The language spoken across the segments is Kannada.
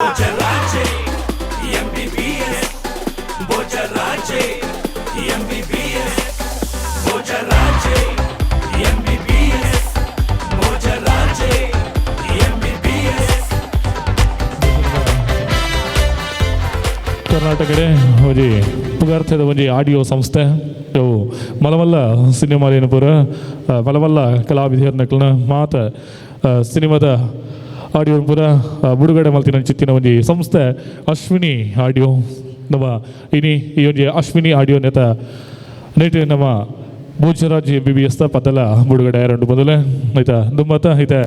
ಭೋಜರಾಜೆ MBBS ಭೋಜರಾಜೆ MBBS ಭೋಜರಾಜೆ MBBS ಭೋಜರಾಜೆ MBBS ಕರ್ನಾಟಕಡೆ ಒಂಜಿ ಪುಗಾರ್ಥದ ಒಂಜಿ ಆಡಿಯೋ ಸಂಸ್ಥೆ ಅವು ಮಲಮಲ್ಲ ಸಿನಿಮಾಲೇನು ಪೂರ ಮಲಮಲ್ಲ ಕಲಾವಿದರ್ನಕ್ಲನ ಮಾತ ಸಿನಿಮಾದ ಆಡಿಯೋ ಪೂರ ಬಿಡುಗಡೆ ಮಲ್ತಿನ ಚಿತ್ತಿನ ಒಂಜಿ ಸಂಸ್ಥೆ ಅಶ್ವಿನಿ ಆಡಿಯೋ ನಮ್ಮ ಇನಿ ಈ ಒಂಜಿ ಅಶ್ವಿನಿ ಆಡಿಯೋ ನೆತ ನೆಟ್ ನಮ್ಮ ಭೋಜರಾಜ್ MBBS ಪದಲ ಬಿಡುಗಡೆ ಎರಡು ಮೊದಲೇ ಆಯ್ತಾ ದುಮ್ಮತ್ತ ಐತೆ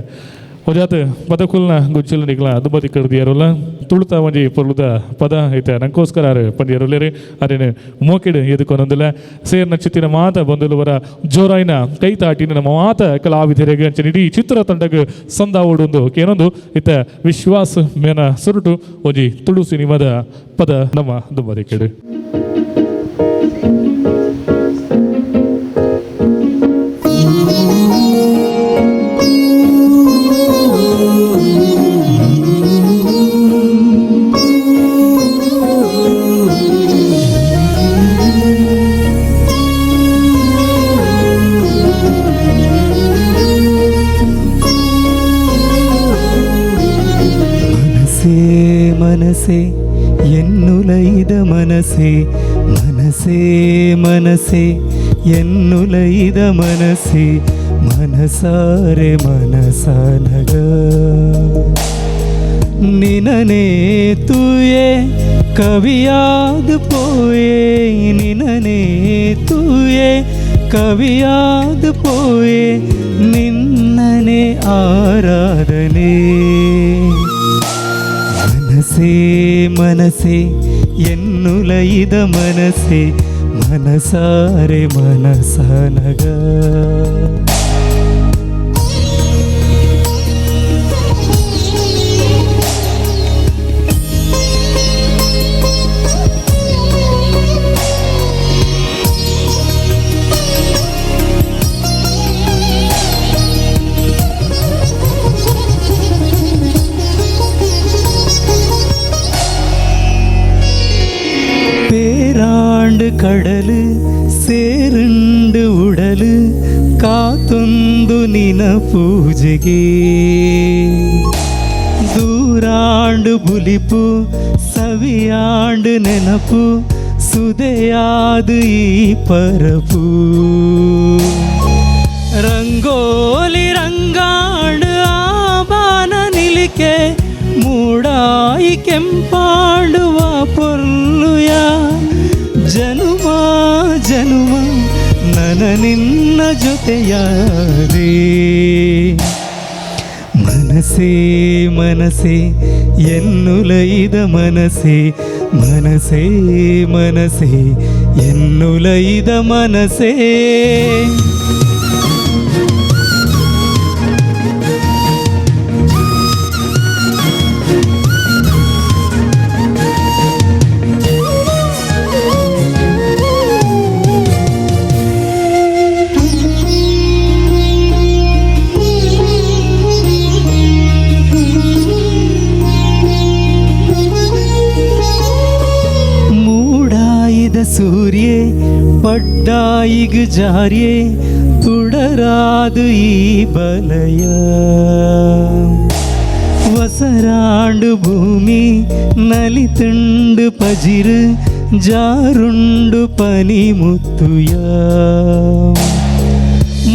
ಒಜಾತ್ ಪದಕುಲ್ನ ಗುಜ್ಜಲ್ ನಿಗ್ಲ ದುಬ್ಬತಿ ಕಡ್ದಿಯಾರಲ್ಲ ತುಳುತ ಒಂಜಿ ಪೊರ್ಲುದ ಪದ ಐತೆ ನಂಗೋಸ್ಕರ ಪಂದಿಯಾರಲ್ಲೇರಿ ಅದೇನು ಮೋಕೆಡ್ ಎದುಕೊಂದೊಂದಿಲ್ಲ ಸೇರ್ನ ಚಿತ್ತಿನ ಮಾತ ಬಂದಲುವರ ಜೋರಾಯಿನ ಕೈ ತಾಟಿನ ನಮ್ಮ ಮಾತ ಕಲಾವಿದರಿಗೆ ಅಂಚೆ ಇಡೀ ಚಿತ್ರ ತಂಡಕ್ಕೆ ಸಂದ ಓಡೊಂದು ಏನೊಂದು ಇತ್ತ ವಿಶ್ವಾಸ ಮೇನ ಸುರುಟು ಒಂಜಿ ತುಳು ಸಿನಿಮಾದ ಪದ ನಮ್ಮ ದುಬ್ಬತಿ ಕೆಡು മനസ്സേ എന്നുലയിത മനസ്സേ മനസ്സേ മനസ്സേ എന്നുലയിത മനസ്സേ മനസാരെ മനസാനക നിനനെ തൂയേ കവിയാത് പോയേ നിനനെ തൂയേ കവിയാത് പോയേ നിന്നനെ ആരാധനേ മനസ്സേ മനസ്സേ എന്നുലയിത മനസ്സേ മനസാരെ മനസാനക പേരാണ്ട് കടല് ಸೇರುಂಡು ಉಡಲು ಕಾತೊಂದು ನಿನ ಪೂಜೆಗೆ ದೂರಾಂಡು ಬುಲಿಪು ಸವಿಯಾಂಡು ನೆನಪು ಸುದೆಯಾದು ಈ ಪರಪು ರಂಗೋಲಿ ರಂಗಾಂಡು ಆಬಾನ ನಿಲಿಕೆ ಮೂಡಾಯಿ ಕೆಂಪಾಂಡುವ ಪೊರ್ಲುಯ ಜನುಮ ಜನುಮ ನನ ನಿನ್ನ ಜೊತೆಯಾರೇ ಮನಸ್ಸೇ ಮನಸ್ಸೇ ಎನ್ನುಲೈದ ಮನಸ್ಸೇ ಮನಸ್ಸೇ ಮನಸ್ಸೇ ಎನ್ನುಲೈದ ಮನಸ್ಸೇ സൂര്യേ പഡ്ഡായിഗ് ജാര്യേ തുടരാതു ഈ ബലയ വസരാണ്ട് ഭൂമി നലിത്തുണ്ട് പജിര് ജാറുണ്ട് പനി മുത്തുയ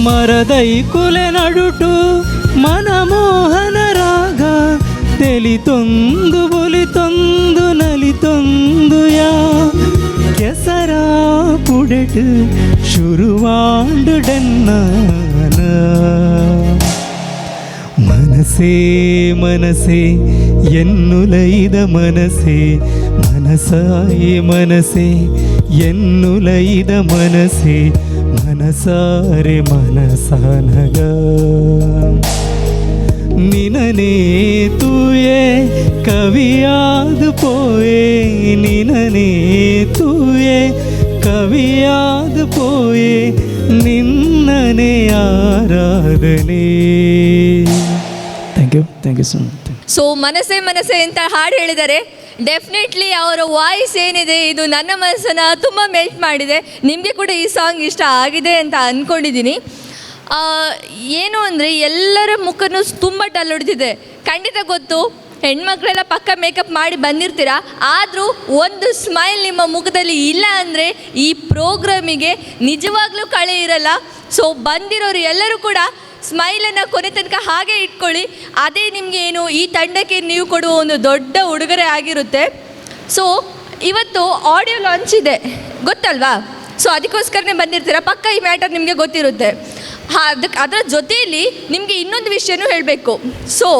മരദൈ കുലെ നടുಟು മനമോഹന ರಾಗ ತೆಲಿತೊಂದು ಬುಲಿತೊಂದು ನಲಿತೊಂದುಯಾ ಕೆಸರ ಪುಡೆಟ್ ಶುರುವಾಂಡುಡೆನ್ನಾನ ಮನಸ್ಸೇ ಮನಸ್ಸೇ ಎನ್ನುಲೈದ ಮನಸ್ಸೇ ಮನಸಾಯಿ ಮನಸ್ಸೇ ಎನ್ನುಲೈದ ಮನಸ್ಸೇ ಮನಸಾರೆ ಮನಸಾನಗ ನಿನನೇ ತೂಯೇ ಕವಿಯಾದು ಪೋಯೇ ನಿನನೇ ತೂಯೇ ಕವಿಯಾದು ಪೋಯೇ ನಿನ್ನನೇ ಆರಾಧನೆ. Thank you so much. So ಮನಸ್ಸೇ ಮನಸ್ಸೇ ಅಂತ ಹಾಡು ಹೇಳಿದ್ದಾರೆ. ಡೆಫಿನೆಟ್ಲಿ ಅವರ ವಾಯ್ಸ್ ಏನಿದೆ ಇದು ನನ್ನ ಮನಸ್ಸನ್ನು ತುಂಬ ಮೆಲ್ಟ್ ಮಾಡಿದೆ. ನಿಮಗೆ ಕೂಡ ಈ ಸಾಂಗ್ ಇಷ್ಟ ಆಗಿದೆ ಅಂತ ಅಂದ್ಕೊಂಡಿದ್ದೀನಿ. ಏನು ಅಂದರೆ ಎಲ್ಲರ ಮುಖನೂ ತುಂಬ ಡಲ್ ಹೊಡೆದಿದೆ. ಖಂಡಿತ ಗೊತ್ತು, ಹೆಣ್ಮಕ್ಳೆಲ್ಲ ಪಕ್ಕ ಮೇಕಪ್ ಮಾಡಿ ಬಂದಿರ್ತೀರ, ಆದರೂ ಒಂದು ಸ್ಮೈಲ್ ನಿಮ್ಮ ಮುಖದಲ್ಲಿ ಇಲ್ಲ ಅಂದರೆ ಈ ಪ್ರೋಗ್ರಾಮಿಗೆ ನಿಜವಾಗ್ಲೂ ಕಳೆ ಇರಲ್ಲ. ಸೊ ಬಂದಿರೋರು ಎಲ್ಲರೂ ಕೂಡ ಸ್ಮೈಲನ್ನು ಕೊನೆ ತನಕ ಹಾಗೆ ಇಟ್ಕೊಳ್ಳಿ. ಅದೇ ನಿಮಗೆ ಏನು ಈ ತಂಡಕ್ಕೆ ನೀವು ಕೊಡುವ ಒಂದು ದೊಡ್ಡ ಉಡುಗೊರೆ ಆಗಿರುತ್ತೆ. ಸೊ ಇವತ್ತು ಆಡಿಯೋ ಲಾಂಚ್ ಇದೆ ಗೊತ್ತಲ್ವಾ? ಸೊ ಅದಕ್ಕೋಸ್ಕರನೇ ಬಂದಿರ್ತೀರ, ಪಕ್ಕ ಈ ಮ್ಯಾಟರ್ ನಿಮಗೆ ಗೊತ್ತಿರುತ್ತೆ. ಅದರ ಜೊತೆಯಲ್ಲಿ ನಿಮಗೆ ಇನ್ನೊಂದು ವಿಷಯನೂ ಹೇಳಬೇಕು. ಸೊ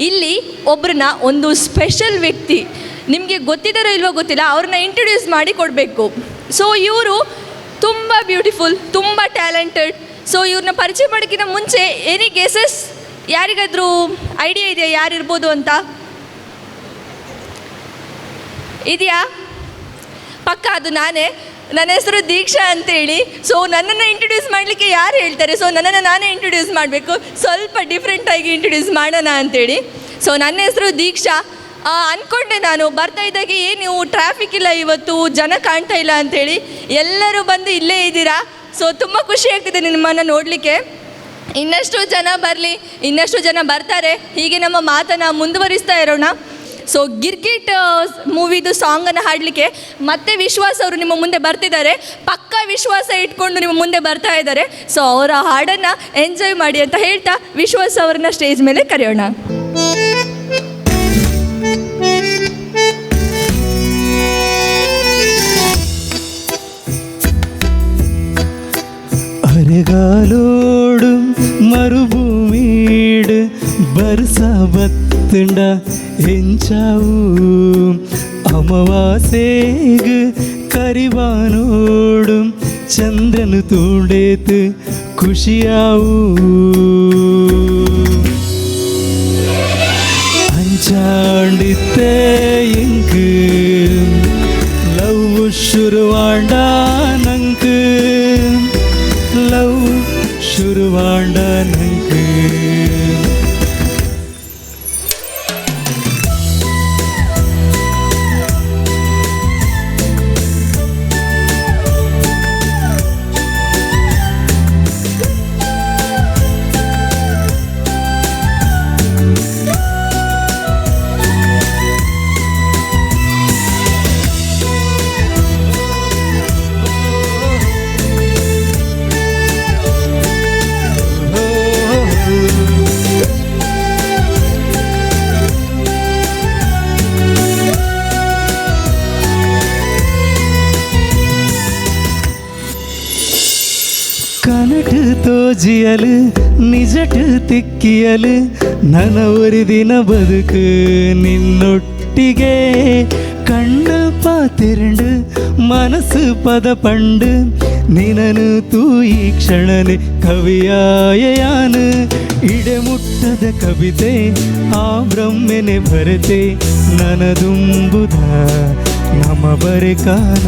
ಇಲ್ಲಿ ಒಂದು ಸ್ಪೆಷಲ್ ವ್ಯಕ್ತಿ ನಿಮಗೆ ಗೊತ್ತಿದ್ದಾರೋ ಇಲ್ವೋ ಗೊತ್ತಿಲ್ಲ, ಅವ್ರನ್ನ ಇಂಟ್ರೊಡ್ಯೂಸ್ ಮಾಡಿ ಕೊಡಬೇಕು. ಸೊ ಇವರು ತುಂಬ ಬ್ಯೂಟಿಫುಲ್, ತುಂಬ ಟ್ಯಾಲೆಂಟೆಡ್. ಸೊ ಇವ್ರನ್ನ ಪರಿಚಯ ಮಾಡೋಕ್ಕಿಂತ ಮುಂಚೆ ಎನಿ ಗೆಸಸ್, ಯಾರಿಗಾದರೂ ಐಡಿಯಾ ಇದೆಯಾ ಯಾರಿರ್ಬೋದು ಅಂತ? ಇದೆಯಾ? ಪಕ್ಕ ಅದು ನಾನೇ. ನನ್ನ ಹೆಸರು ದೀಕ್ಷಾ ಅಂತೇಳಿ. ಸೊ ನನ್ನನ್ನು ಇಂಟ್ರೊಡ್ಯೂಸ್ ಮಾಡಲಿಕ್ಕೆ ಯಾರು ಹೇಳ್ತಾರೆ? ಸೊ ನನ್ನನ್ನು ನಾನೇ ಇಂಟ್ರೊಡ್ಯೂಸ್ ಮಾಡಬೇಕು, ಸ್ವಲ್ಪ ಡಿಫ್ರೆಂಟಾಗಿ ಇಂಟ್ರೊಡ್ಯೂಸ್ ಮಾಡೋಣ ಅಂಥೇಳಿ. ಸೊ ನನ್ನ ಹೆಸರು ದೀಕ್ಷಾ. ಅಂದ್ಕೊಂಡೆ ನಾನು ಬರ್ತಾ ಇದ್ದಾಗೆ ಏನು ಟ್ರಾಫಿಕ್ ಇಲ್ಲ ಇವತ್ತು, ಜನ ಕಾಣ್ತಾ ಇಲ್ಲ ಅಂಥೇಳಿ. ಎಲ್ಲರೂ ಬಂದು ಇಲ್ಲೇ ಇದ್ದೀರಾ. ಸೊ ತುಂಬ ಖುಷಿ ಆಗ್ತಿದೆ ನಿಮ್ಮನ್ನು ನೋಡಲಿಕ್ಕೆ. ಇನ್ನಷ್ಟು ಜನ ಬರಲಿ, ಇನ್ನಷ್ಟು ಜನ ಬರ್ತಾರೆ. ಹೀಗೆ ನಮ್ಮ ಮಾತನ್ನು ಮುಂದುವರಿಸ್ತಾ ಇರೋಣ. ಸೊ ಗಿರ್ಗಿಟ್ ಮೂವಿದು ಸಾಂಗನ್ನು ಹಾಡಲಿಕ್ಕೆ ಮತ್ತೆ ವಿಶ್ವಾಸ್ ಅವರು ನಿಮ್ಮ ಮುಂದೆ ಬರ್ತಿದ್ದಾರೆ. ಪಕ್ಕಾ ವಿಶ್ವಾಸ ಇಟ್ಕೊಂಡು ನಿಮ್ಮ ಮುಂದೆ ಬರ್ತಾ ಇದ್ದಾರೆ. ಸೊ ಅವರ ಹಾಡನ್ನು ಎಂಜಾಯ್ ಮಾಡಿ ಅಂತ ಹೇಳ್ತಾ ವಿಶ್ವಾಸ್ ಅವರನ್ನ ಸ್ಟೇಜ್ ಮೇಲೆ ಕರೆಯೋಣ. അരകാലോടും മരുഭൂമിയുടെ ബർസബത്തുണ്ട എഞ്ചാവും അമവാസേഗ് കരിവാനോടും ചന്ദ്രന് തൂണ്ടേത്ത് ಖುಷಿಯಾವು അഞ്ചാണ്ടിത്തെ എങ്ക് ലവ് ശുരുവാണ്ട നങ്ക് ಲವ್ ಶುರುವಾಂಡ ನಂಗೆ ಕನಟು ತೋಜಿಯಲು ನಿಜಟು ತಿಕ್ಕಿಯಲು ನನ್ನ ಒರಿದಿನ ಬದುಕು ನಿನ್ನೊಟ್ಟಿಗೆ ಕಣ್ಣ ಪಾತಿರಂಡು ಮನಸ್ಸು ಪದ ಪಂಡು ನಿನನು ತೂ ಈ ಕ್ಷಣನೆ ಕವಿಯಾಯಯಾನು ಇಡೆಮುಟ್ಟದ ಕವಿತೆ ಆ ಬ್ರಹ್ಮೆನೆ ಬರತೆ ನನದುಂಬುದ ನಮ ಬರೆಕಾನ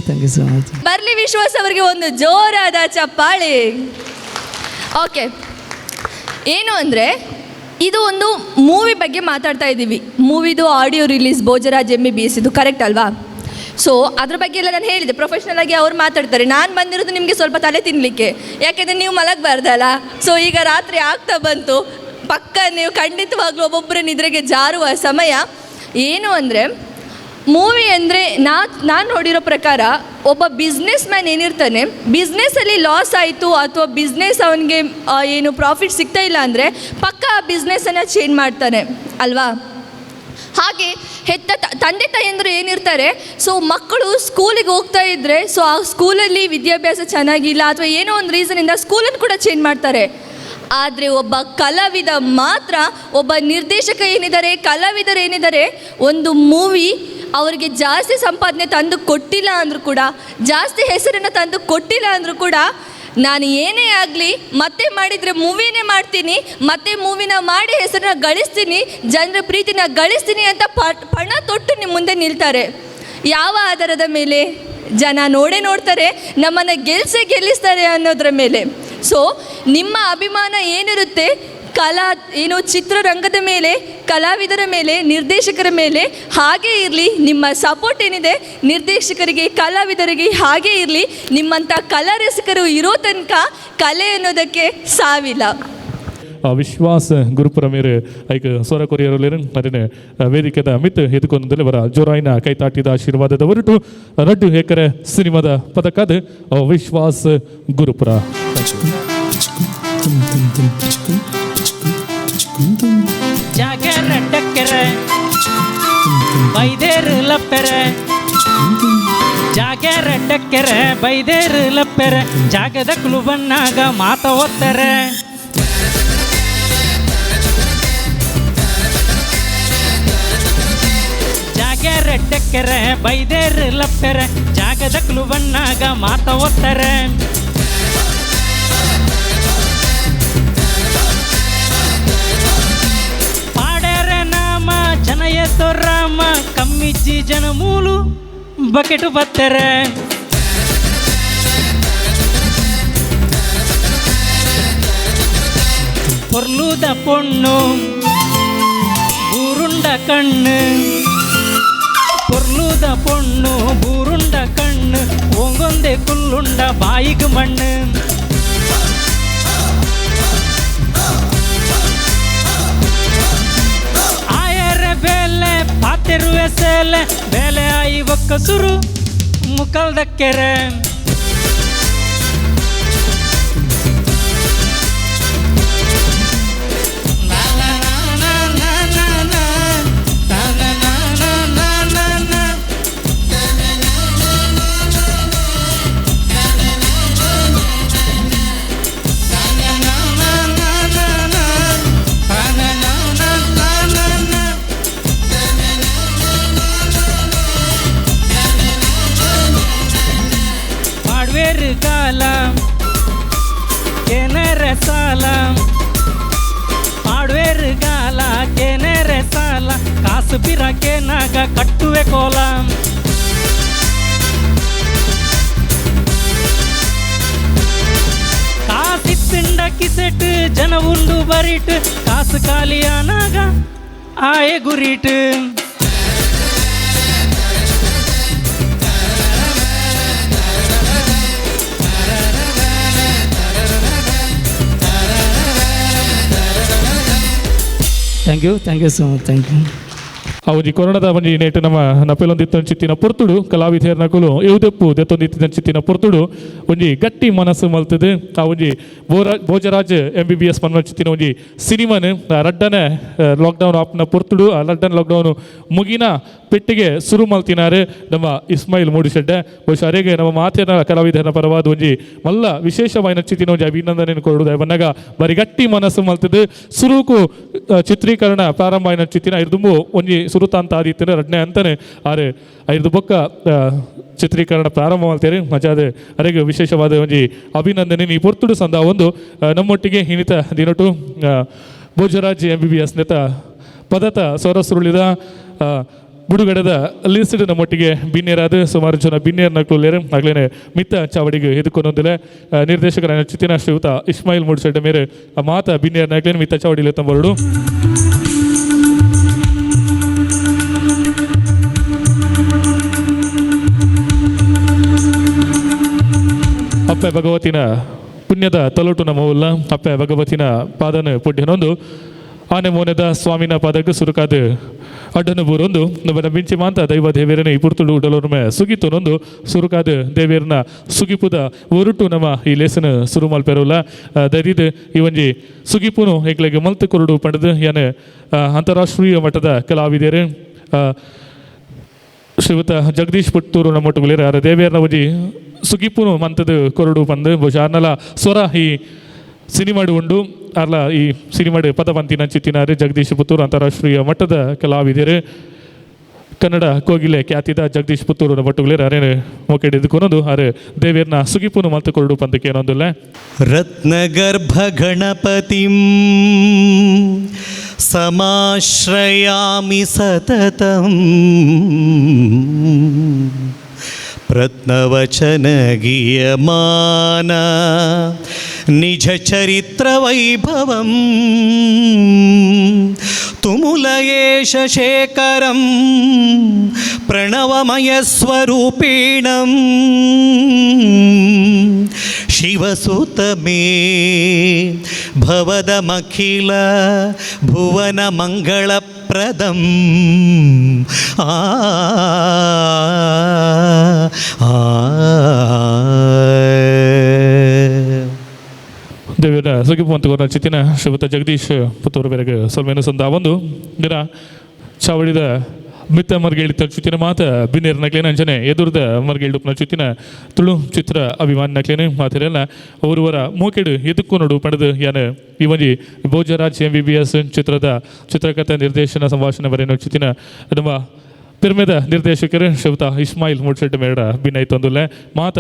ಥ್ಯಾಂಕ್ ಯು ಸೊ ಮಚ್. ಬರಲಿ ವಿಶ್ವಾಸ್ ಅವರಿಗೆ ಒಂದು ಜೋರಾದ ಚಪ್ಪಾಳೆ. ಓಕೆ, ಏನು ಅಂದರೆ ಇದು ಒಂದು ಮೂವಿ ಬಗ್ಗೆ ಮಾತಾಡ್ತಾ ಇದ್ದೀವಿ. ಮೂವಿದು ಆಡಿಯೋ ರಿಲೀಸ್ ಭೋಜರಾಜ್ MBBS ಇದು ಕರೆಕ್ಟ್ ಅಲ್ವಾ? ಸೊ ಅದ್ರ ಬಗ್ಗೆ ಎಲ್ಲ ನಾನು ಹೇಳಿದೆ, ಪ್ರೊಫೆಷ್ನಲ್ ಆಗಿ ಅವ್ರು ಮಾತಾಡ್ತಾರೆ. ನಾನು ಬಂದಿರೋದು ನಿಮಗೆ ಸ್ವಲ್ಪ ತಲೆ ತಿನ್ನಲಿಕ್ಕೆ, ಯಾಕೆಂದರೆ ನೀವು ಮಲಗಬಾರ್ದಲ್ಲ. ಸೊ ಈಗ ರಾತ್ರಿ ಆಗ್ತಾ ಬಂತು, ಪಕ್ಕ ನೀವು ಖಂಡಿತವಾಗ್ಲೂ ಒಬ್ಬೊಬ್ಬರ ನಿದ್ರೆಗೆ ಜಾರುವ ಸಮಯ. ಏನು ಅಂದರೆ ಮೂವಿ ಅಂದರೆ ನಾನು ನೋಡಿರೋ ಪ್ರಕಾರ ಒಬ್ಬ ಬಿಸ್ನೆಸ್ ಮ್ಯಾನ್ ಏನಿರ್ತಾನೆ, ಬಿಸ್ನೆಸ್ಸಲ್ಲಿ ಲಾಸ್ ಆಯಿತು ಅಥವಾ ಬಿಸ್ನೆಸ್ ಅವನಿಗೆ ಏನು ಪ್ರಾಫಿಟ್ ಸಿಗ್ತಾ ಇಲ್ಲ ಅಂದರೆ ಪಕ್ಕ ಆ ಬಿಸ್ನೆಸ್ಸನ್ನು ಚೇಂಜ್ ಮಾಡ್ತಾನೆ ಅಲ್ವಾ? ಹಾಗೆ ಹೆತ್ತ ತಂದೆ ತಾಯಂದರು ಏನಿರ್ತಾರೆ, ಸೊ ಮಕ್ಕಳು ಸ್ಕೂಲಿಗೆ ಹೋಗ್ತಾ ಇದ್ದರೆ ಸೊ ಆ ಸ್ಕೂಲಲ್ಲಿ ವಿದ್ಯಾಭ್ಯಾಸ ಚೆನ್ನಾಗಿಲ್ಲ ಅಥವಾ ಏನೋ ಒಂದು ರೀಸನಿಂದ ಸ್ಕೂಲನ್ನು ಕೂಡ ಚೇಂಜ್ ಮಾಡ್ತಾರೆ. ಆದರೆ ಒಬ್ಬ ಕಲಾವಿದ ಮಾತ್ರ, ಒಬ್ಬ ನಿರ್ದೇಶಕ ಏನಿದ್ದಾರೆ, ಕಲಾವಿದರು ಏನಿದ್ದಾರೆ, ಒಂದು ಮೂವಿ ಅವರಿಗೆ ಜಾಸ್ತಿ ಸಂಪಾದನೆ ತಂದು ಕೊಟ್ಟಿಲ್ಲ ಅಂದರೂ ಕೂಡ, ಜಾಸ್ತಿ ಹೆಸರನ್ನು ತಂದು ಕೊಟ್ಟಿಲ್ಲ ಅಂದರೂ ಕೂಡ, ನಾನು ಏನೇ ಆಗಲಿ ಮತ್ತೆ ಮಾಡಿದರೆ ಮೂವಿನೇ ಮಾಡ್ತೀನಿ, ಮತ್ತೆ ಮೂವಿನ ಮಾಡಿ ಹೆಸರನ್ನ ಗಳಿಸ್ತೀನಿ, ಜನರ ಪ್ರೀತಿನ ಗಳಿಸ್ತೀನಿ ಅಂತ ಪಣ ತೊಟ್ಟು ನಿಮ್ಮ ಮುಂದೆ ನಿಲ್ತಾರೆ. ಯಾವ ಆಧಾರದ ಮೇಲೆ? ಜನ ನೋಡ್ತಾರೆ, ನಮ್ಮನ್ನು ಗೆಲ್ಲಿಸ್ತಾರೆ ಅನ್ನೋದ್ರ ಮೇಲೆ. ಸೊ ನಿಮ್ಮ ಅಭಿಮಾನ ಏನಿರುತ್ತೆ ಚಿತ್ರರಂಗದ ಮೇಲೆ, ಕಲಾವಿದರ ಮೇಲೆ, ನಿರ್ದೇಶಕರ ಮೇಲೆ ಹಾಗೇ ಇರಲಿ. ನಿಮ್ಮ ಸಪೋರ್ಟ್ ಏನಿದೆ ನಿರ್ದೇಶಕರಿಗೆ, ಕಲಾವಿದರಿಗೆ ಹಾಗೇ ಇರಲಿ. ನಿಮ್ಮಂಥ ಕಲಾ ರಸಿಕರು ಇರೋ ತನಕ ಕಲೆ ಅನ್ನೋದಕ್ಕೆ ಸಾವಿಲ್ಲ. ವಿಶ್ವಾಸ ಗುರುಪುರ ಮೇರೆ ಐಕ್ ಸ್ವರ ಕೊರಿಯರು ಅದನ್ನೇ ವೇದಿಕೆದ ಮಿತ್ ಎದುಕೊಂಡಲ್ಲಿ ಅವರ ಜೋರಾಯಿನ ಕೈತಾಟಿದ ಆಶೀರ್ವಾದದ ಹೊರಟು ರಡ್ಡು ಎಕರೆ ಸಿನಿಮಾದ ಪದಕದ ವಿಶ್ವಾಸ ಗುರುಪುರ. ಜಾಗರ ಡಕ್ಕರೆ ಬೈದೇರು ಲಪ್ಪೆರೆ, ಜಾಗರ ಡಕ್ಕರೆ ಬೈದೇರು ಲಪ್ಪೆರೆ, ಜಾಗದ ಕುಲುಬನ್ನಾಗ ಮಾತ ಒತ್ತರೆ. ಜಾಗರ ಡಕ್ಕರೆ ಬೈದೇರು ಲಪ್ಪೆರೆ, ಜಾಗದ ಕುಲುಬನ್ನಾಗ ಮಾತ ಒತ್ತರೆ. ಜನ ಎತ್ತೋ ರಾಮ ಕಮ್ಮಿಜ್ಜಿ ಜನ ಮೂಲು ಬಕೆಟು ಬತ್ತಾರೆ. ಪೊರ್ಲುದ ಪೊಣ್ಣು ಬೂರುಂಡ ಕಣ್ಣು, ಪೊರ್ಲುದ ಪೊಣ್ಣು ಬೂರುಂಡ ಕಣ್ಣು, ಓಂಗೊಂದೆ ಕುಲ್ಲುಂಡ ಬಾಯಿಗೆ ಮಣ್ಣು. ಬೇಲೆ ಪಾತೆರುವೆ ಸೇಲೆ ಬೇಲೆ ಆಯಿ ಒಕ್ಕ ಸುರು ಮುಕಲ್ದಕ್ಕೆರೆ. ಕಾಲ ಕೇನರೆ ಸಾಲ ಆಡ್ವೇರು ಗಾಲ ಕೇನರೆ ಸಾಲ, ಕಾಸು ಬಿರಕೇನಾಗ ಕಟ್ಟುವೆ ಕೋಲ. ಕಾಸಿತ್ತುಂಡ ಕಿಸೆಟ್ ಜನ ಉಂಡು ಬರಿಟ್, ಕಾಸು ಖಾಲಿಯಾನಾಗ ಆಯೆ ಗುರಿಟ್. Thank you so much. Thank you. ಅವಜಿ ಕೊರೋನಾದ ಒಂಜಿ ನೇಟು ನಮ್ಮ ನಪೆಲೊಂದಿತ್ತ ಚಿತ್ತಿನ ಪೊರ್ತುಡು ಕಲಾವಿದೆರ್ನಕುಲು ಎವುದೆಪ್ಪು ದೆತ್ತೊಂದಿತ್ತಿನ ಚಿತ್ತಿನ ಪೊರ್ತುಡು ಒಂಜಿ ಗಟ್ಟಿ ಮನಸ್ಸು ಮಲ್ತದು. ಆ ಒಂಜಿ ಭೋಜರಾಜ್ MBBS ಪನ್ಮ ಚಿತ್ತಿನ ಒಂಜಿ ಸಿನಿಮಾನು ರಡ್ಡನೆ ಲಾಕ್ಡೌನ್ ಆಪ್ನ ಪೊರ್ತುಡು ಆ ರಡ್ಡನ್ ಲಾಕ್ಡೌನ್ ಮುಗಿನ ಪೆಟ್ಟಿಗೆ ಸುರು ಮಲ್ತಿನಾರು ನಮ್ಮ ಇಸ್ಮಾಯಿಲ್ ಮೂಡಿಶೆಡ್ಡೆ. ಬಹುಶಃ ಅರೆಗೆ ನಮ್ಮ ಮಾತಿನ ಕಲಾವಿದರ ಪರವಾದ ಒಂಜಿ ಮಲ್ಲ ವಿಶೇಷವಾದ ಚಿತ್ತಿನ ಒಂಜಿ ಅಭಿನಂದನೆ ಕೊಡುದು ಬನ್ನಾಗ ಬರಿ ಗಟ್ಟಿ ಮನಸ್ಸು ಮಲ್ತದು. ಸುರುಕು ಚಿತ್ರೀಕರಣ ಪ್ರಾರಂಭ ಆಯ್ನ ಚಿತ್ತಿನ ಇರ್ದುಂಬು ಒಂಜಿ ಸುರುತಾಂತ ಆದಿತ್ಯನ ರಡ್ನೆ ಅಂತಾನೆ ಆರೆ ಐದು ಬೊಕ್ಕ ಚಿತ್ರೀಕರಣ ಪ್ರಾರಂಭ ಮಾಡ್ತೇನೆ. ಮಜಾದೆ ಅರೆಗೆ ವಿಶೇಷವಾದ ಒಂಜಿ ಅಭಿನಂದನೆ ನೀ ಪೊರ್ತುಡು ಸಂದ ಒಂದು ನಮ್ಮೊಟ್ಟಿಗೆ ಹಿನಿತ ದಿನಟು ಭೋಜರಾಜ್ MBBS ನೆತ ಪದತ ಸೊರಸುರುಳಿದ ಬುಡುಗಡದ ಲಿಸ್ಟ್ ನಮ್ಮೊಟ್ಟಿಗೆ ಬಿನ್ನೇರಾದ ಸುಮಾರು ಜನ ಬಿನ್ನೇರ್ ನಕ್ಲುಲೇರು ಆಗ್ಲೇನೆ ಮಿತ್ತ ಚಾವಡಿಗೆ ಎದುಕೊಂದೊಂದಿಲ್ಲ ನಿರ್ದೇಶಕರ ಚಿತ್ತಿನ ಶ್ರೀಯುತ ಇಸ್ಮಾಯಿಲ್ ಮೂಡಿಸೆಡ್ಡ ಮೇರೆ ಮಾತ ಬಿನ್ನೇರ್ ನಕ್ಲೇನು ಮಿತ್ತ ಚಾವಡಿಲೆ ತಂಬರಡು. ಅಪ್ಪೆ ಭಗವತಿನ ಪುಣ್ಯದ ತಲೋಟು ನಮ್ಮವುಲ್ಲ ಅಪ್ಪೆ ಭಗವತಿನ ಪಾದನ ಪುಣ್ಯನೊಂದು ಆನೆ ಮೋನೆದ ಸ್ವಾಮಿನ ಪದಕ್ಕೆ ಸುರುಕಾದ ಅಡ್ಡನು ಬೂರೊಂದು ನಮ್ಮನ ಮಿಂಚಿ ಮಾಂತ ದೈವ ದೇವೇರನ ಈ ಪುರ್ತುಡು ಉಡಲೋರ್ಮೆ ಸುಗಿತುನೊಂದು ಸುರುಕಾದ ದೇವೇರನ ಸುಗಿಪುದ ಒರುಟು ನಮ್ಮ ಈ ಲೇಸನ ಸುರು ಮಲ್ಪೆರೋಲ್ಲ ದರಿದು ಈ ಒಂಜಿ ಸುಗಿಪುನು ಏಕ್ಲೆಗೆ ಮಲ್ತು ಕೊರಡು ಪಡೆದು ಯಾನೆ ಅಂತಾರಾಷ್ಟ್ರೀಯ ಮಟ್ಟದ ಕಲಾವಿದರು ಶ್ರೀಯುತ ಜಗದೀಶ್ ಪುತ್ತೂರು ನಮ್ಮ ಒಟ್ಟುಗುಲೇರ ಯಾರ ದೇವೇರನ ಒಂಜಿ ಸುಗಿಪುನು ಮಂತದ ಕೊರಡು ಪಂದು ಬಹುಶಃ ಅರ್ನಲ ಸ್ವರ ಈ ಸಿನಿಮಾಡು ಉಂಡು ಅರ್ಲ ಈ ಸಿನಿಮಾಡು ಪದವಂತಿನ ಚಿತ್ತಿನಾರು ಜಗದೀಶ್ ಪುತ್ತೂರು ಅಂತಾರಾಷ್ಟ್ರೀಯ ಮಟ್ಟದ ಕಲಾವಿದರು ಕನ್ನಡ ಕೋಗಿಲೆ ಖ್ಯಾತಿದ ಜಗದೀಶ್ ಪುತ್ತೂರು ಒಟ್ಟುಗುಲೇರ ಅರೇನು ಮೊಕೆಡ್ ಎದುಕೊನೊಂದು ಅರೆ ದೇವೇರ್ನ ಸುಗಿಪುನು ಮಲ್ತು ಕೊರಡು ಪಂದಕ್ಕೆ ಏನೊಂದಿಲ್ಲ ರತ್ನಗರ್ಭ ಗಣಪತಿಂ ಸಮಾಶ್ರಯಾಮಿ ಸತತಂ ಪ್ರತ್ನವಚನ ಗೀಯಮಾನ ನಿಜ ಚರಿತ್ರ ವೈಭವಂ ತುಮುಲಯೇಶ ಶೇಖರಂ ಪ್ರಣವಮಯ ಸ್ವರೂಪೀಣಂ ಶಿವಸುತಮೇ ಭವದಮಖಿಲ ಭುವನ ಮಂಗಳಪ್ರದಂ ಆ ದೇವೇರ ಸುಗಿಪು ಅಂತ ಗೊರ ಚಿತ್ತಿನ ಶ್ರೀಯುತ ಜಗದೀಶ್ ಪುತ್ತೂರು ಬೇರೆಗೆ ಸ್ವಲ್ಪ ಸಂದ ಒಂದು ದಿನ ಚಾವಡಿದ ಮಿತ್ತ ಮರ್ಗೇಳಿತ ಚುತ್ತಿನ ಮಾತ ಬಿನ್ನೇರ್ ನಕ್ಲೇನ ಅಂಜನೆ ಎದುರ್ದ ಮರ್ಗೇಳುಪ್ನ ಚುತ್ತಿನ ತುಳು ಚಿತ್ರ ಅಭಿಮಾನ ನಕ್ಲೇನೆ ಮಾತಿರಲ್ಲ ಅವರವರ ಮೂಕೆಡು ಎದುಕ್ಕು ನೋಡು ಪಡೆದು ಯಾನ ಈ ಒಂಜಿ ಭೋಜರಾಜ್ MBBS ಚಿತ್ರದ ಚಿತ್ರಕಥೆ ನಿರ್ದೇಶನ ಸಂಭಾಷಣೆ ಬರೆಯೋ ಚಿತ್ತಿನ ನಮ್ಮ ಪಿರ್ಮೆದ ನಿರ್ದೇಶಕರು ಶ್ರೀಯುತ ಇಸ್ಮಾಯಿಲ್ ಮುಡ್ಶೆಟ್ಟಿ ಮೇಡ ಬಿನ್ನೈ ತಂದುಲ್ಲೆ ಮಾತ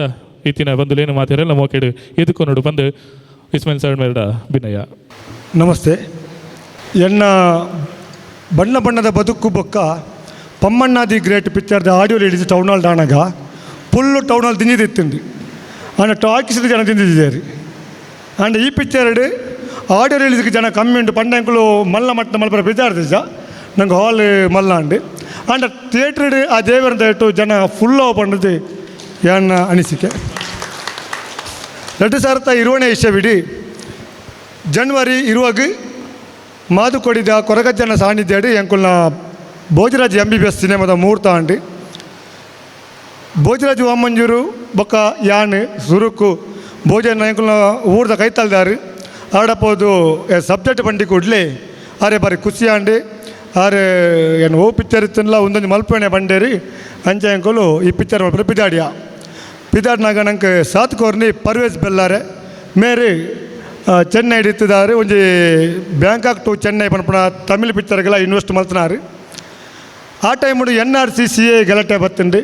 ಇತ್ತಿನ ಬಂದುಲೇನು ಮಾತಿರಲ್ಲ ಮೂಕೆಡು ಎದುಕ್ಕು ನೋಡು ಬಂದು ಇಸ್ಮಾಯಿಲ್ ಸರ್ ಮೇಡ ಬಿನ್ನಯ್ಯ ನಮಸ್ತೆ ಎನ್ನ ಬಣ್ಣ ಬಣ್ಣದ ಬದುಕು ಬೊಕ್ಕ ಪಮ್ಮಣ್ಣ ದಿ ಗ್ರೇಟ್ ಪಿಕ್ಚರ್ದ ಆಡಿಯೋ ರಿಲೀಸ್ ಟೌನ್ ಹಾಲ್ ದಾಣಗ ಫುಲ್ಲು ಟೌನ್ ಹಾಲ್ ತಿಂದಿತ್ತಿಂದು ಆಂಡ ಟಾಕಿಸಿದ ಜನ ತಿಂದಿದ್ದಾರೆ ಆಂಡ ಈ ಪಿಕ್ಚರ್ಡ್ ಆಡಿಯೋ ರಿಲೀಸ್ಗೆ ಜನ ಕಮ್ಮಿ ಉಂಟು ಪಂಡಂಕುಲು ಮಲ್ಲ ಮಟ್ಟ ಮಲ್ಪರ ಬಿದ್ದಾಡ್ದಿಸ ನಂಗೆ ಹಾಲ್ ಮಲ್ಲ ಅಂಡು ಆಂಡ ಥಿಯೇಟ್ರಡ್ ಆ ದೇವರಂತ ಇಟ್ಟು ಜನ ಫುಲ್ ಆಫ್ ಪಂಡದು ಎನ್ನ ಅನಿಸಿಕೆ 2020 ಇಷ್ಟವಿಡಿ ಜನವರಿ ಇರುವಾಗ ಮಾದು ಕೊಡಿದ ಕೊರಗಜ್ಜನ ಸಾನ್ನಿಧ್ಯ ಎಂಕುಲ್ನ ಭೋಜರಾಜ್ MBBS ಸಿನಿಮಾದ ಮುಹೂರ್ತ ಅಂಡಿ ಭೋಜರಾಜ್ ವಾಮಂಜೂರು ಬೊಕ್ಕ ಯಾನ್ ಸುರುಕು ಭೋಜನ ಎಂಕುಲ್ನ ಊರ್ದ ಕೈತಲ್ದಾರು ಆಡಪ್ಪೋದು ಸಬ್ಜೆಕ್ಟ್ ಬಂಡಿ ಕೊಡ್ಲಿ ಆರೆ ಬಾರಿ ಖುಷಿ ಅಂಡಿ ಆರೆ ಏನು ಓ ಪಿಕ್ಚರ್ ಇತ್ತಲ್ಲ ಒಂದೊಂದು ಮಲ್ಪಣೆ ಬಂಡೇರಿ ಅಂಚ ಎಂಕುಲು ಈ ಪಿಕ್ಚರ್ ಮಲ್ಪರೆ ಪಿದಾಡಿಯ ಪಿದಾಡ್ನಾಗ ನಂಗೆ ಸಾತ್ ಕೋರ್ನಿ ಪರ್ವೇಸ್ ಬೆಲ್ಲಾರೆ ಮೇರೆ ಚೆನ್ನೈ ಹಿಡಿತಿದ್ದಾರೆ ಒಂಜಿ ಬ್ಯಾಂಕಾಕ್ ಟು ಚೆನ್ನೈ ಪನ್ಪುಣ ತಮಿಳ್ ಪಿಕ್ಚರ್ಗೆಲ್ಲ ಇನ್ವೆಸ್ಟ್ ಮಲ್ತನಾರು ಆ ಟೈಮು NRC CA ಗಲಾಟೆ ಬತ್ತಂಡಿ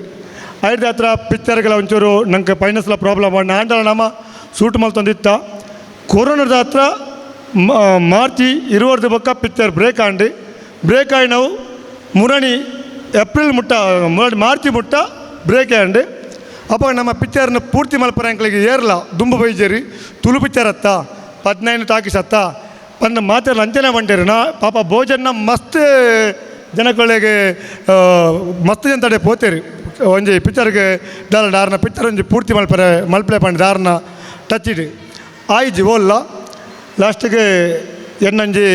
ಐದು ಹತ್ರ ಪಿಕ್ಚರ್ಗೆಲ್ಲ ಒಂಚೂರು ನಂಗೆ ಫೈನಾನ್ಸ್ಲ ಪ್ರಾಬ್ಲಮ್ ಮಾಡಿ ಆಂಡಲ ನಮ್ಮ ಸೂಟ್ ಮಲ್ತಂದಿತ್ತ ಕೊರೋನಾದ ಹತ್ರ ಮಾರ್ಚಿ 20 ಬೊಕ್ಕ ಪಿಕ್ಚರ್ ಬ್ರೇಕ್ ಆಂಡಿ ಬ್ರೇಕ್ ಆಗಿ ನಾವು ಮುರಣಿ ಏಪ್ರಿಲ್ ಮುಟ್ಟ ಮಾರ್ಚಿ ಮುಟ್ಟ ಬ್ರೇಕ್ ಆಂಡಿ ಅಪ್ಪ ನಮ್ಮ ಪಿಕ್ಚರ್ನ ಪೂರ್ತಿ ಮಲ್ಪರ ಅಂಕಲಿಗೆ ಏರ್ಲ ದುಂಬು ಬೈಜೇರಿ ತುಳು ಪಿಕ್ಚರ್ ಅತ್ತ 15 ಟಾಕೀಸ್ ಅತ್ತ ಬಂದು ಮಾತೆಲ್ಲ ಅಂಚನೆ ಬಂಡೇರಿ ನಾ ಪಾಪ ಭೋಜನ ಮಸ್ತ್ ಜನಗಳಿಗೆ ಮಸ್ತ್ ಜನತಡೆ ಪೋತೇರಿ ಒಂಜಿ ಪಿಕ್ಚರ್ಗೆ ಡಾರ್ನ ಪಿಕ್ಚರ್ ಒಂಜಿ ಪೂರ್ತಿ ಮಲ್ಪಲೆ ಪಂಡು ದಾರ್ನ ಟಚ್ ಇಡಿ ಆಯ್ಜಿ ಓಲ್ಲ ಲಾಸ್ಟಿಗೆ ಎನ್ನಂಜಿ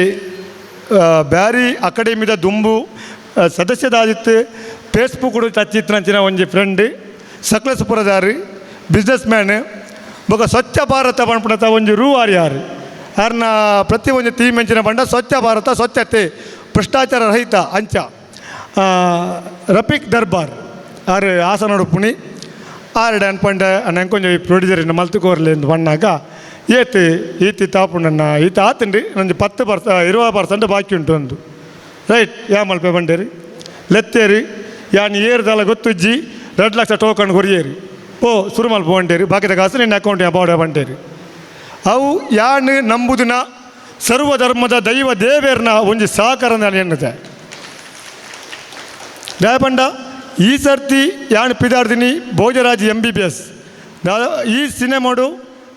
ಬ್ಯಾರಿ ಅಕಾಡೆಮಿದ ದುಂಬು ಸದಸ್ಯದಾದಿತ್ತು ಫೇಸ್ಬುಕ್ ಟಚ್ ಇತ್ತಿನ ಒಂಜಿ ಫ್ರೆಂಡ್ ಸಕಲೇಶಪುರದಾರಿ ಬಿಸ್ನೆಸ್ ಮ್ಯಾನ್ ಬೊಕ ಸ್ವಚ್ಛ ಭಾರತ ಪನ್ಪುಣತ ಒಂಜಿ ರೂ ಆರ್ಯಾರು ಯಾರನ್ನ ಪ್ರತಿ ಒಂದು ಥೀಮ್ ಎಂಚಿನ ಬಂಡ ಸ್ವಚ್ಛ ಭಾರತ ಸ್ವಚ್ಛತೆ ಭ್ರಷ್ಟಾಚಾರ ರಹಿತ ಅಂಚ ರಫೀಕ್ ದರ್ಬಾರ್ ಆರು ಹಾಸನೋಡು ಪುಣಿ ಆರು ಅನ್ಪಂಡ ನಂಕೊಂಜಿ ಪ್ರೊಡ್ಯೂಸರ್ ಮಲ್ತುಕೋರ್ಲಿ ಎಂದು ಬಣ್ಣಾಗ ಈತಿ ತಾಪುಂಡನ್ನ ಈತ ಆತಂಡಿ ನಂದು 20% ಬಾಕಿ ಉಂಟು ಒಂದು ರೈಟ್ ಯಾ ಮಲ್ಪೆ ಬಂಡೇರಿ ಲೆತ್ತೇರಿ ಯಾನ್ ಏರ್ದಲ್ಲ ಗೊತ್ತುಜ್ಜಿ 2 ಲಕ್ಷ ಟೋಕನ್ ಕೊರಿಯೇರಿ ಓ ಶುರು ಮಲ್ಪ ಬಂಡೇರಿ ಬಾಕಿದ ಕಾಸು ನಿನ್ನ ಅಕೌಂಟ್ ಬಾಡ ಬಂಡೇರಿ ಅವು ಯಾನ್ ನಂಬುದಿನ ಸರ್ವಧರ್ಮದ ದೈವ ದೇವೇರ್ನ ಒಂಜಿ ಸಹಕಾರ ಎನ್ನುತ್ತೆ ದಯಪಂಡ ಈ ಸರ್ತಿ ಯಾನ್ ಪಿದಾಡ್ದಿನಿ ಭೋಜರಾಜ್ MBBS ಈ ಸಿನಿಮಾಡು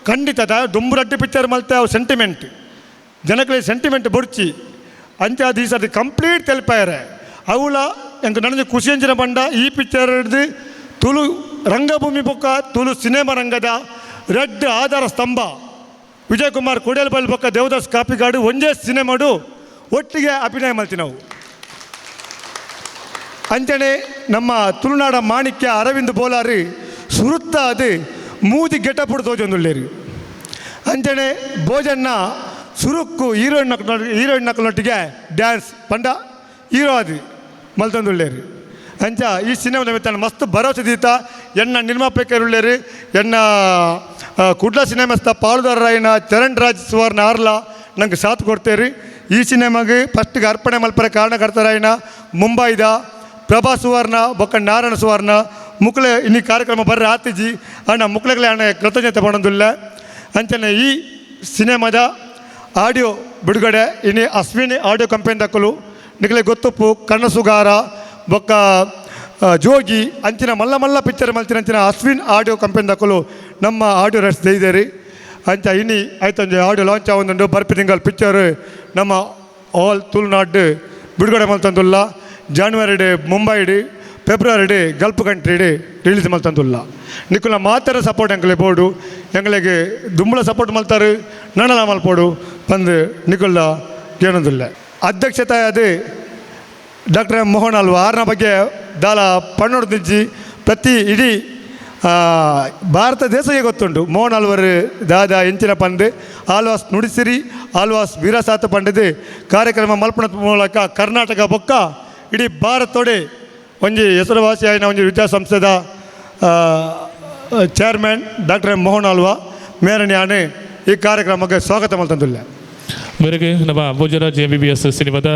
ಖಂಡಿತ ದುಂಬುರಟ್ಟಿ ಪಿಕ್ಚರ್ ಮಲ್ತೆ ಅವು ಸೆಂಟಿಮೆಂಟ್ ಜನಗಳಿಗೆ ಸೆಂಟಿಮೆಂಟ್ ಬುಡ್ಚಿ ಅಂಚೆ ಅದು ಈ ಸರ್ತಿ ಕಂಪ್ಲೀಟ್ ತೆಲ್ಪಾಯರೆ ಅವಳ ಎಂಕ ನನಗೆ ಖುಷಿ ಅಂಚಿನ ಬಂಡ ಈ ಪಿಕ್ಚರ್ ಹಿಡಿದು ತುಳು ರಂಗಭೂಮಿ ಬೊಕ್ಕ ತುಳು ಸಿನಿಮಾ ರಂಗದ ರೆಡ್ ಆಧಾರ ಸ್ತಂಭ ವಿಜಯ್ ಕುಮಾರ್ ಕುಡೇಲ್ಬಲ್ ಬೊಕ್ಕ ದೇವದಾಸ್ ಕಾಪಿಗಾಡು ಒಂದೇ ಸಿನಿಮಾಡು ಒಟ್ಟಿಗೆ ಅಭಿನಯ ಮಾಡ್ತೀವಿ ನಾವು. ಅಂಚನೆ ನಮ್ಮ ತುಳುನಾಡ ಮಾಣಿಕ್ಯ ಅರವಿಂದ್ ಬೋಲಾರಿ ಸುರುತ್ತ ಅದು ಮೂದಿ ಗೆಟಪುಡು ತೋಜೊಂದುಳ್ಳೇರಿ. ಅಂಚನೆ ಭೋಜನ್ನ ಸುರುಕ್ಕು ಹೀರೋಯಿನ್ ನಕ್ಕನೊಟ್ಟಿಗೆ ಡ್ಯಾನ್ಸ್ ಪಂಡ ಹೀರೋ ಅದು ಮಲ್ತೊಂದುಳ್ಳೇರಿ. ಅಂಚ ಈ ಸಿನಿಮಾದ ಮೆತ್ತನ ಮಸ್ತ್ ಭರವಸೆ ದೀತ ಎನ್ನ ನಿರ್ಮಾಪಕರುಳ್ಳೇರಿ ಎನ್ನ ಕುಡ್ಲ ಸಿನಿಮಾಸ್ತ ಪಾಳುದಾರರಾಯನ ಚರಣ್ ರಾಜ್ ಸುವರ್ಣ ಆರ್ಲ ನಂಗೆ ಸಾಥ್ ಕೊಡ್ತೇರಿ. ಈ ಸಿನಿಮಾಗೆ ಫಸ್ಟ್ಗೆ ಅರ್ಪಣೆ ಮಲ್ಪರ ಕಾರಣಕರ್ತರಾಯನ ಮುಂಬೈದ ಪ್ರಭಾ ಸುವರ್ಣ ಬೊಕ್ಕ ನಾರಾಯಣ ಸುವರ್ಣ ಮುಕ್ಳೆ ಇನ್ನಿ ಕಾರ್ಯಕ್ರಮ ಬರ್ರಿ ಆತಿಜಿ ಅಣ್ಣ ಮುಕ್ಳೆಗಳೇ ಅಣ್ಣ ಕೃತಜ್ಞತೆ ಮಾಡೋದಿಲ್ಲ. ಅಂಚನೆ ಈ ಸಿನಿಮಾದ ಆಡಿಯೋ ಬಿಡುಗಡೆ ಇನ್ನು ಅಶ್ವಿನಿ ಆಡಿಯೋ ಕಂಪನಿ ದಕ್ಕಲು ನಿಗಲೆ ಗೊತ್ತುಪ್ಪು ಕಣ್ಣಸುಗಾರ ಬೊಕ್ಕ ಜೋಗಿ ಅಂಚಿನ ಮಲ್ಲ ಮಲ್ಲ ಪಿಕ್ಚರ್ ಮಲ್ತಿನ ಅಂಚಿನ ಅಶ್ವಿನ್ ಆಡಿಯೋ ಕಂಪನಿ ದಕ್ಕಲು ನಮ್ಮ ಆಡಿಯೋ ರೈಟ್ಸ್ ತೆಗೆದೇರಿ. ಅಂಚ ಇನ್ನಿ ಆಯ್ತಂಜೆ ಆಡಿಯೋ ಲಾಂಚ್ ಆಗೊಂಡು ಬರ್ಪಿ ತಿಂಗಳು ಪಿಕ್ಚರ್ ನಮ್ಮ ಆಲ್ ತುಳುನಾಡು ಬಿಡುಗಡೆ ಮಲ್ತಂದುಲ್ಲ. January Mumbai February gulf country release ಮಲ್ತಂದುಲ್ಲ. ನಿಕ್ಕುಲ ಮಾತ್ರ ಸಪೋರ್ಟ್ ಎಂಕಲೆ ಬೋಡು ಎಂಗಳಿಗೆ ದುಂಬಳ ಸಪೋರ್ಟ್ ಮಲ್ತಾರೆ ನನ್ನಲ ಮಲ್ಪೋಡು ಬಂದು ನಿಕ್ಕುಲ್ಲ ಏನೊಂದಿಲ್ಲ. ಅಧ್ಯಕ್ಷತೆ ಅದು ಡಾಕ್ಟರ್ ಎಂ ಮೋಹನ್ ಅಲ್ವ ಆರ್ನ ಬಗ್ಗೆ ದಾಲ ಪಣ್ಣೋಡು ನಿಜ್ಜಿ ಪ್ರತಿ ಇಡೀ ಭಾರತ ದೇಶಕ್ಕೆ ಗೊತ್ತುಂಟು ಮೋಹನ್ ಅಲ್ವರು ದಾದ ಎಂಚಿನ ಪಂದು ಆಲ್ವಾಸ್ ನುಡಿಸಿರಿ ಆಲ್ವಾಸ್ ವೀರಸಾತ ಪಂಡದು ಕಾರ್ಯಕ್ರಮ ಮಲ್ಪಣ ಮೂಲಕ ಕರ್ನಾಟಕ ಬೊಕ್ಕ ಇಡೀ ಭಾರತೋಡೆ ಒಂಜಿ ಹೆಸರುವಾಸಿ ಆಯ್ನ ಒಂಜಿ ವಿದ್ಯಾಸಂಸ್ಥೆದ ಚೇರ್ಮನ್ ಡಾಕ್ಟರ್ ಎಂ ಮೋಹನ್ ಅಲ್ವ ಮೇರನೆ ಆನೆ ಈ ಕಾರ್ಯಕ್ರಮಕ್ಕೆ ಸ್ವಾಗತ ಮಲ್ತಂದುಲ್ಲ. ಮೇರೆಗೆ ನಮ್ಮ ಭೋಜರಾಜ್ MBBS ಸಿನಿಮಾದ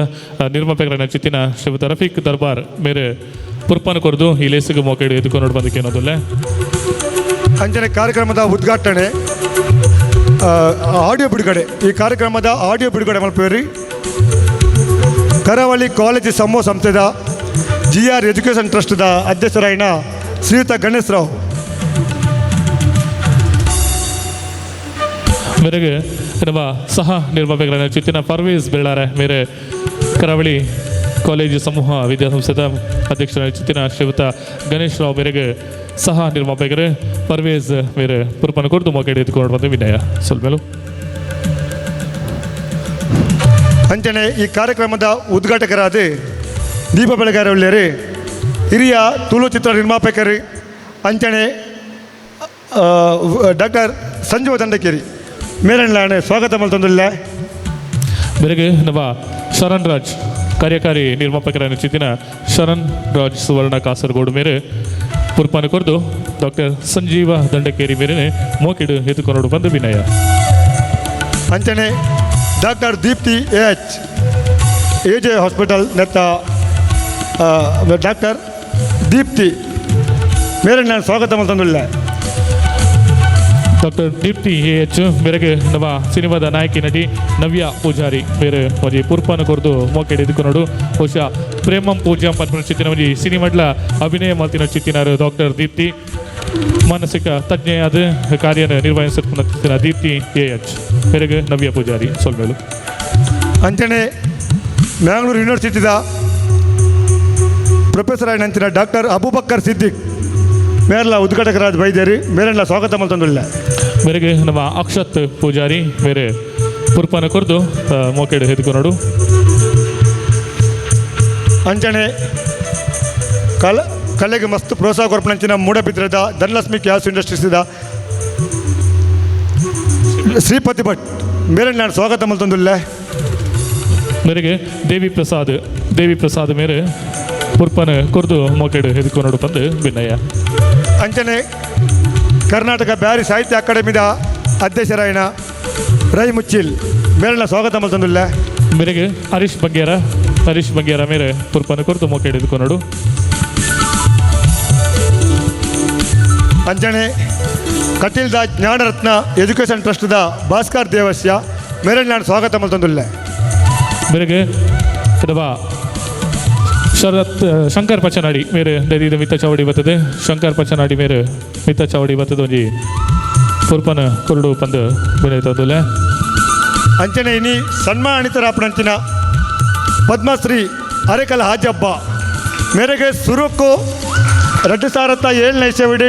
ನಿರ್ಮಾಪಕರನ್ನ ಚಿತ್ತಿನ ಶ್ರೀಮತ ರಫೀಕ್ ದರ್ಬಾರ್ ಮೇರೆ ಪುರ್ಪಾನ ಕೊರದು ಈ ಲೇಸಿಗೆ ಮೋಕೆಡು ಎದುಕೊಂಡು ಬಂದಕ್ಕೆ ಅನ್ನೋದಿಲ್ಲ. ಅಂಚನೆ ಕಾರ್ಯಕ್ರಮದ ಉದ್ಘಾಟನೆ ಆಡಿಯೋ ಬಿಡುಗಡೆ ಈ ಕಾರ್ಯಕ್ರಮದ ಆಡಿಯೋ ಬಿಡುಗಡೆ ಮಲ್ಪೇರಿ ಕರಾವಳಿ ಕಾಲೇಜು ಸಮೂಹ ಸಂಸ್ಥೆದ GR ಎಜುಕೇಷನ್ ಟ್ರಸ್ಟ್ದ ಅಧ್ಯಕ್ಷರಾಯಿನ ಶ್ರೀಯುತ ಗಣೇಶ್ ರಾವ್ ಮೇರೆಗೆ ನಮ್ಮ ಸಹ ನಿರ್ಮಾಪಕರನ್ನ ಚಿತ್ತಿನ ಪರ್ವೇಜ್ ಬೆಳ್ಳಾರೆ ಮೇರೆ ಕರಾವಳಿ ಕಾಲೇಜು ಸಮೂಹ ವಿದ್ಯಾಸಂಸ್ಥೆದ ಅಧ್ಯಕ್ಷರ ಚಿತ್ತಿನ ಶ್ರೀಯುತ ಗಣೇಶ್ ರಾವ್ ಮೇರೆಗೆ ಸಹ ನಿರ್ಮಾಪಕರು ಪರ್ವೇಜ್ ಮೇರೆ ಪುರ್ಪನ ಕೊರದು ಮೊಕೆಡು ಎತ್ಕೊಂಡು ಬಂದು ವಿನಯ ಸ್ವಲ್ಪಲು. ಅಂಚನೆ ಈ ಕಾರ್ಯಕ್ರಮದ ಉದ್ಘಾಟಕರಾದ ದೀಪ ಬೆಳಗಾರ ಒಳ್ಳೆಯರು ಹಿರಿಯ ತುಳು ಚಿತ್ರ ನಿರ್ಮಾಪಕರು ಅಂಚನೆ ಡಾಕ್ಟರ್ ಸಂಜೀವ ದಂಡಕೇರಿ ಮೇರಣ್ಣ ಸ್ವಾಗತ ಮಲ್ತಂದಿಲ್ಲ. ಮೇರೆಗೆ ನಮ್ಮ ಶರಣ್ ರಾಜ್ ಕಾರ್ಯಕಾರಿ ನಿರ್ಮಾಪಕರನ್ನು ಚಿತ್ತಿನ ಶರಣ್ ರಾಜ್ ಸುವರ್ಣ ಕಾಸರಗೋಡು ಮೇರೆ ಪುರ್ಪಾನ ಕೊರದು ಡಾಕ್ಟರ್ ಸಂಜೀವ ದಂಡಕೇರಿ ಮೇರೆ ಮೋಕೆಡು ಎತ್ತುಕೊಂಡು ಬಂದು ವಿನಯ. ಅಂಚನೆ ಡಾಕ್ಟರ್ ದೀಪ್ತಿ AJ ಹಾಸ್ಪಿಟಲ್ ನೆತ್ತ ಡಾಕ್ಟರ್ ದೀಪ್ತಿ ಮೇರೆ ನಾನು ಸ್ವಾಗತ ಮಲ್ತಂದಿಲ್ಲ. ಡಾಕ್ಟರ್ ದೀಪ್ತಿ AH ಮೇರೆಗೆ ನಮ್ಮ ಸಿನಿಮಾದ ನಾಯಕಿ ನಟಿ ನವ್ಯ ಪೂಜಾರಿ ಮೇರೆ ಮಜಿ ಪುರ್ಪಾನ ಕೊರದು ಮೋಕೆಡು ಎದುಕೊಂಡು ಬಹುಶಃ ಪ್ರೇಮಂ ಪೂಜಾಂ ಪನ್ಪನ ಚಿತ್ತಿನ ಮಜಿ ಸಿನಿಮಾಡ್ಲ ಅಭಿನಯ ಮಾತಿನ ಚಿತ್ತಿನಾರು ಡಾಕ್ಟರ್ ದೀಪ್ತಿ ಮಾನಸಿಕ ತಜ್ಞೆಯಾದ ಕಾರ್ಯ ನಿರ್ವಹಿಸುತ್ತಿನ ದೀಪ್ತಿ AH ಮೇರೆಗೆ ನವ್ಯ ಪೂಜಾರಿ ಸೊಲ್ಮೇಲು. ಅಂಚನೆ ಮ್ಯಾಂಗ್ಳೂರು ಯೂನಿವರ್ಸಿಟಿದ ಪ್ರೊಫೆಸರ್ ಆಯ್ನಂಚಿನ ಡಾಕ್ಟರ್ ಅಬೂಬಕ್ಕರ್ ಸಿದ್ದಿಕ್ ಮೇರೆಲ್ಲ ಉದ್ಘಾಟಕರಾದ ಬೈದೇರಿ ಮೇರೆಲ್ಲ ಸ್ವಾಗತ ಮಲ್ತಂದಿಲ್ಲ. ಮೇರೆಗೆ ನಮ್ಮ ಅಕ್ಷತ್ ಪೂಜಾರಿ ಮೇರೆ ಪುರ್ಪಾನ ಕೊರದು ಮೋಕೆಡು ಎದುಕೊಂಡು ಅಂಚನೆ ಕಲೆಗೆ ಮಸ್ತ್ ಪ್ರೋತ್ಸಾಹ ಕೊರ್ಪಣಂಚಿನ ಮೂಡಬಿದ್ರದ ಧನಲಕ್ಷ್ಮಿ ಗ್ಯಾಸ್ ಇಂಡಸ್ಟ್ರೀಸ್ದ ಶ್ರೀಪತಿ ಭಟ್ ಮೇರೆ ನಾನು ಸ್ವಾಗತ ಮಲ್ತಂದಿಲ್ಲ. ಮೇರೆಗೆ ದೇವಿ ಪ್ರಸಾದ್ ಮೇರೆ ಪುರ್ಪನ ಕೊರದು ಮೋಕೆಡು ಎದುಕೊಂಡು ಬಂದು ವಿನಯ. ಅಂಚನೆ ಕರ್ನಾಟಕ ಬ್ಯಾರಿ ಸಾಹಿತ್ಯ ಅಕಾಡೆಮಿದ ಅಧ್ಯಕ್ಷರಾಯನ ರೈ ಮುಚ್ಚಿಲ್ ಮೇಲಿನ ಸ್ವಾಗತ ಮಲ್ತಂದಿಲ್ಲ. ಮೇರೆಗೆ ಹರೀಶ್ ಬಂಗ್ಯಾರ ಮೇರೆ ಪುರ್ಪನ ಕೊರದು ಮೋಕೆಡು ಎದುಕೊಂಡು. ಅಂಚನೆ ಕಟೀಲ್ದ ಜ್ಞಾನರತ್ನ ಎಜುಕೇಷನ್ ಟ್ರಸ್ಟ್ದ ಭಾಸ್ಕರ್ ದೇವಸ್ಯ ಮೇರೆ ನಾನು ಸ್ವಾಗತ ಮಲ್ತಂದಿಲ್ಲ. ಮೇರೆಗೆ ಶರತ್ ಶಂಕರ್ ಪಚನಾಡಿ ಮೇರೆ ದೈದ ಮಿತ್ತ ಚಾವಡಿ ಬರ್ತದೆ ಶಂಕರ್ ಪಚನಾಡಿ ಮೇರೆ ಮಿತ್ತ ಚಾವಡಿ ಬರ್ತದೆ ಒಂಜಿ ಪುರ್ಪನ ಕೊರಡು ಪಂದು ಬೆಳೆ ತಂದುಲೆ. ಅಂಚನೆ ಇನಿ ಸನ್ಮಾನಿತರಾಪಣಂಚಿನ ಪದ್ಮಶ್ರೀ ಅರೆಕಲ್ ಹಾಜಬ್ಬ ಮೇರೆಗೆ ಸುರುಕು 2007ನೇ ಇಸವಿಡಿ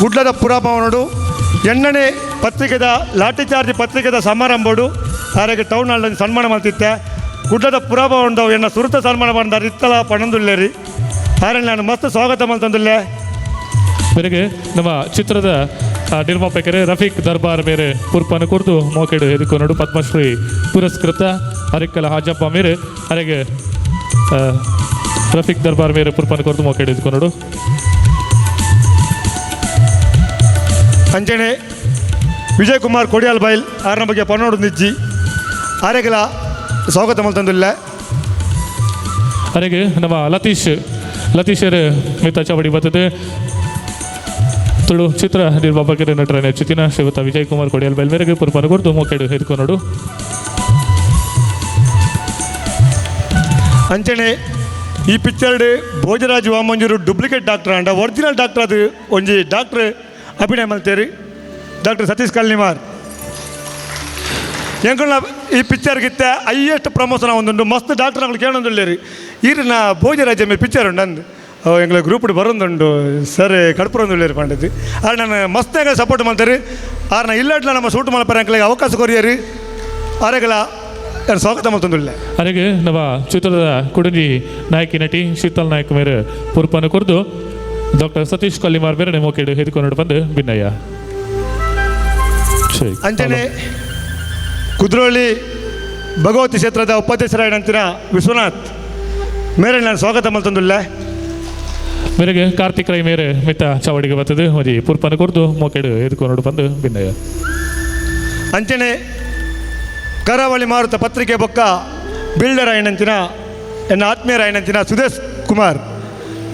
ಕುಡ್ಲದ ಪುರಭವನಡು 8ನೇ ಪತ್ರಿಕೆದ ಲಾಠಿ ಚಾರ್ಜ್ ಪತ್ರಿಕೆದ ಸಮಾರಂಭಡು ಆರೆಗೆ ಟೌನ್ ಹಾಲ್ನಲ್ಲಿ ಸನ್ಮಾನ ಮಾಡ್ತಿತ್ತೆ. ಕುಡ್ಲದ ಪುರಾಭ ಉಂಡವು ಎನ್ನ ಸುರತ ಸನ್ಮಾನ ಮಾಡಿದಾರೆ ಇತ್ತಲ ಪಣಂದುಲ್ಲೇರಿ ಆರಲ್ಲಿ ನಾನು ಮಸ್ತ್ ಸ್ವಾಗತ ಮಲ್ತಂದುಲ್ಲೆ. ಮೇರೆಗೆ ನಮ್ಮ ಚಿತ್ರದ ನಿರ್ಮಾಪಕರೇ ರಫೀಕ್ ದರ್ಬಾರ್ ಮೇರೆ ಪುರ್ಪನ ಕುರ್ದು ಮೋಕೆಡು ಎದುಕೊಂಡು ಪದ್ಮಶ್ರೀ ಪುರಸ್ಕೃತ ಅರಿಕ್ಕಲ ಹಾಜಪ್ಪ ಮೇರೆ ಅರೆಗೆ ರಫೀಕ್ ದರ್ಬಾರ್ ಮೇರೆ ಪುರ್ಪನ ಕುರ್ದು ಮೋಕೆಡು ಎದುಕೊಂಡು ಅಂಚನೆ ವಿಜಯ್ ಕುಮಾರ್ ಕೊಡಿಯಾಲ್ ಬೈಲ್ ಆರನ ಬಗ್ಗೆ ಪನ್ನೋಡು ನಿಜ್ಜಿ ಆರೆಗಲ ಸ್ವಾಗತ ಮಲ್ತಂದುಲ್ಲೆ. ಅರೆಗೆ ನಮ್ಮ ಲತೀಶರ್ ಮಿತ ಚವಡಿ ಬರ್ತದೆ ತುಳು ಚಿತ್ರ ನಿರ್ಮಾಪಕರ ನಟರ ನೆಚ್ಚಿನ ಶ್ರೀಯುತ ವಿಜಯ್ ಕುಮಾರ್ ಕೊಡಿಯಾಲ್ ಬೈಲ್ ಮೇರೆಗೆ ಪುರ್ಪನ ಕುರ್ದು ಮೋಕೆಡು ಎದುಕೊಂಡು ಅಂಚನೆ ಈ ಪಿಕ್ಚರ್ಡ್ ಭೋಜರಾಜ್ ವಾಮಂಜೂರು ಡೂಪ್ಲಿಕೇಟ್ ಡಾಕ್ಟರ್ ಅಂಡ ಒರಿಜಿನಲ್ ಡಾಕ್ಟರ್ ಅದು ಒಂಜಿ ಡಾಕ್ಟರ್ ಅಭಿನಯ ಮಲ್ತೇರಿ ಡಾಕ್ಟರ್ ಸತೀಶ್ ಕಲ್ನಿಮಾರ್ ಎಂಕಲ್ನ ಈ ಪಿಕ್ಚರ್ಗಿತ್ತ ಹೈಯೆಸ್ಟ್ ಪ್ರಮೋಷನ್ ಒಂದುಂಡು ಮಸ್ತ್ ಡಾಕ್ಟರ್ ನಮ್ಗೆ ಕೇಳೊಂದುಳ್ಳೇರಿ ಈರಿನ ಭೋಜರಾಜ ಮೇಲೆ ಪಿಕ್ಚರ್ ಉಂಡು ಅಂದು ಎಂಗ್ಲ ಗ್ರೂಪ್ ಬರೋದುಂಡು ಸರ್ ಕಡ್ಪುರೊಂದುಳ್ಳೇರಿ ಪಂಡದು ಆದ್ರೆ ನಾನು ಮಸ್ತಾಗ ಸಪೋರ್ಟ್ ಮಾಡ್ತಾರೆ ಆರ್ನ ಇಲ್ಲಾಡ್ಲ ನಮ್ಮ ಸೂಟ್ ಮಲ್ಪರ ಅಂಕಲಿಗೆ ಅವಕಾಶ ಕೊರಿಯರಿ ಆರೆಗಳ ಸ್ವಾಗತ ಮಲ್ತೊಂದುಳ್ಳೆ. ಅರೆಗೆ ನಮ್ಮ ಚಿತ್ರದ ಕುಡುಂಜಿ ನಾಯಕಿ ನಟಿ ಶೀತಲ್ ನಾಯಕ್ ಮೇರೆ ಪುರ್ಪನ ಕುರ್ದು ಡಾಕ್ಟರ್ ಸತೀಶ್ ಕಲ್ಲಿಮಾರ್ ಮೇರೆ ಮೋಕೆಡು ಎದುಕೊಂಡು ಬಂದು ಭಿನ್ನಯ್ಯ. ಅಂಚನೆ ಕುದ್ರೋಳಿ ಭಗವತಿ ಕ್ಷೇತ್ರದ ಉಪಾಧ್ಯಕ್ಷರಾಯಣಂತಿನ ವಿಶ್ವನಾಥ್ ಮೇರೆ ನಾನು ಸ್ವಾಗತ ಮಲ್ತೊಂದುಲ್ಲೆ. ಮೇರೆಗೆ ಕಾರ್ತಿಕ್ ರೈ ಮೇರೆ ಮಿತ್ತ ಚಾವಡಿಗೆ ಬರ್ತದೆ ಮದಿ ಪುರ್ಪನ ಕುರ್ದು ಮೋಕೆಡು ಎದುಕೊಂಡು ಬಂದು ಭಿನ್ನಯ್ಯ. ಅಂಚನೆ ಕರಾವಳಿ ಮಾರುತ ಪತ್ರಿಕೆ ಬೊಕ್ಕ ಬಿಲ್ಡರ್ ಆಯನಂಚಿನ ಎನ್ನ ಆತ್ಮೀಯರಾಯನಂಚಿನ ಸುದೇಶ್ ಕುಮಾರ್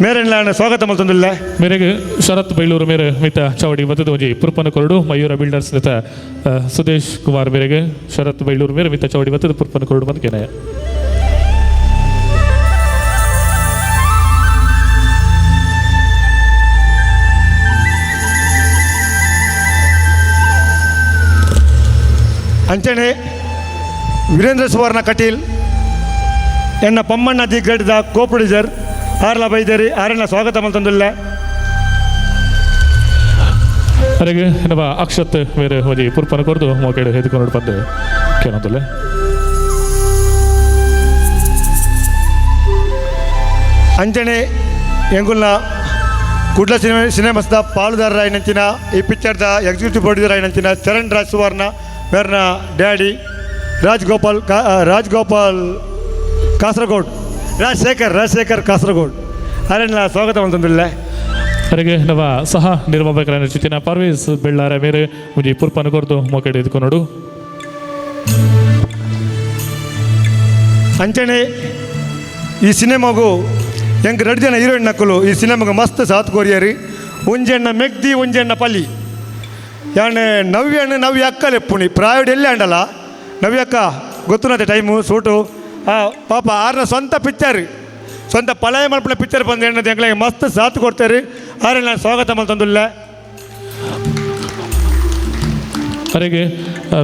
ಮೇರೆ ನಾನು ಸ್ವಾಗತ ಮಲ್ತೊಂದುಲ್ಲೆ. ಮೇರೆಗೆ ಶರತ್ ಬೈಲೂರು ಮೇರೆ ಮಿತ ಚಾವಡಿ ಬರ್ತದೆ ಒಂಜಿ ಪುರ್ಪನ ಕೊರಡು ಮಯೂರ ಬಿಲ್ಡರ್ಸ್ ನಿತ ಸುದೇಶ್ ಕುಮಾರ್ ಮೇರೆಗೆ ಶರತ್ ಬೈಲೂರು ಮೇರೆ ಮಿತ ಚಾವಡಿ ಬರ್ತದೆ ಪುರ್ಪನ ಕೊರಡು ಬಂದು ಕೆನಯ. ಅಂಚನೆ ವೀರೇಂದ್ರ ಸುವರ್ಣ ಕಟೀಲ್ ಎನ್ನ ಪಮ್ಮಣ್ಣ ದಿಗ್ಗಡ್ದ ಕೋ ಪ್ರೊಡ್ಯೂಸರ್ ಆರ್ಲ ಬೈದೇರಿ ಆರನ್ನ ಸ್ವಾಗತ ಮಲ್ತೊಂದುಲ್ಲೆ. ಅರೆಗೆ ನಮ್ಮ ಅಕ್ಷತ್ ಮೇರೆ ಹೋಗಿ ಪುರ್ಪನ ಕೊರ್ದು ಮೋಕೆಡು ಎದುಕೊಂಡು ಬಂದು ಕೇಳೋದಿಲ್ಲ. ಅಂಚನೆ ಎಂಗುಲ್ನ ಕುಡ್ಲ ಸಿನಿಮಾಸ್ದ ಪಾಲುದಾರರ ಆಯ್ನಂಚಿನ ಈ ಪಿಕ್ಚರ್ದ ಎಕ್ಸಿಕ್ಯೂಟಿವ್ ಪ್ರೊಡ್ಯೂಸರ್ ಆಯ್ನಂಚಿನ ಚರಣ್ ರಾಜ್ ಸುವರ್ಣ ಮೇರ್ನ ಡ್ಯಾಡಿ ರಾಜ್ಗೋಪಾಲ್ ಕಾಸರಗೋಡ್ ರಾಜಶೇಖರ್ ಕಾಸರಗೋಡ್ ಅರಣ್ಯ ಸ್ವಾಗತ ಮಲ್ತೊಂದುಲ್ಲೆ. ಅರೆಗೆ ನಮ್ಮ ಸಹ ನಿರ್ಮಾಪಕರ ನೆಚ್ಚಿನ ಪರ್ವೇಸ್ ಬೆಳ್ಳಾರ ಮೇರೆ ಮುಂಜಿ ಪುರ್ಪನ ಕೊರ್ದು ಮೋಕೆಡು ಎದುಕೊಂಡು. ಅಂಚನೆ ಈ ಸಿನಿಮಾಗೂ ಎಂಕ್ 2 ಜನ ಹೀರೋಯಿನ್ ನಕ್ಕಲು ಈ ಸಿನಿಮಾಗೆ ಮಸ್ತ್ ಸಾಥ್ ಕೋರಿಯರಿ. ಒಂಜೆಣ್ಣ ಮೆಗ್ದಿ ಒಂಜೆಣ್ಣ ಪಲ್ಲಿ ಯಾಣೆ ನವ್ಯ ಅಕ್ಕಲೆಪ್ಪುಣಿ ಪ್ರಾಯೋಡ್ ಎಲ್ಲೇ ಅಂಡಲ್ಲ ನವ್ಯ ಅಕ್ಕ ಗೊತ್ತುನತ್ತೆ ಟೈಮು ಸೂಟು ಪಾಪ ಆರ್ನ ಸ್ವಂತ ಪಿಕ್ಚರ್ ಸ್ವಂತ ಪಳಯ ಮಲ್ಪನ ಪಿಕ್ಚರ್ ಬಂದು ಎಣ್ಣದ ಎಂಗ್ಳಿಗೆ ಮಸ್ತ್ ಸಾಥ್ ಕೊಡ್ತಾರೆ ಆದ್ರೆ ನಾನು ಸ್ವಾಗತ ಮಲ್ತೊಂದುಲ್ಲೆ. ಅರೆಗೆ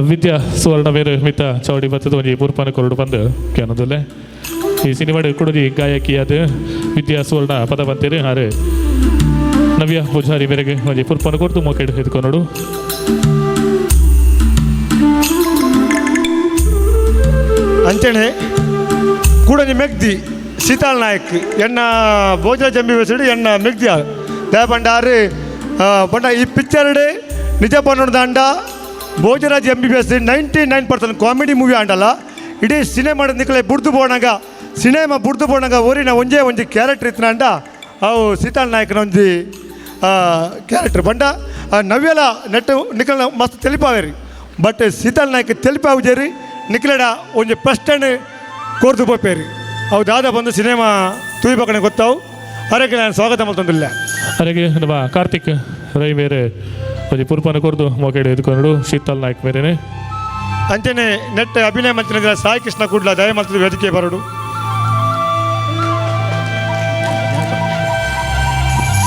ವಿದ್ಯಾ ಸುವರ್ಣ ಮೇರೆ ಮಿತ ಚಾವಡಿ ಬರ್ತದೆ ಒಂಜಿ ಪುರ್ಪನ ಕೊರಡು ಬಂದು ಕೇಳೋದಿಲ್ಲ. ಈ ಸಿನಿಮಾಡ್ ಕುಡುದಿ ಗಾಯಕಿಯಾದ ವಿದ್ಯಾ ಸುವರ್ಣ ಪದ ಬಂತೇರಿ ಹಾರೆ ನವ್ಯ ಪೂಜಾರಿ ಮೇರೆಗೆ ಒಂಜಿ ಪುರ್ಪನ ಕೊರ್ದು ಮೋಕೆಡು ಎದುಕೊಂಡು. ಅಂಚನೆ ಕೂಡನಿ ಮೆಗ್ದಿ ಶೀತಾಳ್ ನಾಯಕ್ ಎನ್ನ ಭೋಜನ ಜಂಬಿ ಬೆಸಡಿ ಎನ್ನ ಮೆಗ್ದಿ ದಯಪಂಡಾರು ಪಂಡ ಈ ಪಿಕ್ಚರ್ಡ್ ನಿಜ ಪನ್ನೊಂದು ಅಂಡ ಭೋಜರಾಜ್ MBBS 99% ಕಾಮಿಡಿ ಮೂವಿ ಅಂಡಲ್ಲ ಇಡೀ ಸಿನಿಮಾ ನಿಕ್ಕಲೆ ಸಿನಿಮಾ ಬುಡ್ದು ಬೋಣಂಗ ಊರಿನ ಒಂಜಿ ಕ್ಯಾರೆಕ್ಟರ್ ಇತ್ತನ ಅಂಡ ಅವು ಶೀತಾಳ್ ನಾಯಕನ ಒಂಜಿ ಕ್ಯಾರೆಕ್ಟರ್ ಬಂಡ ನವ್ಯಲ ನೆಟ್ಟು ನಿಕ್ಕಲ ಮಸ್ತ್ ತೆಲಿಪಾವೇರಿ ಬಟ್ ಶೀತಾಳ್ ನಾಯಕ್ ತೆಲಿಪಾವುಜೇರಿ ನಿಕ್ಲೆಡ ಒಂಜಿ ಪ್ರಶ್ನೆ ಕೋರ್ದು ಪೋಪೇರಿ ಅವು ದಾದ ಬಂದು ಸಿನಿಮಾ ತೂಯ್ಬೇಕನೆ ಗೊತ್ತಾವು ಅದಕ್ಕೆ ನಾನು ಸ್ವಾಗತ ಮಲ್ತೊಂದಿಲ್ಲ. ಅರೆಗೆ ನಮ್ಮ ಕಾರ್ತಿಕ್ ರೈ ಮೇರೆ ಒಂಜಿ ಪುರ್ಪನ ಕೊರ್ದು ಮೋಕೆಡು ಎದುಕೊಂಡು ಶೀತಲ್ ನಾಯಕ್ ಮೇರೆನೆ ಅಂಚನೆ ನೆಟ್ ಅಭಿನಯ ಮಂತ್ರಿಗಳ ಸಾಯಿ ಕೃಷ್ಣ ಕೂಡ್ಲ ದಯಮಲ್ತದ ವೇದಿಕೆ ಬರಡು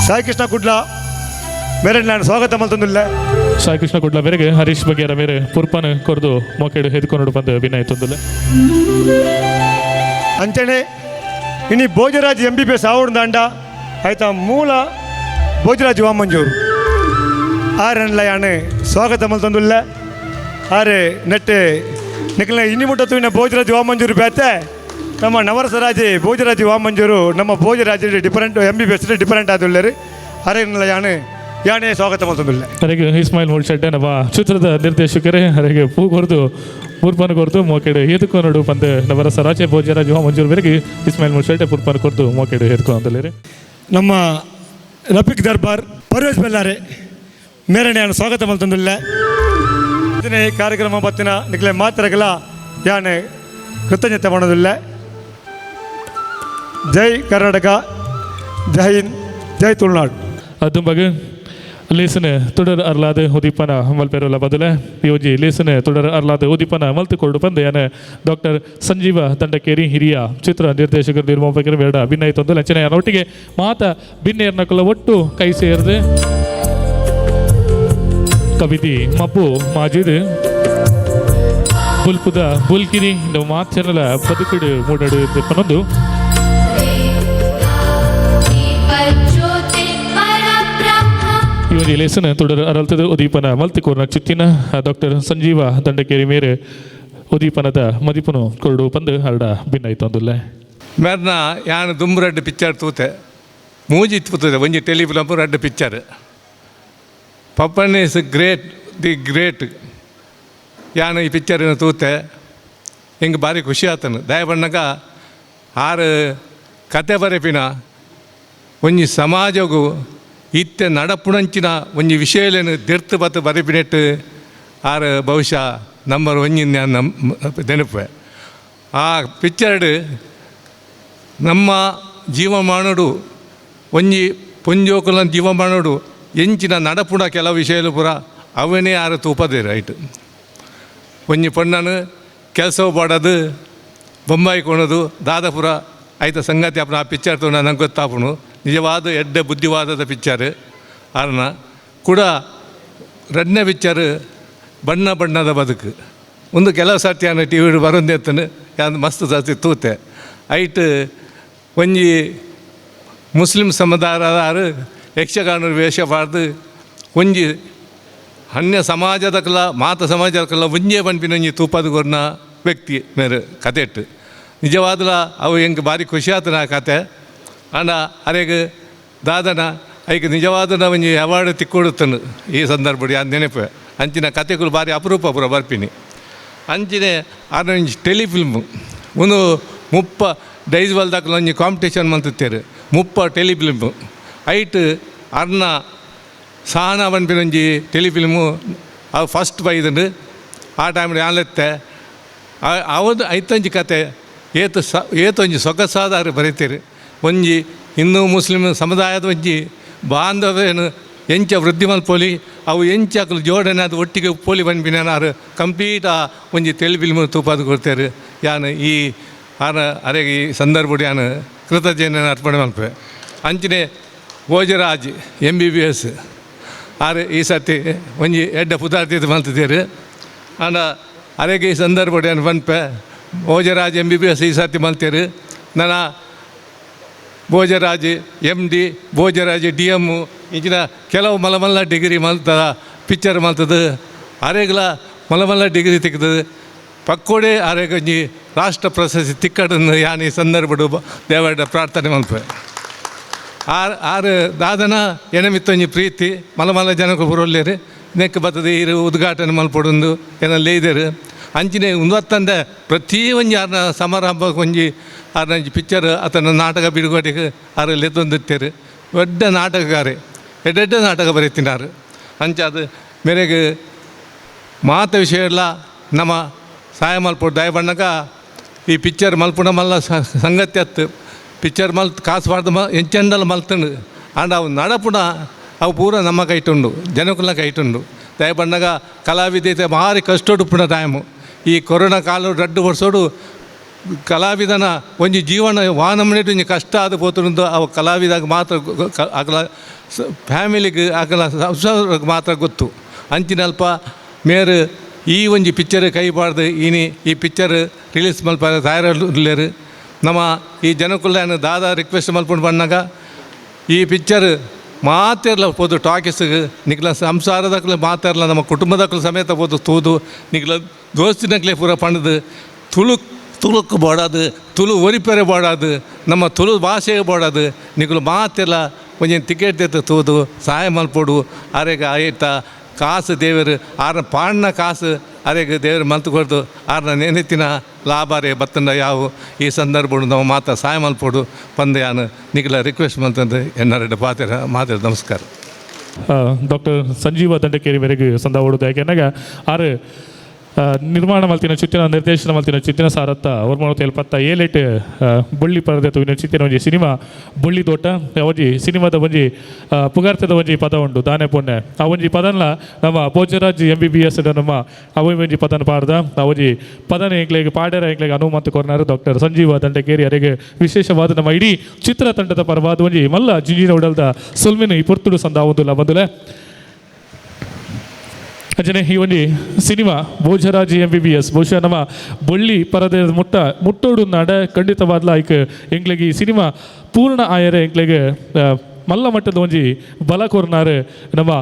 ಸಾಯಿ ಕೃಷ್ಣ ಕುಡ್ಲ ಮೇರೆ ನಾನು ಸ್ವಾಗತ ಮಲ್ತೊಂದಿಲ್ಲ. ಸಾಯಿ ಕೃಷ್ಣ ಕುಡ್ಲ ಮೇರೆಗೆ ಹರೀಶ್ ಬಗೆಯರ ಮೇರೆ ಪುರ್ಪನ ಕೊರ್ದು ಮೋಕೆಡು ಎದುಕೊಂಡು ಬಂದು ಅಭಿನಯ ತೊಂದಿಲ್ಲ. ಅಂಚನೆ ಇನ್ನು ಭೋಜರಾಜ್ MBBS ಆವಡ್ದ ಅಂಡ ಆಯ್ತಾ ಮೂಲ ಭೋಜರಾಜ್ ವಾಮಂಜೂರು ಆರನ್ಲ ಯಾಣೆ ಸ್ವಾಗತ ಮಲ್ತೊಂದುಲ್ಲ ಆರೆ ನೆಟ್ಟೆ ನಿಕ್ಲ ಇನ್ನು ಮುಟ್ಟ ತೂವಿನ ಭೋಜರಾಜ್ ವಾಮಂಜೂರು ಬೇತೆ ನಮ್ಮ ನವರಸರಾಜೆ ಭೋಜರಾಜ್ ವಾಮಂಜೂರು ನಮ್ಮ ಭೋಜರಾಜ ಡಿಫರೆಂಟ್ MBBS ಡಿಫರೆಂಟ್ ಆದುಳ್ಳರು ಅರೆಲ್ಲ ಯಾನೇ ಸ್ವಾಗತ ಮಾಡ್ತಂದಿಲ್ಲ. ಅರೆಗೆ ಇಸ್ಮಾಯಿಲ್ ಮುಳ್ಶೆಟ್ಟೆ ನಮ್ಮ ಚಿತ್ರದ ನಿರ್ದೇಶಕರೇ ಅರೆಗೆ ಪೂ ಕೊರ್ದು ಪೂರ್ಪನ ಕೊರ್ದು ಮೋಕೆಡು ಎದುಕೊನಡು ಪಂದು ನವರಸರಾಜೆ ಭೋಜರಾಜ್ ಮಂಜೂರು ಬೇರೆಗೆ ಇಸ್ಮಾಯಿಲ್ ಮುಳ್ಶೆಟ್ಟೆ ಪೂರ್ಪನ ಕೊರ್ದು ಮೋಕೆಡು ಎದುಕೊಂಡಲ್ಲಿ ನಮ್ಮ ರಫೀಕ್ ದರ್ಬಾರ್ ಪರ್ವೇಶ್ ಬೆಲ್ಲಾರೆ ಮೇರನೆ ಯಾನು ಸ್ವಾಗತ ಮಾಡ್ತಂದಿಲ್ಲ. ಇದನ್ನೇ ಕಾರ್ಯಕ್ರಮ ಬತ್ತಿನ ನಿಕ್ಲೆ ಮಾತ್ರಗಳ ಯಾನೆ ಕೃತಜ್ಞತೆ ಮಾಡೋದಿಲ್ಲ. ಜೈ ಕರ್ನಾಟಕ, ಜೈ ಹಿಂದ್, ಜೈ ತುಳುನಾಡು. ಅದು ಬಗ್ಗೆ ಲೇಸನ തുടർ അർലാതെ ഉദിപ്പന മൽപേരുള്ള ബദലെ യോജി ലേസന തുടർ അർലാതെ ഉദിപ്പന മൽത്തുകൊണ്ടു പന്തയാണ് ಡಾಕ್ಟರ್ ಸಂಜೀವ ದಂಡಕೇರಿ ಹಿರಿಯ ಚಿತ್ರ ನಿರ್ದೇಶಕರು ನಿರ್ಮಾಪಕರು ಬೇಡ ಅಭಿನಯ ತಂದು ಲಂಚನೆಯ ಒಟ್ಟಿಗೆ ಮಾತ ಭಿನ್ನೇರ್ನಕಲ ಒಟ್ಟು ಕೈ ಸೇರಿದೆ ಕವಿತಿ ಮಬ್ಬು ಮಾಜಿದ್ ಬುಲ್ಪುದ ಬುಲ್ಕಿರಿ ಮಾಚನಲ ಬದುಕುಡು ಮೂಡಡು ಪನೊಂದು ಇವರಿಗೆ ಲೇಸನ തുടർ ಅರಲ್ತದ ಉದೀಪನ ಮಲ್ತಿಕೋರ್ನ ಚಿತ್ತಿನ ಡಾಕ್ಟರ್ ಸಂಜೀವ ದಂಡಕೇರಿ ಮೇರೆ ಉದೀಪನದ ಮದಿಪನು ಕೊರಡು ಪಂದು ಹರಡ ಭಿನ್ನಾಯ್ತು ಅಂದುಲ್ಲ ಮೇರ್ನ ಯಾನು ದುಂಬು ರೆಡ್ ಪಿಕ್ಚರ್ ತೂತೆ ಮೂಜಿ ತೂತದೆ ಒಂಜಿ telefilm red picture ಪಪ್ಪನ್ is great ಯಾನು ಈ ಪಿಕ್ಚರಿನ ತೂತೆ ಹಿಂಗೆ ಭಾರಿ ಖುಷಿ ಆತನು ದಯಬಣ್ಣಗ ಆರು ಕತೆ ಬರೆಪಿನ ಒಂಜಿ ಸಮಾಜಗೂ ಇತ್ತೆ ನಡಪುಣಂಚಿನ ಒಂಜಿ ವಿಷಯಲೇನು ದಿರ್ತು ಬತ್ತು ಬರೆಪಿನೆಟ್ಟು ಆರು ಬಹುಶಃ ನಂಬರ್ ಒಂಜಿನ ನೆನಪು ಆ ಪಿಕ್ಚರ್ಡ್ ನಮ್ಮ ಜೀವ ಮಾಡೋಡು ಒಂಜಿ ಪುಂಜೋಕುಲ ಜೀವ ಮಾಡೋಡು ಎಂಚಿನ ನಡಪುಣ ಕೆಲವು ವಿಷಯಲು ಪೂರ ಅವನೇ ಆರು ತೂಪದೆ ರೈಟ್ ಒಂಜಿ ಪೊಣ್ಣನು ಕೆಲಸ ಬಾಡೋದು ಬೊಂಬಾಯಿ ಕೊಣೋದು ದಾದಾಪುರ ಆಯ್ತ ಸಂಗತಿ ಅಪ್ಪನ ಆ ಪಿಕ್ಚರ್ ತೊಗೊಂಡು ನಂಗೆ ಗೊತ್ತಾಪನು ನಿಜವಾದ ಎಡ್ಡೆ ಬುದ್ಧಿವಾದದ ಪಿಕ್ಚರ್ ಆರ್ನ ಕೂಡ ರೆಡ್ನೆ ಪಿಕ್ಚರ್ ಬಣ್ಣ ಬಣ್ಣದ ಬದುಕು ಒಂದು ಕೆಲವು ಸರ್ತಿ ನಾನು ಟಿ ವಿ ಬರೋಂದೆತ್ತನು ಯಾರು ಮಸ್ತ್ ಸರ್ತಿ ತೂತೆ ಐಟ್ ಒಂಜಿ ಮುಸ್ಲಿಂ ಸಮುದಾಯದಾರು ಯಕ್ಷಗಾನ ವೇಷ ಪಾಡ್ದು ಒಂಜಿ ಅನ್ಯ ಸಮಾಜದಕ್ಕೆಲ್ಲ ಮಾತ ಸಮಾಜದಕ್ಕೆಲ್ಲ ಒಂಜೇ ಪಂಪಿನ ಒಂಜಿ ತೂಪದ ಕೊರ್ನ ವ್ಯಕ್ತಿ ಮೇರೆ ಕತೆ ಇಟ್ಟು ನಿಜವಾದಲ ಅವು ಹೆಂಗೆ ಭಾರಿ ಖುಷಿ ಆತನ ಆ ಕತೆ ಅಂಡ ಅರೆಗೆ ದಾದನ ಐಗೆ ನಿಜವಾದ ಒಂಜಿ ಅವಾರ್ಡ್ ತಿಕ್ಕೊಡುತ್ತನು ಈ ಸಂದರ್ಭ ಅದು ನೆನಪು ಅಂಚಿನ ಕತೆಗಳು ಭಾರಿ ಅಪರೂಪ ಪೂರ ಬರ್ಪಿನಿ ಅಂಚಿನೆ ಅದೊಂದು ಟೆಲಿಫಿಲ್ಮು ಒಂದು ಮುಪ್ಪ ಡೈಸ್ ಬಲ್ದಾಕಲು ಒಂಜಿ ಕಾಂಪಿಟೇಷನ್ ಮಂತುತ್ತೇರು ಮುಪ್ಪ ಟೆಲಿಫಿಲ್ಮು ಐಟ್ ಅರ್ನ ಸಹನ ಬನ್ಪಿನ ಒಂಜಿ ಟೆಲಿಫಿಲ್ಮು ಅವು ಫಸ್ಟ್ ಬೈದಂಡು ಆ ಟೈಮ್ಡು ಯಾನ್ಲೆತ್ತೆ ಅವದು ಐತಂಜಿ ಕತೆ ಏತೊಂಜಿ ಸೊಗಸಾದಾರು ಬರೀತೀರಿ ಒಂಜಿ ಹಿಂದೂ ಮುಸ್ಲಿಂ ಸಮುದಾಯದ ಒಂಜಿ ಬಾಂಧವ್ಯನು ಎಂಚ ವೃದ್ಧಿ ಮಲ್ಪೋಲಿ ಅವು ಎಂಚಾಕಲು ಜೋಡಣೆ ಅದು ಒಟ್ಟಿಗೆ ಪೋಲಿ ಬಂದ್ಬಿನಾರು ಕಂಪ್ಲೀಟ್ ಆ ಒಂಜಿ ಫಿಲ್ಮ್ ತೂಪಾದು ಕೊಡ್ತಾರೆ ಯಾನು ಈ ಅರೆಗೆ ಈ ಸಂದರ್ಭ ಯಾನು ಕೃತಜ್ಞನ ಅರ್ಪಣೆ ಮಲ್ಪೆ ಅಂಚನೆ ಭೋಜರಾಜ್ MBBS ಆರು ಈ ಸರ್ತಿ ಒಂಜಿ ಎಡ್ಡ ಪುದಾರ್ಥ ಮಲ್ತಿದ್ದೀರಿ ಅಂಡ ಅರೆಗೆ ಈ ಸಂದರ್ಭ ಏನು ಬಂದ್ಪೆ ಭೋಜರಾಜ್ MBBS ಈ ಸರ್ತಿ ಮಲ್ತೀರಿ ನನ್ನ ಭೋಜರಾಜ್ MD ಭೋಜರಾಜ್ DM ಈಗಿನ ಕೆಲವು ಮಲಮಲ್ಲ ಡಿಗ್ರಿ ಮಲ್ತದ ಪಿಕ್ಚರ್ ಮಲ್ತದು ಅರೆಗಳ ಮಲಮಲ್ಲ ಡಿಗ್ರಿ ತೆಗೆದು ಪಕ್ಕೋಡೆ ಅರೆಗೊಂಜಿ ರಾಷ್ಟ್ರ ಪ್ರಶಸ್ತಿ ತಿಕ್ಕಡನ್ನು ಯಾನು ಈ ಸಂದರ್ಭ ದೇವರ ಪ್ರಾರ್ಥನೆ ಮಲ್ಪೆ ಆರು ದಾದನ ಎನಮಿತ್ತೊಂಜಿ ಪ್ರೀತಿ ಮಲಮಲ್ಲ ಜನಕ್ಕೆ ಬರೋಲ್ಲೇರು ನೆಕ್ ಬರ್ತದೆ ಇರು ಉದ್ಘಾಟನೆ ಮಲ್ಪಡೊಂದು ಏನಲ್ಲೇ ಇದೇರು ಅಂಚಿನ ಉಂದತ್ತಂದೆ ಪ್ರತಿ ಒಂಜಿ ಆರ್ನ ಸಮಾರಂಭಕ್ಕೆ ಒಂಜಿ ಆರ್ನಂಜಿ ಪಿಕ್ಚರ್ ಆತನ ನಾಟಕ ಬಿಡುಗಡೆಗೆ ಆರಲ್ಲಿ ಎತ್ತೊಂದಿತ್ತೇರು ದೊಡ್ಡ ನಾಟಕಗಾರೆ ಎಡ್ಡೆಡ್ಡ ನಾಟಕ ಬರೀತಿನಾರು ಅಂಚ ಅದು ಮೇರೆಗೆ ಮಾತ ವಿಷಯ ಎಲ್ಲ ನಮ್ಮ ಸಹಾಯ ಮಲ್ಪಡು ದಯಬಣ್ಣಗ ಈ ಪಿಕ್ಚರ್ ಮಲ್ಪುಣ ಮಲ್ಲ ಸಂಗತಿ ಅತ್ತು ಪಿಕ್ಚರ್ ಮಲ್ತು ಕಾಸು ಮಾಡ್ದು ಎಂಚಂಡಲ್ಲ ಮಲ್ತಂಡು ಅಂಡ್ ಅವು ನಡಪುಣ ಅವು ಪೂರ ನಮ್ಮ ಕೈಟುಂಡು ಜನಕ್ಕುಲ್ಲ ಕೈಟುಂಡು ದಯಬಣ್ಣಗ ಕಲಾವಿದತೆ ಭಾರಿ ಕಷ್ಟೊಡುಪುಣ ಟೈಮು ಈ ಕೊರೋನಾ ಕಾಲ ರಡ್ಡು ವರ್ಷೋಡು ಕಲಾವಿದನ ಒಂಜಿ ಜೀವನ ವಾನಮನೆಟ್ಟು ಒಂಜಿ ಕಷ್ಟ ಆದ ಪೋತುಂಡು ಅವು ಕಲಾವಿದಾಗ ಮಾತ್ರ ಅಗಲ ಫ್ಯಾಮಿಲಿಗೆ ಅಗಲ ಸಂಸಾರಕ್ಕೆ ಮಾತ್ರ ಗೊತ್ತು ಅಂಚಿನಲ್ಪ ಮೇರು ಈ ಒಂಜಿ ಪಿಕ್ಚರ್ ಕೈಬಾರ್ದು ಈ ಪಿಕ್ಚರ್ ರಿಲೀಸ್ ಮಲ್ಪ ತಯಾರಿಲ್ಲೇರು ನಮ್ಮ ಈ ಜನಕ್ಕುಲ್ಲ ದಾದ ರಿಕ್ವೆಸ್ಟ್ ಮಲ್ಪುಂಡು ಬಂದಾಗ ಈ ಪಿಕ್ಚರ್ ಮಾತಿರಲ್ಲ ಹೋದು ಟಾಕೀಸ್ಗೆ ನಿಗ್ಲ ಸಂಸಾರದಕ್ಲೆ ಮಾತಾರಲ್ಲ ನಮ್ಮ ಕುಟುಂಬದಕ್ಕೂ ಸಮೇತ ಹೋದು ತೂದು ನಿಗ್ಲ ದೋಸ್ತಿನಕ್ಲೆ ಪೂರ ಪಣದು ತುಳು ತುಳುಕು ಬೋಡಾದು ತುಳು ಒರಿಪೆರೆ ಬೋಡಾದು ನಮ್ಮ ತುಳು ಭಾಷೆಗೆ ಬೋಡಾದು ನಿಗುಲು ಮಾತೆಲ್ಲ ಒಂಜಿ ಟಿಕೆಟ್ ಎತ್ತು ತೂದು ಸಹಾಯ ಮಲ್ಪೊಡು ಅರೆಗೆ ಆಯ್ತ ಕಾಸು ದೇವರು ಆರ್ನ ಪಾಣ್ಣ ಕಾಸು ಅರೆಗೆ ದೇವರು ಮಲ್ತು ಕೊಡ್ದು ಆರ್ನ ನೆನೆತಿನ ಲಾಭಾರೆ ಬತ್ತಂಡ ಯಾವ ಈ ಸಂದರ್ಭ ನಾವು ಮಾತ ಸಹಾಯ ಮಲ್ಪೊಡು ಪಂದೆ ಯಾನು ನಿಗುಲ ರಿಕ್ವೆಸ್ಟ್ ಮಲ್ತಂದು ಎನ್ನರೆಡು ಮಾತಾಡ ನಮಸ್ಕಾರ. ಡಾಕ್ಟರ್ ಸಂಜೀವ ದಂಡಕೇರಿ ಮೇರೆಗೆ ಸಂದ ಓಡುದು ಯಾಕೆಂದಾಗ ಆರು ನಿರ್ಮಾಣ ಮಲ್ತಿನ ಚಿತ್ತಿನ ನಿರ್ದೇಶನ ಮಲ್ತಿನ ಚಿತ್ತಿನ ಸಾರತ್ತ ಅವ್ರ ಪತ್ತ ಏಲೆಟ್ ಬಳ್ಳಿ ಪರದೆ ತುವಿನ ಚಿತ್ತಿನ ಒಂಜಿ ಸಿನಿಮಾ ಬಳ್ಳಿ ತೋಟ ಒಂಜಿ ಸಿನಿಮಾದ ಒಂಜಿ ಪುಗಾರ್ತದ ಒಂಜಿ ಪದ ಉಂಟು ದಾನೆ ಪುಣ್ಯ ಆ ಒಂಜಿ ಪದನ್ಲ ನಮ್ಮ ಭೋಜರಾಜ್ MBBS ನಮ್ಮ ಅವ ಒಂಜಿ ಪದನ ಪಾಡ್ದ ಆ ಒಂಜಿ ಪದನ ಎಂಕ್ಲೆಗೆ ಪಾಡ್ಯರ ಎಂಕ್ಲೆಗೆ ಅನುಮತಿ ಕೊರ್ನಾರು ಡಾಕ್ಟರ್ ಸಂಜೀವ ದಂಡಕೇರಿ ಅವರಿಗೆ ವಿಶೇಷವಾದ ನಮ್ಮ ಇಡೀ ಚಿತ್ರತಂಡದ ಪರವಾದ ಒಂಜಿ ಮಲ್ಲ ಜಿಂಜಿನ ಉಡಲ್ದ ಸುಲ್ಮಿನ ಈ ಪೊರ್ತುಡು ಸಂದ ಒಂದುಲ್ಲ ಬಂದುಲೆ ಅಂಚನೆ ಈ ಒಂಜಿ ಸಿನಿಮಾ ಭೋಜರಾಜ್ MBBS ಬಹುಶಃ ನಮ್ಮ ಬಳ್ಳಿ ಪರದೆ ಮುಟ್ಟೋಡು ನಾಡ ಖಂಡಿತವಾದ್ಲ ಐಕ್ ಎಂಕ್ಲೆಗೆ ಈ ಸಿನಿಮಾ ಪೂರ್ಣ ಆಯರೆ ಎಂಕ್ಲೆಗೆ ಮಲ್ಲ ಮಟ್ಟದ ಒಂಜಿ ಬಲ ಕೊರ್ನಾರು ನಮ್ಮ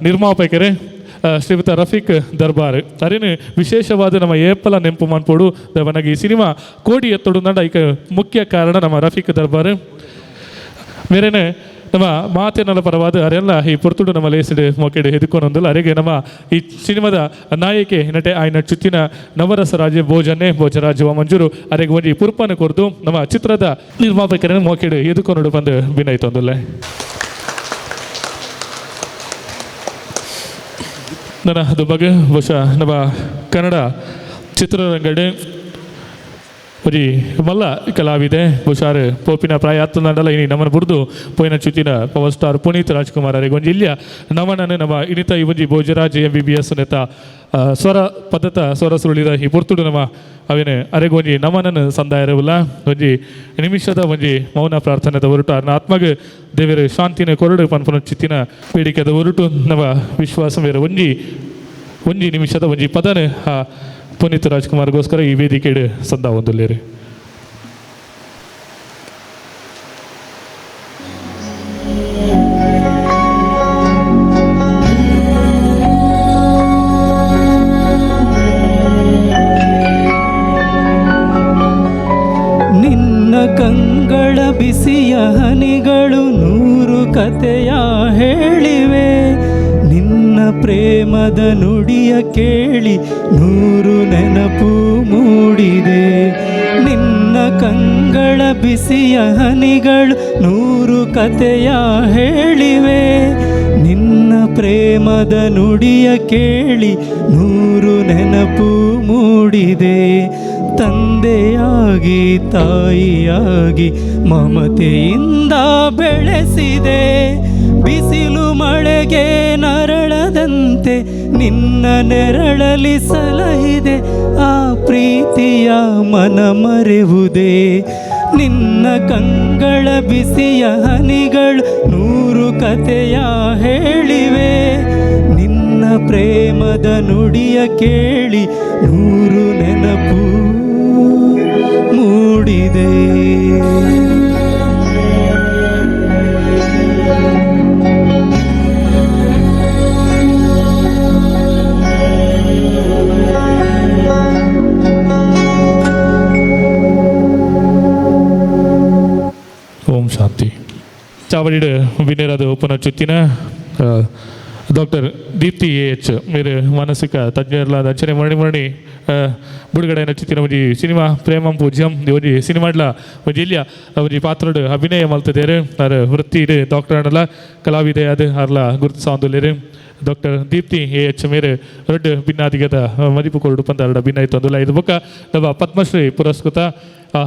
ನಿರ್ಮಾಪಕರೇ ಶ್ರೀಯುತ ರಫೀಕ್ ದರ್ಬಾರ್ ಅರೇನು ವಿಶೇಷವಾದ ನಮ್ಮ ಏಪಲ ನೆಂಪು ಮನ್ಪೋಡು ನನಗೆ ಈ ಸಿನಿಮಾ ಕೋಡಿ ಎತ್ತೋಡು ನಾಡ ಐಕ್ ಮುಖ್ಯ ಕಾರಣ ನಮ್ಮ ರಫೀಕ್ ದರ್ಬಾರ್ ಬೇರೆನೆ ನಮ್ಮ ಮಾತಿನ ಪರವಾದ ಅರೆಲ್ಲ ಈ ಪೊರ್ತುಡು ನಮ್ಮ ಲೇಸಿಡ್ ಮೊಕೆಡೆ ಹೆದುಕೊಂಡೊಂದಲ್ಲ ಅರೆಗೆ ನಮ್ಮ ಈ ಸಿನಿಮಾದ ನಾಯಕಿ ನಟೆ ಆಯ್ನ ಚುತ್ತಿನ ನವರಸರಾಜೆ ಭೋಜರಾಜ್ ಮಂಜೂರು ಅರೆಗೆ ಒಂಜಿ ಪುರ್ಪನ ಕೊರ್ದು ನಮ್ಮ ಚಿತ್ರದ ನಿರ್ಮಾಪಕರನ್ನು ಮೊಕೆಡೆ ಎದುಕೊಂಡು ಬಂದು ಬಿನಾಯ್ತೊಂದಲ್ಲ ನನ್ನ ಅದು ಬಗ್ಗೆ ಬಹುಶಃ ನಮ್ಮ ಕನ್ನಡ ಚಿತ್ರರಂಗಡೆ ಒಂಜಿ ಮಲ್ಲ ಕಲಾವಿದೆ ಹುಷಾರು ಪೋಪಿನ ಪ್ರಾಯ ಹತ್ತು ನಾಡಲ್ಲ ಇನಿ ನಮ್ಮನ್ನು ಬುಡ್ದು ಪೋಯಿನ ಚುತ್ತಿನ ಪವರ್ ಸ್ಟಾರ್ ಪುನೀತ್ ರಾಜ್ಕುಮಾರ್ ಅರೆಗೆ ಒಂಜಿ ಇಲ್ಲಿಯ ನಮನನ್ನು ನಮ್ಮ ಇನಿತ ಈ ಒಂಜಿ ಭೋಜರಾಜ್ MBBS ನೆತ ಸ್ವರ ಪದ್ಧತ ಸ್ವರ ಸುರುಳಿದ ಈ ಪುರ್ತುಡು ನಮ್ಮ ಅವೇನೆ ಅರೆಗೆ ಒಂಜಿ ನಮನನ್ನು ಸಂದಾಯರವಿಲ್ಲ ಒಂಜಿ ನಿಮಿಷದ ಒಂಜಿ ಮೌನ ಪ್ರಾರ್ಥನೆದ ಹೊರಟು ಅರ್ನ ಆತ್ಮಗೆ ದೇವರ ಶಾಂತಿನ ಕೊರಡು ಪನ್ಪನ ಚಿತ್ತಿನ ಬೇಡಿಕೆದ ಹೊರಟು ನಮ್ಮ ವಿಶ್ವಾಸ ಬೇರೆ ಒಂಜಿ ನಿಮಿಷದ ಒಂಜಿ ಪದನ ಪುನೀತ್ ರಾಜ್ಕುಮಾರ್ಗೋಸ್ಕರ ಈ ವೇದಿಕೆ ಸಂದ ಒಂದುಲ್ಲೇರಿ ನಿನ್ನ ಕಂಗಳ ಬಿಸಿಯ ಹನಿಗಳು 100 ಕಥೆಯ ಹೇಳಿವೆ ನಿನ್ನ ಪ್ರೇಮದ ನುಡಿಯ ಕೇಳಿ 100 ನೆನಪು ಮೂಡಿದೆ ನಿನ್ನ ಕಂಗಳ ಬಿಸಿಯ ಹನಿಗಳು 100 ಕಥೆಯ ಹೇಳಿವೆ ನಿನ್ನ ಪ್ರೇಮದ ನುಡಿಯ ಕೇಳಿ 100 ನೆನಪು ಮೂಡಿದೆ ತಂದೆಯಾಗಿ ತಾಯಿಯಾಗಿ ಮಮತೆಯಿಂದ ಬೆಳೆಸಿದೆ ಬಿಸಿಲು ಮಳೆಗೆ ನರಳದಂತೆ ನಿನ್ನ ನೆರಳಲಿ ಸಲಹಿದೆ ಆ ಪ್ರೀತಿಯ ಮನ ಮರೆವುದೇ ನಿನ್ನ ಕಂಗಳ ಬಿಸಿಯ ಹನಿಗಳು 100 ಕಥೆಯ ಹೇಳಿವೆ ನಿನ್ನ ಪ್ರೇಮದ ನುಡಿಯ ಕೇಳಿ 100 ನೆನಪು ಮೂಡಿದೆ ಓಂ ಶಾಂತಿ ಚಾವಡಿಡು ವಿನೇರಾದ ಉಪನ ಚುತ್ತಿನ ಡಾಕ್ಟರ್ ದೀಪ್ತಿ AH ಮೇರೆ ಮಾನಸಿಕ ತಜ್ಞರ್ಲಾದ ಅಂಚನೆ ಮರಣಿ ಬಿಡುಗಡೆ ಚಿತ್ತಿನ ಒಂಜಿ ಸಿನಿಮಾ ಪ್ರೇಮಂ ಪೂಜ್ಯಂ ಒಂಜಿ ಸಿನಿಮಾಡ್ಲ ಒಂಜಿ ಇಲ್ಲಿಯ ಒಂಜಿ ಪಾತ್ರಡು ಅಭಿನಯ ಮಲ್ತದೇರು ಅರ ವೃತ್ತಿ ಡಾಕ್ಟರ್ ಅಣ್ಣಲ ಕಲಾವಿದೆ ಅದು ಅರ್ಲ ಗುರುತಿಸೊಂದುಲ್ಲೇರು ಡಾಕ್ಟರ್ ದೀಪ್ತಿ AH ಮೇರೆ 2 ಭಿನ್ನಾದಿಗದ ಮದಿಪು ಕೊರಡು ಪಂದ 2 ಭಿನ್ನ ಇತ್ತೊಂದುಲ್ಲ ಇದು ಬೊಕ್ಕ ನಮ್ಮ ಪದ್ಮಶ್ರೀ ಪುರಸ್ಕೃತ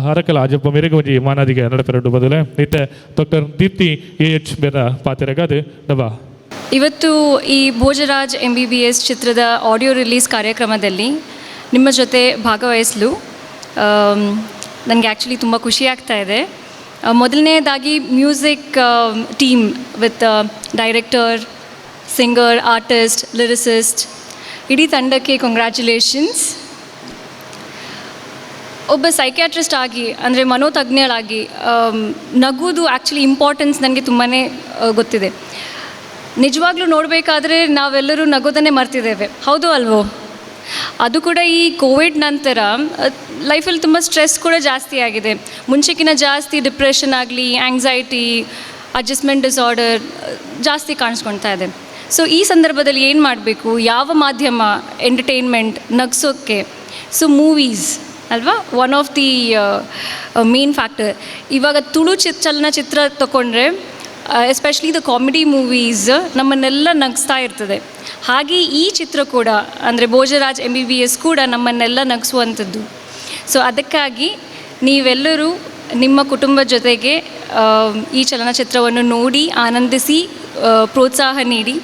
ಹರಕಲ ಅಜಪ್ಪ ಮೇರೆಗೆ ಒಂಜಿ ಮಾನಾದಿಗೆ ನಡಪೆರಡು ಬದಲೆ ನಿತ್ಯ ಡಾಕ್ಟರ್ ದೀಪ್ತಿ AH ಬೇರ ಪಾತೆರಗಾದು ನವ ಇವತ್ತು ಈ ಭೋಜರಾಜ್ MBBS ಚಿತ್ರದ ಆಡಿಯೋ ರಿಲೀಸ್ ಕಾರ್ಯಕ್ರಮದಲ್ಲಿ ನಿಮ್ಮ ಜೊತೆ ಭಾಗವಹಿಸಲು ನನಗೆ ಆ್ಯಕ್ಚುಲಿ ತುಂಬ ಖುಷಿ ಆಗ್ತಾ ಇದೆ. ಮೊದಲನೇದಾಗಿ music team with director, singer, artist, lyricist ಇಡೀ ತಂಡಕ್ಕೆ ಕಂಗ್ರ್ಯಾಚುಲೇಷನ್ಸ್. ಒಬ್ಬ ಸೈಕ್ಯಾಟ್ರಿಸ್ಟ್ ಆಗಿ ಅಂದರೆ ಮನೋತಜ್ಞಳಾಗಿ ನಗುವುದು ಆ್ಯಕ್ಚುಲಿ ಇಂಪಾರ್ಟೆನ್ಸ್ ನನಗೆ ತುಂಬಾ ಗೊತ್ತಿದೆ. ನಿಜವಾಗ್ಲೂ ನೋಡಬೇಕಾದ್ರೆ ನಾವೆಲ್ಲರೂ ನಗೋದನ್ನೇ ಮರ್ತಿದ್ದೇವೆ, ಹೌದು ಅಲ್ವೋ? ಅದು ಕೂಡ ಈ ಕೋವಿಡ್ ನಂತರ ಲೈಫಲ್ಲಿ ತುಂಬ ಸ್ಟ್ರೆಸ್ ಕೂಡ ಜಾಸ್ತಿ ಆಗಿದೆ. ಮುಂಚೆಕಿನ ಜಾಸ್ತಿ ಡಿಪ್ರೆಷನ್ ಆಗಲಿ, ಆ್ಯಂಗ್ಸೈಟಿ, ಅಡ್ಜಸ್ಟ್ಮೆಂಟ್ ಡಿಸಾರ್ಡರ್ ಜಾಸ್ತಿ ಕಾಣಿಸ್ಕೊಳ್ತಾ ಇದೆ. ಸೊ ಈ ಸಂದರ್ಭದಲ್ಲಿ ಏನು ಮಾಡಬೇಕು, ಯಾವ ಮಾಧ್ಯಮ ಎಂಟರ್ಟೈನ್ಮೆಂಟ್ ನಗಿಸೋಕ್ಕೆ? ಸೊ ಮೂವೀಸ್ ಅಲ್ವಾ one of the main factor. ಇವಾಗ ತುಳು ಚಲನಚಿತ್ರ ತಗೊಂಡ್ರೆ ಎಸ್ಪೆಷಲಿ ದ ಕಾಮಿಡಿ ಮೂವೀಸ್ ನಮ್ಮನ್ನೆಲ್ಲ ನಗಿಸ್ತಾ ಇರ್ತದೆ. ಹಾಗೆ ಈ ಚಿತ್ರ ಕೂಡ ಅಂದರೆ ಭೋಜರಾಜ್ MBBS ಕೂಡ ನಮ್ಮನ್ನೆಲ್ಲ ನಗಿಸುವಂಥದ್ದು. ಸೊ ಅದಕ್ಕಾಗಿ ನೀವೆಲ್ಲರೂ ನಿಮ್ಮ ಕುಟುಂಬದ ಜೊತೆಗೆ ಈ ಚಲನಚಿತ್ರವನ್ನು ನೋಡಿ ಆನಂದಿಸಿ ಪ್ರೋತ್ಸಾಹ ನೀಡಿ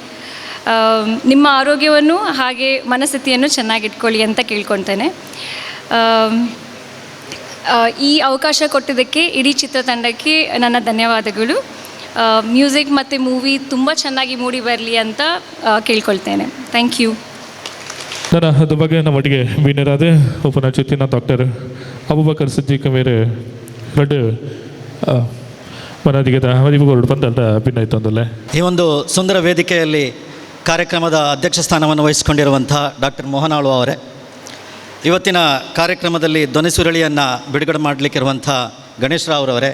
ನಿಮ್ಮ ಆರೋಗ್ಯವನ್ನು ಹಾಗೆ ಮನಸ್ಥಿತಿಯನ್ನು ಚೆನ್ನಾಗಿಟ್ಕೊಳ್ಳಿ ಅಂತ ಕೇಳ್ಕೊಳ್ತೇನೆ. ಈ ಅವಕಾಶ ಕೊಟ್ಟಿದ್ದಕ್ಕೆ ಇಡೀ ಚಿತ್ರತಂಡಕ್ಕೆ ನನ್ನ ಧನ್ಯವಾದಗಳು. ಮ್ಯೂಸಿಕ್ ಮತ್ತು ಮೂವಿ ತುಂಬ ಚೆನ್ನಾಗಿ ಮೂಡಿ ಬರಲಿ ಅಂತ ಕೇಳ್ಕೊಳ್ತೇನೆ. Thank you. ನನ್ನ ಅದು ಬಗ್ಗೆ நம்முடைய வீணராது உபநட்சத்தின டாக்டர் அபுபக்கர் சித்திக்கு வேறு ரெண்டு ಮನದಿಗೆದ ಮರಿಬುಗಳು ಬಂದಲ್ಲ ಭಿನ್ನಾಯಿತು ಅಂದಲ್ಲ. ಈ ಒಂದು ಸುಂದರ ವೇದಿಕೆಯಲ್ಲಿ ಕಾರ್ಯಕ್ರಮದ ಅಧ್ಯಕ್ಷ ಸ್ಥಾನವನ್ನು ವಹಿಸಿಕೊಂಡಿರುವಂಥ ಡಾಕ್ಟರ್ ಮೋಹನಾಳು ಅವರೇ, ಇವತ್ತಿನ ಕಾರ್ಯಕ್ರಮದಲ್ಲಿ ಧ್ವನಿಸುರಳಿಯನ್ನು ಬಿಡುಗಡೆ ಮಾಡಲಿಕ್ಕಿರುವಂಥ ಗಣೇಶ್ ರಾವ್ ಅವರೇ,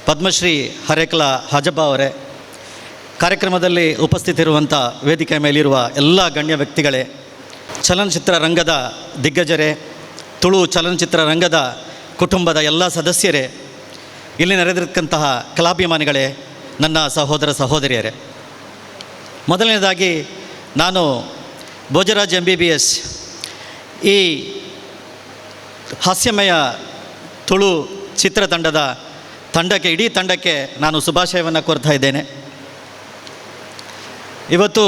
ಪದ್ಮಶ್ರೀ ಹರೇಕಲ ಹಾಜಬ್ಬ ಅವರೇ, ಕಾರ್ಯಕ್ರಮದಲ್ಲಿ ಉಪಸ್ಥಿತಿರುವಂಥ ವೇದಿಕೆ ಮೇಲಿರುವ ಎಲ್ಲ ಗಣ್ಯ ವ್ಯಕ್ತಿಗಳೇ, ಚಲನಚಿತ್ರ ರಂಗದ ದಿಗ್ಗಜರೇ, ತುಳು ಚಲನಚಿತ್ರ ರಂಗದ ಕುಟುಂಬದ ಎಲ್ಲ ಸದಸ್ಯರೇ, ಇಲ್ಲಿ ನೆರೆದಿರ್ತಕ್ಕಂತಹ ಕಲಾಭಿಮಾನಿಗಳೇ, ನನ್ನ ಸಹೋದರ ಸಹೋದರಿಯರೇ, ಮೊದಲನೇದಾಗಿ ನಾನು ಭೋಜರಾಜ್ MBBS ಈ ಹಾಸ್ಯಮಯ ತುಳು ಚಿತ್ರತಂಡದ ಇಡೀ ತಂಡಕ್ಕೆ ನಾನು ಶುಭಾಶಯವನ್ನು ಕೋರ್ತಾ ಇದ್ದೇನೆ. ಇವತ್ತು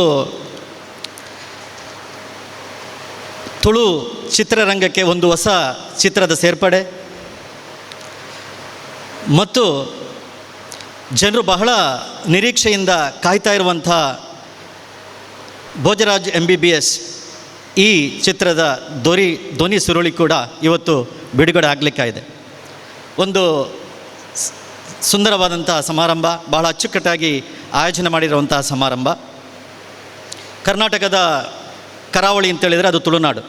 ತುಳು ಚಿತ್ರರಂಗಕ್ಕೆ ಒಂದು ಹೊಸ ಚಿತ್ರದ ಸೇರ್ಪಡೆ ಮತ್ತು ಜನರು ಬಹಳ ನಿರೀಕ್ಷೆಯಿಂದ ಕಾಯ್ತಾ ಇರುವಂಥ ಭೋಜರಾಜ್ MBBS ಈ ಚಿತ್ರದ ಧ್ವನಿ ಸುರುಳಿ ಕೂಡ ಇವತ್ತು ಬಿಡುಗಡೆ ಆಗಲಿಕ್ಕಾಗಿದೆ. ಒಂದು ಸುಂದರವಾದಂಥ ಸಮಾರಂಭ, ಬಹಳ ಅಚ್ಚುಕಟ್ಟಾಗಿ ಆಯೋಜನೆ ಮಾಡಿರುವಂತಹ ಸಮಾರಂಭ. ಕರ್ನಾಟಕದ ಕರಾವಳಿ ಅಂತೇಳಿದರೆ ಅದು ತುಳುನಾಡು.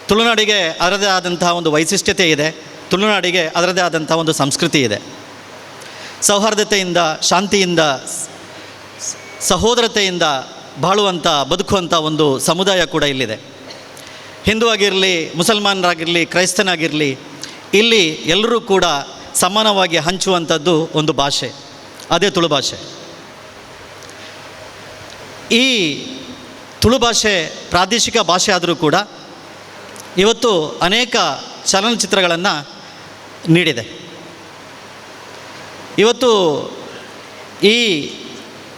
ತುಳುನಾಡಿಗೆ ಅದರದೇ ಆದಂತಹ ಒಂದು ವೈಶಿಷ್ಟ್ಯತೆ ಇದೆ. ತುಳುನಾಡಿಗೆ ಅದರದೇ ಆದಂಥ ಒಂದು ಸಂಸ್ಕೃತಿ ಇದೆ. ಸೌಹಾರ್ದತೆಯಿಂದ, ಶಾಂತಿಯಿಂದ, ಸಹೋದರತೆಯಿಂದ ಬಾಳುವಂಥ, ಬದುಕುವಂಥ ಒಂದು ಸಮುದಾಯ ಕೂಡ ಇಲ್ಲಿದೆ. ಹಿಂದೂ ಆಗಿರಲಿ, ಮುಸಲ್ಮಾನರಾಗಿರಲಿ, ಕ್ರೈಸ್ತನಾಗಿರಲಿ, ಇಲ್ಲಿ ಎಲ್ಲರೂ ಕೂಡ ಸಮಾನವಾಗಿ ಹಂಚುವಂಥದ್ದು ಒಂದು ಭಾಷೆ, ಅದೇ ತುಳು ಭಾಷೆ. ಈ ತುಳು ಭಾಷೆ ಪ್ರಾದೇಶಿಕ ಭಾಷೆ ಆದರೂ ಕೂಡ ಇವತ್ತು ಅನೇಕ ಚಲನಚಿತ್ರಗಳನ್ನು ನೀಡಿದೆ. ಇವತ್ತು ಈ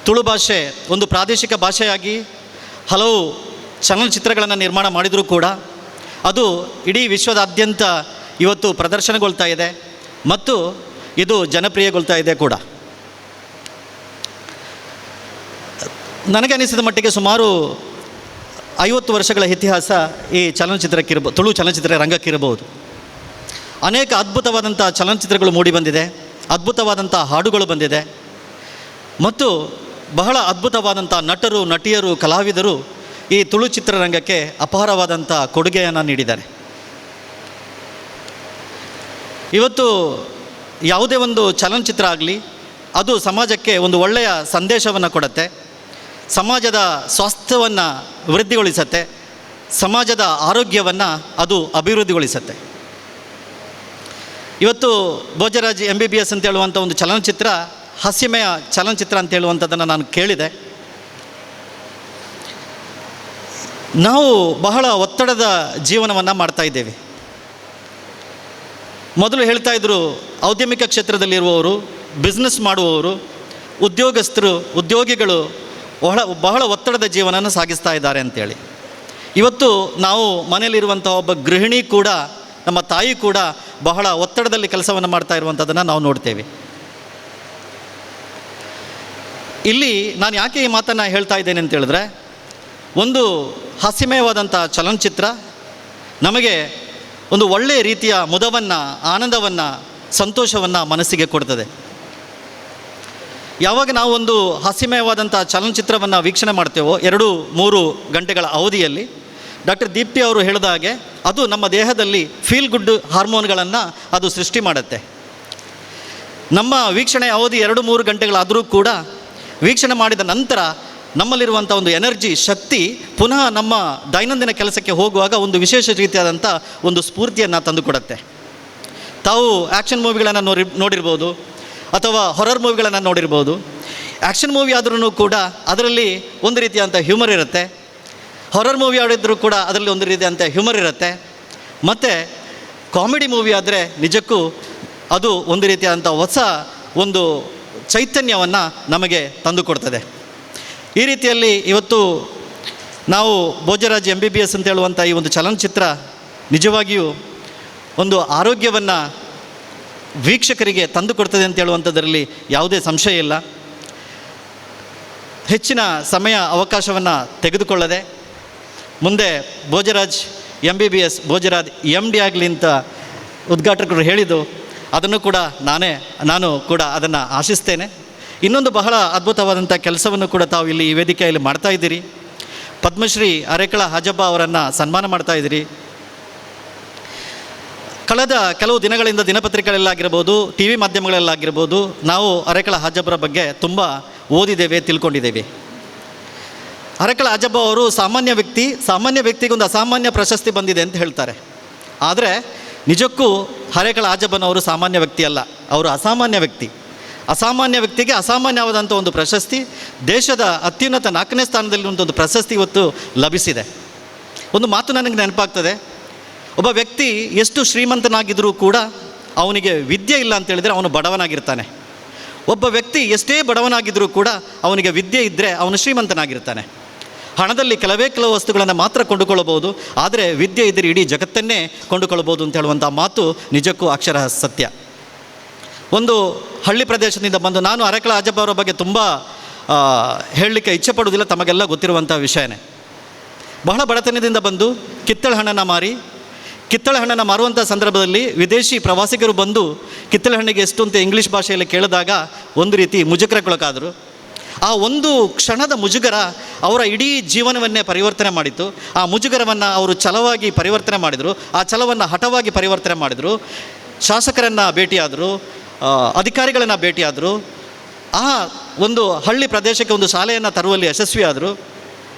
ತುಳು ಭಾಷೆ ಒಂದು ಪ್ರಾದೇಶಿಕ ಭಾಷೆಯಾಗಿ ಹಲವು ಚಲನಚಿತ್ರಗಳನ್ನು ನಿರ್ಮಾಣ ಮಾಡಿದರೂ ಕೂಡ ಅದು ಇಡೀ ವಿಶ್ವದಾದ್ಯಂತ ಇವತ್ತು ಪ್ರದರ್ಶನಗೊಳ್ತಾ ಇದೆ ಮತ್ತು ಇದು ಜನಪ್ರಿಯಗೊಳ್ತಾ ಇದೆ ಕೂಡ. ನನಗೆ ಅನಿಸಿದ ಮಟ್ಟಿಗೆ ಸುಮಾರು 50 ವರ್ಷಗಳ ಇತಿಹಾಸ ಈ ಚಲನಚಿತ್ರಕ್ಕಿರ್ಬೋದು, ತುಳು ಚಲನಚಿತ್ರ ರಂಗಕ್ಕಿರಬಹುದು. ಅನೇಕ ಅದ್ಭುತವಾದಂಥ ಚಲನಚಿತ್ರಗಳು ಮೂಡಿಬಂದಿದೆ, ಅದ್ಭುತವಾದಂಥ ಹಾಡುಗಳು ಬಂದಿದೆ ಮತ್ತು ಬಹಳ ಅದ್ಭುತವಾದಂಥ ನಟರು, ನಟಿಯರು, ಕಲಾವಿದರು ಈ ತುಳು ಚಿತ್ರರಂಗಕ್ಕೆ ಅಪಾರವಾದಂಥ ಕೊಡುಗೆಯನ್ನು ನೀಡಿದ್ದಾರೆ. ಇವತ್ತು ಯಾವುದೇ ಒಂದು ಚಲನಚಿತ್ರ ಆಗಲಿ, ಅದು ಸಮಾಜಕ್ಕೆ ಒಂದು ಒಳ್ಳೆಯ ಸಂದೇಶವನ್ನು ಕೊಡುತ್ತೆ, ಸಮಾಜದ ಸ್ವಾಸ್ಥ್ಯವನ್ನು ವೃದ್ಧಿಗೊಳಿಸುತ್ತೆ, ಸಮಾಜದ ಆರೋಗ್ಯವನ್ನು ಅದು ಅಭಿವೃದ್ಧಿಗೊಳಿಸುತ್ತೆ. ಇವತ್ತು ಭೋಜರಾಜ್ MBBS ಅಂತ ಹೇಳುವಂಥ ಒಂದು ಚಲನಚಿತ್ರ ಹಾಸ್ಯಮಯ ಚಲನಚಿತ್ರ ಅಂತ ಹೇಳುವಂಥದ್ದನ್ನು ನಾನು ಕೇಳಿದೆ. ನಾವು ಬಹಳ ಒತ್ತಡದ ಜೀವನವನ್ನು ಮಾಡ್ತಾ ಇದ್ದೇವೆ. ಮೊದಲು ಹೇಳ್ತಾ ಇದ್ದರು, ಔದ್ಯಮಿಕ ಕ್ಷೇತ್ರದಲ್ಲಿರುವವರು, ಬಿಸ್ನೆಸ್ ಮಾಡುವವರು, ಉದ್ಯೋಗಿಗಳು ಬಹಳ ಒತ್ತಡದ ಜೀವನವನ್ನು ಸಾಗಿಸ್ತಾ ಇದ್ದಾರೆ ಅಂತೇಳಿ. ಇವತ್ತು ನಾವು ಮನೆಯಲ್ಲಿರುವಂಥ ಒಬ್ಬ ಗೃಹಿಣಿ ಕೂಡ, ನಮ್ಮ ತಾಯಿ ಕೂಡ ಬಹಳ ಒತ್ತಡದಲ್ಲಿ ಕೆಲಸವನ್ನು ಮಾಡ್ತಾ ಇರುವಂಥದ್ದನ್ನು ನಾವು ನೋಡ್ತೇವೆ. ಇಲ್ಲಿ ನಾನು ಯಾಕೆ ಈ ಮಾತನ್ನು ಹೇಳ್ತಾ ಇದ್ದೇನೆ ಅಂತ ಹೇಳಿದ್ರೆ, ಒಂದು ಹಾಸ್ಯಮಯವಾದಂಥ ಚಲನಚಿತ್ರ ನಮಗೆ ಒಂದು ಒಳ್ಳೆಯ ರೀತಿಯ ಮುದವನ್ನು, ಆನಂದವನ್ನು, ಸಂತೋಷವನ್ನು ಮನಸ್ಸಿಗೆ ಕೊಡ್ತದೆ. ಯಾವಾಗ ನಾವು ಒಂದು ಹಾಸ್ಯಮಯವಾದಂಥ ಚಲನಚಿತ್ರವನ್ನು ವೀಕ್ಷಣೆ ಮಾಡ್ತೇವೋ 2-3 ಗಂಟೆಗಳ ಅವಧಿಯಲ್ಲಿ ಡಾಕ್ಟರ್ ದೀಪ್ತಿ ಅವರು ಹೇಳಿದ ಹಾಗೆ ಅದು ನಮ್ಮ ದೇಹದಲ್ಲಿ ಫೀಲ್ ಗುಡ್ ಹಾರ್ಮೋನ್ಗಳನ್ನು ಅದು ಸೃಷ್ಟಿ ಮಾಡುತ್ತೆ. ನಮ್ಮ ವೀಕ್ಷಣೆ ಅವಧಿ 2-3 ಗಂಟೆಗಳಾದರೂ ಕೂಡ ವೀಕ್ಷಣೆ ಮಾಡಿದ ನಂತರ ನಮ್ಮಲ್ಲಿರುವಂಥ ಒಂದು ಎನರ್ಜಿ ಶಕ್ತಿ ಪುನಃ ನಮ್ಮ ದೈನಂದಿನ ಕೆಲಸಕ್ಕೆ ಹೋಗುವಾಗ ಒಂದು ವಿಶೇಷ ರೀತಿಯಾದಂಥ ಒಂದು ಸ್ಫೂರ್ತಿಯನ್ನು ತಂದುಕೊಡುತ್ತೆ. ತಾವು ಆ್ಯಕ್ಷನ್ ಮೂವಿಗಳನ್ನು ನೋಡಿರ್ಬೋದು ಅಥವಾ ಹೊರರ್ ಮೂವಿಗಳನ್ನು ನೋಡಿರ್ಬೋದು. ಆ್ಯಕ್ಷನ್ ಮೂವಿ ಆದ್ರೂ ಕೂಡ ಅದರಲ್ಲಿ ಒಂದು ರೀತಿಯಾದಂಥ ಹ್ಯೂಮರ್ ಇರುತ್ತೆ. ಹೊರರ್ ಮೂವಿ ಆಡಿದ್ರೂ ಕೂಡ ಅದರಲ್ಲಿ ಒಂದು ರೀತಿಯಾದಂಥ ಹ್ಯೂಮರ್ ಇರುತ್ತೆ. ಮತ್ತು ಕಾಮಿಡಿ ಮೂವಿ ಆದರೆ ನಿಜಕ್ಕೂ ಅದು ಒಂದು ರೀತಿಯಾದಂಥ ಹೊಸ ಒಂದು ಚೈತನ್ಯವನ್ನು ನಮಗೆ ತಂದುಕೊಡ್ತದೆ. ಈ ರೀತಿಯಲ್ಲಿ ಇವತ್ತು ನಾವು ಭೋಜರಾಜ್ MBBS ಅಂತ ಹೇಳುವಂಥ ಈ ಒಂದು ಚಲನಚಿತ್ರ ನಿಜವಾಗಿಯೂ ಒಂದು ಆರೋಗ್ಯವನ್ನು ವೀಕ್ಷಕರಿಗೆ ತಂದುಕೊಡ್ತದೆ ಅಂತ ಹೇಳುವಂಥದ್ರಲ್ಲಿ ಯಾವುದೇ ಸಂಶಯ ಇಲ್ಲ. ಹೆಚ್ಚಿನ ಸಮಯ ಅವಕಾಶವನ್ನು ತೆಗೆದುಕೊಳ್ಳದೆ ಮುಂದೆ ಭೋಜರಾಜ್ MBBS ಭೋಜರಾಜ್ MD ಆಗಲಿ ಅಂತ ಉದ್ಘಾಟಕರು ಹೇಳಿದ್ದು, ಅದನ್ನು ಕೂಡ ನಾನು ಕೂಡ ಅದನ್ನು ಆಶಿಸ್ತೇನೆ. ಇನ್ನೊಂದು ಬಹಳ ಅದ್ಭುತವಾದಂಥ ಕೆಲಸವನ್ನು ಕೂಡ ತಾವು ಇಲ್ಲಿ ಈ ವೇದಿಕೆಯಲ್ಲಿ ಮಾಡ್ತಾ ಇದ್ದೀರಿ. ಪದ್ಮಶ್ರೀ ಅರೇಕಳ ಹಾಜಬ್ಬ ಅವರನ್ನು ಸನ್ಮಾನ ಮಾಡ್ತಾ ಇದ್ದೀರಿ. ಕಳೆದ ಕೆಲವು ದಿನಗಳಿಂದ ದಿನಪತ್ರಿಕೆಗಳಲ್ಲಾಗಿರ್ಬೋದು, TV ಮಾಧ್ಯಮಗಳಲ್ಲಾಗಿರ್ಬೋದು ನಾವು ಅರೇಕಳ ಹಾಜಬ್ಬರ ಬಗ್ಗೆ ತುಂಬ ಓದಿದ್ದೇವೆ, ತಿಳ್ಕೊಂಡಿದ್ದೇವೆ. ಅರೇಕಳ ಹಾಜಬ್ಬ ಅವರು ಸಾಮಾನ್ಯ ವ್ಯಕ್ತಿಗೆ ಒಂದು ಅಸಾಮಾನ್ಯ ಪ್ರಶಸ್ತಿ ಬಂದಿದೆ ಅಂತ ಹೇಳ್ತಾರೆ. ಆದರೆ ನಿಜಕ್ಕೂ ಅರೇಕಳ ಹಾಜಬ್ಬನವರು ಸಾಮಾನ್ಯ ವ್ಯಕ್ತಿ ಅಲ್ಲ, ಅವರು ಅಸಾಮಾನ್ಯ ವ್ಯಕ್ತಿ. ಅಸಾಮಾನ್ಯ ವ್ಯಕ್ತಿಗೆ ಅಸಾಮಾನ್ಯವಾದಂಥ ಒಂದು ಪ್ರಶಸ್ತಿ, ದೇಶದ ಅತ್ಯುನ್ನತ 4ನೇ ಸ್ಥಾನದಲ್ಲಿ ಒಂದು ಪ್ರಶಸ್ತಿ ಇವತ್ತು ಲಭಿಸಿದೆ. ಒಂದು ಮಾತು ನನಗೆ ನೆನಪಾಗ್ತದೆ, ಒಬ್ಬ ವ್ಯಕ್ತಿ ಎಷ್ಟು ಶ್ರೀಮಂತನಾಗಿದ್ದರೂ ಕೂಡ ಅವನಿಗೆ ವಿದ್ಯೆ ಇಲ್ಲ ಅಂತ ಹೇಳಿದರೆ ಅವನು ಬಡವನಾಗಿರ್ತಾನೆ. ಒಬ್ಬ ವ್ಯಕ್ತಿ ಎಷ್ಟೇ ಬಡವನಾಗಿದ್ದರೂ ಕೂಡ ಅವನಿಗೆ ವಿದ್ಯೆ ಇದ್ದರೆ ಅವನು ಶ್ರೀಮಂತನಾಗಿರ್ತಾನೆ. ಹಣದಲ್ಲಿ ಕೆಲವು ವಸ್ತುಗಳನ್ನು ಮಾತ್ರ ಕೊಂಡುಕೊಳ್ಳಬಹುದು, ಆದರೆ ವಿದ್ಯೆ ಇದ್ದರೆ ಇಡೀ ಜಗತ್ತನ್ನೇ ಕೊಂಡುಕೊಳ್ಳಬಹುದು ಅಂತ ಹೇಳುವಂಥ ಮಾತು ನಿಜಕ್ಕೂ ಅಕ್ಷರ ಸತ್ಯ. ಒಂದು ಹಳ್ಳಿ ಪ್ರದೇಶದಿಂದ ಬಂದು, ನಾನು ಅರೇಕಳ ಹಾಜಬ್ಬ ಅವರ ಬಗ್ಗೆ ತುಂಬ ಹೇಳಲಿಕ್ಕೆ ಇಚ್ಛೆ ಪಡುವುದಿಲ್ಲ, ತಮಗೆಲ್ಲ ಗೊತ್ತಿರುವಂಥ ವಿಷಯನೇ. ಬಹಳ ಬಡತನದಿಂದ ಬಂದು ಕಿತ್ತಳೆ ಹಣ್ಣನ್ನು ಮಾರುವಂಥ ಸಂದರ್ಭದಲ್ಲಿ ವಿದೇಶಿ ಪ್ರವಾಸಿಗರು ಬಂದು ಕಿತ್ತಳೆ ಹಣ್ಣಿಗೆ ಎಷ್ಟು ಅಂತ ಇಂಗ್ಲೀಷ್ ಭಾಷೆಯಲ್ಲಿ ಕೇಳಿದಾಗ ಒಂದು ರೀತಿ ಮುಜುಗರಕ್ಕೊಳಗಾದರು. ಆ ಒಂದು ಕ್ಷಣದ ಮುಜುಗರ ಅವರ ಇಡೀ ಜೀವನವನ್ನೇ ಪರಿವರ್ತನೆ ಮಾಡಿತು. ಆ ಮುಜುಗರವನ್ನು ಅವರು ಛಲವಾಗಿ ಪರಿವರ್ತನೆ ಮಾಡಿದರು, ಆ ಛಲವನ್ನು ಹಠವಾಗಿ ಪರಿವರ್ತನೆ ಮಾಡಿದರು. ಶಾಸಕರನ್ನು ಭೇಟಿಯಾದರು, ಅಧಿಕಾರಿಗಳನ್ನು ಭೇಟಿಯಾದರು. ಆ ಒಂದು ಹಳ್ಳಿ ಪ್ರದೇಶಕ್ಕೆ ಒಂದು ಶಾಲೆಯನ್ನು ತರುವಲ್ಲಿ ಯಶಸ್ವಿಯಾದರು.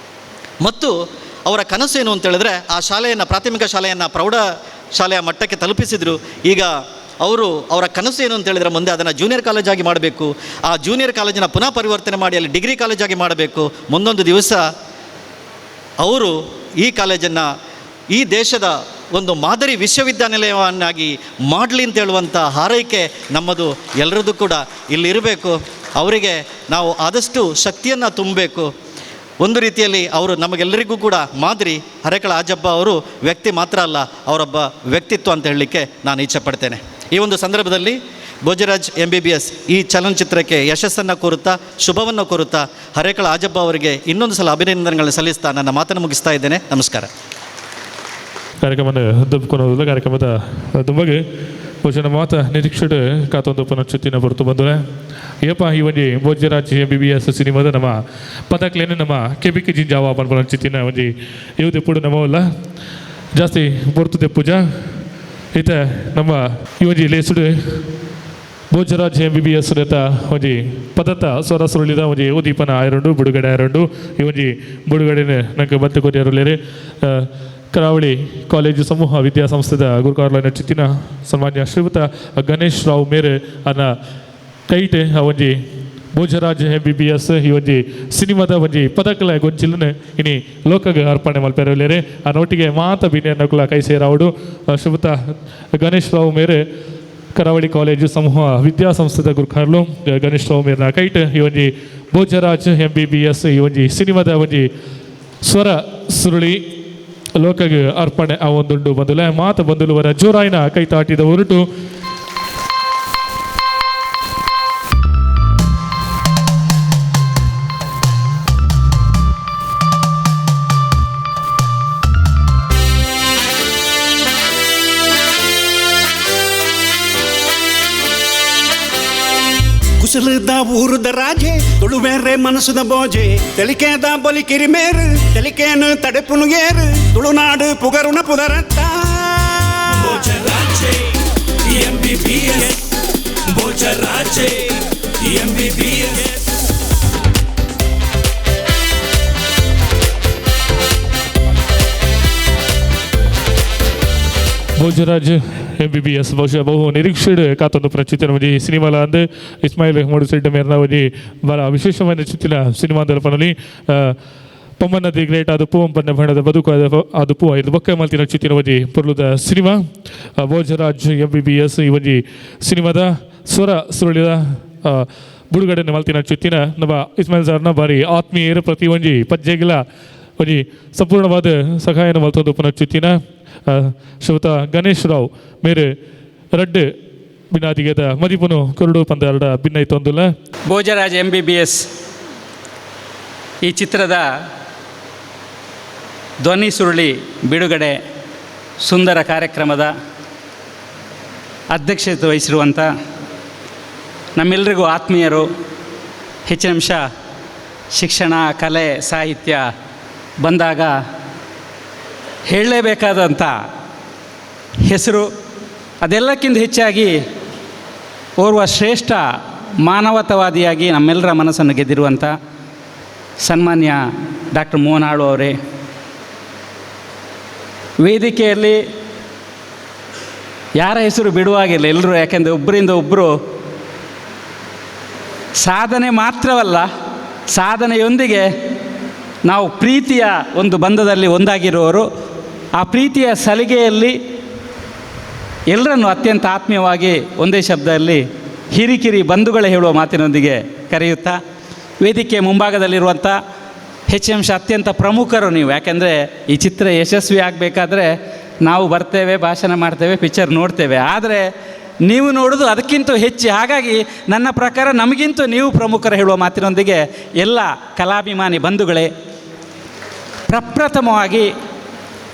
ಮತ್ತು ಅವರ ಕನಸು ಏನು ಅಂತೇಳಿದ್ರೆ ಆ ಶಾಲೆಯನ್ನು, ಪ್ರಾಥಮಿಕ ಶಾಲೆಯನ್ನು ಪ್ರೌಢ ಶಾಲೆಯ ಮಟ್ಟಕ್ಕೆ ತಲುಪಿಸಿದರು. ಈಗ ಅವರ ಕನಸು ಏನು ಅಂತೇಳಿದರೆ ಮುಂದೆ ಅದನ್ನು ಜೂನಿಯರ್ ಕಾಲೇಜಾಗಿ ಮಾಡಬೇಕು, ಆ ಜೂನಿಯರ್ ಕಾಲೇಜನ್ನು ಪುನಃ ಪರಿವರ್ತನೆ ಮಾಡಿ ಅಲ್ಲಿ ಡಿಗ್ರಿ ಕಾಲೇಜಾಗಿ ಮಾಡಬೇಕು. ಮುಂದೊಂದು ದಿವಸ ಅವರು ಈ ಕಾಲೇಜನ್ನು ಈ ದೇಶದ ಒಂದು ಮಾದರಿ ವಿಶ್ವವಿದ್ಯಾನಿಲಯವನ್ನಾಗಿ ಮಾಡಲಿ ಅಂತ ಹೇಳುವಂಥ ಹಾರೈಕೆ ನಮ್ಮದು ಎಲ್ಲರದ್ದು ಕೂಡ ಇಲ್ಲಿರಬೇಕು. ಅವರಿಗೆ ನಾವು ಆದಷ್ಟು ಶಕ್ತಿಯನ್ನು ತುಂಬಬೇಕು. ಒಂದು ರೀತಿಯಲ್ಲಿ ಅವರು ನಮಗೆಲ್ಲರಿಗೂ ಕೂಡ ಮಾದರಿ. ಅರೇಕಳ ಹಾಜಬ್ಬ ಅವರು ವ್ಯಕ್ತಿ ಮಾತ್ರ ಅಲ್ಲ, ಅವರೊಬ್ಬ ವ್ಯಕ್ತಿತ್ವ ಅಂತ ಹೇಳಲಿಕ್ಕೆ ನಾನು ಇಚ್ಛೆಪಡ್ತೇನೆ. ಈ ಒಂದು ಸಂದರ್ಭದಲ್ಲಿ ಭೋಜರಾಜ್ MBBS ಈ ಚಲನಚಿತ್ರಕ್ಕೆ ಯಶಸ್ಸನ್ನು ಕೋರುತ್ತಾ, ಶುಭವನ್ನು ಕೋರುತ್ತಾ, ಅರೇಕಳ ಹಾಜಬ್ಬ ಅವರಿಗೆ ಇನ್ನೊಂದು ಸಲ ಅಭಿನಂದನೆಗಳನ್ನು ಸಲ್ಲಿಸ್ತಾ ನನ್ನ ಮಾತನ್ನು ಮುಗಿಸ್ತಾ ಇದ್ದೇನೆ. ನಮಸ್ಕಾರ. ಕಾರ್ಯಕ್ರಮದ ದುಬ್ಕೊನೋದಿಲ್ಲ. ಕಾರ್ಯಕ್ರಮದ ದುಂಬಗೆ ಬಹುಶಃ ಮಾತ ನಿರೀಕ್ಷೆಡ್ ಕಾತೊಂದು ಪುನಶ್ಚಿತ್ತಿನ ಹೊರತು ಬಂದರೆ ಯಪ್ಪ ಈ ಒಂಜಿ ಭೋಜರಾಜ್ MBBS ಸಿನಿಮಾದ ನಮ್ಮ ಪದಕ್ಲೇನೆ ನಮ್ಮ KBK ಜಿಂಜಾವ ಪುನಶ್ಚಿತ್ತಿನ ಒಂಜಿ ಇವು ದೆಪ್ಪುಡು ನಮ್ಮವಲ್ಲ ಜಾಸ್ತಿ ಹೊರತು ದೆಪ್ಪುಜ ಈತ ನಮ್ಮ ಈ ಒಂಜಿ ಲೇಸುಡು ಭೋಜರಾಜ್ MBBS ನೇತ ಒಂಜಿ ಪದತ್ತ ಸ್ವರ ಸುರುಳಿದ ಒಂಜಿ ಉದೀಪನ ಆಯರಂಡು ಬಿಡುಗಡೆ ಆಯರಂಡು ಈ ಒಂಜಿ ಬಿಡುಗಡೆನೆ ನಂಗೆ ಮತ್ತೆ ಕೊರಿಯರುಲೇರೆ ಕರಾವಳಿ ಕಾಲೇಜು ಸಮೂಹ ವಿದ್ಯಾಸಂಸ್ಥೆದ ಗುರುಕಾರ್ಲೈನ ಚಿತ್ತಿನ ಸನ್ಮಾನ್ಯ ಶ್ರೀಯುತ ಗಣೇಶ್ ರಾವ್ ಮೇರೆ ಅನ್ನ ಕೈಟೆ ಆ ಒಂಜಿ ಭೋಜರಾಜ್ MBBS ಈ ಒಂಜಿ ಸಿನಿಮಾದ ಒಂಜಿ ಪದಕಲ ಗೊಂಚಿಲನೆ ಇನಿ ಲೋಕಗೆ ಅರ್ಪಣೆ ಮಲ್ಪೆರಲೇರೆ ಆ ನೋಟಿಗೆ ಮಾತ ಬಿನಿಯನ್ನ ಕುಲ ಕೈ ಸೇರಾವಡು ಶ್ರೀಯುತ ಗಣೇಶ್ ರಾವ್ ಮೇರೆ ಕರಾವಳಿ ಕಾಲೇಜು ಸಮೂಹ ವಿದ್ಯಾಸಂಸ್ಥೆದ ಗುರುಕಾರ್ಲು ಗಣೇಶ್ ರಾವ್ ಮೇರ್ನ ಕೈಟೆ ಈ ಒಂಜಿ ಭೋಜರಾಜ್ MBBS ಈ ಒಂಜಿ ಸಿನಿಮಾದ ಒಂಜಿ ಸ್ವರ ಸುರುಳಿ ಲೋಕಗೆ ಅರ್ಪಣೆ ಆ ಒಂದುಂಡು ಬಂದುಲೆ ಮಾತ ಬಂದುಲುವರ ಜೋರಾಯಿನ ಕೈತಾಟಿದ ಹೊರಟು ಮುಸಲದ ಊರದ ರಾಜೆ ತುಳುಬೇರೆ ಮನಸ್ಸದ ಬೋಜೆ ತೆಲಿಕೆದ ಬಲಿ ಕಿರಿಮೇರು ತೆಲಿಕೇನು ತಡೆಪುನು ಏರು Tulunadu ಪುಗರುಣ ಪುದರತ್ತ ಭೋಜರಾಜೆ MBBS ಭೋಜರಾಜೆ MBBS Bhojraj MBBS ಬಹುಶಃ ಬಹು ನಿರೀಕ್ಷೆಡ್ ಕಾತೊಂದು ಪ್ರಚಿತನ ಒಂಜಿ ಸಿನಿಮಾಲ ಅಂದ್ ಇಸ್ಮಾಯಿಲ್ ಅಹಮದ್ ಸೆಡ್ ಮೇರ್ನ ಒಂಜಿ ಬಹಳ ವಿಶೇಷమైన ಚಿತ್ರ ಸಿನಿಮಾದ ಪನಲಿ ಪಮ್ಮನ ದಿ ಗ್ರೇಟ್ ಆದುಪ್ಪು ಪನ್ನ ಬಣ್ಣದ ಬದುಕು ಆದುಪ್ಪು ಐದು ಬೊಕ್ಕ ಮಲ್ತಿನ ಚಿತ್ತಿನ ಒಂಜಿ ಪೊರ್ಲುದ ಸಿನಿಮಾ ಭೋಜರಾಜ್ MBBS ಈ ಒಂಜಿ ಸಿನಿಮಾದ ಸ್ವರ ಸುರುಳಿದ ಬುಡುಗಡೆ ಮಲ್ತಿನ ಚಿತ್ತಿನ ನಮ್ಮ ಇಸ್ಮಾಯಿಲ್ ಸರ್ನ ಬಾರಿ ಆತ್ಮೀಯರ ಪ್ರತಿ ಒಂಜಿ ಪಜ್ಜೆಗಿಲ ಒಂಜಿ ಸಂಪೂರ್ಣವಾದ ಸಹಾಯನ ಮಲ್ತೊಂದು ಪುನಃಚಿತ್ತಿನ ಶ್ರೀಯುತ ಗಣೇಶ್ ರಾವ್ ಮೇರೆ ರಡ್ಡ್ ಬಿನಾದಿಗೆದ ಮದಿಪುನು ಕುರುಡು ಪಂದೆರಡ ಭಿನ್ನೈತೊಂದುಲ ಭೋಜರಾಜ್ MBBS ಈ ಚಿತ್ರದ ಧ್ವನಿ ಸುರುಳಿ ಬಿಡುಗಡೆ ಸುಂದರ ಕಾರ್ಯಕ್ರಮದ ಅಧ್ಯಕ್ಷತೆ ವಹಿಸಿರುವಂಥ ನಮ್ಮೆಲ್ಲರಿಗೂ ಆತ್ಮೀಯರು, ಹೆಚ್ಚಿನ ಅಂಶ ಶಿಕ್ಷಣ, ಕಲೆ, ಸಾಹಿತ್ಯ ಬಂದಾಗ ಹೇಳಲೇಬೇಕಾದಂಥ ಹೆಸರು, ಅದೆಲ್ಲಕ್ಕಿಂತ ಹೆಚ್ಚಾಗಿ ಓರ್ವ ಶ್ರೇಷ್ಠ ಮಾನವತಾವಾದಿಯಾಗಿ ನಮ್ಮೆಲ್ಲರ ಮನಸ್ಸನ್ನು ಗೆದ್ದಿರುವಂಥ ಸನ್ಮಾನ್ಯ ಡಾಕ್ಟರ್ ಮೋಹನ್ ಆಳ್ವ ಅವರೇ, ವೇದಿಕೆಯಲ್ಲಿ ಯಾರ ಹೆಸರು ಬಿಡುವಾಗಿಲ್ಲ ಎಲ್ಲರೂ, ಯಾಕೆಂದರೆ ಒಬ್ಬರಿಂದ ಒಬ್ಬರು ಸಾಧನೆ ಮಾತ್ರವಲ್ಲ, ಸಾಧನೆಯೊಂದಿಗೆ ನಾವು ಪ್ರೀತಿಯ ಒಂದು ಬಂಧದಲ್ಲಿ ಒಂದಾಗಿರುವವರು. ಆ ಪ್ರೀತಿಯ ಸಲಿಗೆಯಲ್ಲಿ ಎಲ್ಲರನ್ನು ಅತ್ಯಂತ ಆತ್ಮೀಯವಾಗಿ ಒಂದೇ ಶಬ್ದದಲ್ಲಿ ಹಿರಿಕಿರಿ ಬಂಧುಗಳೇ ಹೇಳುವ ಮಾತಿನೊಂದಿಗೆ ಕರೆಯುತ್ತಾ, ವೇದಿಕೆ ಮುಂಭಾಗದಲ್ಲಿರುವಂಥ ಹೆಚ್ಚಂಶ ಅತ್ಯಂತ ಪ್ರಮುಖರು ನೀವು. ಯಾಕೆಂದರೆ ಈ ಚಿತ್ರ ಯಶಸ್ವಿ ಆಗಬೇಕಾದ್ರೆ ನಾವು ಬರ್ತೇವೆ, ಭಾಷಣ ಮಾಡ್ತೇವೆ, ಪಿಕ್ಚರ್ ನೋಡ್ತೇವೆ, ಆದರೆ ನೀವು ನೋಡೋದು ಅದಕ್ಕಿಂತ ಹೆಚ್ಚು. ಹಾಗಾಗಿ ನನ್ನ ಪ್ರಕಾರ ನಮಗಿಂತೂ ನೀವು ಪ್ರಮುಖರು ಹೇಳುವ ಮಾತಿನೊಂದಿಗೆ ಎಲ್ಲ ಕಲಾಭಿಮಾನಿ ಬಂಧುಗಳೇ, ಪ್ರಪ್ರಥಮವಾಗಿ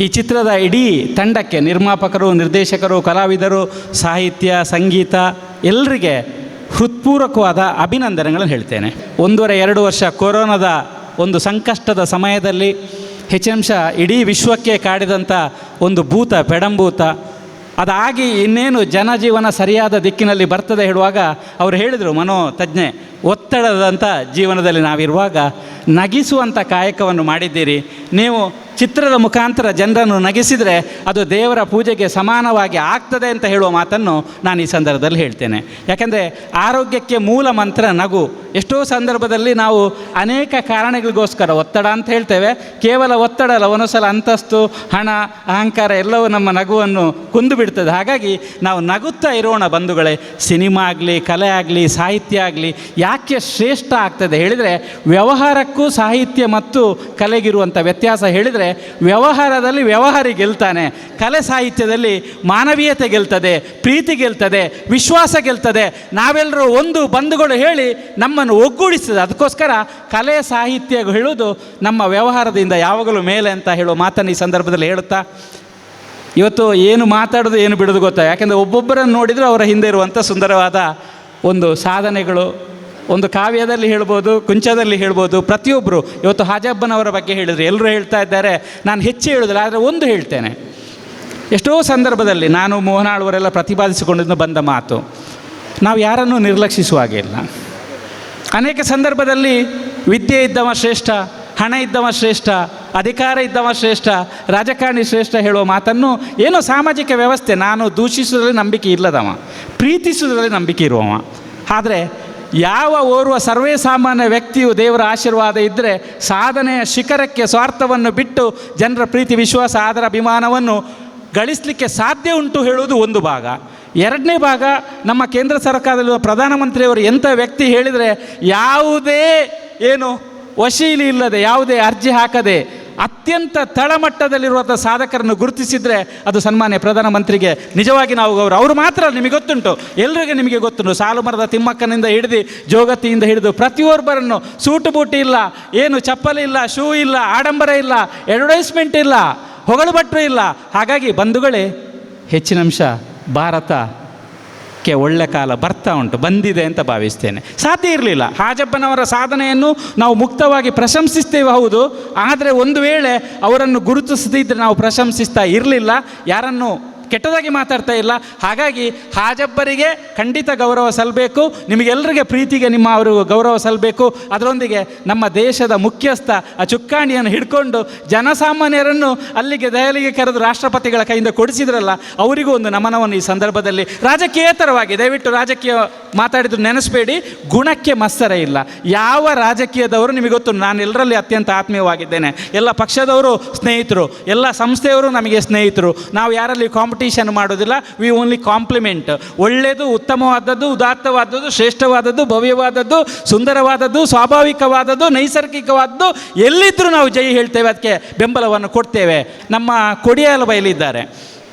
ಈ ಚಿತ್ರದ ಇಡೀ ತಂಡಕ್ಕೆ, ನಿರ್ಮಾಪಕರು, ನಿರ್ದೇಶಕರು, ಕಲಾವಿದರು, ಸಾಹಿತ್ಯ, ಸಂಗೀತ ಎಲ್ಲರಿಗೆ ಹೃತ್ಪೂರ್ವಕವಾದ ಅಭಿನಂದನೆಗಳನ್ನು ಹೇಳ್ತೇನೆ. 1.5 ವರ್ಷ ಕೊರೋನಾದ ಒಂದು ಸಂಕಷ್ಟದ ಸಮಯದಲ್ಲಿ ಹೆಚ್ಚಂಶ ಇಡೀ ವಿಶ್ವಕ್ಕೆ ಕಾಡಿದಂಥ ಒಂದು ಭೂತ, ಪೆಡಂಭೂತ, ಅದಾಗಿ ಇನ್ನೇನು ಜನಜೀವನ ಸರಿಯಾದ ದಿಕ್ಕಿನಲ್ಲಿ ಬರ್ತದೆ ಹೇಳುವಾಗ ಅವರು ಹೇಳಿದರು, ಮನೋತಜ್ಞೆ, ಒತ್ತಡದಂಥ ಜೀವನದಲ್ಲಿ ನಾವಿರುವಾಗ ನಗಿಸುವಂಥ ಕಾಯಕವನ್ನು ಮಾಡಿದ್ದೀರಿ. ನೀವು ಚಿತ್ರದ ಮುಖಾಂತರ ಜನರನ್ನು ನಗಿಸಿದರೆ ಅದು ದೇವರ ಪೂಜೆಗೆ ಸಮಾನವಾಗಿ ಆಗ್ತದೆ ಅಂತ ಹೇಳುವ ಮಾತನ್ನು ನಾನು ಈ ಸಂದರ್ಭದಲ್ಲಿ ಹೇಳ್ತೇನೆ. ಯಾಕೆಂದರೆ ಆರೋಗ್ಯಕ್ಕೆ ಮೂಲ ಮಂತ್ರ ನಗು. ಎಷ್ಟೋ ಸಂದರ್ಭದಲ್ಲಿ ನಾವು ಅನೇಕ ಕಾರಣಗಳಿಗೋಸ್ಕರ ಒತ್ತಡ ಅಂತ ಹೇಳ್ತೇವೆ. ಕೇವಲ ಒತ್ತಡ ಅಲ್ಲ, ಒಂದೊಂದ್ಸಲ ಅಂತಸ್ತು, ಹಣ, ಅಹಂಕಾರ ಎಲ್ಲವೂ ನಮ್ಮ ನಗುವನ್ನು ಕುಂದು ಬಿಡ್ತದೆ. ಹಾಗಾಗಿ ನಾವು ನಗುತ್ತಾ ಇರೋಣ ಬಂಧುಗಳೇ. ಸಿನಿಮಾ ಆಗಲಿ, ಕಲೆ ಆಗಲಿ, ಸಾಹಿತ್ಯ ಆಗಲಿ ಯಾಕೆ ಶ್ರೇಷ್ಠ ಆಗ್ತದೆ ಹೇಳಿದರೆ, ವ್ಯವಹಾರಕ್ಕೂ ಸಾಹಿತ್ಯ ಮತ್ತು ಕಲೆಗಿರುವಂಥ ವ್ಯತ್ಯಾಸ ಹೇಳಿದರೆ, ವ್ಯವಹಾರದಲ್ಲಿ ವ್ಯವಹಾರಿ ಗೆಲ್ತಾನೆ, ಕಲೆ ಸಾಹಿತ್ಯದಲ್ಲಿ ಮಾನವೀಯತೆ ಗೆಲ್ತದೆ, ಪ್ರೀತಿ ಗೆಲ್ತದೆ, ವಿಶ್ವಾಸ ಗೆಲ್ತದೆ. ನಾವೆಲ್ಲರೂ ಒಂದು ಬಂಧುಗಳು ಹೇಳಿ ನಮ್ಮನ್ನು ಒಗ್ಗೂಡಿಸ್ತದೆ. ಅದಕ್ಕೋಸ್ಕರ ಕಲೆ ಸಾಹಿತ್ಯ ಹೇಳೋದು ನಮ್ಮ ವ್ಯವಹಾರದಿಂದ ಯಾವಾಗಲೂ ಮೇಲೆ ಅಂತ ಹೇಳೋ ಮಾತನ್ನು ಈ ಸಂದರ್ಭದಲ್ಲಿ ಹೇಳುತ್ತಾ, ಇವತ್ತು ಏನು ಮಾತಾಡೋದು ಏನು ಬಿಡೋದು ಗೊತ್ತಾ? ಯಾಕೆಂದರೆ ಒಬ್ಬೊಬ್ಬರನ್ನು ನೋಡಿದರೂ ಅವರ ಹಿಂದೆ ಇರುವಂಥ ಸುಂದರವಾದ ಒಂದು ಸಾಧನೆಗಳು, ಒಂದು ಕಾವ್ಯದಲ್ಲಿ ಹೇಳ್ಬೋದು, ಕುಂಚದಲ್ಲಿ ಹೇಳ್ಬೋದು. ಪ್ರತಿಯೊಬ್ಬರು ಇವತ್ತು ಹಾಜಬ್ಬನವರ ಬಗ್ಗೆ ಹೇಳಿದರು, ಎಲ್ಲರೂ ಹೇಳ್ತಾ ಇದ್ದಾರೆ, ನಾನು ಹೆಚ್ಚು ಹೇಳೋದಿಲ್ಲ, ಆದರೆ ಒಂದು ಹೇಳ್ತೇನೆ. ಎಷ್ಟೋ ಸಂದರ್ಭದಲ್ಲಿ ನಾನು, ಮೋಹನ್ ಆಳ್ವರೆಲ್ಲ ಪ್ರತಿಪಾದಿಸಿಕೊಂಡು ಬಂದ ಮಾತು, ನಾವು ಯಾರನ್ನೂ ನಿರ್ಲಕ್ಷಿಸುವ ಹಾಗೆ ಇಲ್ಲ. ಅನೇಕ ಸಂದರ್ಭದಲ್ಲಿ ವಿದ್ಯೆ ಇದ್ದವ ಶ್ರೇಷ್ಠ, ಹಣ ಇದ್ದವ ಶ್ರೇಷ್ಠ, ಅಧಿಕಾರ ಇದ್ದವ ಶ್ರೇಷ್ಠ, ರಾಜಕಾರಣಿ ಶ್ರೇಷ್ಠ ಹೇಳುವ ಮಾತನ್ನು ಏನೋ ಸಾಮಾಜಿಕ ವ್ಯವಸ್ಥೆ, ನಾನು ದೂಷಿಸೋದ್ರಲ್ಲಿ ನಂಬಿಕೆ ಇಲ್ಲದವ, ಪ್ರೀತಿಸೋದ್ರಲ್ಲಿ ನಂಬಿಕೆ ಇರುವವ. ಆದರೆ ಯಾವ ಓರ್ವ ಸರ್ವೇ ಸಾಮಾನ್ಯ ವ್ಯಕ್ತಿಯು ದೇವರ ಆಶೀರ್ವಾದ ಇದ್ದರೆ ಸಾಧನೆಯ ಶಿಖರಕ್ಕೆ ಸ್ವಾರ್ಥವನ್ನು ಬಿಟ್ಟು ಜನರ ಪ್ರೀತಿ, ವಿಶ್ವಾಸ, ಆದರ, ಅಭಿಮಾನವನ್ನು ಗಳಿಸಲಿಕ್ಕೆ ಸಾಧ್ಯ ಉಂಟು ಹೇಳುವುದು ಒಂದು ಭಾಗ. ಎರಡನೇ ಭಾಗ, ನಮ್ಮ ಕೇಂದ್ರ ಸರ್ಕಾರದಲ್ಲಿರುವ ಪ್ರಧಾನಮಂತ್ರಿಯವರು ಎಂಥ ವ್ಯಕ್ತಿ ಹೇಳಿದರೆ, ಯಾವುದೇ ಏನು ವಶೀಲಿ ಇಲ್ಲದೆ, ಯಾವುದೇ ಅರ್ಜಿ ಹಾಕದೆ ಅತ್ಯಂತ ತಳಮಟ್ಟದಲ್ಲಿರುವಂಥ ಸಾಧಕರನ್ನು ಗುರುತಿಸಿದರೆ ಅದು ಸನ್ಮಾನ್ಯ ಪ್ರಧಾನಮಂತ್ರಿಗೆ ನಿಜವಾಗಿ ನಾವು ಗೌರವ. ಅವರು ಮಾತ್ರ ನಿಮಗೆ ಗೊತ್ತುಂಟು, ಎಲ್ಲರಿಗೆ ನಿಮಗೆ ಗೊತ್ತುಂಟು, ಸಾಲು ಮರದ ತಿಮ್ಮಕ್ಕನಿಂದ ಹಿಡಿದು ಜೋಗತಿಯಿಂದ ಹಿಡಿದು ಪ್ರತಿಯೊಬ್ಬರನ್ನು ಸೂಟು ಬೂಟಿ ಇಲ್ಲ, ಏನು ಚಪ್ಪಲಿ ಇಲ್ಲ, ಶೂ ಇಲ್ಲ, ಆಡಂಬರ ಇಲ್ಲ, ಅಡ್ವರ್ಟೈಸ್ಮೆಂಟ್ ಇಲ್ಲ, ಹೊಗಳು ಭಟ್ರು ಇಲ್ಲ. ಹಾಗಾಗಿ ಬಂಧುಗಳೇ, ಹೆಚ್ಚಿನ ಅಂಶ ಭಾರತ ಅದಕ್ಕೆ ಒಳ್ಳೆ ಕಾಲ ಬರ್ತಾ ಉಂಟು, ಬಂದಿದೆ ಅಂತ ಭಾವಿಸ್ತೇನೆ. ಸಾಧ್ಯ ಇರಲಿಲ್ಲ, ಹಾಜಪ್ಪನವರ ಸಾಧನೆಯನ್ನು ನಾವು ಮುಕ್ತವಾಗಿ ಪ್ರಶಂಸಿಸ್ತೇವೆ ಹೌದು, ಆದರೆ ಒಂದು ವೇಳೆ ಅವರನ್ನು ಗುರುತಿಸದಿದ್ದರೆ ನಾವು ಪ್ರಶಂಸಿಸ್ತಾ ಇರಲಿಲ್ಲ, ಯಾರನ್ನು ಕೆಟ್ಟದಾಗಿ ಮಾತಾಡ್ತಾ ಇಲ್ಲ. ಹಾಗಾಗಿ ಹಾಜಬ್ಬರಿಗೆ ಖಂಡಿತ ಗೌರವ ಸಲ್ಲಬೇಕು, ನಿಮಗೆಲ್ಲರಿಗೆ ಪ್ರೀತಿಗೆ ನಿಮ್ಮ ಅವರು ಗೌರವ ಸಲ್ಲಬೇಕು. ಅದರೊಂದಿಗೆ ನಮ್ಮ ದೇಶದ ಮುಖ್ಯಸ್ಥ ಆ ಚುಕ್ಕಾಣಿಯನ್ನು ಹಿಡ್ಕೊಂಡು ಜನಸಾಮಾನ್ಯರನ್ನು ಅಲ್ಲಿಗೆ ದೆಹಲಿಗೆ ಕರೆದು ರಾಷ್ಟ್ರಪತಿಗಳ ಕೈಯಿಂದ ಕೊಡಿಸಿದ್ರಲ್ಲ, ಅವರಿಗೂ ಒಂದು ನಮನವನ್ನು ಈ ಸಂದರ್ಭದಲ್ಲಿ. ರಾಜಕೀಯೇತರವಾಗಿ ದಯವಿಟ್ಟು ರಾಜಕೀಯ ಮಾತಾಡಿದ್ರು ನೆನೆಸಬೇಡಿ, ಗುಣಕ್ಕೆ ಮತ್ಸರ ಇಲ್ಲ. ಯಾವ ರಾಜಕೀಯದವರು ನಿಮಗೆ ಗೊತ್ತು, ನಾನು ಎಲ್ಲರಲ್ಲಿ ಅತ್ಯಂತ ಆತ್ಮೀಯವಾಗಿದ್ದೇನೆ. ಎಲ್ಲ ಪಕ್ಷದವರು ಸ್ನೇಹಿತರು, ಎಲ್ಲ ಸಂಸ್ಥೆಯವರು ನಮಗೆ ಸ್ನೇಹಿತರು. ನಾವು ಯಾರಲ್ಲಿ ಕಾಂಪಿಟೇಷನ್ ಮಾಡೋದಿಲ್ಲ, ವಿ ಓನ್ಲಿ ಕಾಂಪ್ಲಿಮೆಂಟ್. ಒಳ್ಳೆಯದು, ಉತ್ತಮವಾದದ್ದು, ಉದಾತ್ತವಾದದ್ದು, ಶ್ರೇಷ್ಠವಾದದ್ದು, ಭವ್ಯವಾದದ್ದು, ಸುಂದರವಾದದ್ದು, ಸ್ವಾಭಾವಿಕವಾದದ್ದು, ನೈಸರ್ಗಿಕವಾದದ್ದು ಎಲ್ಲಿದ್ದರೂ ನಾವು ಜೈ ಹೇಳ್ತೇವೆ, ಅದಕ್ಕೆ ಬೆಂಬಲವನ್ನು ಕೊಡ್ತೇವೆ. ನಮ್ಮ ಕೊಡಿಯಾಲ ಬಯಲಿದ್ದಾರೆ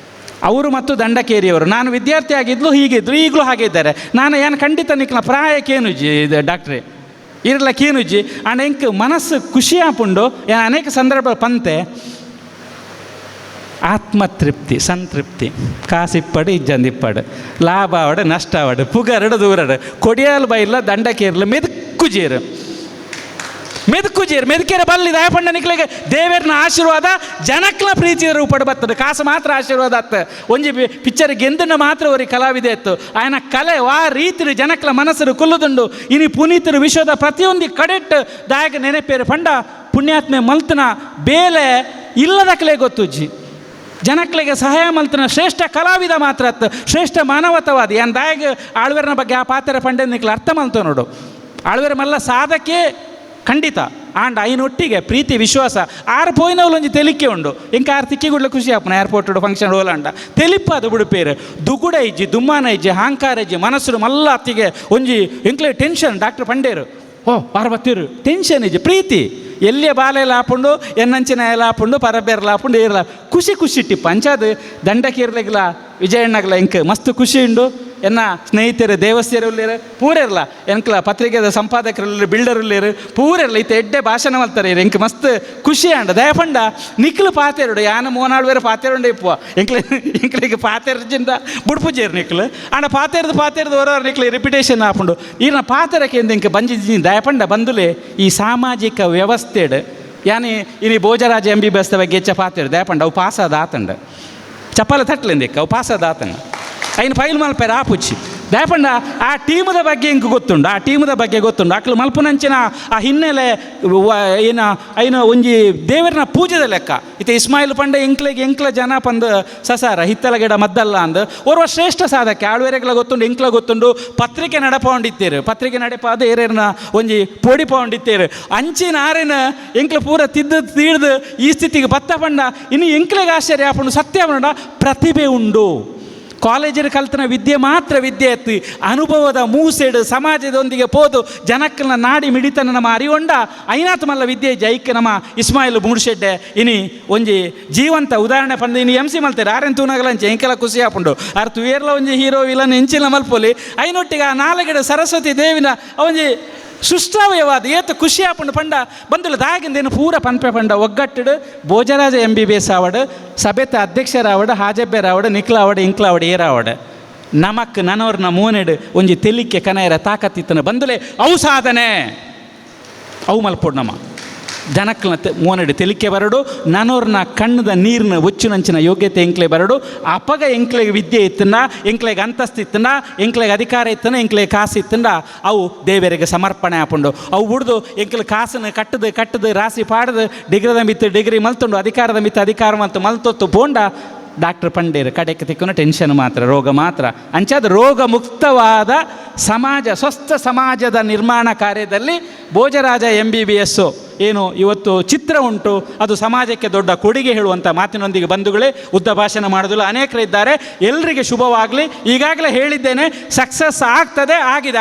ಅವರು ಮತ್ತು ದಂಡಕೇರಿಯವರು. ನಾನು ವಿದ್ಯಾರ್ಥಿ ಆಗಿದ್ಲು ಹೀಗಿದ್ರು, ಈಗಲೂ ಹಾಗೆ ಇದ್ದಾರೆ. ನಾನು ಏನು ಖಂಡಿತ ನಿಕ್ಲ ಪ್ರಾಯಕ್ಕೇನುಜ್ಜಿ ಇದು ಡಾಕ್ಟ್ರೇ ಇರ್ಲಕ್ಕೇನುಜ್ಜಿ ಆಂಡ ಎಂಕ್ ಮನಸ್ಸು ಖುಷಿ ಆಪುಂಡು. ಅನೇಕ ಸಂದರ್ಭ ಪಂತೆ ಆತ್ಮತೃಪ್ತಿ, ಸಂತೃಪ್ತಿ, ಕಾಸಿಪ್ಪಡು ಇಜ್ಜಂದಿಪ್ಪಡು, ಲಾಭ ಆವಡು ನಷ್ಟ ಆವಡು, ಪುಗರಡು ದೂರಡು, ಕೊಡಿಯಾಲು ಬೈಲ್ಲ ದಂಡಕೇರ್ಲು ಮೆದುಕುಜೇರು ಮೆದುಕೇರ ಬಲ್ಲಿ ದಯಪಂಡ ನಿಕ್ಲಿಗೆ ದೇವರನ ಆಶೀರ್ವಾದ ಜನಕ್ಲ ಪ್ರೀತಿಯ ರೂಪಡು ಬರ್ತದೆ. ಕಾಸು ಮಾತ್ರ ಆಶೀರ್ವಾದ ಆತ. ಒಂಜಿ ಪಿಕ್ಚರ್ ಗೆಂದನ ಮಾತ್ರ ಅವರಿಗೆ ಕಲಾವಿದೆ ಇತ್ತು. ಆಯನ ಕಲೆ ವಾ ರೀತಿ ಜನಕ್ಲ ಮನಸ್ಸರು ಕುಲ್ಲುದುಂಡು. ಇನಿ ಪುನೀತರು ವಿಶ್ವದ ಪ್ರತಿಯೊಂದು ಕಡೆಟ್ ದಾಯಕ ನೆನಪೇರು ಪಂಡ ಪುಣ್ಯಾತ್ಮೆ ಮಲ್ತನ ಬೇಲೆ ಇಲ್ಲದಕ್ಲೇ ಗೊತ್ತುಜ್ಜಿ. ಜನಕ್ಲಿಗೆ ಸಹಾಯ ಮಲ್ತನ ಶ್ರೇಷ್ಠ ಕಲಾವಿದ ಮಾತ್ರ ಅತ್ತ, ಶ್ರೇಷ್ಠ ಮಾನವತವಾದಿ. ಏನು ದಾಯಗ ಆಳ್ವೇರನ ಬಗ್ಗೆ ಆ ಪಾತ್ರ ಪಂಡೆ ನಿಕ್ಲ ಅರ್ಥ ಮಲ್ತ ನೋಡು. ಆಳ್ವೇರ ಮಲ್ಲ ಸಾಧಕ್ಕೆ ಖಂಡಿತ ಆಂಡ ಐನೊಟ್ಟಿಗೆ ಪ್ರೀತಿ ವಿಶ್ವಾಸ ಆರು ಪೋಯಿನವಲೊಂಜಿ ತೆಲಿಕೆ ಉಂಡು. ಎಂಕ ಆರು ತಿಕ್ಕಿಗುಡ್ಲ ಖುಷಿ ಆಪನ ಏರ್ಪೋರ್ಟ್ ಫಂಕ್ಷನ್ ಹೋಲಾಂಡ ತೆಲಿಪ್ಪಾದ ಬುಡುಪೇರು ದುಗುಡ ಇಜ್ಜಿ ದುಮ್ಮಾನ ಇಜ್ಜಿ ಅಹಂಕಾರ ಇಜ್ಜಿ ಮನಸ್ಸು ಮಲ್ಲ ಅತ್ತಿಗೆ ಒಂಜಿ ಎಂಕ್ಲೆ ಟೆನ್ಷನ್. ಡಾಕ್ಟರ್ ಪಂಡೇರು ಓ ಪಾರ್ವತಿರು ಟೆನ್ಷನ್ ಇಜ್ಜಿ ಪ್ರೀತಿ ಎಲ್ಲಿಯ ಬಾಲೆಲ್ಲ ಹಾಪುಂಡು ಎನ್ನಂಚಿನ ಎಲ್ಲ ಹಾಪುಂಡು ಪರಬೇರ್ಲ ಹಾಪುಂಡು ಏರ್ಲ ಖುಷಿ ಖುಷಿ ಟಿಪ್ಪ ಅಂಚಾದ ದಂಡಕೇರ್ಲೆಗ್ಲ ವಿಜಯಣ್ಣಗ್ಲ ಎಂಕ್ ಮಸ್ತ್ ಖುಷಿ ಉಂಡು. ಎನ್ನ ಸ್ನೇಹಿತರು ದೇವಸ್ಥರು ಉಳ್ಳೇರು ಪೂರೆರ್ಲ ಎನ್ಕ್ಲ ಪತ್ರಿಕೆದ ಸಂಪಾದಕರು ಬಿಲ್ಡರ್ ಉಳ್ಳೇರು ಪೂರೆರ್ಲ ಇತ್ತ ಎಡ್ಡೆ ಭಾಷಣ ಮಲ್ತಾರೆ ಎಂಕ್ ಮಸ್ತ್ ಖುಷಿ ಅಂಡ ದಯಪಂಡ ನಿಕ್ಲು ಪಾತೆರುಡು ಯಾನ ಮೋನಾಳ್ವೇರ ಪಾತೆರುಂಡೆ ಇಪ್ಪುವ ಎಂಕ್ಲಿಗೆ ಪಾತೆರ್ಜಿಂದ ಬುಡ್ಪುಜೇರು ನಿಕ್ಲು ಆಂಡ ಪಾತೆರ್ದು ಹೊರ ನಿಕ್ಲು ರಿಪಿಟೇಷನ್ ಹಾಪುಂಡು ಈನ ಪಾತೆರಕ್ಕೆ ಎಂಕ ಬಂಜಿಜಿ ದಯಪಂಡ ಬಂದುಲೆ ಈ ಸಾಮಾಜಿಕ ವ್ಯವಸ್ಥೆಡ್ ಯಾನಿ ಇನಿ ಭೋಜರಾಜ MBBS ಬಗ್ಗೆ ಹೆಚ್ಚ ಪಾತೆರು ದಯಪಂಡ ಅವು ಪಾಸಾದ ಆತಂಡ ಚಪ್ಪಲ ತಟ್ಲೆಂದಿಕ್ಕ ಅವು ಪಾಸಾದ ಆತಂಡ ಐನು ಫೈಲ್ ಮಲ್ಪೇರ ಆಪುಚ್ಚಿ ದಯಪಂಡ ಆ ಟೀಮದ ಬಗ್ಗೆ ಇಂಕ ಗೊತ್ತುಂಡು, ಆ ಟೀಮದ ಬಗ್ಗೆ ಗೊತ್ತುಂಡು. ಅಕ್ಲು ಮಲ್ಪುನಂಚಿನ ಆ ಹಿನ್ನೆಲೆ ಏನ ಐನು ಒಂಜಿ ದೇವರನ ಪೂಜೆದ ಲೆಕ್ಕ ಇತ್ತೆ ಇಸ್ಮಾಯಿಲ್ ಪಂಡೆ ಎಂಕ್ಲ ಜನ ಪಂದು ಸಸಾರ ಹಿತ್ತಲ ಗಿಡ ಮದ್ದಲ್ಲ ಅಂದು ಓರ್ವ ಶ್ರೇಷ್ಠ ಸಾಧಕ್ಕೆ ಆಳ್ವೇರೆಗ್ಲ ಗೊತ್ತುಂಡು ಎಂಕ್ಲ ಗೊತ್ತುಂಡು. ಪತ್ರಿಕೆ ನಡಪೌಂಡಿತ್ತೇರು, ಪತ್ರಿಕೆ ನಡೆಪಾದ ಏರೇರ್ನ ಒಂಜಿ ಪೋಡಿ ಪೌಂಡಿತ್ತೇರು ಅಂಚಿನ ಆರೇನ ಎಂಕ್ಲ ಪೂರ ತೀಡ್ದು ಈ ಸ್ಥಿತಿಗೆ ಬತ್ತ ಪಂಡ ಇನ್ನು ಎಂಕ್ಲೆಗೆ ಆಶ್ಚರ್ಯ ಆಪುಂಡು. ಸತ್ಯ ಪಂಡ ಪ್ರತಿಭೆ ಉಂಡು. ಕಾಲೇಜಲ್ಲಿ ಕಲ್ತನ ವಿದ್ಯೆ ಮಾತ್ರ ವಿದ್ಯೆ ಎತ್ತಿ ಅನುಭವದ ಮೂಸೆಡು ಸಮಾಜದೊಂದಿಗೆ ಪೋದು ಜನಕ್ಕನ್ನ ನಾಡಿ ಮಿಡಿತನ ನಮ್ಮ ಅರಿವಂಡ ಐನಾತ್ ಮಲ್ಲ ವಿದ್ಯೆ ಜೈಕ್ ನಮ್ಮ ಇಸ್ಮಾಯಿಲ್ ಮೂಡ್ಶೆಡ್ಡೆ ಇನಿ ಒಂಜಿ ಜೀವಂತ ಉದಾಹರಣೆ ಪಂಡ ಇನಿ MC ಮಲ್ತಾರೆ ಆರೆನ್ ತೂನಾಗಲಂಚೆ ಎಂಕೆಲ್ಲ ಖುಷಿ ಆಪುಂಡು. ಆರು ತುಯರ್ಲ ಒಂಜಿ ಹೀರೋ ವಿಲನ್ ಎಂಚಿನ ಮಲ್ಪೊಲಿ ಐನೊಟ್ಟಿಗೆ ಆ ನಾಲಗಿಡ ಸರಸ್ವತಿ ದೇವಿನ ಒಂಜಿ ಸೃಷ್ಟಾವಯವಾದ ಏತು ಖುಷಿ ಆಪುಂಡು ಪಂಡ ಬಂದುಲ್ಲ ದಾಗಿಂದೇನು ಪೂರ ಪನ್ಪೆ ಪಂಡ ಒಗ್ಗಟ್ಟು ಭೋಜರಾಜ MBBS ಆವಡು ಸಭೆತ ಅಧ್ಯಕ್ಷರಾವಡು ಹಾಜಬ್ಬೆರಾವಡು ನಿಕ್ಲಾವಡು ಇಂಕ್ಲಾವಡು ಏರಾವಡು ನಮಕ್ ನನವ್ರನ್ನ ಮೂನೆಡು ಒಂಜಿ ತೆಲಿಕೆ ಕನಯರ ತಾಕತ್ತಿತ್ತನ ಬಂದುಲೆ ಅವು ಸಾಧನೆ ಅವು ಮಲ್ಪೊಡು ನಮ್ಮ ಜನಕ್ಕನ ಮೋನೆಡು ತೆಲಿಕೆ ಬರಡು ನನವ್ರನ್ನ ಕಣ್ಣದ ನೀರಿನ ಒಚ್ಚುನಂಚಿನ ಯೋಗ್ಯತೆ ಎಂಕ್ಲೆ ಬರಡು ಅಪಗ ಎಂಕ್ಲೆಗೆ ವಿದ್ಯೆ ಇತ್ತನ ಎಂಕ್ಲೆಗೆ ಅಂತಸ್ತು ಇತ್ತನ ಎಂಕ್ಲೆಗೆ ಅಧಿಕಾರ ಇತ್ತನ ಎಂಕ್ಲೆಗೆ ಕಾಸು ಇತ್ತಂಡ ಅವು ದೇವರಿಗೆ ಸಮರ್ಪಣೆ ಆಪುಂಡು. ಅವು ಬಿಡ್ದು ಎಂಕ್ಲೆ ಕಾಸನ್ನು ಕಟ್ಟದು ರಾಸಿ ಪಾಡ್ದು ಡಿಗ್ರಿದ ಮಿತ್ತು ಡಿಗ್ರಿ ಮಲ್ತುಂಡು ಅಧಿಕಾರದ ಮಿತ್ತು ಅಧಿಕಾರ ಮಲ್ತು ಮಲ್ತೊತ್ತು ಬೋಂಡ ಡಾಕ್ಟರ್ ಪಂಡೇರು ಕಡೆಗೆ ತಿಕ್ಕುನ ಟೆನ್ಷನ್ ಮಾತ್ರ ರೋಗ ಮಾತ್ರ ಅಂಚಾದ ರೋಗ ಮುಕ್ತವಾದ ಸಮಾಜ ಸ್ವಸ್ಥ ಸಮಾಜದ ನಿರ್ಮಾಣ ಕಾರ್ಯದಲ್ಲಿ ಭೋಜರಾಜ MBBS ಏನು ಇವತ್ತು ಚಿತ್ರ ಉಂಟು, ಅದು ಸಮಾಜಕ್ಕೆ ದೊಡ್ಡ ಕೊಡುಗೆ ಹೇಳುವಂಥ ಮಾತಿನೊಂದಿಗೆ ಬಂಧುಗಳೇ ಉದ್ದ ಭಾಷಣ ಮಾಡೋದಿಲ್ಲ ಅನೇಕರಿದ್ದಾರೆ. ಎಲ್ಲರಿಗೆ ಶುಭವಾಗಲಿ. ಈಗಾಗಲೇ ಹೇಳಿದ್ದೇನೆ, ಸಕ್ಸಸ್ ಆಗಿದೆ.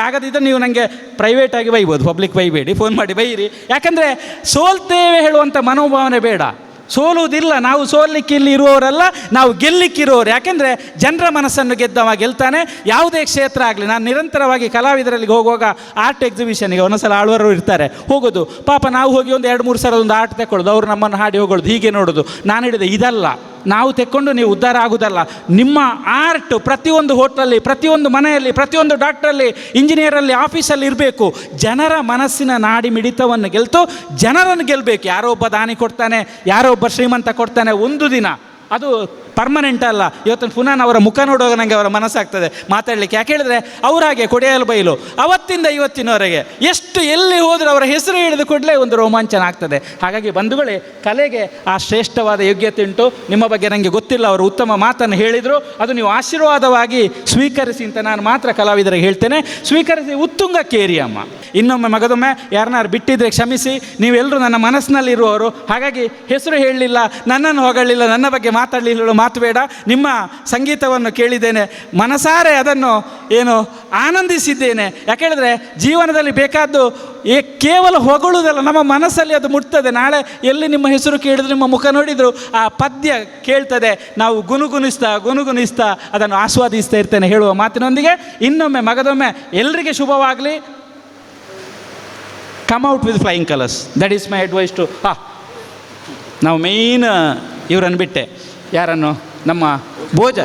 ಆಗದಿದ್ದರೆ ನೀವು ನನಗೆ ಪ್ರೈವೇಟಾಗಿ ಬೈಬೋದು, ಪಬ್ಲಿಕ್ ಬೈಬೇಡಿ, ಫೋನ್ ಮಾಡಿ ಬೈರಿ. ಯಾಕಂದರೆ ಸೋಲ್ತೇವೆ ಹೇಳುವಂಥ ಮನೋಭಾವನೆ ಬೇಡ. ಸೋಲುವುದಿಲ್ಲ, ನಾವು ಸೋಲಿಕ್ಕೆ ಇಲ್ಲಿ ಇರುವವರಲ್ಲ, ನಾವು ಗೆಲ್ಲಿಕ್ಕಿರುವವರು. ಯಾಕೆಂದರೆ ಜನರ ಮನಸ್ಸನ್ನು ಗೆದ್ದವ ಗೆಲ್ತಾನೆ. ಯಾವುದೇ ಕ್ಷೇತ್ರ ಆಗಲಿ, ನಾನು ನಿರಂತರವಾಗಿ ಕಲಾವಿದರಲ್ಲಿ ಹೋಗುವಾಗ ಆರ್ಟ್ ಎಕ್ಸಿಬಿಷನ್ಗೆ ಒಂದೊಂದ್ಸಲ ಆಳ್ವರು ಇರ್ತಾರೆ ಹೋಗೋದು. ಪಾಪ ನಾವು ಹೋಗಿ ಒಂದು 2-3 ಸಲ ಒಂದು ಆರ್ಟ್ ತಗೊಳ್ಳೋದು, ಅವರು ನಮ್ಮನ್ನು ಹಾಡಿ ಹೋಗೋದು, ಹೀಗೆ ನೋಡೋದು. ನಾನು ಹೇಳಿದೆ ಇದಲ್ಲ, ನಾವು ತೆಕ್ಕೊಂಡು ನೀವು ಉದ್ಧಾರ ಆಗುವುದಲ್ಲ. ನಿಮ್ಮ ಆರ್ಟ್ ಪ್ರತಿಯೊಂದು ಹೋಟ್ಲಲ್ಲಿ, ಪ್ರತಿಯೊಂದು ಮನೆಯಲ್ಲಿ, ಪ್ರತಿಯೊಂದು ಡಾಕ್ಟ್ರಲ್ಲಿ, ಇಂಜಿನಿಯರಲ್ಲಿ, ಆಫೀಸಲ್ಲಿ ಇರಬೇಕು. ಜನರ ಮನಸ್ಸಿನ ನಾಡಿ ಮಿಡಿತವನ್ನು ಗೆಲ್ತು ಜನರನ್ನು ಗೆಲ್ಲಬೇಕು. ಯಾರೋ ಒಬ್ಬ ದಾನಿ ಕೊಡ್ತಾನೆ, ಯಾರೋ ಒಬ್ಬ ಶ್ರೀಮಂತ ಕೊಡ್ತಾನೆ, ಒಂದು ದಿನ ಅದು ಪರ್ಮನೆಂಟ್ ಅಲ್ಲ. ಇವತ್ತು ಪುನಃ ಅವರ ಮುಖ ನೋಡುವಾಗ ನನಗೆ ಅವರ ಮನಸ್ಸಾಗ್ತದೆ ಮಾತಾಡಲಿಕ್ಕೆ. ಯಾಕೆ ಹೇಳಿದ್ರೆ ಅವರಾಗೆ ಕೊಡೆಯಲು ಬೈಲು ಅವತ್ತಿಂದ ಇವತ್ತಿನವರೆಗೆ ಎಷ್ಟು ಎಲ್ಲಿ ಹೋದರೂ ಅವರ ಹೆಸರು ಹೇಳಿದ ಕೂಡಲೇ ಒಂದು ರೋಮಾಂಚನ ಆಗ್ತದೆ. ಹಾಗಾಗಿ ಬಂಧುಗಳೇ, ಕಲೆಗೆ ಆ ಶ್ರೇಷ್ಠವಾದ ಯೋಗ್ಯತೆ ಉಂಟು. ನಿಮ್ಮ ಬಗ್ಗೆ ನನಗೆ ಗೊತ್ತಿಲ್ಲ, ಅವರು ಉತ್ತಮ ಮಾತನ್ನು ಹೇಳಿದರು, ಅದು ನೀವು ಆಶೀರ್ವಾದವಾಗಿ ಸ್ವೀಕರಿಸಿ ಅಂತ ನಾನು ಮಾತ್ರ ಕಲಾವಿದರಿಗೆ ಹೇಳ್ತೇನೆ. ಸ್ವೀಕರಿಸಿ ಉತ್ತುಂಗಕ್ಕೇರಿ ಅಮ್ಮ. ಇನ್ನೊಮ್ಮೆ ಮಗದೊಮ್ಮೆ ಯಾರನ್ನಾರು ಬಿಟ್ಟಿದ್ರೆ ಕ್ಷಮಿಸಿ, ನೀವೆಲ್ಲರೂ ನನ್ನ ಮನಸ್ಸಿನಲ್ಲಿರುವವರು. ಹಾಗಾಗಿ ಹೆಸರು ಹೇಳಲಿಲ್ಲ, ನನ್ನನ್ನು ಹೊಗಳಿಲ್ಲ, ನನ್ನ ಬಗ್ಗೆ ಮಾತಾಡಲಿಲ್ಲ, ಮಾತು ಬೇಡ. ನಿಮ್ಮ ಸಂಗೀತವನ್ನು ಕೇಳಿದ್ದೇನೆ, ಮನಸಾರೆ ಅದನ್ನು ಏನು ಆನಂದಿಸಿದ್ದೇನೆ. ಯಾಕೆಳಿದ್ರೆ ಜೀವನದಲ್ಲಿ ಬೇಕಾದ್ದು ಕೇವಲ ಹೊಗಳುವುದಲ್ಲ, ನಮ್ಮ ಮನಸ್ಸಲ್ಲಿ ಅದು ಮುಟ್ತದೆ. ನಾಳೆ ಎಲ್ಲಿ ನಿಮ್ಮ ಹೆಸರು ಕೇಳಿದ್ರು, ನಿಮ್ಮ ಮುಖ ನೋಡಿದ್ರು ಆ ಪದ್ಯ ಕೇಳ್ತದೆ. ನಾವು ಗುನುಗುಣಿಸ್ತಾ ಅದನ್ನು ಆಸ್ವಾದಿಸ್ತಾ ಇರ್ತೇನೆ ಹೇಳುವ ಮಾತಿನೊಂದಿಗೆ ಇನ್ನೊಮ್ಮೆ ಮಗದೊಮ್ಮೆ ಎಲ್ರಿಗೆ ಶುಭವಾಗಲಿ. Come out with flying colours, that is my advice to. ನಾವು ಮೇಯ್ನ್ ಇವರನ್ನು ಬಿಟ್ಟೆ, ಯಾರನ್ನು, ನಮ್ಮ ಭೋಜ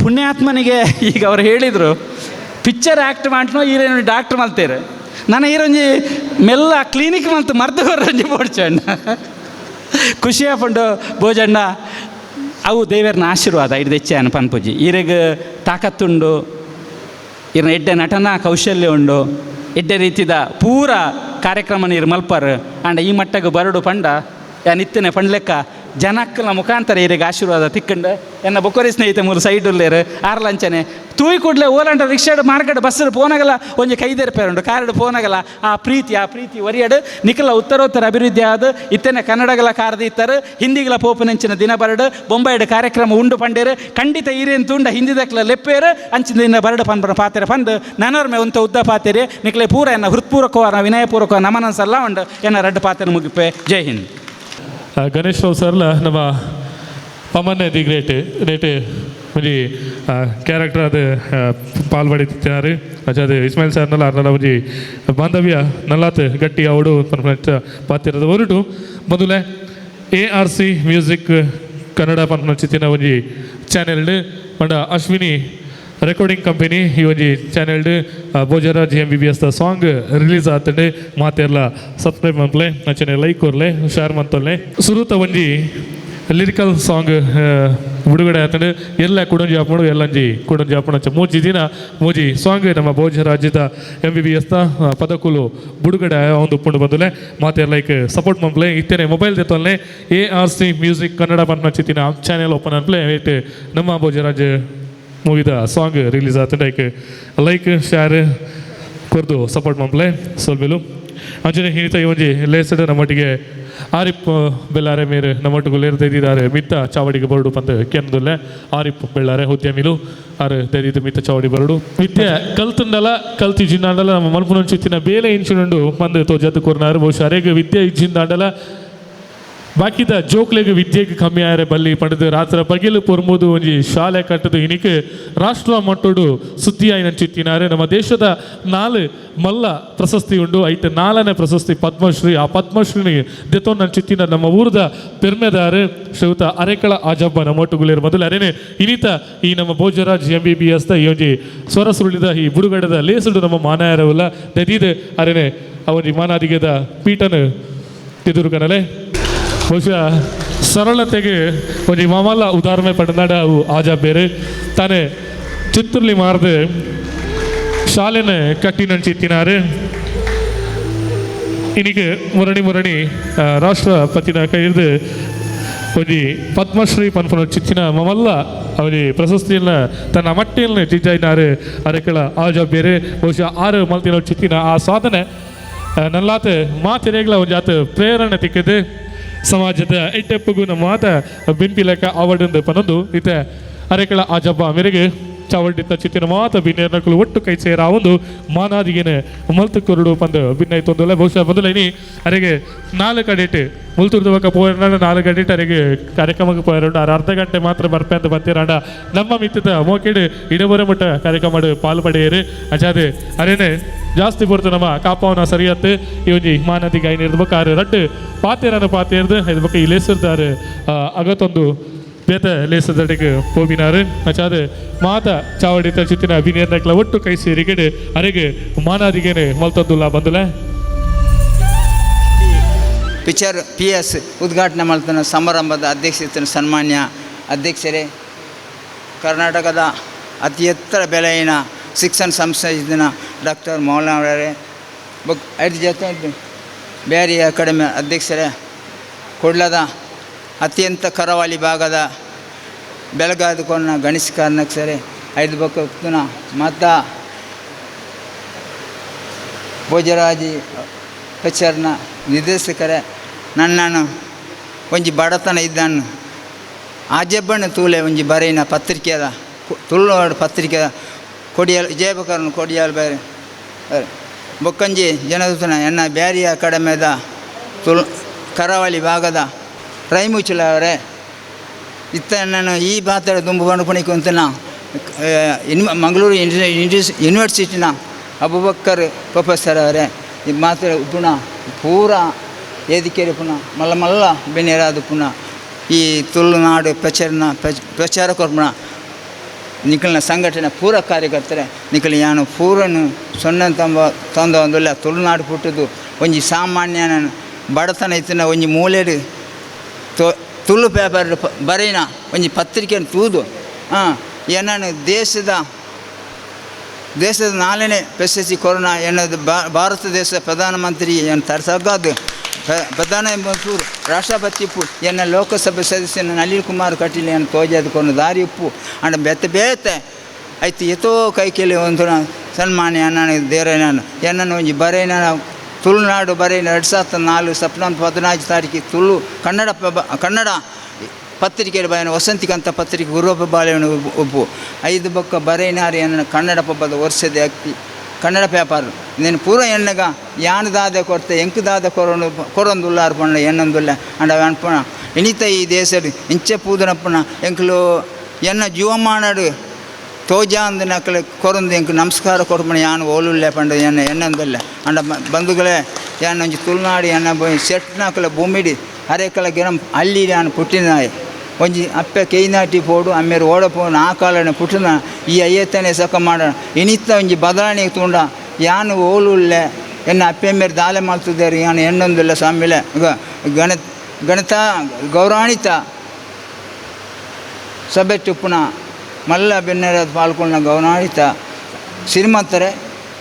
ಪುಣ್ಯಾತ್ಮನಿಗೆ. ಈಗ ಅವರು ಹೇಳಿದರು ಪಿಕ್ಚರ್ ಆ್ಯಕ್ಟ್ ಮಾಡ್ನೋ ಹೀರೋಯಿನ್ ಡಾಕ್ಟ್ರ್ ಮಲ್ತೇರು, ನನ್ನ ಹೀರೋಂಜಿ ಮೆಲ್ಲ ಕ್ಲಿನಿಕ್ ಮಲ್ತು ಮರ್ದು ಹೊರಂಜಿ ಬೋಡ್ಚಣ್ಣ ಖುಷಿಯಾಪಂಡು ಭೋಜಣ್ಣ. ಅವು ದೇವರನ ಆಶೀರ್ವಾದ ಇಡ್ದು ಹೆಚ್ಚಾನ ಪನ್ಪುಜಿ. ಈರೆಗೆ ತಾಕತ್ತುಂಡು, ಇರನ ಎಡ್ಡೆ ನಟನಾ ಕೌಶಲ್ಯ ಉಂಡು, ಎಡ್ಡೆ ರೀತಿದ ಪೂರ ಕಾರ್ಯಕ್ರಮ ನೀರು ಮಲ್ಪರ್ ಆಂಡ ಈ ಮಟ್ಟಗೆ ಬರಡು ಪಂಡ ನಿತ್ತನೆ ಪಂಡ್ಲೆಕ್ಕ ಜನಕ್ಕಲ ಮುಖಾಂತರ ಇರಿಗೆ ಆಶೀರ್ವಾದ ತಿಕ್ಕಂಡು ಎನ್ನ ಬೊಕ್ಕೊರಿ ಸ್ನೇಹಿತ ಮೂರು ಸೈಡುಲ್ಲೇರು ಆರ್ಲಂಚನೆ ತೂಯಿ ಕೂಡಲೇ ಓಲಾಂಡ ರಿಕ್ಷಾಡ್ ಮಾರ್ಕೆಟ್ ಬಸ್ಸು ಪೋನಾಗಲ್ಲ ಒಂಜಿ ಕೈದೇರು ಪೇರುಂಡು ಕಾರ್ಡ್ ಪೋನಾಗಲ್ಲ. ಆ ಪ್ರೀತಿ ಒರಿಯಡು ನಿಖಲ ಉತ್ತರೋತ್ತರ ಅಭಿವೃದ್ಧಿ ಆದ ಇತ್ತನೆ ಕನ್ನಡಗಳ ಕಾರ್ದು ಇತ್ತಾರೆ, ಹಿಂದಿಗಳ ಪೋಪನೆಂಚಿನ ದಿನ ಬರಡು ಬೊಂಬೈಡ್ ಕಾರ್ಯಕ್ರಮ ಉಂಡು ಪಂಡೇರು ಖಂಡಿತ ಈರೇನು ತುಂಡ ಹಿಂದಿದಕ್ಲ ಲೆಪ್ಪೇರು ಅಂಚಿನ ದಿನ ಬರಡು ಪಂಬರ ಪಾತೆರೆ ಪಂದು ನನರ್ಮೆ ಒಂತ ಉದ್ದ ಪಾತೆರೆ ನಿಖಲೆ ಪೂರ ಎನ್ನ ಹೃತ್ಪೂರ್ವಕವಾದ ವಿನಯಪೂರ್ವಕ ನಮನಸಲ್ಲ ಉಂಡು ಎನ್ನ ರಡ್ಡು ಪಾತೆರೆ ಮುಗಿಪೆ. ಜೈ ಹಿಂದ್. ಗಣೇಶ್ ರಾವ್ ಸರ್ಲ ನಮ್ಮ ಪಮನ್ನೆ ದಿ ಗ್ರೇಟ್ ರೇಟ್ ಒಂಜಿ ಕ್ಯಾರೆಕ್ಟರ್ ಅದು ಪಾಲ್ಪಡಿತಿದ್ದಾರೆ. ಅದು ಇಸ್ಮಾಯಿಲ್ ಸರ್ನಲ್ಲ ಅರ್ನಲ್ಲ ಒಂಜಿ ಬಾಂಧವ್ಯ ನಲ್ಲಾತ್ ಗಟ್ಟಿ ಅವಡು ಪಾತಿರದ ಹೊರಟು ಮೊದಲೇ ARC ಮ್ಯೂಸಿಕ್ ಕನ್ನಡ ಪನ್ಪಚಿತ್ತಿನ ಒಂಜಿ ಚಾನೆಲ್ಡ್ ಮಂಡ ಅಶ್ವಿನಿ ರೆಕಾರ್ಡಿಂಗ್ ಕಂಪನಿ ಈ ಒಂಜಿ ಚಾನೆಲ್ಡ್ ಭೋಜರಾಜ್ MBBS ಸಾಂಗ್ ರಿಲೀಸ್ ಆತಂಡೆ ಮಾತೆಲ್ಲ ಸಬ್ಸ್ಕ್ರೈಬ್ ಮನ್ಪಲೆ ನಚ್ಚನೆ ಲೈಕ್ ಕೊರ್ಲೆ ಶೇರ್ ಮಂತೊಲ್ಲೆ ಸುರುತ ಒಂಜಿ ಲಿರಿಕಲ್ ಸಾಂಗ್ ಬಿಡುಗಡೆ ಆತಂಡೆ ಎಲ್ಲ ಕುಡಂಜಿ ಹಾಪಡು ಎಲ್ಲಂಜಿ ಕುಡಂಜಿ ಹಾಪಣ ಮೂಜಿ ದಿನ ಮೂಜಿ ಸಾಂಗ್ ನಮ್ಮ ಭೋಜರಾಜ್ಯದ MBBS ಪದಕುಲು ಬಿಡುಗಡೆ ಒಂದು ಉಪ್ಪುಂಡು ಬಂದಲೆ ಮಾತೆ ಲೈಕ್ ಸಪೋರ್ಟ್ ಮಂಪ್ಲೆ ಇತ್ತೇನೆ ಮೊಬೈಲ್ ತೆತ್ತೊಲ್ಲೆ ARC ಮ್ಯೂಸಿಕ್ ಕನ್ನಡ ಪನ್ಪಚಿತ್ತಿನ ಚಾನೆಲ್ ಓಪನ್ ಅನ್ಪ್ಲೆ ವೇಟ್ ನಮ್ಮ ಭೋಜರಾಜ್ ಮೂವಿದ ಸಾಂಗ್ ರಿಲೀಸ್ ಆತಂಡೆ ಲೈಕ್ ಶೇರ್ ಕೊರ್ದು ಸಪೋರ್ಟ್ ಮಂಪ್ಲೆ ಸೊಲ್ಬೆಲು ಅಂಚನೆ ಹಿನಿತ ಒಂಜಿ ಲೇಸಡ್ ನಮ್ಮೊಟ್ಟಿಗೆ ಆರಿಫ್ ಬೆಲ್ಲಾರೆ ಮೇರೆ ನಮ್ಮೊಟ್ಟಿಗೆ ಲೇರು ತೆಗೆದಿದ್ದಾರೆ ಮಿತ್ತ ಚಾವಡಿಗೆ ಬರಡು ಪಂದು ಕೆನ್ನದುಲ್ಲೆ ಆರಿಫ್ ಬೆಳ್ಳಾರೆ ಉದ್ಯಮಿಲು ಆರು ತೆಗೆದಿದ್ದು ಮಿತ್ತ ಚಾವಡಿ ಬರಡು ವಿದ್ಯೆ ಕಲ್ತಂಡಲ ಕಲ್ತಿ ಜಿನ್ನಾಂಡಲ ನಮ್ಮ ಮಲ್ಪುನಂಚಿತ್ತಿನ ಬೇಲೆ ಇಂಚಿನುಂಡು ಮಂದು ತೋಜತ್ತು ಕೊರ್ನಾರು ಬಹುಶಃ ಅರೆಗೆ ವಿದ್ಯೆ ಇಜ್ಜಿಂದಾಂಡಲ ಬಾಕಿದ ಜೋಕ್ಲೆಗೆ ವಿದ್ಯೆಗೆ ಕಮ್ಮಿ ಆರೆ ಬಲ್ಲಿ ಪಡೆದು ರಾತ್ರಿ ಬಗಿಲು ಪೊರ್ಮುದು ಒಂಜಿ ಶಾಲೆ ಕಟ್ಟದು ಇನಿಕೆ ರಾಷ್ಟ್ರ ಮಟ್ಟೋಡು ಸುದ್ದಿ ಆಯ್ನ ಚಿತ್ತಿನಾರೆ. ನಮ್ಮ ದೇಶದ 4 ಮಲ್ಲ ಪ್ರಶಸ್ತಿ ಉಂಡು, ಐತೆ 4ನೇ ಪ್ರಶಸ್ತಿ ಪದ್ಮಶ್ರೀ. ಆ ಪದ್ಮಶ್ರೀ ದೆತೊಂದು ನನ್ನ ಚಿತ್ತಿನ ನಮ್ಮ ಊರದ ಪೆರ್ಮೆದಾರೆ ಶ್ರೀಯುತ ಅರೆಕಳ ಆಜಬ್ಬ ನಮ್ಮೊಟ್ಟುಗುಲೇರು ಮೊದಲು ಅರೇನೆ ಇನಿತ ಈ ನಮ್ಮ ಭೋಜರಾಜ್ MBBS ಈ ಒಂಜಿ ಸ್ವರ ಸುರುಳಿದ ಈ ಬುಡುಗಡದ ಲೇಸುಡು ನಮ್ಮ ಮಾನಾಯರವಲ್ಲ ದದೀದೆ ಅರೇನೆ ಅವನಿ ಮಾನಾದಿಗೆದ ಪೀಠನ ಎದುರುಗನಲೆ ಬಹುಶಃ ಸರಳತೆಗೆ ಒಂಜಿ ಮಾಮಲ್ಲ ಉದಾಹರಣೆ ಪಡೆದಾಡ ಅವು ಆಜ ಬೇರೆ ತಾನೇ ಚಿತ್ತೂರ್ಲಿ ಮಾರ್ದು ಶಾಲೆನ ಕಟ್ಟಿನಂಚಿತ್ತಿನಾರೆ ಇನಿಗೆ ಮುರಣಿ ರಾಷ್ಟ್ರಪತಿನ ಕೈದು ಒಂಜಿ ಪದ್ಮಶ್ರೀ ಪನ್ಪುನ ಚಿತ್ತಿನ ಮಮಲ್ಲ ಅವನಿ ಪ್ರಶಸ್ತಿಯನ್ನ ತನ್ನ ಮಟ್ಟಿಯನ್ನ ಜಿಜ್ಜಾಯಿನಾರೆ ಅರೆಕಳ ಆಜ ಬೇರೆ ಬಹುಶಃ 6 ಮಲ್ತಿನ ಚಿತ್ತಿನ ಆ ಸಾಧನೆ ನಲ್ಲಾತ ಮಾತಿರೆಗಳ ಒಂದು ಜಾತ ಪ್ರೇರಣೆ ತಿಕ್ಕದು ಸಮಾಜದ ಎಟ್ಟೆಪ್ಪಗೂ ನಮ್ಮ ಮಾತ ಬಿನ್ಪಿಲಕ ಅವಡಂದು ಪನೊಂದು ಇತ್ತೆ ಅರೆಕಳ ಆಜಬ್ಬ ಮೇರೆಗೆ ಚಾವಡಿತ್ತ ಚಿತ್ತಿನ ಮಾತ ಬಿನ್ನೇರ್ನಕಲು ಒಟ್ಟು ಕೈ ಸೇರ ಒಂದು ಮಾನಾದಿಗೆನೆ ಮಲ್ತು ಕೊರಡು ಪಂದು ಭಿನ್ನ ತೊಂದಲ್ಲ ಬಹುಶಃ ಮೊದಲೇ ಅರೆಗೆ 4 ಗಂಟೆ ಮುಲ್ತುರ್ದವಕ್ಕ ಪೋಯರಾಂಡ 4 ಗಂಟೆ ಅರೆಗೆ ಕಾರ್ಯಕ್ರಮಕ್ಕೆ ಪೋಯರಾಂಡ ಅರ್ಧ ಗಂಟೆ ಮಾತ್ರ ಬರ್ಪೆ ಅಂತ ಬಂತಿರಾಂಡ ನಮ್ಮ ಮಿತ್ತದ ಮೋಕೆಡು ಇಡಬರ ಮಟ್ಟ ಕಾರ್ಯಕ್ರಮ ಪಾಲ್ಪಡೆಯರು ಅಜಾದೆ ಅರೇನೆ ಜಾಸ್ತಿ ಬರ್ತು ನಮ್ಮ ಕಾಪವನ ಸರಿಯತ್ತೆ ಈ ಒಂಜಿ ಮಾನದಿಗೆ ಐನಿರ್ಬೇಕು ಆರು ರಡ್ಡು ಪಾತೇರನ ಪಾತೇರ್ದು ಇದ್ರ ಬಗ್ಗೆ ಈ ಲೇಸರ್ದಾರು ಅಗತ್ತೊಂದು ಬೇತ ಲೇಸದಡೆಗೆ ಹೋಗಿನಾರು ಅಚಾದ ಮಾತ ಚಾವಡಿತ ಚಿತ್ತಿನ ಅಭಿನಯನಕ್ಲ ಒಟ್ಟು ಕೈ ಸೇರಿಗೆಡೆ ಅರೆಗೆ ಮಾನಾದಿಗೆನೆ ಮಲ್ತಂದುಲ್ಲ ಬಂದುಲ ಪಿಕ್ಚರ್ PS ಉದ್ಘಾಟನೆ ಮಾಡ್ತಾನೆ ಸಮಾರಂಭದ ಅಧ್ಯಕ್ಷತೆ ಸನ್ಮಾನ್ಯ ಅಧ್ಯಕ್ಷರೇ, ಕರ್ನಾಟಕದ ಅತಿ ಎತ್ತರ ಬೆಲೆಯಿನ ಶಿಕ್ಷಣ ಸಂಸ್ಥೆಯಿನ ಡಾಕ್ಟರ್ ಮೌಲಾನ ಅವರೇ, ಐದು ಜೊತೆ ಬ್ಯಾರಿ ಅಕಾಡೆಮಿ ಅಧ್ಯಕ್ಷರೇ, ಕೊಡ್ಲದ ಅತ್ಯಂತ ಕರಾವಳಿ ಭಾಗದ ಬೆಳಗಾದುಕೊಂಡ ಗಣೇಶ ಕಾರ್ನಕ್ಷರೇ, ಐದು ಬಕ್ಕನ ಮತ್ತು ಭೋಜರಾಜಿ ಪಿಕ್ಚರ್ನ ನಿರ್ದೇಶಕರೇ, ನನ್ನನ್ನು ಒಂಜಿ ಬಡತನ ಇದ್ದನ್ನು ಆಜೆಬ್ಬಣ್ಣ ತೂಲೆ ಒಂಜಿ ಬರೆಯಿನ ಪತ್ರಿಕೆದ ತುಳುನಾಡು ಪತ್ರಿಕೆ ಕೊಡಿಯಲ್ ಜಯಬಕರನ್ನು ಕೊಡಿಯಲ್ ಬೇರೆ ಬೊಕ್ಕಂಜಿ ಜನದೂತನ ಎನ್ನ ಬ್ಯಾರಿ ಅಕಾಡೆಮಿದ ಕರಾವಳಿ ಭಾಗದ ರೈಮುಚ್ಚಲವರೇ, ಇತ್ತ ನಾನು ಈ ಭಾತರ ದುಂಬು ಪಣಿಕು ಅಂತ ಮಂಗಳೂರು ಯೂನಿವರ್ಸಿಟಿನ ಅಬುಬಕ್ಕರ್ ಪ್ರೊಫೆಸರ್ ಅವರೇ, ಈ ಮಾತ್ರ ಪುನಃ ಪೂರ ಏದಿಕೆರೆ ಪುನಃ ಮಲ್ಲ ಮಲ್ಲ ಬೆನ್ನೆರಾದು ಪುನಃ ಈ ತುಳುನಾಡು ಪ್ರಚಾರ ಕೊರ್ಪುಣ ನಿಖಲ್ನ ಸಂಘಟನೆ ಪೂರ ಕಾರ್ಯಕರ್ತರೆ ನಿಖಲ್ ಯಾನು ಪೂರನು ಸೊನ್ನ ತಂದ ಒಂದಲ್ಲ ತುಳುನಾಡು ಪುಟ್ಟದು ಒಂಜಿ ಸಾಮಾನ್ಯನ ಬಡತನ ಇತ್ತಿನ ಒಂಜಿ ಮೂಲೆಡು ತುಳು ಪೇಪರ್ ಬರೆಯಿನ ಒಂಜಿ ಪತ್ರಿಕೆಯನ್ನು ತೂದು ಏನನ್ನು ದೇಶದ ನಾಲ್ಕನೇ ಪ್ರಶಸ್ತಿ ಕೊರೋನಾ ಎನ್ನೋದು ಭಾರತ ದೇಶ ಪ್ರಧಾನಮಂತ್ರಿ ಏನು ತರ್ಸಗಾದು ಪ್ರಧಾನಮಂತ್ರಿ ರಾಷ್ಟ್ರಪತಿ ಉಪ್ಪು ಎನ್ನ ಲೋಕಸಭೆ ಸದಸ್ಯನ ನಳಿನ್ ಕುಮಾರ್ ಕಟೀಲ್ ಏನು ತೋಜದು ಕೊನ ದಾರಿ ಉಪ್ಪು ಅಂಡ ಬೇತೆ ಆಯ್ತು ಎತ್ತೋ ಕೈಕೇಲಿ ಒಂದು ಸನ್ಮಾನ್ಯ ನಾನು ದೇವರ ನಾನು ಎನ್ನನ್ನು ಒಂಜಿ ಬರೆಯಿನ ತುಳುನಾಡು ಬರೆಯಿನ 2004 ಸೆಪ್ಟೆಂಬರ್ 14 ತಾರೀಕಿಗೆ ತುಳು ಕನ್ನಡ ಪತ್ರಿಕೆಯಲ್ಲಿ ಬಯನ ವಸಂತಿಕಂತ ಪತ್ರಿಕೆ ಗುರುವಪ್ಪ ಬಾಳೆಹಣ್ಣು ಉಪ್ಪು 5 ಬೊಕ್ಕ ಬರೆಯಿನಾರಿ ಎನ್ನ ಕನ್ನಡ ಪಬ್ಬದ ವರ್ಷದ ಅಕ್ತಿ ಕನ್ನಡ ಪೇಪರ್ ನೀನು ಪೂರ ಎಣ್ಣಗ ಯಾನು ದಾದ ಕೊಡ್ತೆ ಎಂಕು ದಾದ ಕೊರೊಂದುಲ್ಲಾರು ಪಣ್ಣ ಎನ್ನೊಂದುಲ್ಲ ಅಂಡ ಅನ್ಪಣ ಇನಿತ ಈ ದೇಶಡು ಇಂಚೆ ಪೂದನಪ್ಪಣ ಎಂಕ್ಲು ಎನ್ನ ಜೀವಮಾನಡು ತೋಜಾ ಅಂದು ನಕ್ಕಲು ಕೊರೊಂದು ಎಂಕು ನಮಸ್ಕಾರ ಕೊಡ್ಪಣ ಯಾನು ಓಲುಲ್ಲೆ ಪಂಡ ಎನ್ನೊಂದುಲ್ಲ ಅಂಡ ಬಂಧುಗಳೇ ಯಾನು ಒಂಜಿ ತುಳುನಾಡು ಎನ್ನ ಸೆಟ್ ನಕ್ಕಲ ಭೂಮಿಡಿ ಅರೆಕಲ ಗಿರಂ ಅಲ್ಲಿ ಯಾನು ಪುಟ್ಟಿನಾಯ್ ಒಂಜಿ ಅಪ್ಪೆ ಕೈನಾಟಿ ಪೋಡು ಅಮ್ಮೇರು ಓಡಪೋಡು ಆ ಕಾಲನೆ ಪುಟ್ಟನ ಈ ಅಯ್ಯತ್ತನೇ ಸಕ ಮಾಡೋಣ ಇನಿತ್ತ ಒಂಜಿ ಬದಲಾವಣೆಗೆ ತುಂಡ ಯಾನು ಓಲುಲ್ಲೆ ಎನ್ನ ಅಪ್ಪೆ ಮೇರೆ ದಾಲೆ ಮಾಡ್ತಿದ್ದಾರೆ ಯಾನು ಎನ್ನೊಂದಿಲ್ಲ ಸ್ವಾಮಿಲೆ ಗಣಿತ ಗೌರಾಣಿತ ಸಭೆ ಟುಪ್ಪುನ ಮಲ್ಲ ಬೆನ್ನೆರ ಪಾಲ್ಕೊಂಡ ಗೌರಾಣಿತ ಶ್ರೀಮಂತರೆ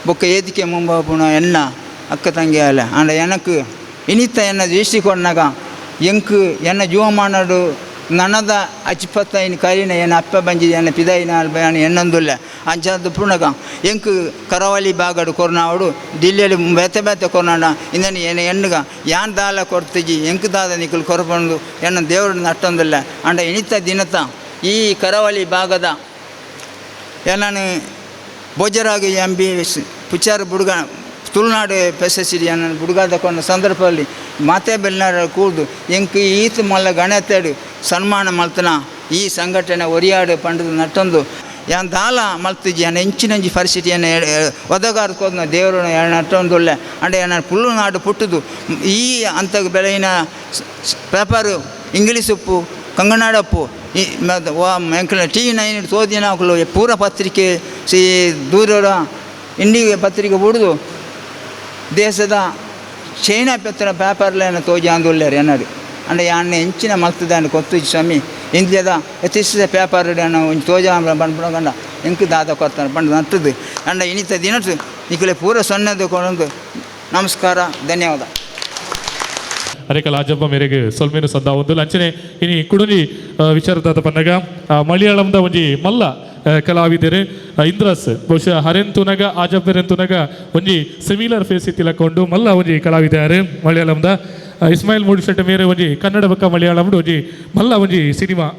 ಬೊಕ್ಕ ಏದಿಕೆ ಮುಂಬಾಪುಣ ಎನ್ನ ಅಕ್ಕ ತಂಗಿ ಅಲ್ಲ ಅಂಡ ಎನಕ್ಕೆ ಇನಿತ್ತ ಎನ್ನ ದೃಷ್ಟಿಕೊಂಡಾಗ ಎಂಕು ಎನ್ನ ಜೀವಮಾನಡು ನನ್ನದ ಅಚ್ಪತ್ತೈನ ಕರಿನ ಏನು ಅಪ್ಪ ಬಂಜಿದೆ ಎನ್ನ ಪಿದಾಯಿನ ಎನ್ನೊಂದುಲ್ಲ ಅಂಚದ್ದು ಪುಣಗ ಎಂಕು ಕರಾವಳಿ ಬಾಗಡು ಕೊರೋನಾಡು ಡಿಲ್ಲಿಯಲ್ಲಿ ಬೇತೆ ಕೊರೋನಾಡ ಇಂದನು ಏನು ಎಣ್ಣಗ ಯಾನ್ ದಾಲ ಕೊಡ್ತಿಜಿ ಎಂಕು ದಾದ ನಿಕ್ಕಲು ಕೊರಪಂದು ಎನ್ನ ದೇವರು ನಟ್ಟೊಂದಿಲ್ಲ ಅಂಡ ಇನಿತ ದಿನತ ಈ ಕರಾವಳಿ ಭಾಗದ ನಾನು ಭೋಜರಾಗಿ MBBS ಪುಚಾರ ಬುಡುಗ ತುಳುನಾಡು ಪ್ರಶಸ್ತಿ ನನ್ನ ಬುಡುಗಾದ ಕೊಂಡ ಸಂದರ್ಭದಲ್ಲಿ ಮಾತೆ ಬೆಲ್ನಾರ ಕೂಡು ಎಂಕು ಈತ ಮಲ್ಲ ಗಣತೆಡು ಸನ್ಮಾನ ಮಲ್ತನ ಈ ಸಂಘಟನೆ ಒರಿಯಾಡು ಪಂಡದು ನಟ್ಟೊಂದು ಯಾನ್ ದಾಲ ಮಲ್ತಿಜಿ ನಾನು ಎಂಚಿನಂಜಿ ಪರಿಸ್ಥಿತಿಯನ್ನು ಒದಗಾರ ಕೋದ ದೇವರು ನಟ್ಟೊಂದುಲ್ಲೆ ಅಂಡೆ ನಾನು ತುಳುನಾಡು ಪುಟ್ಟದು ಈ ಅಂತ ಬೆಳೆಯಿನ ಪೇಪರು ಇಂಗ್ಲೀಷ್ ಉಪ್ಪು ಕಂಗನಾಡಪ್ಪು ಈ ಎಂಕಲ TV9 ತೋದಿನ ಪೂರ ಪತ್ರಿಕೆ ದೂರ ಇಂಡಿಗೆ ಪತ್ರಿಕೆ ಬಿಡುದು ದೇಶದ ಚೈನಾ ಪತ್ರ ಪೇಪರ್ಲೇನ ತೋಜಿ ಅಂದುಲ್ಲೇರು ಎನ್ನಡು ಅಂಡ ಯಾನ್ನ ಹೆಂಚಿನ ಮಲ್ತದಾನು ಕೊತ್ತು ಸ್ವಾಮಿ ಇಂಡಿಯಾದ ಯಥಿಸಿದ ಪೇಪರ್ ಒಂದು ತೋಜ ಬಂದ್ಬಿಡೋಗಂಡ ಎಂಕು ದಾದ ಕೊಡ್ತಾನೆ ಬಂದು ನಟ್ಟದು ಅಂಡ ಇನಿತ ದಿನಟ್ಟು ನಿಖಲೆ ಪೂರ ಸೊನ್ನದು ಕೊಡೊಂದು ನಮಸ್ಕಾರ ಧನ್ಯವಾದ ಅರೆಕಲ ಆಜಬ್ಬ ಮೇರೆಗೆ ಸೊಲ್ಮೇನು ಸಂದ ಒಂದು ಲಂಚನೆ ಇನಿ ಕುಡುನಿ ವಿಚಾರದ ಪನ್ನಗ ಮಲಯಾಳಂದ ಒಂಜಿ ಮಲ್ಲ ಕಲಾವಿದರು ಇಂದ್ರಸ್ ಬಹುಶಃ ಹರೆಂತುನಗ ಆಜಬ್ಬರೆಂತುನಗ ಒಂಜಿ ಸಿಮಿಲರ್ ಫೇಸ್ ಇತ್ತಿಲಕೊಂಡು ಮಲ್ಲ ಒಂಜಿ ಕಲಾವಿದರು ಮಲಯಾಳಂದ ಇಸ್ಮಾಯಿಲ್ ಮೂಡಿಶೆಟ್ಟಿ ಮೇರೆ ಒಂಜಿ ಕನ್ನಡ ಬಕ್ಕ ಮಲಯಾಳಂ ಒಂಜಿ ಮಲ್ಲ ಒಂಜಿ ಸಿನಿಮಾ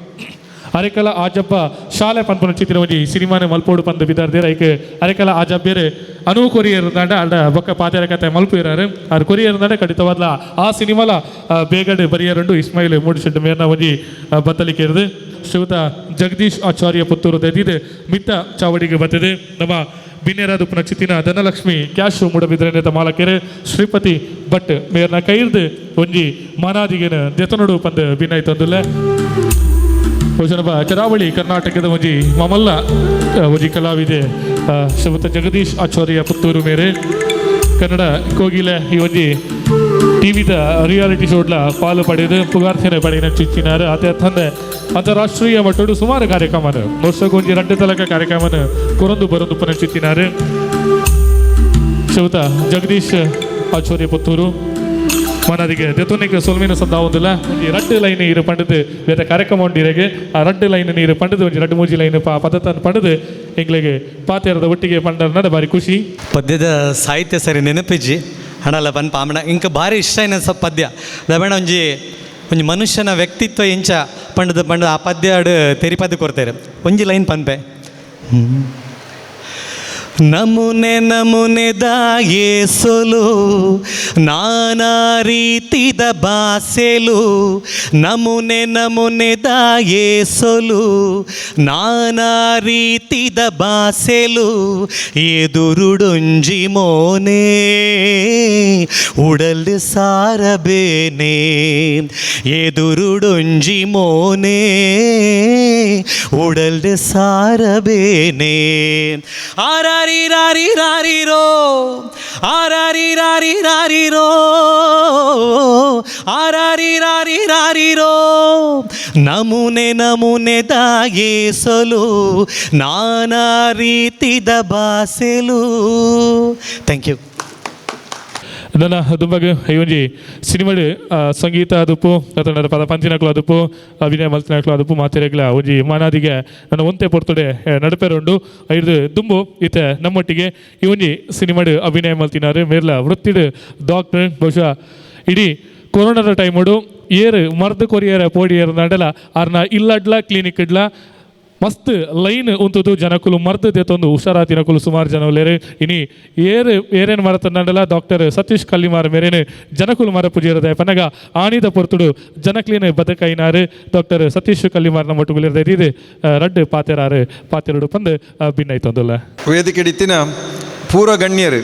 ಅರೆಕಲ ಆಜಬ್ಬ ಶಾಲೆ ಪನ್ಪನ ಚಿತ್ರ ಒಂಜಿ ಸಿನಿಮಾನೆ ಮಲ್ಪೋಡು ಪಂದ ಬಿದ್ದಾರ್ದೇರ ಐಕೆ ಅರೆಕಲ ಆಜಬ್ಬೇರೆ ಅನು ಕೊರಿಯರ್ ದಾಂಡ ಅಲ್ಲ ಬೊಕ್ಕ ಪಾತೆರ ಕತೆ ಮಲ್ಪು ಇರಾರು ಅವ್ರು ಕೊರಿಯರ್ ದಾಂಡ ಖಂಡಿತವಾದ್ಲ ಆ ಸಿನಿಮಾಲ ಬೇಗಡೆ ಬರಿಯರಂಡು ಇಸ್ಮಾಯಿಲ್ ಮೂಡಿಶೆಟ್ಟಿ ಮೇರ್ನ ಒಂಜಿ ಬತ್ತಲಿಕೆ ಇರೋದು ಶ್ರೀಯುತ ಜಗದೀಶ್ ಆಚಾರ್ಯ ಪುತ್ತೂರು ತೆಗೆದಿದೆ ಮಿತ್ತ ಚಾವಡಿಗೆ ಬರ್ತದೆ ನಮ್ಮ ಬಿನ್ನೆರಾದುಪ್ಪನ ಚಿತ್ತಿನ ಧನಲಕ್ಷ್ಮಿ ಕ್ಯಾಶು ಮೂಡಬಿದ್ರೆನೆತ ಮಾಲಕೆರೆ ಶ್ರೀಪತಿ ಭಟ್ ಮೇರ್ನ ಕೈರ್ದು ಒಂಜಿ ಮಾನಾದಿಗೆನ ದೆತನೋಡು ಪಂದ ಬಿನ್ನೈ ತಂದುಲ್ಲ ಭೋಜನಪ ಕರಾವಳಿ ಕರ್ನಾಟಕದ ಒಂಜಿ ಮಮಲ್ಲ ಒಂಜಿ ಕಲಾವಿದೆ ಶ್ರೀಮಂತ ಜಗದೀಶ್ ಆಚಾರ್ಯ ಪುತ್ತೂರು ಮೇರೆ ಕನ್ನಡ ಕೋಗಿಲೆ ಈ ಒಂಜಿ ಟಿವಿದ ರಿಯಾಲಿಟಿ ಶೋಡ್ಲ ಪಾಲು ಪಡೆದು ಪುಗಾರ್ಥನೆ ಪಡೆಯಿನ ಚಿಚ್ಚಿನಾರು ಅದೇ ತಂದೆ ಅಂತಾರಾಷ್ಟ್ರೀಯ ಮಟ್ಟದ ಸುಮಾರು ಕಾರ್ಯಕ್ರಮನ ವರ್ಷಕ್ಕೊಂಜಿ 2 ತಲಕ ಕಾರ್ಯಕ್ರಮನ ಕೊರೊಂದು ಬರೊಂದು ಪನ ಚಿಚ್ಚಿನಾರು ಶ್ರೀಮಂತ ಜಗದೀಶ್ ಆಚಾರ್ಯ ಪುತ್ತೂರು ಮನದಿಗೆ ದೆತೊನಿಗೆ ಸೊಲ್ಮಿನ ಸಂದಾವುದಿಲ್ಲ ಒಂಜಿ 2 ಲೈನ್ ಇರು ಪಂಡದು ಬೇರೆ ಕಾರ್ಯಕ್ರಮ ಉಂಡಿರೆಗೆ ಆ 2 ಲೈನ್ ನೀರು ಪಂಡದು ಒಂಜಿ 2-3 ಲೈನ್ ಪದ್ಧತನ್ನು ಪಡೆದು ಎಂಗ್ಲಿಗೆ ಪಾತೆರದ ಒಟ್ಟಿಗೆ ಪಂಡರ್ನಡ ಬಾರಿ ಖುಷಿ. ಪದ್ಯದ ಸಾಹಿತ್ಯ ಸರಿ ನೆನಪಿಜ್ಜಿ ಹಣಲ್ಲ ಪನ್ಪ ಆಮಣ ಇಂಕ ಭಾರಿ ಇಷ್ಟ ಏನ ಸ ಪದ್ಯ ದಬೇಣ ಒಂಜಿ ಮನುಷ್ಯನ ವ್ಯಕ್ತಿತ್ವ ಎಂಚ ಪಂಡದ ಆ ಪದ್ಯ ಆಡು ತೆರಿಪದ್ದು ಕೊಡ್ತಾರೆ ಒಂಜಿ ಲೈನ್ ಪನ್ಪೆ ನಮುನೆ ನಮುನೆದ ಏಸೊಲು ನಾನಾ ರೀತಿದ ಬಾಸೆಲು ನಮುನೆ ನಮುನೆದ ಏಸೊಲು ನಾನಾ ರೀತಿದ ಬಾಸೆಲು ಎದುರುಡೊಂಜಿ ಮೋನೆ ಉಡಲ್ ಸಾರಬೇನೆ ಎದುರುಡೊಂಜಿ ಮೋನೆ ಉಡಲ್ ಸಾರಬೇನೆ ಆರಾರಿರಾರಿರಾರಿರೋ ಆರಾರಿರಾರಿರಾರಿರೋ ಆರಾರಿರಾರಿರಾರಿರೋ ನಮುನೆ ನಮುನೆದ ಏಸಲು ನಾನಾ ರೀತಿದ ಬಾಸೆಲು. Thank you. ನನ್ನ ದುಂಬಗೆ ಒಂಜಿ ಸಿನಿಮಾಡು ಸಂಗೀತ ಅದುಪ್ಪು ಅದರ ಪದ ಪಂಚಿನಕ್ಲು ಅದುಪ್ಪು ಅಭಿನಯ ಮಲ್ತಿನಕ್ಲು ಅದುಪ್ಪು ಮಾತೆರೆಗ್ಲ ಒಂಜಿ ಮಾನಾದಿಗೆ ನನ್ನ ಒಂತೆ ಪೊರ್ತುಡೆ ನಡಪೆರುಂಡು ಐದು ದುಂಬು ಈತ ನಮ್ಮೊಟ್ಟಿಗೆ ಈ ಒಂಜಿ ಸಿನಿಮಾಡು ಅಭಿನಯ ಮಲ್ತಿನಾರು ಮೇರ್ಲ ವೃತ್ತಿಡು ಡಾಕ್ಟರ್ ಬಹುಶಃ ಇಡೀ ಕೊರೋನಾದ ಟೈಮಡು ಏರು ಮರ್ದು ಕೊರಿಯರ ಪೋಡಿಯರ್ ನಡಲ ಅವ್ರನ್ನ ಇಲ್ಲಡ್ಲ ಕ್ಲಿನಿಕ್ ಇಡ್ಲ ಮಸ್ತ್ ಲೈನ್ ಉಂತುದು ಜನಕುಲು ಮರ್ದು ದೇತೊಂದು ಹುಷಾರಾತಿನಕುಲು ಸುಮಾರು ಜನ ಲೇರೆ ಇನಿ ಏರೇನು ಮರತ ನಂಡಲ ಡಾಕ್ಟರ್ ಸತೀಶ್ ಕಲ್ಲಿಮಾರ್ ಮೇರೇನು ಜನಕುಲು ಮರ ಪೂಜಿರದ ಪನಗ ಆಣಿದ ಪೊರ್ತುಡು ಜನಕ್ಲಿನ ಬದಕೈನಾರು ಡಾಕ್ಟರ್ ಸತೀಶ್ ಕಲ್ಲಿಮಾರ್ನ ಮಟ್ಟುಗುಲಿರದ ಇದು ರಡ್ಡು ಪಾತೆರಾರು ಪಾತೆರಡು ಪಂದು ಭಿನ್ನೈತೊಂದುಲ್ಲ ವೇದಿಕೆ ಇತ್ತಿನ ಪೂರ್ವ ಗಣ್ಯರು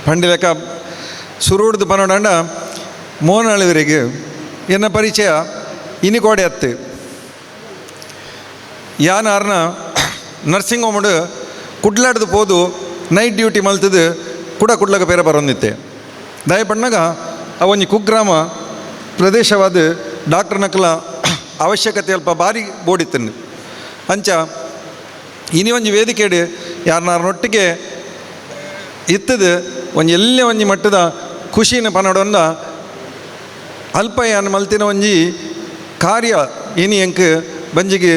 ಪಂಡಿಲಕ ಸುರುಡ್ದು ಪನೋಡಂಡ ಮೋನಾಳಿವರಿಗೆ ಎನ್ನ ಪರಿಚಯ ಇನಿಕೋಡೆ ಅತ್ತು ಯಾನ್ ಆರ್ನ ನರ್ಸಿಂಗ್ ಹೋಮಡು ಕುಡ್ಲಾಡ್ದು ಪೋದು ನೈಟ್ ಡ್ಯೂಟಿ ಮಲ್ತದು ಕುಡ್ಲಗ ಪೇರ ಬರೋಂದಿತ್ತೆ ದಯಪಣ್ಣಾಗ ಅವೊಂಜಿ ಕುಗ್ರಾಮ ಪ್ರದೇಶವಾದ ಡಾಕ್ಟರ್ ನಕಲ ಅವಶ್ಯಕತೆ ಅಲ್ಪ ಭಾರಿ ಬೋಡಿತ್ತಂದು ಅಂಚ ಇನಿ ಒಂಜಿ ವೇದಿಕೆಡು ಯಾರನ್ನೊಟ್ಟಿಗೆ ಇತ್ತದು ಒಂಜಿ ಎಲ್ಲೇ ಒಂಜಿ ಮಟ್ಟದ ಖುಷಿನ ಪನಡೊಂದ ಅಲ್ಪ ಯಾನ್ ಮಲ್ತಿನ ಒಂಜಿ ಕಾರ್ಯ ಇನಿ ಎಂಕ್ ಬಂಜಿಗೆ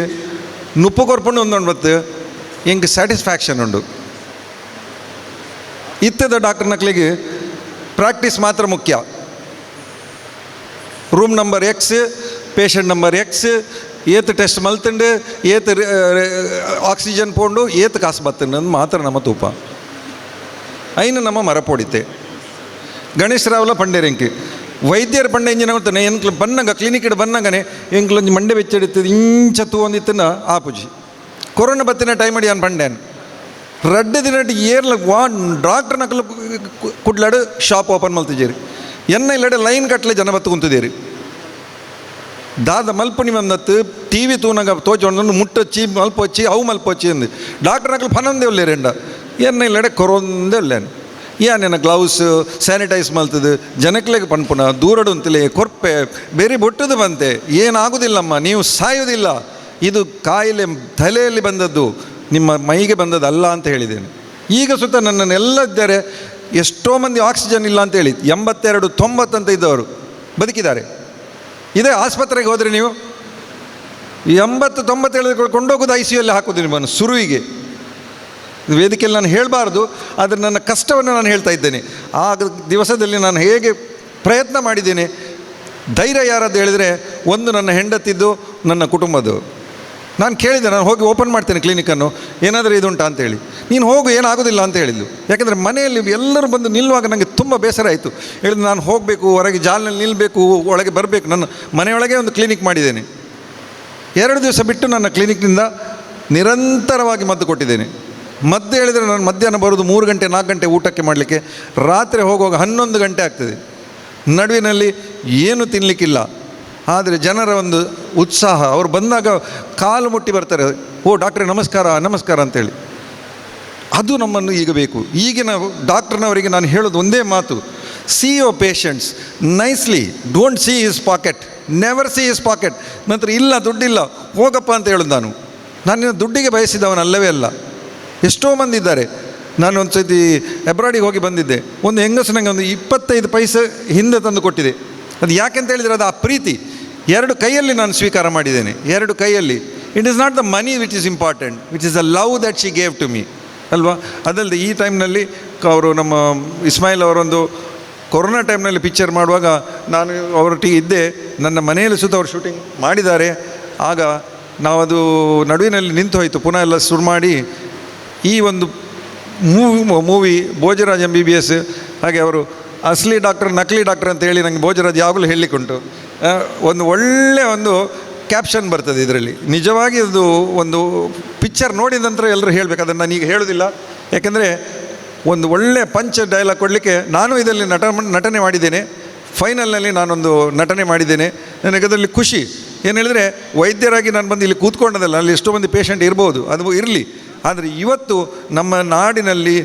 ನುಪ್ಪು ಕೊರ್ಪುಂಡು ಒಂದೊಂದು ಬತ್ತು ಎಂಕ್ ಸ್ಯಾಟಿಸ್ಫ್ಯಾಕ್ಷನ್ ಉಂಡು ಇತ್ತದ ಡಾಕ್ಟರ್ ನಕ್ಲಿಗೆ ಪ್ರಾಕ್ಟೀಸ್ ಮಾತ್ರ ಮುಖ್ಯ. Room number X patient number X ಏತ್ ಟೆಸ್ಟ್ ಮಲ್ತುಂಡು ಏತ್ ಆಕ್ಸಿಜನ್ ಪೋಂಡು ಏತ್ ಕಾಸು ಬತ್ತುಂಡು ಅಂದು ಮಾತ್ರ ನಮ್ಮ ತೂಪ ಐನು ನಮ್ಮ ಮರಪೋಡಿತೆ ಗಣೇಶ್ ರಾವ್ಲ ಪಂಡೇರೆಂಕಿ ವೈದ್ಯರು ಪಂಡ ಇಂಜಿನ ಹೇಳ್ತಾನೆ ಎಂಕ್ಲು ಬನ್ನಂಗ ಕ್ಲಿನಿಕ್ ಬನ್ನಂಗನೆ ಎಂಕ್ಲೊಂದು ಮಂಡೆ ಬೆಚ್ಚಡಿತ್ತದು ಇಂಚ ತೂಂದಿತ್ತನ ಆಪುಜಿ ಕೊರೋನಾ ಬತ್ತಿನ ಟೈಮ್ ಅಡಿ ಅನ್ ಪಂಡೇನು ರಡ್ಡು ದಿನ ಏರ್ಲ ಡಾಕ್ಟರ್ ನಕಲು ಕುಡ್ಲಾಡು ಶಾಪ್ ಓಪನ್ ಮಲ್ತಿದ್ದೀರಿ ಎನ್ನ ಇಲ್ಲಡೆ ಲೈನ್ ಕಟ್ಲೆ ಜನ ಬತ್ತು ಕುಂತಿದ್ದೀರಿ ದಾದ ಮಲ್ಪನಿ ಬಂದತ್ತು ಟಿ ವಿ ತೂನಾಗ ತೋಚೊಂಡು ಮುಟ್ಟೊಚ್ಚಿ ಮಲ್ಪೊಚ್ಚಿ ಅವು ಮಲ್ಪೊಚ್ಚಿ ಅಂದು ಡಾಕ್ಟರ್ ನಕಲು ಪನಂದೇ ಒಲ್ಲೇರೆಂಡ ಎನ್ನ ಇಲ್ಲಡೆ ಕೊರೊಂದೇ ಒಲ್ಲೇನು ಏನೇನ ಗ್ಲೌಸ್ ಸ್ಯಾನಿಟೈಸ್ ಮಲ್ತದು ಜನಕ್ಲೆಗೆ ಪನ್ಪುನ ದೂರಡು ಅಂತಲೇ ಕೊರ್ಪೆ ಬೇರೆ ಬೊಟ್ಟದು ಬಂತೆ ಏನಾಗುವುದಿಲ್ಲಮ್ಮ ನೀವು ಸಾಯುವುದಿಲ್ಲ ಇದು ಕಾಯಿಲೆ ತಲೆಯಲ್ಲಿ ಬಂದದ್ದು ನಿಮ್ಮ ಮೈಗೆ ಬಂದದ್ದಲ್ಲ ಅಂತ ಹೇಳಿದ್ದೇನೆ. ಈಗ ಸುತ್ತ ನನ್ನನ್ನೆಲ್ಲ ಇದ್ದಾರೆ ಎಷ್ಟೋ ಮಂದಿ ಆಕ್ಸಿಜನ್ ಇಲ್ಲ ಅಂತ ಹೇಳಿ 82-90 ಅಂತ ಇದ್ದವರು ಬದುಕಿದ್ದಾರೆ. ಇದೇ ಆಸ್ಪತ್ರೆಗೆ ಹೋದರೆ ನೀವು 80-90 ಕೊಂಡೋಗೋದು ICU ಅಲ್ಲಿ ಹಾಕೋದು ನಿಮ್ಮನ್ನು ಶುರುವಿಗೆ. ವೇದಿಕೆಯಲ್ಲಿ ನಾನು ಹೇಳಬಾರ್ದು, ಆದರೆ ನನ್ನ ಕಷ್ಟವನ್ನು ನಾನು ಹೇಳ್ತಾ ಇದ್ದೇನೆ. ಆ ದಿವಸದಲ್ಲಿ ನಾನು ಹೇಗೆ ಪ್ರಯತ್ನ ಮಾಡಿದ್ದೇನೆ. ಧೈರ್ಯ ಯಾರದ್ದು ಹೇಳಿದರೆ ಒಂದು ನನ್ನ ಹೆಂಡತಿದ್ದು ನನ್ನ ಕುಟುಂಬದ್ದು. ನಾನು ಕೇಳಿದೆ, ನಾನು ಹೋಗಿ ಓಪನ್ ಮಾಡ್ತೇನೆ ಕ್ಲಿನಿಕನ್ನು, ಏನಾದರೂ ಇದುಂಟಾ ಅಂತೇಳಿ. ನೀನು ಹೋಗು, ಏನಾಗೋದಿಲ್ಲ ಅಂತ ಹೇಳಿದ್ದು. ಯಾಕೆಂದರೆ ಮನೆಯಲ್ಲಿ ಎಲ್ಲರೂ ಬಂದು ನಿಲ್ಲುವಾಗ ನನಗೆ ತುಂಬ ಬೇಸರ ಆಯಿತು. ಹೇಳಿದ್ರು ನಾನು ಹೋಗಬೇಕು, ಹೊರಗೆ ಜಾಲ್ನಲ್ಲಿ ನಿಲ್ಲಬೇಕು, ಒಳಗೆ ಬರಬೇಕು. ನನ್ನ ಮನೆಯೊಳಗೆ ಒಂದು ಕ್ಲಿನಿಕ್ ಮಾಡಿದ್ದೇನೆ. 2 ದಿವಸ ಬಿಟ್ಟು ನನ್ನ ಕ್ಲಿನಿಕ್ನಿಂದ ನಿರಂತರವಾಗಿ ಮದ್ದು ಕೊಟ್ಟಿದ್ದೇನೆ. ಮದ್ದು ಹೇಳಿದರೆ ನಾನು ಮಧ್ಯಾಹ್ನ ಬರೋದು 3 ಗಂಟೆ 4 ಗಂಟೆ ಊಟಕ್ಕೆ ಮಾಡಲಿಕ್ಕೆ, ರಾತ್ರಿ ಹೋಗುವಾಗ 11 ಗಂಟೆ ಆಗ್ತದೆ. ನಡುವಿನಲ್ಲಿ ಏನು ತಿನ್ನಲಿಕ್ಕಿಲ್ಲ. ಆದರೆ ಜನರ ಒಂದು ಉತ್ಸಾಹ, ಅವ್ರು ಬಂದಾಗ ಕಾಲು ಮುಟ್ಟಿ ಬರ್ತಾರೆ, ಓ ಡಾಕ್ಟ್ರೇ ನಮಸ್ಕಾರ ನಮಸ್ಕಾರ ಅಂತೇಳಿ. ಅದು ನಮ್ಮನ್ನು ಈಗ ಬೇಕು. ಈಗಿನ ಡಾಕ್ಟ್ರನವರಿಗೆ ನಾನು ಹೇಳೋದು ಒಂದೇ ಮಾತು, see your patients nicely, don't see his packet, never see his packet. ನಂತರ ಇಲ್ಲ ದುಡ್ಡಿಲ್ಲ ಹೋಗಪ್ಪ ಅಂತ ಹೇಳೋದು. ನಾನು ದುಡ್ಡಿಗೆ ಬಯಸಿದವನಲ್ಲವೇ ಅಲ್ಲ. ಎಷ್ಟೋ ಮಂದಿ ಇದ್ದಾರೆ. ನಾನು ಒಂದು ಸತಿ ಎಬ್ರಾಡಿಗೆ ಹೋಗಿ ಬಂದಿದ್ದೆ, ಒಂದು ಹೆಂಗಸು ನನಗೆ ಒಂದು 25 ಪೈಸೆ ಹಿಂದೆ ತಂದು ಕೊಟ್ಟಿದೆ. ಅದು ಯಾಕೆಂತ ಹೇಳಿದರೆ ಅದು ಆ ಪ್ರೀತಿ 2 ಕೈಯಲ್ಲಿ ನಾನು ಸ್ವೀಕಾರ ಮಾಡಿದ್ದೇನೆ, 2 ಕೈಯಲ್ಲಿ. It is not the money which is important, which is the love that she gave to me ಅಲ್ವಾ. ಅದಲ್ಲದೆ ಈ ಟೈಮ್ನಲ್ಲಿ ಅವರು ನಮ್ಮ ಇಸ್ಮಾಯಿಲ್ ಅವರೊಂದು ಕೊರೋನಾ ಟೈಮ್ನಲ್ಲಿ ಪಿಕ್ಚರ್ ಮಾಡುವಾಗ ನಾನು ಅವರೊಟ್ಟಿಗೆ ಇದ್ದೆ. ನನ್ನ ಮನೆಯಲ್ಲಿ ಸುತ್ತ ಅವರು ಶೂಟಿಂಗ್ ಮಾಡಿದ್ದಾರೆ. ಆಗ ನಾವದು ನಡುವಿನಲ್ಲಿ ನಿಂತು ಹೋಯಿತು, ಪುನಃ ಎಲ್ಲ ಶುರು ಮಾಡಿ ಈ ಒಂದು ಮೂವಿ ಭೋಜರಾಜ್ MBBS. ಹಾಗೆ ಅವರು ಅಸಲಿ ಡಾಕ್ಟರ್ ನಕಲಿ ಡಾಕ್ಟರ್ ಅಂತ ಹೇಳಿ ನನಗೆ ಭೋಜರಾಜ್ ಯಾವಾಗಲೂ ಹೇಳಲಿಕ್ಕುಂಟು. ಒಂದು ಒಳ್ಳೆಯ ಒಂದು ಕ್ಯಾಪ್ಷನ್ ಬರ್ತದೆ ಇದರಲ್ಲಿ. ನಿಜವಾಗಿ ಅದು ಒಂದು ಪಿಕ್ಚರ್ ನೋಡಿದ ನಂತರ ಎಲ್ಲರೂ ಹೇಳಬೇಕು. ಅದನ್ನು ನಾನೀಗ ಹೇಳೋದಿಲ್ಲ, ಯಾಕೆಂದರೆ ಒಂದು ಒಳ್ಳೆಯ ಪಂಚ್ ಡೈಲಾಗ್ ಕೊಡಲಿಕ್ಕೆ ನಾನು ಇದರಲ್ಲಿ ನಟನೆ ಮಾಡಿದ್ದೇನೆ. ಫೈನಲ್ನಲ್ಲಿ ನಾನೊಂದು ನಟನೆ ಮಾಡಿದ್ದೇನೆ. ನನಗೆ ಅದರಲ್ಲಿ ಖುಷಿ. ಏನು ಹೇಳಿದರೆ, ವೈದ್ಯರಾಗಿ ನಾನು ಬಂದು ಇಲ್ಲಿ ಕೂತ್ಕೊಂಡದಲ್ಲ, ಅಲ್ಲಿ ಎಷ್ಟೋ ಮಂದಿ ಪೇಷಂಟ್ ಇರ್ಬೋದು, ಅದು ಇರಲಿ. ಆದರೆ ಇವತ್ತು ನಮ್ಮ ನಾಡಿನಲ್ಲಿ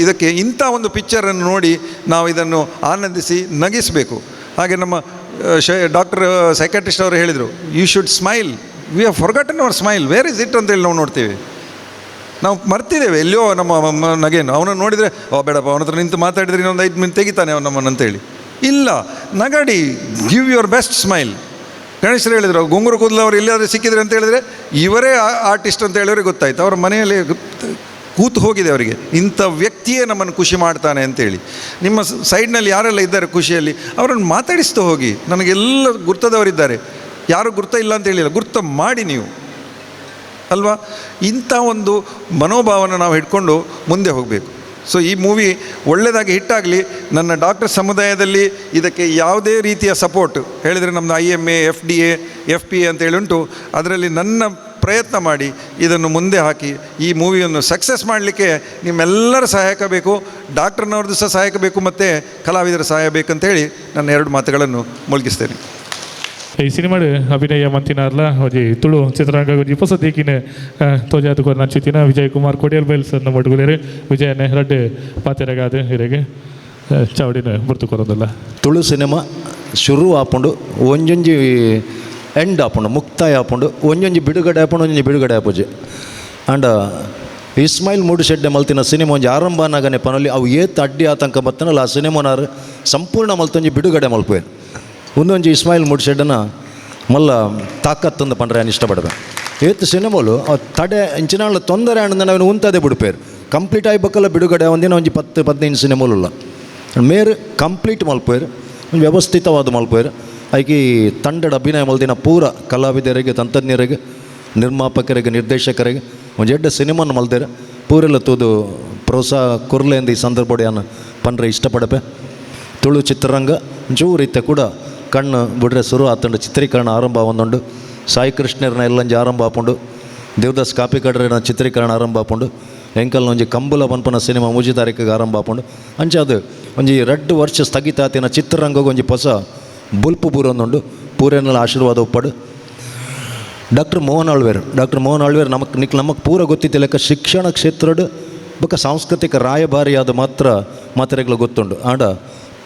ಇದಕ್ಕೆ ಇಂಥ ಒಂದು ಪಿಕ್ಚರನ್ನು ನೋಡಿ ನಾವು ಇದನ್ನು ಆನಂದಿಸಿ ನಗಿಸಬೇಕು. ಹಾಗೆ ನಮ್ಮ ಡಾಕ್ಟರ್ ಸೈಕಾಟ್ರಿಸ್ಟ್ ಅವರು ಹೇಳಿದರು, you should smile, we have forgotten our smile, where is it ಅಂತೇಳಿ ನಾವು ನೋಡ್ತೀವಿ. ನಾವು ಮರ್ತಿದ್ದೇವೆ ಎಲ್ಲಿಯೋ ನಮ್ಮ ನಗೆಯನ್ನು. ಅವನನ್ನು ನೋಡಿದರೆ ಓ ಬೇಡಪ್ಪ, ಅವನ ಹತ್ರ ನಿಂತು ಮಾತಾಡಿದರೆ ಇನ್ನೊಂದು 5 ಮಿನಿಟ್ ತೆಗಿತಾನೆ ಅವನು ನಮ್ಮನ್ನು ಅಂತೇಳಿ. ಇಲ್ಲ, ನಗಡಿ, ಗಿವ್ ಯುವರ್ ಬೆಸ್ಟ್ ಸ್ಮೈಲ್. ಗಣೇಶರು ಹೇಳಿದರು, ಗುಂಗುರು ಕೂದಲವರು ಎಲ್ಲಿಯಾದರೂ ಸಿಕ್ಕಿದ್ರೆ ಅಂತ ಹೇಳಿದರೆ ಇವರೇ ಆರ್ಟಿಸ್ಟ್ ಅಂತ ಹೇಳಿದ್ರೆ ಗೊತ್ತಾಯ್ತು. ಅವರ ಮನೆಯಲ್ಲಿ ಕೂತು ಹೋಗಿದೆ ಅವರಿಗೆ, ಇಂಥ ವ್ಯಕ್ತಿಯೇ ನಮ್ಮನ್ನು ಖುಷಿ ಮಾಡ್ತಾನೆ ಅಂತೇಳಿ. ನಿಮ್ಮ ಸೈಡ್ನಲ್ಲಿ ಯಾರೆಲ್ಲ ಇದ್ದಾರೆ ಖುಷಿಯಲ್ಲಿ, ಅವರನ್ನು ಮಾತಾಡಿಸ್ತಾ ಹೋಗಿ. ನನಗೆಲ್ಲ ಗುರ್ತದವರಿದ್ದಾರೆ, ಯಾರೂ ಗುರ್ತ ಇಲ್ಲ ಅಂತ ಹೇಳಿಲ್ಲ, ಗುರ್ತ ಮಾಡಿ ನೀವು ಅಲ್ವಾ. ಇಂಥ ಒಂದು ಮನೋಭಾವನ ನಾವು ಹಿಡ್ಕೊಂಡು ಮುಂದೆ ಹೋಗಬೇಕು. ಸೊ ಈ ಮೂವಿ ಒಳ್ಳೆಯದಾಗಿ ಹಿಟ್ಟಾಗಲಿ. ನನ್ನ ಡಾಕ್ಟರ್ ಸಮುದಾಯದಲ್ಲಿ ಇದಕ್ಕೆ ಯಾವುದೇ ರೀತಿಯ ಸಪೋರ್ಟ್ ಹೇಳಿದರೆ ನಮ್ಮದು IMA, FDA, FPA ಅಂತೇಳಿ ಉಂಟು. ಅದರಲ್ಲಿ ನನ್ನ ಪ್ರಯತ್ನ ಮಾಡಿ ಇದನ್ನು ಮುಂದೆ ಹಾಕಿ ಈ ಮೂವಿಯನ್ನು ಸಕ್ಸಸ್ ಮಾಡಲಿಕ್ಕೆ ನಿಮ್ಮೆಲ್ಲರ ಸಹಾಯಕ ಬೇಕು. ಡಾಕ್ಟರ್ನವ್ರದ್ದು ಸಹ ಸಹಾಯಕ ಬೇಕು, ಮತ್ತು ಕಲಾವಿದರ ಸಹಾಯ ಬೇಕಂತೇಳಿ ನನ್ನ 2 ಮಾತುಗಳನ್ನು ಮುಳುಗಿಸ್ತೇನೆ. ಈ ಸಿನಿಮಾಡ್ ಅಭಿನಯ ಮಂತಿನಾರ್ಲ ಒಂಜಿ ತುಳು ಚಿತ್ರರಂಗ ಒಂಜಿ ಹೊಸ ದೇಕಿನ ತೋಜಾದು ಕೊರ ನಚ್ಚುತ್ತಿನ ವಿಜಯ್ ಕುಮಾರ್ ಕೊಡಿಯಲ್ ಬೈಲ್ಸ್ ಅನ್ನು ಮಡ್ಗುಲೇರು ವಿಜಯನೆ ರಡ್ಡೆ ಪಾತೆರಗಾದ ಹಿರೆಗೆ ಚಾವಡಿನ ಬುರ್ತು ಕೊರೋದಲ್ಲ. ತುಳು ಸಿನಿಮಾ ಶುರು ಆಪುಂಡು ಒಂಜೊಂಜಿ ಎಂಡ್ ಆಪುಂಡು, ಮುಕ್ತಾಯ ಆಪುಂಡು, ಒಂಜೊಂಜಿ ಬಿಡುಗಡೆ ಆಪುಂಡು, ಒಂಜೊಂಜಿ ಬಿಡುಗಡೆ ಆಪುಜಿ. ಆಂಡ ಇಸ್ಮಾಯಿಲ್ ಮೂಡುಶೆಡ್ಡೆ ಮಲ್ತಿನ ಸಿನಿಮಾ ಒಂಜಿ ಆರಂಭನಾಗನೆ ಪನಲ್ಲಿ ಅವು ಏತ್ ಅಡ್ಡಿ ಆತಂಕ ಬತ್ತನಲ್ಲ ಆ ಸಿನಿಮಾನಾರು ಸಂಪೂರ್ಣ ಮಲ್ತೊಂಜಿ ಬಿಡುಗಡೆ ಮಲ್ಪುವೆ. ಒಂದೊಂಜಿ ಇಸ್ಮಾಯಿಲ್ ಮೂಡುಶೆಡ್ಡನ ಮಲ್ಲ ತಾಕತ್ತೊಂದು ಪಂಡ್ರೆ ನಾನು ಇಷ್ಟಪಡ್ಬೇಕು. ಏತ್ ಸಿನಿಮಾಲು ತಡೆ ಇಂಚಿನಾಳು ತೊಂದರೆ ಆಂಡ್ ನಾವು ಉಂತದೇ ಬಿಡ್ಪೇರು ಕಂಪ್ಲೀಟ್ ಆಯ್ಬೇಕಲ್ಲ ಬಿಡುಗಡೆ ಒಂದಿನ ಒಂಜಿ 10-15 ಸಿನಿಮಾಲಲ್ಲ ಮೇರು ಕಂಪ್ಲೀಟ್ ಮಲ್ಪೇರು, ಒಂದು ವ್ಯವಸ್ಥಿತವಾದ ಮಲ್ಪೇರು. ಐಕಿ ತಂಡದ ಅಭಿನಯ ಮಲ್ದಿನ ಪೂರ ಕಲಾವಿದರಿಗೆ, ತಂತ್ರಜ್ಞರಿಗೆ, ನಿರ್ಮಾಪಕರಿಗೆ, ನಿರ್ದೇಶಕರಿಗೆ ಒಂದು ಎಡ್ಡ ಸಿನಿಮಾನ ಮಲ್ದೇರೆ ಪೂರೆಲ್ಲ ತೂದು ಪ್ರೋತ್ಸಾಹ ಕೊರ್ಲೆಂದು ಈ ಸಂದರ್ಭ ಪಂಡ್ರೆ ಇಷ್ಟಪಡಪೆ. ತುಳು ಚಿತ್ರರಂಗ ಒಂಚೂರಿತ್ತೆ ಕೂಡ ಕಣ್ಣು ಬಿಡ್ರೆ ಶುರು ಆತಂಡು ಚಿತ್ರೀಕರಣ ಆರಂಭ ಒಂದುಂಡು. ಸಾಯಿ ಕೃಷ್ಣರ್ನ ಎಲ್ಲಂಜಿ ಆರಂಭ ಆಪುಂಡು, ದೇವದಾಸ್ ಕಾಪಿಕಡ್ರನ ಚಿತ್ರೀಕರಣ ಆರಂಭ ಆಪುಂಡು, ಎಂಕಲ್ನ ಒಂಜಿ ಕಂಬುಲ ಪನ್ಪನ ಸಿನಿಮಾ 3 ತಾರೀಕಿಗೆ ಆರಂಭ ಆಪುಂಡು. ಅಂಚೆ ಅದು ಒಂಜಿ 2 ವರ್ಷ ಸ್ಥಗಿತ ಆತಿನ ಚಿತ್ರರಂಗಕ್ಕೆ ಒಂಜಿ ಹೊಸ ಬುಲ್ಪು ಬೂರೊಂದುಂಡು. ಪೂರೆನೆಲ್ಲ ಆಶೀರ್ವಾದ ಉಪ್ಪಡು. ಡಾಕ್ಟರ್ ಮೋಹನ್ ಆಳ್ವೇರ್ ನಮಗೆ ಪೂರ ಗೊತ್ತಿದ್ದ ಲೆಕ್ಕ ಶಿಕ್ಷಣ ಕ್ಷೇತ್ರದ ಬೊಕ್ಕ ಸಾಂಸ್ಕೃತಿಕ ರಾಯಭಾರಿಯಾದ ಮಾತ್ರೆಗಳು ಗೊತ್ತುಂಡು. ಆಂಡ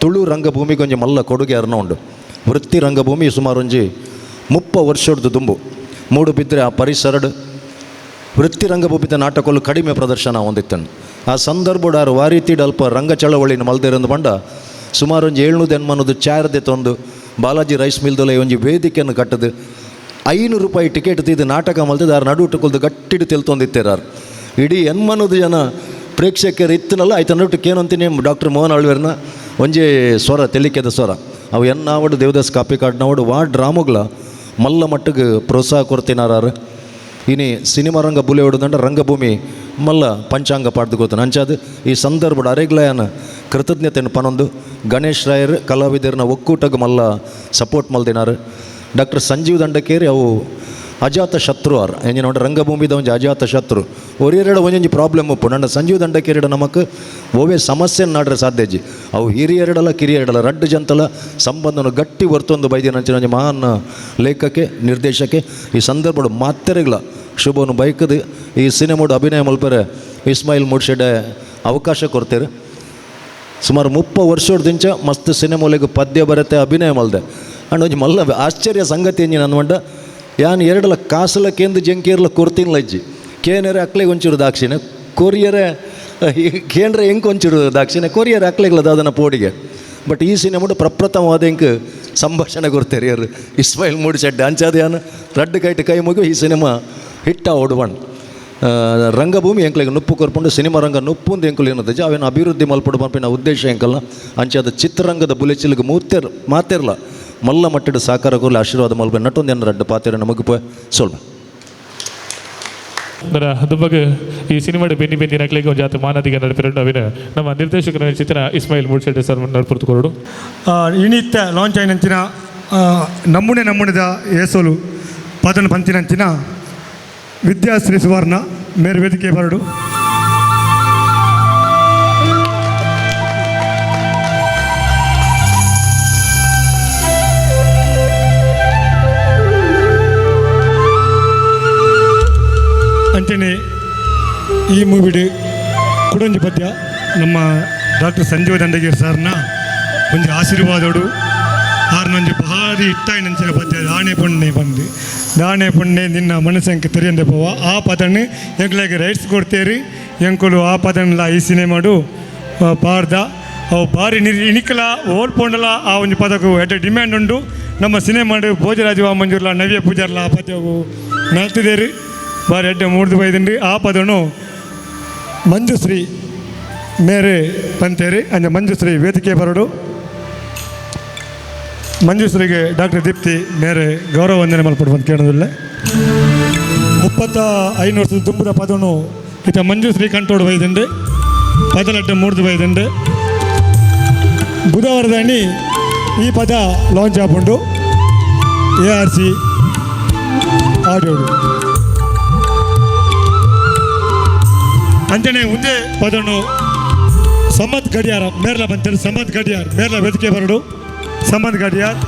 ತುಳು ರಂಗಭೂಮಿಗೆ ಒಂಜಿ ಮಲ್ಲ ಕೊಡುಗೆ ಅರ್ನ ಉಂಡು. ವೃತ್ತಿ ರಂಗಭೂಮಿ ಸುಮಾರು ಒಂಜಿ 30 ವರ್ಷದ ದುಂಬು ಮೂಡುಬಿದ್ರೆ ಆ ಪರಿಸರಡ್ ವೃತ್ತಿ ರಂಗಭೂಮಿದ ನಾಟಕಗಳು ಕಡಿಮೆ ಪ್ರದರ್ಶನ ಹೊಂದಿತ್ತನು. ಆ ಸಂದರ್ಭದ ವಾರೀತಿಡ್ ಅಲ್ಪ ರಂಗ ಚಳವಳಿನ ಮಲ್ದಿರಂದು ಬಂಡ ಸುಮಾರು ಒಂಜಿ 780 ಚಾರ್ದೆ ತಂದು ಬಾಲಾಜಿ ರೈಸ್ ಮಿಲ್ದೊಲೆ ಒಂಜಿ ವೇದಿಕೆಯನ್ನು ಕಟ್ಟದು 500 ರೂಪಾಯಿ ಟಿಕೆಟ್ ತಿದ್ದು ನಾಟಕ ಮಲ್ತದ್ದು ಆರು ನಡುಟುಕೊಲ್ದು ಗಟ್ಟಿಡು ತಿಳ್ತೊಂದಿತ್ತೇರಾರು. ಇಡೀ 80 ಜನ ಪ್ರೇಕ್ಷಕರು ಇತ್ತನಲ್ಲ ಆಯ್ತು ನಡುಟಕ್ಕೆ ಏನಂತೀನಿ ಡಾಕ್ಟರ್ ಮೋಹನ್ ಆಳ್ವೇರ್ನ ಒಂಜೇ ಸ್ವರ ತೆಲಿಕೆದ ಸ್ವರ ಅವು ಎನ್ನಾವಡು ದೇವದಾಸ್ ಕಾಪಿ ಕಾರ್ಡ್ನವಡು ವಾ ಡ್ರಾಮುಗಳ ಮಲ್ಲ ಮಟ್ಟಿಗೆ ಪ್ರೋತ್ಸಾಹ ಕೊಡ್ತಿನಾರು. ಇನಿ ಸಿನಿಮಾ ರಂಗ ಬುಲೆ ಹೊಡೆದಂಡ ರಂಗಭೂಮಿ ಮಲ್ಲ ಪಂಚಾಂಗ ಪಾಡ್ದು ಗೊತ್ತಾನೆ. ಅಂಚಾದು ಈ ಸಂದರ್ಭದ ಅರೆಗ್ಲಯನ ಕೃತಜ್ಞತೆಯನ್ನು ಪನೊಂದು ಗಣೇಶ್ ರಾಯರ್ ಕಲಾವಿದರನ್ನ ಒಕ್ಕೂಟಗೆ ಮಲ್ಲ ಸಪೋರ್ಟ್ ಮಲ್ದಿನಾರು. ಡಾಕ್ಟರ್ ಸಂಜೀವ್ ದಂಡಕೇರಿ ಅವು ಅಜಾತ ಶತ್ರು ಆರ್ ಎಂಜಿ ನೋಡಿ ರಂಗಭೂಮಿದ ಒಂಜಿ ಅಜಾತ ಶತ್ರು ಒರಿಯರಡ ಒಂಜೊಂಜಿ ಪ್ರಾಬ್ಲಮ್ ಉಪ್ಪು ನನ್ನ ಸಂಜೀವ್ ದಂಡಕೇರಿಡ ನಮಕ್ ಓವೇ ಸಮಸ್ಯೆ ನಾಡ್ರೆ ಸಾಧ್ಯಜಿ ಅವು ಹಿರಿಯರಡಲ ಕಿರಿಯರಡಲ ರಡ್ಡು ಜಂತಲ ಸಂಬಂಧನ ಗಟ್ಟಿ ಬರ್ತೊಂದು ಬೈದಿನ ಅಂಚಿನ ಮಹಾನ್ ಲೇಖಕ್ಕೆ ನಿರ್ದೇಶಕ್ಕೆ ಈ ಸಂದರ್ಭಡು ಮಾತೆರೆಗಳ ಶುಭವನ್ನು ಬೈಕದು ಈ ಸಿನಿಮಾಡು ಅಭಿನಯ ಮಲ್ಪರೆ ಇಸ್ಮಾಯಿಲ್ ಮೂಡ್ಶೆಡ್ಡೆ ಅವಕಾಶ ಕೊಡ್ತೇವೆ ಸುಮಾರು 30 ವರ್ಷದಿಂದ ಮಸ್ತ್ ಸಿನಿಮಾಲಿಗೆ ಪದ್ಯ ಬರುತ್ತೆ ಅಭಿನಯ ಮಲ್ದೆ ಅಂಡ್ ಒಂಜಿ ಮಲ್ಲ ಆಶ್ಚರ್ಯ ಸಂಗತಿ ಎಂಜಿ ನನ್ನ ಮಂಡ ಯಾನು ಎರಡಲ ಕಾಸಲ ಕೇಂದ್ರ ಜಂಕೀರ್ಲ ಕೊರ್ತಿನ್ಲ ಅಜ್ಜಿ ಕೇನರೆ ಅಕ್ಲೆಗೆ ಒಂಚೂರು ದಾಕ್ಷಿಣೆ ಕೊರಿಯರೆ ಕೇಂದ್ರ ಹೆಂಗೆ ಒಂಚೂರು ದಾಕ್ಷಿಣೆ ಕೊರಿಯರ್ ಅಕ್ಲೆಗಳದ ಅದನ್ನು ಪೋಡಿಗೆ ಬಟ್ ಈ ಸಿನಿಮಾಡು ಪ್ರಪ್ರಥಮವಾದ ಹೆಂಗೆ ಸಂಭಾಷಣೆ ಕೊಡ್ತಾರೆ ಯಾರು ಇಸ್ಮಾಯಿಲ್ ಮೂಡ್ಶೆಡ್ಡೆ ಅಂಚಾದ ಯಾನು ರಡ್ಡು ಕೈಟ್ ಕೈ ಮುಗಿ ಈ ಸಿನಿಮಾ ಹಿಟ್ಟ ಓಡುವಣ್ ರಂಗಭೂಮಿ ಎಂಕ್ಲಿಗೆ ನುಪ್ಪು ಕೊರ್ಕೊಂಡು ಸಿನಿಮಾ ರಂಗ ನುಪ್ಪುಂದು ಎಂಕುಲು ಏನದ ಅವೇನು ಅಭಿವೃದ್ಧಿ ಮಲ್ಪಡು ಪಂಪಿನ ಉದ್ದೇಶ ಎಂಕಲ್ನ ಅಂಚಾದ ಚಿತ್ರರಂಗದ ಬುಲೆಚಿಲಿಗೆ ಮಾತಿರ್ಲ ಮಲ್ಲ ಮಟ್ಟದ ಸಾಕಾರ ಕೊರ್ಲಿ ಆಶೀರ್ವಾದ ಮಲ್ಪೆ ನಟೊಂದು ಏನಾರ ರಡ್ಡು ಪಾತಿರ ನಮಗೆ ಸೊಲ್ಪ ಅದು ಬಗ್ಗೆ ಈ ಸಿನಿಮಾಡು ಬೆನ್ನಿ ನಕ್ಲಿಗೆ ಒಂದು ಜಾತಿ ಮಾನದಿಗೆ ನಡಿಪಿರಂಡು ಅವಿನ ನಮ್ಮ ನಿರ್ದೇಶಕರ ಚಿತ್ರ ಇಸ್ಮಾಯಿಲ್ ಮೂಡ್ಶೆಡ್ಡೆ ಸರ್ ನಡ್ಪುರ್ತು ಕೊರಡು ಇನಿತ್ತ ಲಾಂಚ್ అయినంచిన ನಮ್ಮುಣದ ಏಸೋಲು ಪದನ ಪಂಚಿನಂಚಿನ ವಿದ್ಯಾಶ್ರೀ ಸುವರ್ಣ ಮೇರೆ ವೇದಿಕೆ ಬರಡು ಅಂಚನೆ ಈ ಮೂವಿಡು ಕುಡೊಂಜಿ ಪದ್ಯ ನಮ್ಮ ಡಾಕ್ಟರ್ ಸಂಜೀವ ದಂಡಗೇರಿ ಸರ್ನ ಒಂಜಿ ಆಶೀರ್ವಾದೋಡು ಆರ್ನೊಂಜಿ ಭಾರಿ ಇಟ್ಟಾಯಿನಂಚಿನ ಪದ್ಯ ದಾಣೆ ಪುಣ್ಣೆ ನಿನ್ನ ಮನಸ್ಸಂಕೆ ತೆರೆಯಂದೆ ಪೋವ ಆ ಪದನ್ನು ಎಂಕ್ಲೆಗೆ ರೈಟ್ಸ್ ಕೊಡ್ತೇರಿ ಎಂಕುಲು ಆ ಪದನ್ಲ ಈ ಸಿನಿಮಾಡು ಪಾಡ್ದ ಅವು ಭಾರಿ ಇಣಿಕಲ ಓಲ್ಪೊಂಡಲ ಆ ಒಂಜಿ ಪದಕ್ಕೂ ಎಡ್ಡೆ ಡಿಮ್ಯಾಂಡ್ ಉಂಡು ನಮ್ಮ ಸಿನಿಮಾಡು ಭೋಜರಾಜ ಮಂಜೂರ್ಲ ನವ್ಯ ಪೂಜಾರ್ಲ ಆ ಪದ್ಯವು ನಲ್ತಿದ್ದೇರಿ ಬಾರಿ ಎಡ್ಡೆ ಮೂಡ್ದು ಬೈದಂಡು ಆ ಪದನು ಮಂಜುಶ್ರೀ ಮೇರೆ ಪಂತೇರಿ ಅಂಜ ಮಂಜುಶ್ರೀ ವೇದಿಕೆ ಬರಡು ಮಂಜುಶ್ರೀಗೆ ಡಾಕ್ಟರ್ ದೀಪ್ತಿ ಮೇರೆ ಗೌರವ ವಂದನೆ ಮಲ್ಪಡುವಂತ ಕೇಳೋದಿಲ್ಲ 35 ವರ್ಷದ ತುಂಬದ ಪದನು ಇತ ಮಂಜುಶ್ರೀ ಕಂಟೋಡು ಬೈದಂಡೆ ಪದಲಡ್ಡೆ ಮೂಡ್ದು ಬೈದಂಡೆ ಬುಧವಾರದಣಿ ಈ ಪದ ಲಾಂಚ್ ಆಪುಂಡು ARC ಆಡಿಯೋಡು ಅಂಜನೆ ಮುಂದೆ ಪದನು ಸಮತ್ ಗಡಿಯಾರ ಮೇರ್ಲ ಬಂತೇಳಿ ಸಮತ್ ಗಡಿಯಾರ್ ಮೇರ್ಲ ವೇದಿಕೆ ಬರಡು ಸಮತ್ ಗಡಿಯಾರ್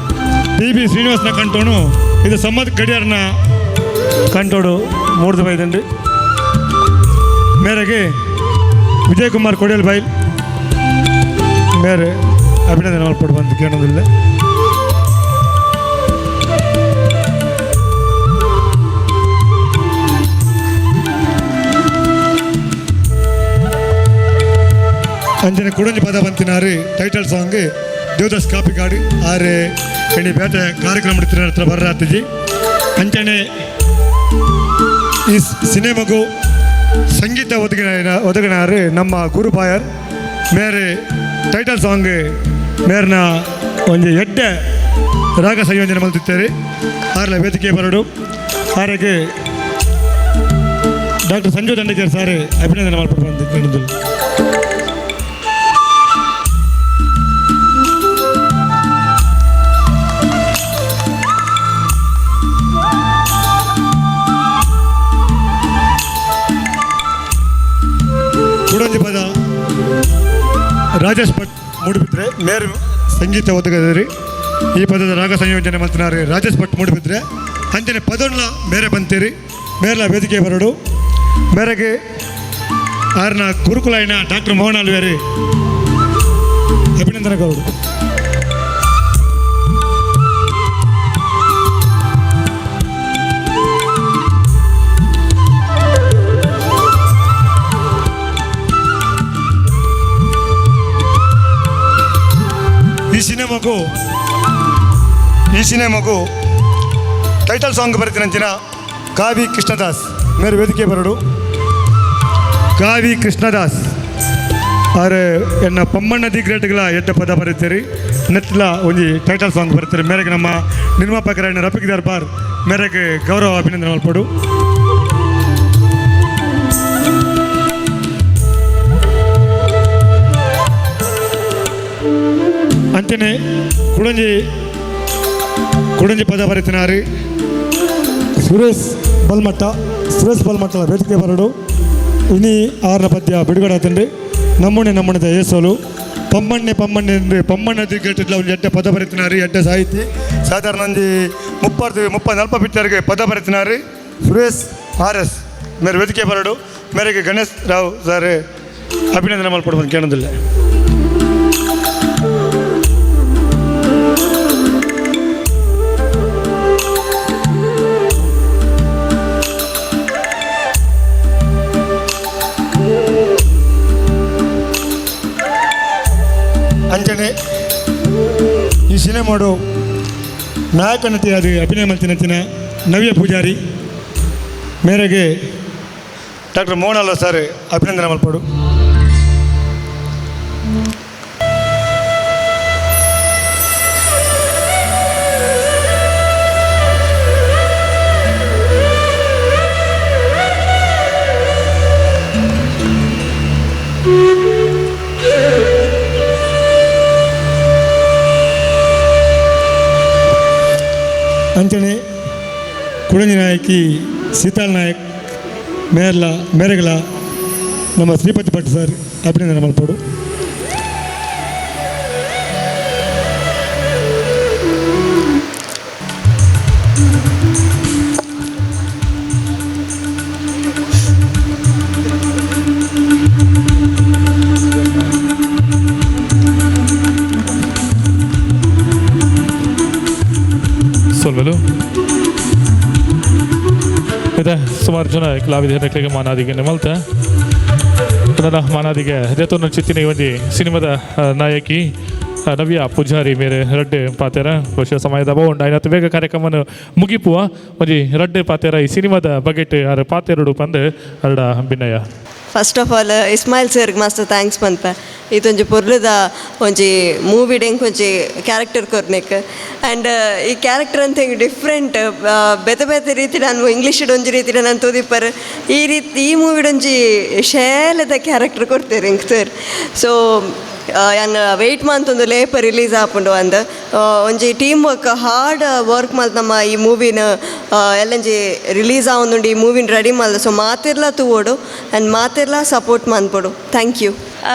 PB ಶ್ರೀನಿವಾಸನ ಕಂಟೋನು ಇದು ಸಮತ್ ಗಡಿಯಾರ್ನ ಕಂಟೋಡು ಮೂಡ್ದು ಬೈದಂಡು ಮೇರೆಗೆ ವಿಜಯ್ ಕುಮಾರ್ ಕೊಡಿಯಲ್ ಬೈಲ್ ಮೇರೆ ಅಭಿನಂದನೆ ಮಲ್ಪಡುವಂತ ಕೇಳೋದಿಲ್ಲ ಅಂಜನೆ ಕುಡಂಜಿ ಪದ ಬಂತಿನಾರು ಟೈಟಲ್ ಸಾಂಗ್ ದೇವದಾಸ್ ಕಾಪಿ ಕಾಡು ಆರೆ ಎಣ್ಣೆ ಬೇಟೆ ಕಾರ್ಯಕ್ರಮ ಹತ್ರ ಬರ್ರಾತಿಜಿ ಅಂಚನೆ ಈ ಸಿನಿಮಾಗೂ ಸಂಗೀತ ಒದಗಿನಾರು ನಮ್ಮ ಗುರುಪಾಯರ್ ಮೇರೆ ಟೈಟಲ್ ಸಾಂಗ್ ಮೇರ್ನ ಒಂದು ಎಡ್ಡೆ ರಾಗ ಸಂಯೋಜನೆ ಮಲ್ತಿದ್ದೇವೆ ಆರ್ಲ ವೇದಿಕೆ ಬರಡು ಆರೆಗೆ ಡಾಕ್ಟರ್ ಸಂಜೀವ್ ದಂಡಗೇರಿ ಸಾರೆ ಅಭಿನಂದನೆ ಮಲ್ಪಡುವಂತ ಕೇಳೋದಿಲ್ಲ ಕುಡಂಜಿ ಪದ ರಾಜೇಶ್ ಭಟ್ ಮೂಡಿಬಿದ್ರೆ ಮೇರು ಸಂಗೀತ ಒದಗಿದ್ರಿ ಈ ಪದದ ರಾಗ ಸಂಯೋಜನೆ ಮಾಡ್ತಿನಾರೆ ರಾಜೇಶ್ ಭಟ್ ಮೂಡಿಬಿದ್ರೆ ಅಂಚನೆ ಪದನ್ನ ಮೇರೆ ಬಂತೀರಿ ಮೇರ್ಲ ವೇದಿಕೆ ಬರಡು ಮೇರೆಗೆ ಆರ್ನ ಗುರುಕುಲೈನ ಡಾಕ್ಟರ್ ಮೋಹನ್ ಆಳ್ವೇರಿ ಅಭಿನಂದನೆ ಗೌಡು ಈ ಸಿನಿಮಾಗೂ ಟೈಟಲ್ ಸಾಂಗ್ ಬರ್ತೀನಂಚಿನ ಕಾವಿ ಕೃಷ್ಣದಾಸ್ ಮೇರೆ ವೇದಿಕೆ ಬರಡು ಕಾವಿ ಕೃಷ್ಣದಾಸ್ ಆರೆ ಎನ್ನ ಪಮ್ಮಣ್ಣ ದಿ ಗ್ರೇಟ್ಗಳ ಎಡ್ಡ ಪದ ಬರೀತೀರಿ ನೆತ್ತಲ ಒಂಜಿ ಟೈಟಲ್ ಸಾಂಗ್ ಬರ್ತೀರಿ ಮೇರೆಗೆ ನಮ್ಮ ನಿರ್ಮಾಪಕರ ರಫೀಕ್ ದರ್ಬಾರ್ ಮೇರೆಗೆ ಗೌರವ ಅಭಿನಂದನೆ ಮಲ್ಪಡು ಅಂಚನೆ ಕುಡಂಜಿ ಪದ ಬರೀತಿನಾರು ಸುರೇಶ್ ಬಲ್ಮಟ್ಟ ವೇದಿಕೆ ಬರಡು ಇನಿ ಆರನ ಪದ್ಯ ಬಿಡುಗಡೆ ಆತಂಡು ನಮ್ಮನೆ ಏಸೋಲು ಪಮ್ಮಣ್ಣೆ ಎಂದು ಪಮ್ಮಣ್ಣದಿ ಕೇಟಿಟ್ಲ ಒಂದು ಎಡ್ಡೆ ಪದ ಬರೆತಿನಾರಿ ಎಡ್ಡೆ ಸಾಹಿತಿ ಸಾಧಾರಣ ಒಂದು 30-40 ಪಿಕ್ಚರ್ಗೆ ಪದ ಬರೆತಿನಾರಿ ಸುರೇಶ್ RS ಮೇರೆ ವೇದಿಕೆ ಬರಡು ಮೇರೆಗೆ ಗಣೇಶ್ ರಾವ್ ಸರ್ ಅಭಿನಂದನೆ ಮಾಡ್ಕೊಡ್ಬೋದು ಕೇಳೋದಿಲ್ಲ. ಅಂಜನೆ ಈ ಸಿನಿಮಾಡು ನಾಯಕ ನಟಿಯಾದ ಅಭಿನಯ ಮಾಡ್ತಿನ ನವ್ಯ ಪೂಜಾರಿ ಮೇರೆಗೆ ಡಾಕ್ಟರ್ ಮೋಹನ್ ಸರ್ ಅಭಿನಂದನೆ ಮಲ್ಪಡು. ಅಂಚನೆ ಕುಡಂಜಿ ನಾಯಕಿ ಸೀತಾಳ್ ನಾಯಕ್ ಮೇರೆಗಳ ನಮ್ಮ ಶ್ರೀಪತಿ ಭಟ್ ಸರ್ ಅಭಿನಂದನೆ ಮಲ್ಪಡು. ಸೊಲ್ವೆಲು ಇದೆ ಸುಮಾರು ಜನ ಕಲಾವಿದರಿಗೆ ಮಾನಾದಿಗೆ ಮಲ್ತ ನನ್ನ ಮಾನಾದಿಗೆ ದೇತೋನ ಚಿತ್ತಿನ ಒಂದು ಸಿನಿಮಾದ ನಾಯಕಿ ನವ್ಯ ಪೂಜಾರಿ ಮೇರೆ ರಡ್ಡೆ ಪಾತೆರ ವರ್ಷ ಸಮಯದ ಬೋಂಡ್ ಆಯ್ತು ಬೇಗ ಕಾರ್ಯಕ್ರಮವನ್ನು ಮುಗಿಪುವ ಒಂದು ರಡ್ಡೆ ಪಾತೆರ ಈ ಸಿನಿಮಾದ ಬಗೆಟ್ ಯಾರು ಪಾತೆರಡು ಪಂದು ಅರಡ ಭಿನ್ನಯ. ಫಸ್ಟ್ ಆಫ್ ಆಲ್ ಇಸ್ಮಾಯಿಲ್ ಸರ್ಗೆ ಮಸ್ತ್ ಥ್ಯಾಂಕ್ಸ್ ಪನ್ಪ ಇದೊಂಜಿ ಪೊರ್ಲದ ಒಂಜಿ ಮೂವಿಡೆಂಗೆ ಒಂಜಿ ಕ್ಯಾರೆಕ್ಟರ್ ಕೊರ್ನೆಕ್ ಆ್ಯಂಡ್ ಈ ಕ್ಯಾರೆಕ್ಟರ್ ಅಂತ ಹಿಂಗೆ ಡಿಫ್ರೆಂಟ್ ಬೇತೆ ರೀತಿ ನಾನು ಇಂಗ್ಲೀಷಡ್ ಒಂಜಿ ರೀತಿ ನಾನು ತೋದಿಪ್ಪರ್ ಈ ಮೂವಿಡೊಂಜಿ ಶೇಲದ ಕ್ಯಾರೆಕ್ಟರ್ ಕೊಡ್ತೇವೆ ಹಿಂಗೆ ಸರ್. ಸೊ ಯಾನ್ ವೆಯ್ಟ್ ಮಂತೊಂದು ಲೇಪ ರಿಲೀಸ್ ಆಪುಂಡು ಅಂದ್ ಒಂಜಿ ಟೀಮ್ ವರ್ಕ್ ಹಾರ್ಡ್ ವರ್ಕ್ ಮಲ್ತ್ ನಮ್ಮ ಈ ಮೂವಿನ ಎಲ್ಲಂಜಿ ರಿಲೀಸ್ ಆವೊಂದುಂಡು ಈ ಮೂವಿನ ರೆಡಿ ಮಲ್ದ. ಸೊ ಮಾತಿರ್ಲ ತೂವೋಡು ಆ್ಯಂಡ್ ಮಾತಿರ್ಲ ಸಪೋರ್ಟ್ ಮನ್ಪೊಡು. Thank you.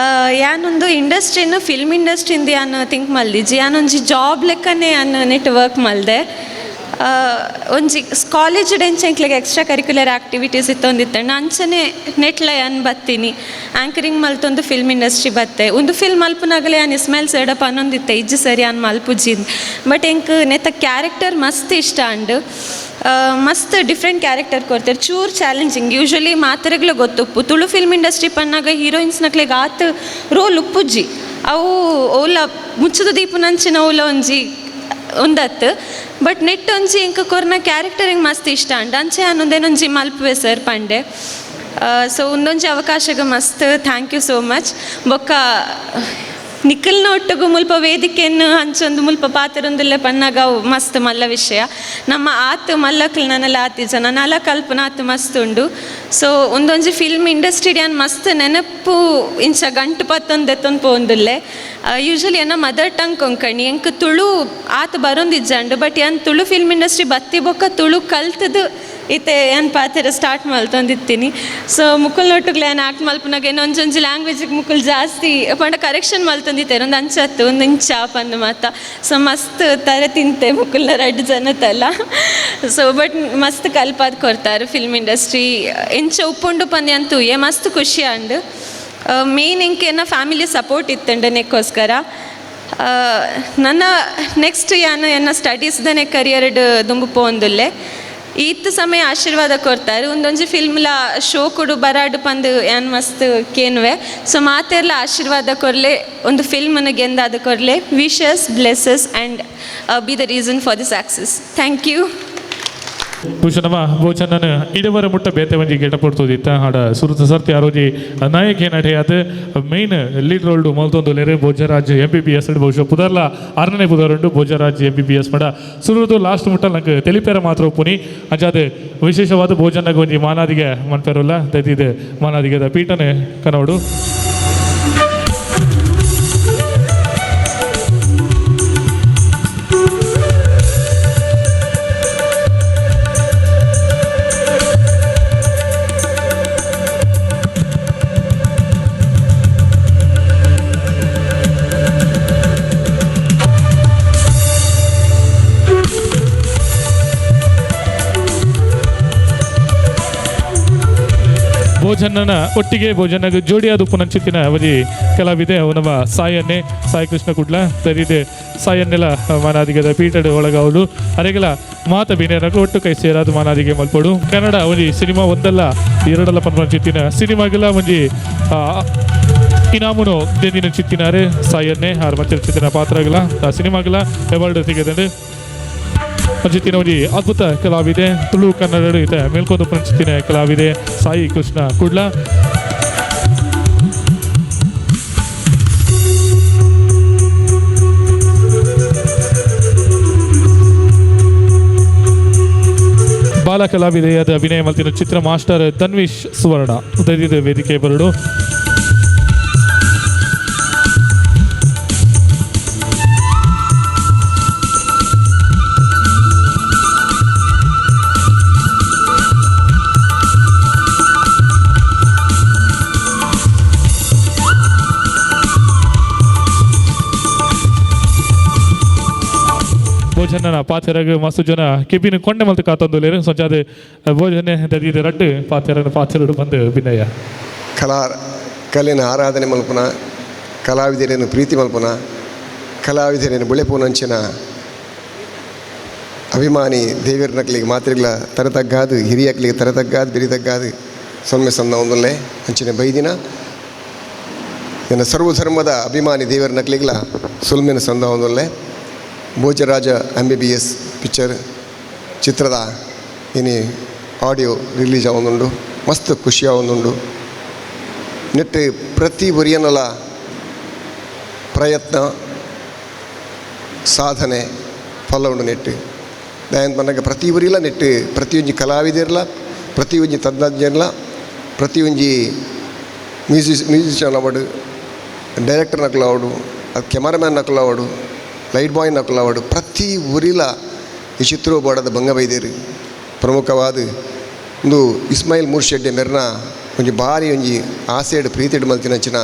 ಯಾನೊಂದು ಇಂಡಸ್ಟ್ರಿನ ಫಿಲ್ಮ್ ಇಂಡಸ್ಟ್ರಿಯಿಂದ ಯಾನು ಥಿಂಕ್ ಮಲ್ದಿಜ್ಜಿ ಯಾನೊಂಜಿ ಜಾಬ್ ಲೆಕ್ಕನೆ ಯಾನು ನೆಟ್ ವರ್ಕ್ ಮಲ್ದೆ. ಒಂಜಿ ಕಾಲೇಜ್ ಎಂಚೆಂಕ್ಲೆಗೆ ಎಕ್ಸ್ಟ್ರಾ ಕರಿಕ್ಯುಲರ್ ಆ್ಯಕ್ಟಿವಿಟೀಸ್ ಇತ್ತೊಂದಿತ್ತಣ್ಣ ಅಂಚನೆ ನೆಟ್ಲ ಯಾನ್ ಬತ್ತೀನಿ ಆ್ಯಂಕರಿಂಗ್ ಮಲ್ತೊಂದು ಫಿಲ್ಮ್ ಇಂಡಸ್ಟ್ರಿ ಬತ್ತೆ ಒಂದು ಫಿಲ್ಮ್ ಮಲ್ಪುನಾಗಲೇ ಯಾನ್ ಇಸ್ಮಾಯಿಲ್ ಸರ್ಡಪ್ಪ ಅನ್ನೊಂದಿತ್ತೆ ಇಜ್ಜು ಸರಿ ಯಾನ್ ಮಲ್ಪುಜ್ಜಿಂದು. ಬಟ್ ಎಂಕ್ ನೆತ್ತ ಕ್ಯಾರೆಕ್ಟರ್ ಮಸ್ತ್ ಇಷ್ಟ ಅಂಡು ಮಸ್ತ್ ಡಿಫ್ರೆಂಟ್ ಕ್ಯಾರೆಕ್ಟರ್ ಕೊಡ್ತಾರೆ ಚೂರು ಚಾಲೆಂಜಿಂಗ್. ಯೂಶ್ವಲಿ ಮಾತರೆಗ್ಲು ಗೊತ್ತುಪ್ಪು ತುಳು ಫಿಲ್ಮ್ ಇಂಡಸ್ಟ್ರಿ ಪನ್ನಾಗ ಹೀರೋಯಿನ್ಸ್ನಕ್ಲೆಗೆ ಆತ ರೋಲ್ ಉಪ್ಪುಜ್ಜಿ ಅವು ಓಲ ಮುಚ್ಚದ ದೀಪುನಂಚಿನ ಓಲ ಒಂಜಿ ಒಂದತ್ತು. ಬಟ್ ನೆಟ್ ಒಂಜಿ ಇಂಕ ಕೊರ್ನ ಕ್ಯಾರೆಕ್ಟರ್ ಹಿಂಗೆ ಮಸ್ತ್ ಇಷ್ಟ ಅಂಡ ಅಂಚೆ ಅನ್ನೊಂದೇನೊಂಜಿ ಮಲ್ಪುವೆ ಸರ್ ಪಂಡೆ. ಸೊ ಒಂದೊಂಜಿ ಅವಕಾಶಗೆ ಮಸ್ತ್ ಥ್ಯಾಂಕ್ ಯು ಸೋ ಮಚ್. ಬೊಕ್ಕ ನಿಖಲ್ನ ಒಟ್ಟಿಗೂ ಮುಲ್ಪ ವೇದಿಕೆಯನ್ನು ಹಂಚೊಂದು ಮುಲ್ಪ ಪಾತ್ರೊಂದಿಲ್ಲ ಪನ್ನಾಗ ಅವು ಮಸ್ತ್ ಮಲ್ಲ ವಿಷಯ. ನಮ್ಮ ಆತು ಮಲ್ಲಕ್ಲು ನನ್ನೆಲ್ಲ ಆತಿಜ ನನ್ನೆಲ್ಲ ಕಲ್ಪನಾ ಆತು ಮಸ್ತ್ ಉಂಡು. ಸೊ ಒಂದೊಂಜಿ ಫಿಲ್ಮ್ ಇಂಡಸ್ಟ್ರಿ ಯಾನ್ ಮಸ್ತ್ ನೆನಪು ಇಂಚ ಗಂಟು ಪತ್ತೊಂದು ಎತ್ತೊಂದು ಪೋಂದಿಲ್ಲೆ. ಯೂಶ್ವಲಿ ಏನ ಮದರ್ ಟಂಗ್ ಕೊಂಕಣಿ ಎಂಕ್ ತುಳು ಆತ ಬರೋಂದಿಜ್ಜಂಡು. ಬಟ್ ಏನ್ ತುಳು ಫಿಲ್ಮ್ ಇಂಡಸ್ಟ್ರಿ ಬತ್ತಿ ಬೊಕ್ಕ ತುಳು ಕಲ್ತದು ಇತ್ತೆ ಏನು ಪಾತ್ರ ಸ್ಟಾರ್ಟ್ ಮಲ್ತೊಂದಿತ್ತೀನಿ. ಸೊ ಮುಕ್ಕುಲ್ ನೋಟುಗ್ಲೆ ಏನು ಆ್ಯಕ್ಟ್ ಮಲ್ಪನಾಗ ಏನೋ ಒಂಜೊಂಜಿ ಲ್ಯಾಂಗ್ವೇಜಿಗೆ ಮುಕ್ಕುಲ್ ಜಾಸ್ತಿ ಪಂಡ ಕರೆಕ್ಷನ್ ಮಲ್ತೊಂದಿತ್ತೇನೆ ಒಂದು ಅಂಚತ್ತು ಒಂದು ಇಂಚ ಪಂದು ಮಾತ. ಸೊ ಮಸ್ತ್ ತರ ತಿಂತೆ ಮುಕ್ಕುಲ್ನ 2 ಜನತೆಲ್ಲ. ಸೊ ಬಟ್ ಮಸ್ತ್ ಕಲ್ಪಾದ್ ಕೊಡ್ತಾರೆ ಫಿಲ್ಮ್ ಇಂಡಸ್ಟ್ರಿ ಇಂಚ ಉಪ್ಪುಂಡು ಪಂದಿ ಅಂತೂ ಮಸ್ತ್ ಖುಷಿ ಅಂಡು. ಮೇನ್ ಇಂಕೇನ ಫ್ಯಾಮಿಲಿ ಸಪೋರ್ಟ್ ಇತ್ತಂಡು ನೆಕ್ಕೋಸ್ಕರ ನನ್ನ ನೆಕ್ಸ್ಟ್ ಯಾನು ಎನ್ನ ಸ್ಟಡೀಸ್ದನೆ ಕರಿಯರ್ಡ್ ದುಂಬು ಪೋಂದುಲ್ಲೆ ಈತ್ ಸಮಯ ಆಶೀರ್ವಾದ ಕೊಡ್ತಾರೆ ಒಂದೊಂಜಿ ಫಿಲ್ಮ್ಲ ಶೋ ಕೊಡು ಬರಾಡು ಪಂದು ಏನ್ ಮಸ್ತ್ ಕೇನುವೆ. ಸೊ ಮಾತೆಲ್ಲ ಆಶೀರ್ವಾದ ಕೊರ್ಲೆ ಒಂದು ಫಿಲ್ಮನ್ನು ಗೆಂದಾದ ಕೊರ್ಲೆ wishes blesses and be the reason for the success. Thank you. ಭೂಷಣಮ್ಮ ಭೋಜನನ ಇಡವರ ಮುಟ್ಟ ಬೇತೆ ಒಂಜಿ ಗೆಟ ಪಡ್ತೋದಿತ್ತ ಆಡ ಸುರುತ ಸರ್ತಿ ಆರೋಜಿ ನಾಯಕ ನಟೆ ಅದು ಮೈನ್ ಲೀಡ್ ರೋಲ್ಡು ಮಲ್ತೊಂದುಲ್ಲೆರೆ ಭೋಜರಾಜ್ MBBS ಬಹುಶಃ ಪುದರ್ಲ 6ನೇ ಪುದರುಂಡು ಭೋಜರಾಜ್ MBBS ಮಡ ಸುರುದು ಲಾಸ್ಟ್ ಮುಟ್ಟ ನಂಗೆ ತೆಲಿಪೇರ ಮಾತ್ರ ಒಪ್ಪುನಿ ಅಂಚಾದ ವಿಶೇಷವಾದ ಭೋಜನಗ ಒಂಜಿ ಮಾನಾದಿಗೆ ಮನ್ಪೇರಲ್ಲ ದೈತಿದ ಮಾನಾದಿಗೆದ ಪೀಠನೆ ಕನೋಡು. ಭೋಜನನ ಒಟ್ಟಿಗೆ ಭೋಜನಗೆ ಜೋಡಿಯಾದ ಉಪನಂಚಿತ್ತಿನ ಅವಧಿ ಕಲಾವಿದೆ ಅವು ನಮ್ಮ ಸಾಯನ್ನೇ ಸಾಯಿ ಕೃಷ್ಣ ಕುಡ್ಲ ಸರಿದೆ ಸಾಯನ್ನೆಲ್ಲ ಮಾನಾದಿಗದ ಪೀಠಡ್ ಒಳಗಾವಲು ಅರೆಗೆಲ್ಲ ಮಾತ ಬಿನೇರಕ್ಕೆ ಒಟ್ಟು ಕೈ ಸೇರಾದ ಮಾನಾದಿಗೆ ಮಲ್ಪಡು ಕನ್ನಡ ಅವಧಿ ಸಿನಿಮಾ ಒಂದಲ್ಲ ಎರಡಲ್ಲ ಪನ್ಪಂಚಿತ್ತಿನ ಸಿನಿಮಾಗೆಲ್ಲ ಒಂಜಿ ಇನಾಮುನು ದೇದಿನ ಚಿತ್ತಿನಾರೆ ಸಾಯನ್ನೇ ಆರು ಮಂಚ ಚಿತ್ತಿನ ಪಾತ್ರಗಳ ಸಿನಿಮಾಗೆಲ್ಲ ಅವಾರ್ಡ್ ತೆಗೆದಂಡು ಮಂಚಿತ್ತಿನ ಒಂಜಿ ಅದ್ಭುತ ಕಲಾವಿದೆ ತುಳು ಕನ್ನಡ ಇದೆ ಮೇಲ್ಕೊಂದು ಪಂಚಿತ್ತಿನ ಕಲಾವಿದೆ ಸಾಯಿ ಕೃಷ್ಣ ಕುಡ್ಲ ಬಾಲ ಕಲಾವಿದೆಯಾದ ಅಭಿನಯ ಮಲ್ತಿನ ಚಿತ್ರ ಮಾಸ್ಟರ್ ತನ್ವೀಶ್ ಸುವರ್ಣ ದೈದ ವೇದಿಕೆ ಬರಡು ಭೋಜನ ಪಾತೆರಗ ಮಸ್ತು ಜನ ಕೆಬಿನ ಕೊಂಡೆ ಮಲ್ತು ಕಾತಂದುಲೇರು ಸಂಚಾದ ಭೋಜನೆ ದದಿದ ರಟ್ಟು ಪಾತೆರಡು ಬಂದು ಅಭಿನಯ ಕಲೆನ ಆರಾಧನೆ ಮಲ್ಪನ ಕಲಾವಿದರೇನು ಪ್ರೀತಿ ಮಲ್ಪನ ಕಲಾವಿದರೇನು ಬೆಳೆಪುನಂಚಿನ ಅಭಿಮಾನಿ ದೇವರ ನಕ್ಲಿಗೆ ಮಾತ್ರೆಗಳ ತರತಗ್ಗಾದು ಹಿರಿಯಕ್ಲಿಗೆ ತರತಗ್ಗಾದು ಬಿರಿತಗ್ಗಾದು ಸೊಮ್ಮೆ ಸಣ್ಣ ಒಂದಲ್ಲೇ ಅಂಚಿನ ಬೈದಿನ ಸರ್ವಧರ್ಮದ ಅಭಿಮಾನಿ ದೇವರ ನಕ್ಲಿಗಳ ಸುಲ್ಮೆನ ಸಂದ ಒಂದಲ್ಲೇ ಭೋಜರಾಜ MBBS ಪಿಕ್ಚರ್ ಚಿತ್ರದ ಇನಿ ಆಡಿಯೋ ರಿಲೀಸ್ ಆವೊಂದುಂಡು ಮಸ್ತ್ ಖುಷಿ ಆವೊಂದುಂಡು ನೆಟ್ಟು ಪ್ರತಿ ಒರಿಯನಲ ಪ್ರಯತ್ನ ಸಾಧನೆ ಫಲ ಉಂಡು ನೆಟ್ಟು ದಯನ್ ಪನ್ನಗ ಪ್ರತಿ ಒರಿಲ ನೆಟ್ಟು ಪ್ರತಿಯೊಂಜಿ ಕಲಾವಿದರ್ಲ ಪ್ರತಿಯೊಂಜಿ ತಂತ್ರಜ್ಞರ್ಲ ಪ್ರತಿಯೊಂಜಿ ಮ್ಯೂಸಿಷಿಯನ್ ಅವಡು ಡೈರೆಕ್ಟರ್ ನಕಲು ಅವಡು ಅದು ಕೆಮರಾಮ್ಯಾನ್ ನಕಲು ಅವಡು ಲೈಟ್ ಬಾಯ್ ನಕಲು ಅವಡು ಪ್ರತಿ ಊರಿಲ ಈ ಚಿತ್ರ ಬೋಡದ ಬಂಗ ಬೈದೇರಿ ಪ್ರಮುಖವಾದ ಒಂದು ಇಸ್ಮಾಯಿಲ್ ಮೂರ್ಶೆಡ್ಡೆ ಮೆರ್ನ ಒಂಜಿ ಭಾರಿ ಒಂಜಿ ಆಸೆಡ್ ಪ್ರೀತಿಡ್ ಮಲ್ತಿನಂಚಿನ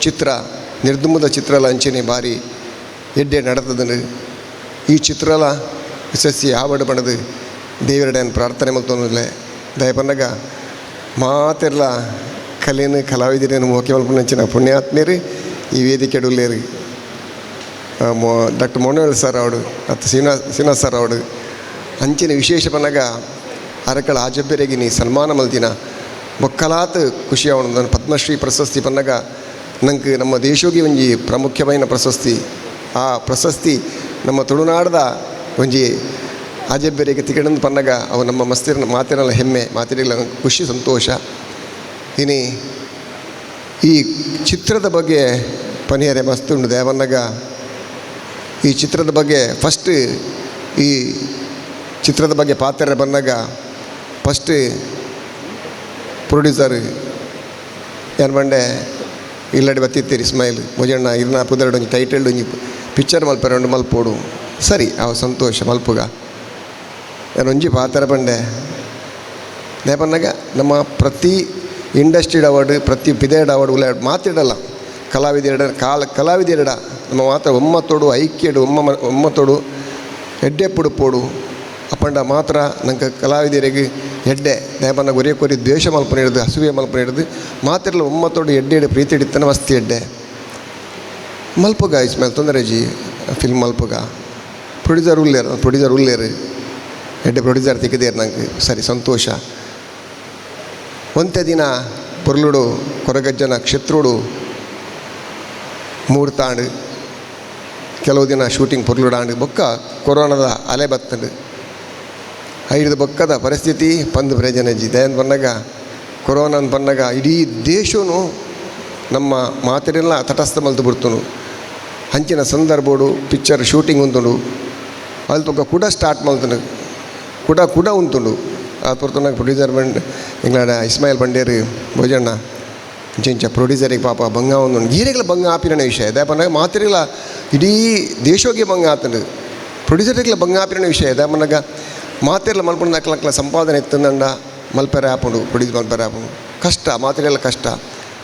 ಚಿತ್ರ ನಿರ್ದುಂಬದ ಚಿತ್ರಲ ಅಂಚನೆ ಭಾರಿ ಎಡ್ಡೆ ನಡತದನು ಈ ಚಿತ್ರಲ ಯಶಸ್ಸಿ ಆವಡು ಪಣದು ದೇವರಡೆಯನ್ನು ಪ್ರಾರ್ಥನೆ ಮಲ್ತೊಂದಿಲ್ಲ ದಯಪನ್ನಗ ಮಾತೆಲ್ಲ ಕಲೆಯನ್ನು ಕಲಾವಿದರೇನು ಮೋಕೆ ಮಲ್ಪನಂಚಿನ ಪುಣ್ಯಾತ್ಮೇರಿ ಈ ವೇದಿಕೆ ಅಡುಲ್ಲೇರಿ ಡಾಕ್ಟರ್ ಮೋನೋಲ್ ಸರ್ ಅವಡು ಮತ್ತು ಶ್ರೀನಿವಾಸ್ ಸರ್ ಅವಡು ಅಂಚಿನ ವಿಶೇಷ ಪನ್ನಗ ಅರಕಳ ಆಜಬ್ಬೆರೆಗೆ ನೀ ಸನ್ಮಾನ ಮಲ್ತಿನ ಬೊಕ್ಕಲಾತ್ ಖುಷಿ ಅವನು ನನ್ನ ಪದ್ಮಶ್ರೀ ಪ್ರಶಸ್ತಿ ಪನ್ನಗ ನಂಗೆ ನಮ್ಮ ದೇಶೋಗಿ ಒಂಜಿ ಪ್ರಾಮುಖ್ಯమైన ಪ್ರಶಸ್ತಿ ಆ ಪ್ರಶಸ್ತಿ ನಮ್ಮ ತುಳುನಾಡದ ಒಂಜಿ ಆಜಬ್ಬೆರೆಗೆ ತಿಗಡಂದು ಪನ್ನಗ ಅವು ನಮ್ಮ ಮಸ್ತಿರ ಮಾತಿನಲ್ಲ ಹೆಮ್ಮೆ ಮಾತಿರಲ್ಲ ಖುಷಿ ಸಂತೋಷ ಇನಿ ಈ ಚಿತ್ರದ ಬಗ್ಗೆ ಪನಿಯರೆ ಮಸ್ತುಂಡು ದೇವನ್ನಗ ಈ ಚಿತ್ರದ ಬಗ್ಗೆ ಫಸ್ಟ್ ಈ ಚಿತ್ರದ ಬಗ್ಗೆ ಪಾತ್ರ ಬಂದಾಗ ಫಸ್ಟ್ ಪ್ರೊಡ್ಯೂಸರ್ ಏನು ಬಂಡೆ ಇಲ್ಲಡಿ ಬತ್ತಿತ್ತೀರಿ ಇಸ್ಮಾಯಿಲ್ ಭೋಜಣ್ಣ ಇರ್ನ ಪುದರಡು ಒಂಜಿ ಟೈಟಲ್ ಒಂಜಿ ಪಿಕ್ಚರ್ ಮಲ್ಪೆರಡು ಮಲ್ಪೋಡು ಸರಿ ಅವ ಸಂತೋಷ ಮಲ್ಪುಗ ನಾನು ಒಂಜಿ ಪಾತ್ರ ಬಂಡೆ ನೇಪನ್ನಾಗ ನಮ್ಮ ಪ್ರತಿ ಇಂಡಸ್ಟ್ರಿಡ್ ಅವಾರ್ಡ್ ಪ್ರತಿ ಪಿದೇಡ್ ಅವಾರ್ಡ್ ಉಲ್ಲ ಮಾತಿಡಲ್ಲ ಕಲಾವಿದೆರಡ ನಮ್ಮ ಮಾತ್ರ ಒಮ್ಮತ್ತೋಡು ಐಕ್ಯಡು ಒಮ್ಮತ್ತೋಡು ಎಡ್ಡೆ ಪುಡುಪೋಡು ಅಪ್ಪಂಡ ಮಾತ್ರ ನಂಗೆ ಕಲಾವಿದರಿಗೆ ಎಡ್ಡೆ ನೇಪನ್ನ ಒರೇ ಕೊರಿ ದ್ವೇಷ ಮಲ್ಪನೆ ಹಿಡಿದು ಹಸುವೆ ಮಲ್ಪನೆ ಹಿಡಿದು ಮಾತಿರಲ್ಲ ಒಮ್ಮತ್ತೋಡು ಎಡ್ಡೆ ಪ್ರೀತಿ ಹಿಡಿತಾನೆ ಮಸ್ತಿ ಎಡ್ಡೆ ಮಲ್ಪುಗ ಇಸ್ಮೇಲೆ ತೊಂದರೆಜಿ ಫಿಲ್ಮ್ ಮಲ್ಪುಗ ಪ್ರೊಡ್ಯೂಸರ್ ಉಲ್ಲೇರು ಎಡ್ಡೆ ಪ್ರೊಡ್ಯೂಸರ್ ತೆಗೆದೇರು ನಂಗೆ ಸರಿ ಸಂತೋಷ ಒಂತೆ ದಿನ ಪೊರ್ಲುಡು ಕೊರಗಜ್ಜನ ಕ್ಷೇತ್ರುಡು ಮೂರ್ತಾಂಡು ಕೆಲವು ದಿನ ಶೂಟಿಂಗ್ ಪೊರ್ಲುಡಾಂಡು ಬೊಕ್ಕ ಕೊರೋನಾದ ಅಲೆ ಬತ್ತಂಡು ಐದು ಬೊಕ್ಕದ ಪರಿಸ್ಥಿತಿ ಪಂದು ಪ್ರಯೋಜನಜಿ ದಯನ್ ಬಂದಾಗ ಕೊರೋನಾ ಬಂದಾಗ ಇಡೀ ದೇಶವೂ ನಮ್ಮ ಮಾತಿನೆಲ್ಲ ತಟಸ್ಥ ಮಲ್ತು ಬಿಡ್ತನು ಹಂಚಿನ ಸಂದರ್ಭಡು ಪಿಕ್ಚರ್ ಶೂಟಿಂಗ್ ಉಂತುಂಡು ಅಲ್ಲಿ ತಕ್ಕ ಕೂಡ ಸ್ಟಾರ್ಟ್ ಮಲ್ತನು ಕೂಡ ಉಂತುಂಡು ಆ ಪುರ್ತನಾಗ ಪ್ರೊಡ್ಯೂಸರ್ ಬಂದು ಇಂಗ್ಲಾಡ ಇಸ್ಮಾಯಿಲ್ ಬಂಡೇರು ಭೋಜಣ್ಣ ಇಂಚ ಪ್ರೊಡ್ಯೂಸರಿಗೆ ಪಾಪ ಬಂಗ ಒಂದು ಗೀರೆಗಳ ಬಂಗ ಆಪಿನ ವಿಷಯ ದೇಪನಾಗ ಮಾತಿರಲ್ಲ ಇಡೀ ದೇಶೋಗೆ ಬಂಗ ಆತಂಡು ಪ್ರೊಡ್ಯೂಸರ್ಗಳ ಬಂಗ ಆಪಿನ ವಿಷಯ ದೇಪನಾಗ ಮಾತಿರಲ್ಲ ಮಲ್ಪುಂಡು ನಕ್ಲಕ್ಲ ಸಂಪಾದನೆ ಎತ್ತಂದಂಡ ಮಲ್ಪೆರೆ ಆಪುಂಡು ಪ್ರೊಡ್ಯೂಸ್ ಮಲ್ಪೆರೆ ಆಪುಂಡು ಕಷ್ಟ ಮಾತಿರಲ್ಲ ಕಷ್ಟ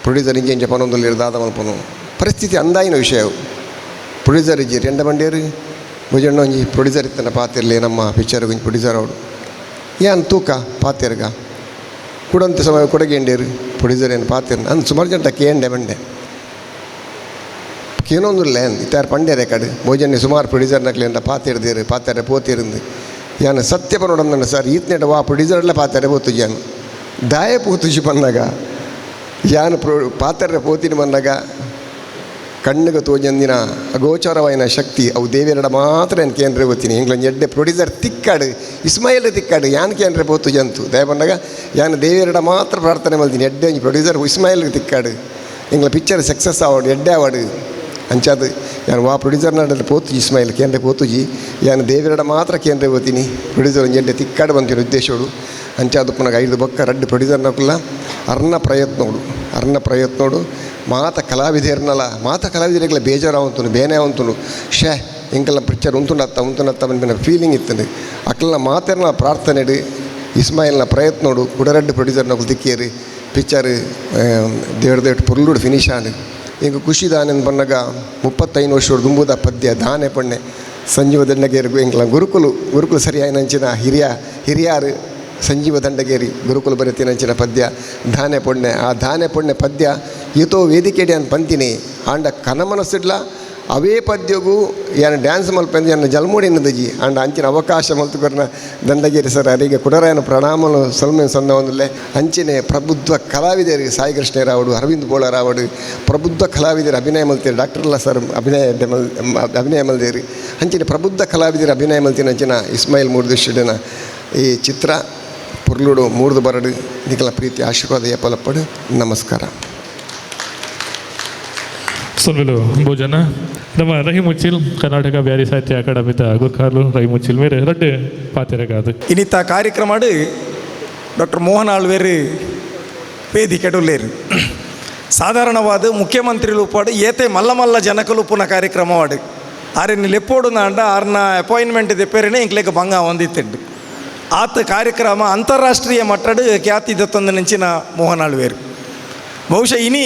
ಪ್ರೊಡ್ಯೂಸರ್ ಇಂಚ ಪನೊಂದು ಇರ್ದಾದ ಮಲ್ಪನು ಪರಿಸ್ಥಿತಿ ಅಂದಾಯಿನ ವಿಷಯ ಪ್ರೊಡ್ಯೂಸರ್ ಇಜ್ಜಿ ಎಂಡ ಬಂಡೇರು ಭೋಜಣ್ಣ ಒಂಜಿ ಪ್ರೊಡ್ಯೂಸರ್ ಇತ್ತನ ಪಾತಿರಲಿ ನಮ್ಮ ಪಿಕ್ಚರ್ ಒಂಜಿ ಪ್ರೊಡ್ಯೂಸರ್ ಅವಡು ಏನ್ ತೂಕ ಪಾತಿರ್ಗ ಕುಡಂತ ಸಮಯ ಕೊಡಗೇಂಡೇರು ಪ್ರೊಡ್ಯೂಸರ್ ಏನು ಪಾತಿರ್ ಅಂದು ಸುಮಾರು ಜಂಟ ಕೇಂಡೆ ಬಂಡೆ ಕೇನೊಂದುಲ್ಲ ಇತ್ತಾರು ಪಂಡೆ ರೆಕಾರ್ಡ್ ಭೋಜನೆ ಸುಮಾರು ಪ್ರೊಡ್ಯೂಸರ್ನಕ್ಲೆ ಅಂತ ಪಾತಿರ್ದೇರು ಪಾತಾರೆ ಪೋತಿருந்து ಯಾನು ಸತ್ಯ ಪನೋಡಂದ ಸರ್ ಈತ್ನೆಟ ವಾ ಪ್ರೊಡ್ಯೂಸರ್ಲೆ ಪಾತಾರೆ ಪೋತು ಯಾನು ದಾಯ ಪೋತುಜಿ ಬಂದಾಗ ಯಾನು ಪಾತ್ರೆ ಪೋತಿನ ಬಂದಾಗ ಕಣ್ಣಿಗೆ ತೋಜಂದಿನ ಅಗೋಚರವಾಯಿನ ಶಕ್ತಿ ಅವು ದೇವೇರಡ ಮಾತ್ರ ಏನು ಕೇಂದ್ರ ಗೊತ್ತೀನಿ ಇಂಗ್ಲಂಡ್ ಎಡ್ಡೆ ಪ್ರೊಡ್ಯೂಸರ್ ತಿಕ್ಕಾಡು ಇಸ್ಮಾಯಿಲ್ ತಿಕ್ಕಾಡು ಯಾನು ಕೇಂದ್ರ ಪೋತು ಜಂತು ದಯ ಬಂದಾಗ ಯಾನು ದೇವೇರಡ ಮಾತ್ರ ಪ್ರಾರ್ಥನೆ ಮಾಡ್ತೀನಿ ಎಡ್ಡೆ ಪ್ರೊಡ್ಯೂಸರ್ ಇಸ್ಮಾಯಿಲ್ಗೆ ತಿಕ್ಕಾಡು ಇಂಗ್ಲ ಪಿಕ್ಚರ್ ಸಕ್ಸಸ್ ಆವಾಡು ಎಡ್ಡೆ ಆವಾಡು ಅಂಚಾದು ಯಾನು ವಾ ಪ್ರೊಡ್ಯೂಸರ್ ನಾಡಲ್ಲಿ ಪೋತುಜಿ ಇಸ್ಮಾಯಿಲ್ ಕೇಂದ್ರ ಪೋತುಜಿ ಯಾನು ದೇವೇರಡ ಮಾತ್ರ ಕೇಂದ್ರ ಹೋಗ್ತೀನಿ ಪ್ರೊಡ್ಯೂಸರ್ ಒಂದು ಎಡ್ಡೆ ತಿಕ್ಕಾಡು ಬಂತೀನಿ ಉದ್ದೇಶೋಡು ಅಂಚಾದು ಪುನಃ 5 ಬೊಕ್ಕ ರಡ್ಡು ಪ್ರೊಡ್ಯೂಸರ್ ನಕುಲ್ಲ ಅರ್ನ ಪ್ರಯತ್ನೋಡು ಮಾತ ಕಲಾವಿದರ್ನಲ್ಲ ಮಾತ ಕಲಾವಿದರಿಗೆಲ್ಲ ಬೇಜಾರಾವಂತು ಬೇನೆ ಅವಂತು ಶೇ ಇಂಕಲ್ಲ ಪಿಕ್ಚರ್ ಉಂತುನತ್ತ ಬಂದ ಫೀಲಿಂಗ್ ಇತ್ತು ಅಕ್ಕಲ್ನ ಮಾತರ್ನ ಪ್ರಾರ್ಥನೆಡು ಇಸ್ಮಾಯಿಲ್ನ ಪ್ರಯತ್ನೋಡು ಕುಡರಡ್ಡು ಪ್ರೊಡ್ಯೂಸರ್ ನಕಲು ತಿಕ್ಕೇರಿ ಪಿಕ್ಚರ್ ದೇವ್ರದೇಟ್ ಪುರ್ಲುಡು ಫಿನಿಶ್ ಆಡು ಈಗ ಖುಷಿ ದಾನೆಂದು ಬಂದಾಗ 35 ವರ್ಷ ದುಂಬುದ ಪದ್ಯ ದಾನೆ ಪಣ್ಣೆ ಸಂಜೀವ ದಂಡಗೇರಿಗೂ ಇಂಕಲ ಗುರುಕುಲು ಸರಿಯಾಯಿನಂಚಿನ ಹಿರಿಯಾರು ಸಂಜೀವ ದಂಡಗೇರಿ ಗುರುಕುಲ ಬರೆತಿನಂಚಿನ ಪದ್ಯ ಧಾನೆ ಪೊಣ್ಣೆ ಆ ಧಾನೆ ಪೊಣ್ಣೆ ಪದ್ಯ ಈತೋ ವೇದಿಕೆಡಿ ಅಂತ ಪಂತಿನಿ ಆಂಡ ಕನಮನಸ್ಸಿಡ್ಲ ಅವೇ ಪದ್ಯಗೂ ಏನು ಡ್ಯಾನ್ಸ್ ಮಲ್ಪಂದು ಏನು ಜಲ್ಮೂಡಿನದಜಿ ಆಂಡ ಅಂಚಿನ ಅವಕಾಶ ಮಲ್ತುಕೊರ್ನ ದಂಡಗೇರಿ ಸರ್ ಅರಿಗೆ ಕುಡರಾಯನ ಪ್ರಣಾಮನು ಸಲ್ಮೇನ್ ಸೊನ್ನ ಒಂದಲ್ಲೇ ಅಂಚಿನ ಪ್ರಬುದ್ಧ ಕಲಾವಿದರಿಗೆ ಸಾಯಿ ಕೃಷ್ಣರಾವಡು ಅರವಿಂದ್ ಬೋಳರಾವಡು ಪ್ರಬುದ್ಧ ಕಲಾವಿದರು ಅಭಿನಯ ಮಲ್ತೀರಿ ಡಾಕ್ಟರ್ಲ್ಲ ಸರ್ ಅಭಿನಯ ಮಲ್ದೇರಿ ಅಂಚಿನ ಪ್ರಬುದ್ಧ ಕಲಾವಿದರು ಅಭಿನಯ ಮಲ್ತಿನ ಅಂಚಿನ ಇಸ್ಮಾಯಿಲ್ ಮೂರ್ದಿಶಿಡನ ಈ ಚಿತ್ರ ಪುರ್ಲುಡು ಮೂರ್ದು ಬರಡು ನಿಖಲ ಪ್ರೀತಿ ಆಶೀರ್ವಾದ ಪಲಪಡು ನಮಸ್ಕಾರ ಸುನ್ವಿಲು ಭೋಜನ ನಮ್ಮ ರಹೀಮ್ ಉಚ್ಚಿಲ್ ಕರ್ನಾಟಕ ಬ್ಯಾರಿ ಸಾಹಿತ್ಯ ಅಕಾಡೆಮಿದ ಗುರ್ಖಾರ್ಲು ರಹೀಮ್ ಉಚ್ಚಿಲ್ ಮೇರೆ ರಡ್ಡು ಪಾತೆರಗಾದು ಇನ್ನಿತ್ತ ಕಾರ್ಯಕ್ರಮ ಡಾಕ್ಟರ್ ಮೋಹನ್ ಆಳ್ವೇರು ವೇದಿಕೆಡುಲ್ಲೇರು ಸಾಧಾರಣವಾದ ಮುಖ್ಯಮಂತ್ರಿಲು ಉಪ್ಪಾಡು ಏತೆ ಮಲ್ಲ ಜನಕಲು ಪುನಃ ಕಾರ್ಯಕ್ರಮ ವಾಡು ಆರೆನ್ನು ಲೆಪ್ಪೋಡು ನಾಂಡ ಆರ್ನ ಅಪಾಯಿಂಟ್ಮೆಂಟ್ ತೆಪ್ಪೇರೇನೆ ಇಂಕ್ಲೇಕ ಭಂಗ ಹೊಂದಿತ್ತಿಂಡು ಆತ ಕಾರ್ಯಕ್ರಮ ಅಂತಾರಾಷ್ಟ್ರೀಯ ಮಟ್ಟಡು ಖ್ಯಾತಿ ದತ್ತೊಂದು ನೆಂಚಿನ ಮೋಹನ್ ಆಳ್ವೇರು ಬಹುಶಃ ಇನಿ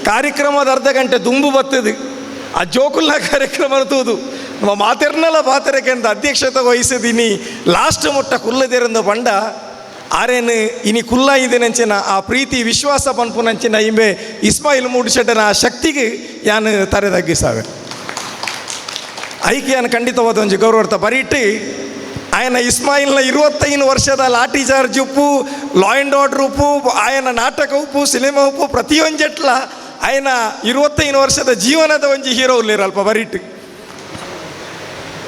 ಕಾರ್ಯಕ್ರಮದ ಅರ್ಧ ಗಂಟೆ ದುಂಬು ಬತ್ತದು ಆ ಜೋಕುಲ್ನ ಕಾರ್ಯಕ್ರಮ ತೂದು ನಮ್ಮ ಮಾತೆರ್ನಲ್ಲ ಪಾತೆರಕ್ಕೆ ಅಂತ ಅಧ್ಯಕ್ಷತೆ ವಹಿಸಿದೀನಿ ಲಾಸ್ಟ್ ಮುಟ್ಟ ಕುಲ್ಲದೇರಂದು ಬಂಡ ಆರೇನು ಇನಿ ಕುಲ್ಲ ಇದೆ ನೆಂಚಿನ ಆ ಪ್ರೀತಿ ವಿಶ್ವಾಸ ಪನ್ಪು ನಂಚಿನ ಇಂಬೆ ಇಸ್ಮಾಯಿಲ್ ಮೂಡಿಶೆಟ್ಟನ ಆ ಶಕ್ತಿಗೆ ಯಾನು ತರೆದಗ್ಗಿಸಾವೆ ಐಕ್ಯಾನ ಖಂಡಿತವಾದ ಒಂದು ಗೌರವಾರ್ಥ ಬರೀಟಿ ఆయన ಇಸ್ಮಾಯಿಲ್ನ 25 ವರ್ಷದ ಲಾಠಿ ಚಾರ್ಜ್ ಉಪ್ಪು ಲಾ ಆ್ಯಂಡ್ ಆರ್ಡರ್ ಉಪ್ಪು ఆయన ನಾಟಕ ಉಪ್ಪು ಸಿನಿಮಾ ಉಪ್ಪು ಪ್ರತಿಯೊಂಜೆಟ್ಲ ఆయన 25 ವರ್ಷದ ಜೀವನದ ಒಂಜಿ ಹೀರೋ ಉಲ್ಲೇರು ಅಲ್ಪ ಬರೀಟ್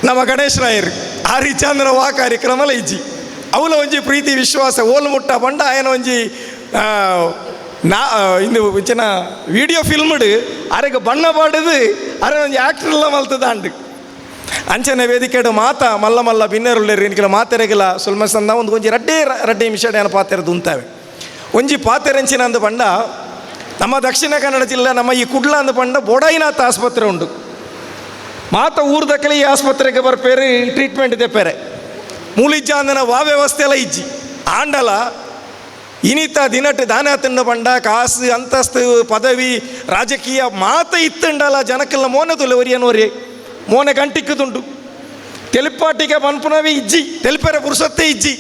ನಮ್ಮ ಗಣೇಶ್ ರಾಯರು ಹರಿಚಂದ್ರ ವಾ ಕಾರ್ಯಕ್ರಮಲ ಇಜ್ಜಿ ಅವಲ ಒಂಜಿ ಪ್ರೀತಿ ವಿಶ್ವಾಸ ಓಲ್ ಮುಟ್ಟ ಬಂಡ ఆయన ಒಂಜಿ ಇಂದು ಇಂಚಿನ ವಿಡಿಯೋ ಫಿಲ್ಮ್ಡ್ ಅರೆಗೆ ಬಣ್ಣ ಪಾಡದು ಅರೆ ಒಂಜಿ ಆ್ಯಕ್ಟ್ರೆಲ್ಲ ಮಲ್ತದಾಂಡು ಅಂಚನೆ ವೇದಿಕೆಡು ಮಾತ ಮಲ್ಲ ಬಿನ್ನೇರುಳ್ಳೇರು ಇನ್ಕಿಲ ಮಾತೆರೆಗಿಲ ಸುಲ್ಮಸಂದ ಒಂದು ಒಂಜಿ ರಡ್ಡೆ ಮಿಷಡೇನ ಪಾತೆರದು ಉಂತಾವೆ ಒಂಜಿ ಪಾತೆರೆಂಚಿನ ಅಂದು ಪಂಡ ನಮ್ಮ ದಕ್ಷಿಣ ಕನ್ನಡ ಜಿಲ್ಲೆ ನಮ್ಮ ಈ ಕುಡ್ಲ ಅಂದು ಪಂಡ ಬೋಡಾಯಿನಾಥ ಆಸ್ಪತ್ರೆ ಉಂಡು ಮಾತ ಊರ್ದಕ್ಕಲೆ ಈ ಆಸ್ಪತ್ರೆಗೆ ಬರ್ಪೇರು ಟ್ರೀಟ್ಮೆಂಟ್ ತೆಪ್ಪೇರೆ ಮೂಲಿಜ್ಜ ಅಂದನ ವಾ ವ್ಯವಸ್ಥೆ ಎಲ್ಲ ಇಜ್ಜಿ ಆಂಡಲ ಇನಿತ ದಿನಟ್ಟು ದಾನ ತಿಂಡ ಪಂಡ ಕಾಸು ಅಂತಸ್ತು ಪದವಿ ರಾಜಕೀಯ ಮಾತ ಇತ್ತುಂಡಲ ಜನಕ್ಕೆಲ್ಲ ಮೋನದುಲ್ಲ ಒರಿಯನೋರಿ ಮೋನೆ ಗಂಟಿಕ್ಕದುಂಡು ತೆಲಿಪಾಟಿಗೆ ಪನ್ಪುನವೇ ಇಜ್ಜಿ ತೆಲಿಪೆರ ಪುರುಸತ್ತೆ ಇಜ್ಜಿ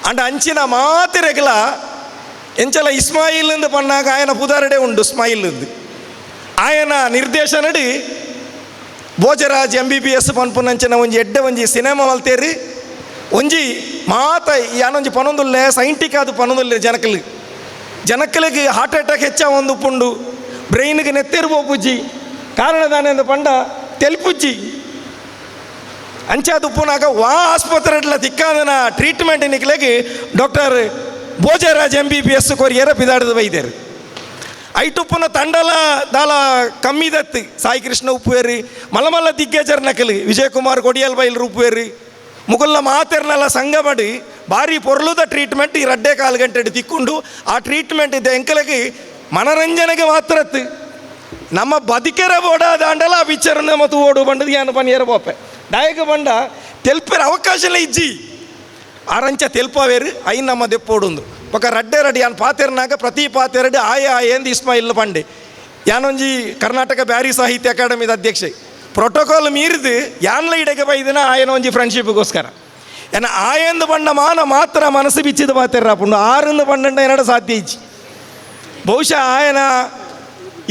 ಅಂಡ ಅಂಚಿನ ಮಾತಿರೆಗಲ ಎಂಚಲ ಇಸ್ಮಾಯಿಲ್ ಎಂದು ಪನ್ನಾಗ ಆಯನ ಪುದಾರಡೆ ಉಂಡು ಇಸ್ಮಾಯಿಲ್ ಎಂದು ಆಯನ ನಿರ್ದೇಶನಡಿ ಭೋಜರಾಜ್ MBBS ಪನ್ಪುನಂಚಿನ ಒಂಜಿ ಎಡ್ಡೆ ಒಂಜಿ ಸಿನಿಮಾ ಮಲ್ತೇರಿ ಒಂಜಿ ಮಾತ ಯಾನೊಂಜಿ ಪನೊಂದುಲ್ಲೆ ಸೈಂಟಿಕ್ ಅದು ಪನೊಂದುಲ್ಲೆ ಜನಕ್ಕಲಿಗೆ ಹಾರ್ಟ್ ಅಟ್ಯಾಕ್ ಹೆಚ್ಚ ಒಂದು ಉಪ್ಪುಂಡು ಬ್ರೈನ್ಗೆ ನೆತ್ತೇರು ಪೋಪುಜ್ಜಿ ಕಾರಣದಾನೆಂದು ಪಂಡ ತೆಲ್ಪುಜ್ಜಿ ಅಂಚಾದು ಉಪ್ಪುನಾಗ ವಾ ಆಸ್ಪತ್ರೆಡ್ಲ ತಿಕ್ಕಾದನ ಟ್ರೀಟ್ಮೆಂಟ್ ನಿಕ್ಲೆಗೆ ಡಾಕ್ಟರ್ ಭೋಜರಾಜ್ MBBS ಕೊರಿಯರ ಪಿದಾಡದ ಬೈದೇರು ಐಟುಪ್ಪುನ ತಂಡಲ ದಾಲ ಕಮ್ಮಿ ದತ್ತು ಸಾಯಿ ಕೃಷ್ಣ ಉಪ್ಪುವೇರಿ ಮಲ್ಲ ದಿಗ್ಗಜರ್ ನಕಲಿ ವಿಜಯಕುಮಾರ್ ಕೊಡಿಯಲ್ ಬೈಲ್ರು ಉಪ್ಪುವೇರಿ ಮುಗುಲ್ನ ಮಾತೆರ್ನೆಲ್ಲ ಸಂಘ ಮಾಡಿ ಭಾರಿ ಪೊರ್ಲುದ ಟ್ರೀಟ್ಮೆಂಟ್ ಈ ರಡ್ಡೆ 4 ಗಂಟೆ ತಿಕ್ಕೊಂಡು ಆ ಟ್ರೀಟ್ಮೆಂಟ್ ಇದೆ ಎಂಕಲಿಗೆ ಮನರಂಜನೆಗೆ ಮಾತ್ರ ನಮ್ಮ ಬದುಕೆರ ಬೋಡ ದಾಂಡಲ ಆ ಪಿಕ್ಚರ್ನ ಮತ್ತು ಓಡು ಬಂಡದು ಏನು ಪನಿಯರ ಬೋಪೆ ಡಾಯಕ ಬಂಡ ತೆಲ್ಪೇರ ಅವಕಾಶಲೇ ಇಜ್ಜಿ ಆರಂಚ ತೆಲ್ಪವೇರು ಐ ನಮ್ಮ ದೆಪ್ಪೋಡುಂದು ಪಕ್ಕ ರಡ್ಡೆ ರಡ್ಡಿ ಯಾನು ಪಾತೆರ್ನಾಗ ಪ್ರತಿ ಪಾತೆರಡು ಆಯ ಎಂದು ಇಸ್ಮಾಯಿಲ್ ಪಂಡೆ ಯಾನೊಂಜಿ ಕರ್ನಾಟಕ ಬ್ಯಾರಿ ಸಾಹಿತ್ಯ ಅಕಾಡೆಮಿದ ಅಧ್ಯಕ್ಷೆ ಪ್ರೋಟೋಕಾಲ್ ಮೀರಿದು ಯಾನ್ಲ ಇಡೆಗೆ ಬೈದಿನ ಆಯನ ಒಂಜಿ ಫ್ರೆಂಡ್ಶಿಪ್ಗೋಸ್ಕರ ಏನ ಆಯಂದು ಬಣ್ಣ ಮಾತ್ರ ಮನಸ್ಸು ಬಿಚ್ಚಿದ ಪಾತೆರ್ರಾಪುಂಡು 6 12 ಎರಡು ಸಾಧ್ಯ ಇಚ್ಚಿ ಬಹುಶಃ ಆಯನ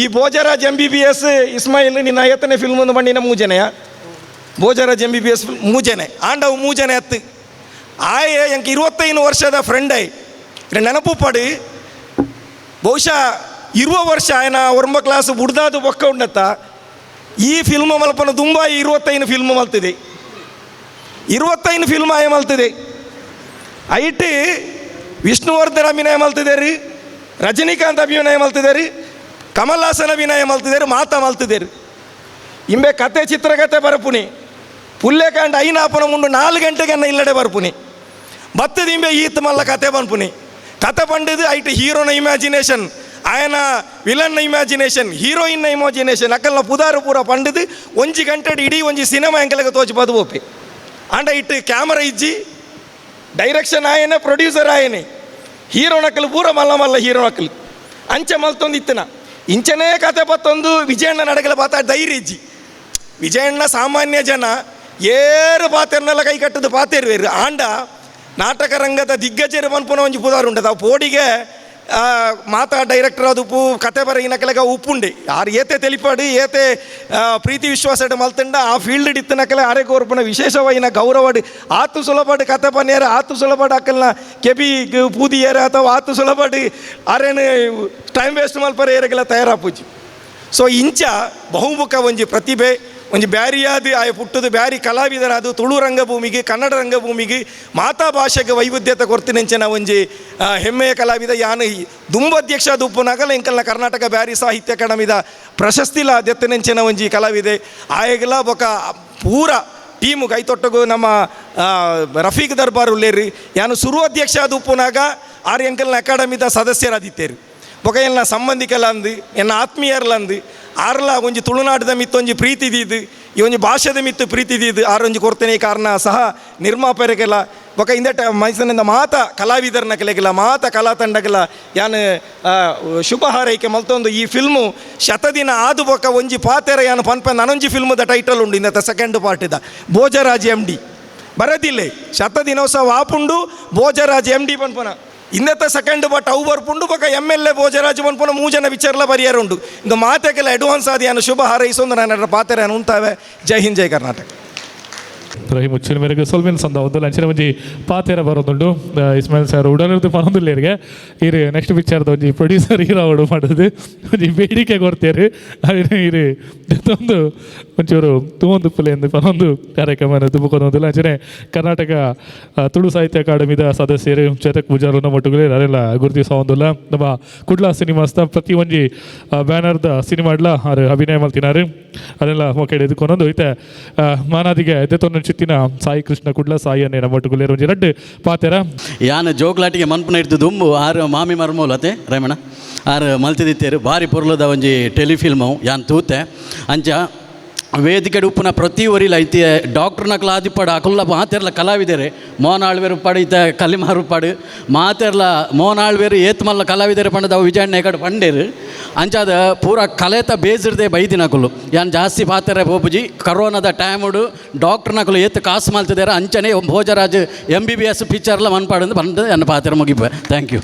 ಈ ಭೋಜರಾಜ್ MBBS ಇಸ್ಮಾಯಿಲ್ ನಿನ್ನ 5ನೇ ಫಿಲ್ಮ್ ಒಂದು ಬಂಡಿನ ಮೂಜನೆಯ ಭೋಜರಾಜ್ MBBS ಮೂಜನೆ ಆಂಡವು ಮೂಜನೆ ಹತ್ತು ಆಯ ಎಂಕ 25 ವರ್ಷದ ಫ್ರೆಂಡ್ ಆಯ್ ನೆನಪು ಪಡು ಬಹುಶಃ 20 ವರ್ಷ ಆಯನ 9 ಕ್ಲಾಸ್ ಬುಡ್ದಾದು ಬೊಕ್ಕ ಉಂಡತ್ತ ಈ ಫಿಲ್ಮ್ ಮಲ್ಪನ ತುಂಬ 25 ಫಿಲ್ಮ್ ಮಲ್ತಿದೆ 25 ಫಿಲ್ಮ್ ಆಯ ಮಲ್ತಿದೆ ಐಟ್ ವಿಷ್ಣುವರ್ಧನ್ ಅಭಿನಯ ಮಲ್ತಿದ್ದೇರಿ ರಜನಿಕಾಂತ್ ಅಭಿನಯ ಮಲ್ತಿದ್ದೇರಿ ಕಮಲ್ ಹಾಸನ್ ಅಭಿನಯ ಮಲ್ತಿದ್ದೇರಿ ಮಾತಾ ಮಲ್ತಿದ್ದೇರಿ ಇಂಬೆ ಕತೆ ಚಿತ್ರಕಥೆ ಬರಪುನಿ ಪುಲ್ಲೆಕಾಂಡ ಐನಾಪನ ಮುಂಡು 4 ಗಂಟೆಗೆ ಇಲ್ಲಡೆ ಬರ್ಪುನಿ ಬತ್ತದ ಇಂಬೆ ಈತ್ ಮಲ್ಲ ಕತೆ ಬನ್ಪುನಿ ಕತೆ ಪಂಡಿದು ಐಟ್ ಹೀರೋನ ಇಮ್ಯಾಜಿನೇಷನ್ ಆಯನ ವಿಲನ್ನ ಇಮ್ಯಾಜಿನೇಷನ್ ಹೀರೋಯಿನ್ನ ಇಮ್ಯಾಜಿನೇಷನ್ ಅಕ್ಕಲ್ನ ಪುದಾರು ಪೂರ ಪಂಡಿದು 1 ಗಂಟೆ ಇಡೀ ಒಂಜಿ ಸಿನಿಮಾ ಎಂಕಲೆಗೆ ತೋಚಿ ಬದು ಓಪೆ ಅಂಡ ಇಟ್ಟು ಕ್ಯಾಮರಾ ಇಜ್ಜಿ ಡೈರೆಕ್ಷನ್ ಆಯನೆ ಪ್ರೊಡ್ಯೂಸರ್ ಆಯನೆ ಹೀರೋ ನಕ್ಕಲು ಪೂರ ಮಲ್ಲ ಮಲ್ಲ ಹೀರೋ ನಕ್ಕಲು ಅಂಚೆ ಮಲ್ತೊಂದು ಇತ್ತನ ಇಂಚನೇ ಕತೆ ಪತ್ತೊಂದು ವಿಜಯಣ್ಣ ನಡಗಲ ಪಾತ ಧೈರ್ಯ ಇಜ್ಜಿ ವಿಜಯಣ್ಣ ಸಾಮಾನ್ಯ ಜನ ಏರು ಪಾತೆರ್ನೆಲ್ಲ ಕೈ ಕಟ್ಟದು ಪಾತೆರ್ವೇರು ಆಂಡ ನಾಟಕ ರಂಗದ ದಿಗ್ಗಜರು ಮನ್ಪುನ ಒಂಜಿ ಪುದಾರು ಉಂಟದ ಅವು ಪೋಡಿಗೆ ಮಾತಾ ಡೈರೆಕ್ಟರ್ ಅದು ಉಪ್ಪು ಕತೆ ಬರ ಇನಕಲೆಗ ಉಪ್ಪುಂಡೆ ಯಾರು ಏತೆ ತೆಲಿಪಾಡು ಏತೆ ಪ್ರೀತಿ ವಿಶ್ವಾಸ ಮಲ್ತಂಡ ಆ ಫೀಲ್ಡ್ ಇತ್ತನಕಲೆ ಆರೆ ಗೋರ್ಪಣ ವಿಶೇಷವಾಯಿನ ಗೌರವಡು ಆತು ಸುಲಭಡು ಕತೆ ಪನ್ನೇರ ಆತು ಸುಲಭಡು ಅಕ್ಕಲ್ನ ಕೆಬಿ ಪೂದಿಯೇರ ಅಥವಾ ಆತು ಸುಲಭಡು ಆರೇನು ಟೈಮ್ ವೇಸ್ಟ್ ಮಲ್ಪರ ಏರೆಗೆಲ್ಲ ತಯಾರಾಪುಜಿ ಸೊ ಇಂಚ ಬಹುಮುಖ ಒಂಜಿ ಪ್ರತಿಭೆ ಒಂಜಿ ಬ್ಯಾರಿಯಾದ ಆಯ ಪುಟ್ಟದು ಬ್ಯಾರಿ ಕಲಾವಿದರಾದು ತುಳು ರಂಗಭೂಮಿಗೆ ಕನ್ನಡ ರಂಗಭೂಮಿಗೆ ಮಾತಾ ಭಾಷೆಗೆ ವೈವಿಧ್ಯತೆ ಕೊರ್ತಿನೆಂಚಿನ ಒಂಜಿ ಹೆಮ್ಮೆಯ ಕಲಾವಿದ ಯಾನು ದುಂಬಧ್ಯಕ್ಷ ದುಪ್ಪುನಾಗಲ ಇಂಕಲ್ನ ಕರ್ನಾಟಕ ಬ್ಯಾರಿ ಸಾಹಿತ್ಯ ಅಕಾಡೆಮಿದ ಪ್ರಶಸ್ತಿಲ ದೆತ್ತನೆಂಚಿನ ಒಂಜಿ ಕಲಾವಿದೆ ಆಯಗಲ ಬೊಕ ಪೂರ ಟೀಮು ಕೈತೊಟ್ಟಗು ನಮ್ಮ ರಫೀಕ್ ದರ್ಬಾರ್ ಉಲ್ಲೇರಿ ಯಾನು ಸುರು ಅಧ್ಯಕ್ಷ ದುಪ್ಪುನಾಗ ಆರು ಎಂಕಲ್ನ ಅಕಾಡೆಮಿದ ಸದಸ್ಯರಾದಿತ್ತೇರು ಬೊಕ ಎನ್ನ ಸಂಬಂಧಿಕಲ ಅಂದು ಎನ್ನ ಆತ್ಮೀಯರ್ಲಂದು ಆರ್ಲ ಒಂಜಿ ತುಳುನಾಡದ ಮಿತ್ತು ಒಂಜಿ ಪ್ರೀತಿ ದೀದು ಈ ಒಂಜಿ ಭಾಷೆದ ಮಿತ್ತು ಪ್ರೀತಿ ದೀದು ಆರೊಂಜಿ ಕೊಡ್ತೇನೆ ಕಾರಣ ಸಹ ನಿರ್ಮಾಪಕರಿಗೆಲ್ಲ ಬೊಕ ಇಂದಟ ಮೈಸೂರಿನಿಂದ ಮಾತ ಕಲಾವಿದರನ್ನ ಕೆಲೆಗಿಲ್ಲ ಮಾತ ಕಲಾ ತಂಡಗೆಲ್ಲ ಯಾನು ಶುಭ ಹಾರೈಕೆ ಮಲ್ತೊಂದು ಈ ಫಿಲ್ಮು ಶತದಿನ ಆದು ಬೊಕ ಒಂಜಿ ಪಾತೆರ ಯಾನು ಪನ್ಪೆ ನನೊಂಜಿ ಫಿಲ್ಮದ ಟೈಟಲ್ ಉಂಡು ಇಂದತ್ತ ಸೆಕೆಂಡ್ ಪಾರ್ಟಿದ ಭೋಜರಾಜ್ MD ಬರದಿಲ್ಲೆ ಶತದಿನೋತ್ಸವ ಆಪುಂಡು ಭೋಜರಾಜ್ MD ಪನ್ಪನ ಇನ್ನತ್ತ ಸೆಕೆಂಡ್ ಬಟ್ ಅವು ಬರ್ಪುಂಡು ಬೊಕ MLA ಭೋಜರಾಜ್ ಪನ್ಪುನ 3 ಜನ ವಿಚಾರಲ ಪರಿಯಾರುಂಡು ಇಂದು ಮಾತೆಗೆಲ್ಲ ಅಡ್ವಾನ್ಸ್ ಆದಿ ಅನ್ನು ಶುಭ ಹಾರೈಸೊಂದು ನನ್ನ ಪಾತೆರ ಉಂತಾವೆ ಜೈ ಹಿಂದ್ ಜೈ ಕರ್ನಾಟಕ ರಹಿ ಮುಚ್ಚಿನ ಮೇರೆಗೆ ಸೊಲ್ವಿನ ಸಂದ ಒಂದು ಲಂಚಿನ ಒಂಜಿ ಪಾತೆರ ಬರೋದುಂಡು ಇಸ್ಮಾಯಿಲ್ ಸರ್ ಉಡನಿರ್ದು ಪನೊಂದುಲ್ಲೇರಿಗೆ ಇರು ನೆಕ್ಸ್ಟ್ ಪಿಕ್ಚರ್ದ ಒಂಜಿ ಪ್ರೊಡ್ಯೂಸರ್ ಹೀರೋ ಅವಡು ಮಾಡೋದು ಒಂಜಿ ಬೇಡಿಕೆ ಕೊಡ್ತೇರು ಅದೇ ಇರು ಒಂದು ಒಂಚೂರು ತುಮೊಂದು ಪುಲೆಂದು ಪನೊಂದು ಕಾರ್ಯಕ್ರಮ ತುಮಕೊಂದು ಲಂಚನೆ ಕರ್ನಾಟಕ ತುಳು ಸಾಹಿತ್ಯ ಅಕಾಡೆಮಿದ ಸದಸ್ಯರು ಚೇತಕ್ ಪೂಜಾರು ನಮ್ಮ ಒಟ್ಟುಗಳೇ ಅದೆಲ್ಲ ಗುರುತಿಸೋದಿಲ್ಲ ನಮ್ಮ ಕುಡ್ಲ ಸಿನಿಮಾಸ್ದ ಪ್ರತಿ ಒಂಜಿ ಬ್ಯಾನರ್ದ ಸಿನಿಮಾಡ್ಲ ಅವ್ರು ಅಭಿನಯ ಮಾಡ್ತಿನಾರು ಅದೆಲ್ಲ ಮೊಕೆ ಎದುಕೊಂಡೊಂದು ಐತೆ ಮಾನಾದಿಗೆ ಎದ್ದೆತ್ತೊಂದು ಚಿತ್ತಿನ ಸಾಯಿ ಕೃಷ್ಣ ಕುಡ್ಲ ಸಾಯಿ ಅನ್ನೇ ನಮ್ಮ ಒಟ್ಟುಗಳೇ ಒಂಜಿ ರಡ್ಡು ಪಾತೆರ ಯಾನ ಜೋಕ್ಲಾಟಿಗೆ ಮನ್ಪುನ ಇಡ್ದು ದುಂಬು ಆರು ಮಾಮಿ ಮರ್ಮೂಲತೆ ರೇಮಣ್ಣ ಆರು ಮಲ್ತಿದಿತ್ತೇರು ಭಾರಿ ಪೊರ್ಲದ ಒಂಜಿ ಟೆಲಿಫಿಲ್ಮು ಯಾನ್ ತೂತೆ ಅಂಚ ವೇದಿಕೆ ಉಪ್ಪುನ ಪ್ರತಿ ಒರಿಲ ಐತಿ ಡಾಕ್ಟರ್ನ ಕ್ಲಾದಿಪಡ ಅಕುಲ್ಲ ಮಾತೆರ್ಲ ಕಲಾವಿದರೆ ಮೋನಾಳ್ವೇರು ಪಡಿತ ಕಲಿಮಾರು ಪಡು ಮಾತೆರ್ಲ ಮೋನಾಳ್ವೇರು ಏತ್ ಮಲ್ಲ ಕಲಾವಿದರೆ ಪಂಡದ ವಿಜಯಣ್ಣ ಕಡೆ ಪಂಡೇರು ಅಂಚಾದ ಪೂರ ಕಲೆತ ಬೇಸಿರ್ದೆ ಬೈದಿನಕುಲು ಯಾನ್ ಜಾಸ್ತಿ ಪಾತೆರ ಬೋಪುಜಿ ಕರೋನಾದ ಟೈಮುಡು ಡಾಕ್ಟರ್ನಕುಲು ಏತ್ ಕಾಸು ಮಲ್ತಿದ್ದಾರೆ ಅಂಚನೆ ಭೋಜರಾಜ್ MBBS ಪಿಕ್ಚರ್ಲ ಮನ್ಪಾಡು ಬಂದು ನನ್ನ ಪಾತೆರ ಮುಗಿಪ ಥ್ಯಾಂಕ್ ಯು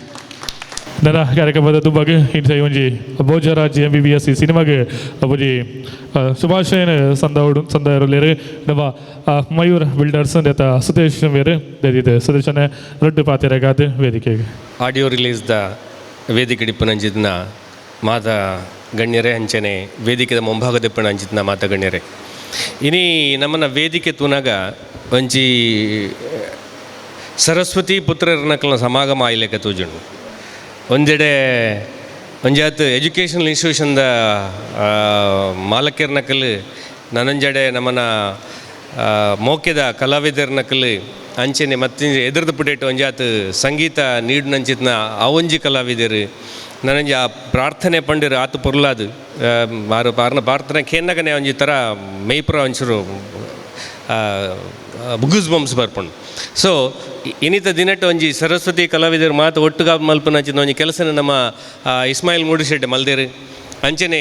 ನನ್ನ ಕಾರ್ಯಕ್ರಮದ ತುಬ್ಬಗೆ ಇಂಥ ಒಂಜಿ ಭೋಜರಾಜ್ MBBS ಈ ಸಿನಿಮಾಗೆ ಒಂಜಿ ಶುಭಾಶಯನ ಸಂದರ್ಭದಲ್ಲಿ ನಮ್ಮ ಮಯೂರ್ ಬಿಲ್ಡರ್ಸ್ ಅಂತ ಸುದೇಶ್ ಬೇರೆ ಬೇದಿದೆ ಸುದೇಶನ ರಡ್ಡು ಪಾತೆರಗಾದ ವೇದಿಕೆಗೆ ಆಡಿಯೋ ರಿಲೀಸ್ದ ವೇದಿಕೆ ಡಿಪ್ಪನಂಚಿದ್ನ ಮಾತ ಗಣ್ಯರೇ ಅಂಚನೆ ವೇದಿಕೆದ ಮುಂಭಾಗದಿಪ್ಪಣ ಅಂಚಿದ್ನ ಮಾತ ಗಣ್ಯರೇ ಇನಿ ನಮ್ಮನ್ನ ವೇದಿಕೆ ತೂನಾಗ ಒಂಜಿ ಸರಸ್ವತಿ ಪುತ್ರರನಕಲ್ನ ಸಮಾಗಮ ಆಯ್ಲೆಕ್ಕ ತೂಜುಂಡು ಒಂದೆಡೆ ಒಂಜಾತ್ ಎಜುಕೇಷನಲ್ ಇನ್ಸ್ಟಿಟ್ಯೂಷನ್ದ ಮಾಲಕ್ಯರ ನನಂಜಡೆ ನಮ್ಮನ ಮೋಕ್ಯದ ಕಲಾವಿದರ ನಕಲು ಅಂಚನೆ ಮತ್ತೆ ಎದುರ್ದು ಪುಡೇಟು ಒಂಜಾತ್ ಸಂಗೀತ ನೀಡುನಂಚಿತ್ನ ಅವೊಂಜಿ ಕಲಾವಿದರು ನನಂಜಿ ಆ ಪ್ರಾರ್ಥನೆ ಪಂಡಿರು ಆತು ಪುರ್ಲಾದು ಮಾರು ಪ್ರಾರ್ಥನೆ ಕೇನ್ನಗನೆ ಒಂಜಿ ಥರ ಮೇಯ್ಪುರ ಒಂಚೂರು ಬುಗುಸ್ ಬಂಬ್ಸ್ ಬರ್ಪುಂಡು ಸೊ ಇನ್ನಿತ ದಿನಟ್ಟು ಒಂಜಿ ಸರಸ್ವತಿ ಕಲಾವಿದರು ಮಾತು ಒಟ್ಟುಗ ಮಲ್ಪನಂಚಿನ ಒಂಜಿ ಕೆಲಸನ ನಮ್ಮ ಇಸ್ಮಾಯಿಲ್ ಮೂಡಿಶೆಡ್ಡೆ ಮಲ್ದೇರು ಅಂಚನೆ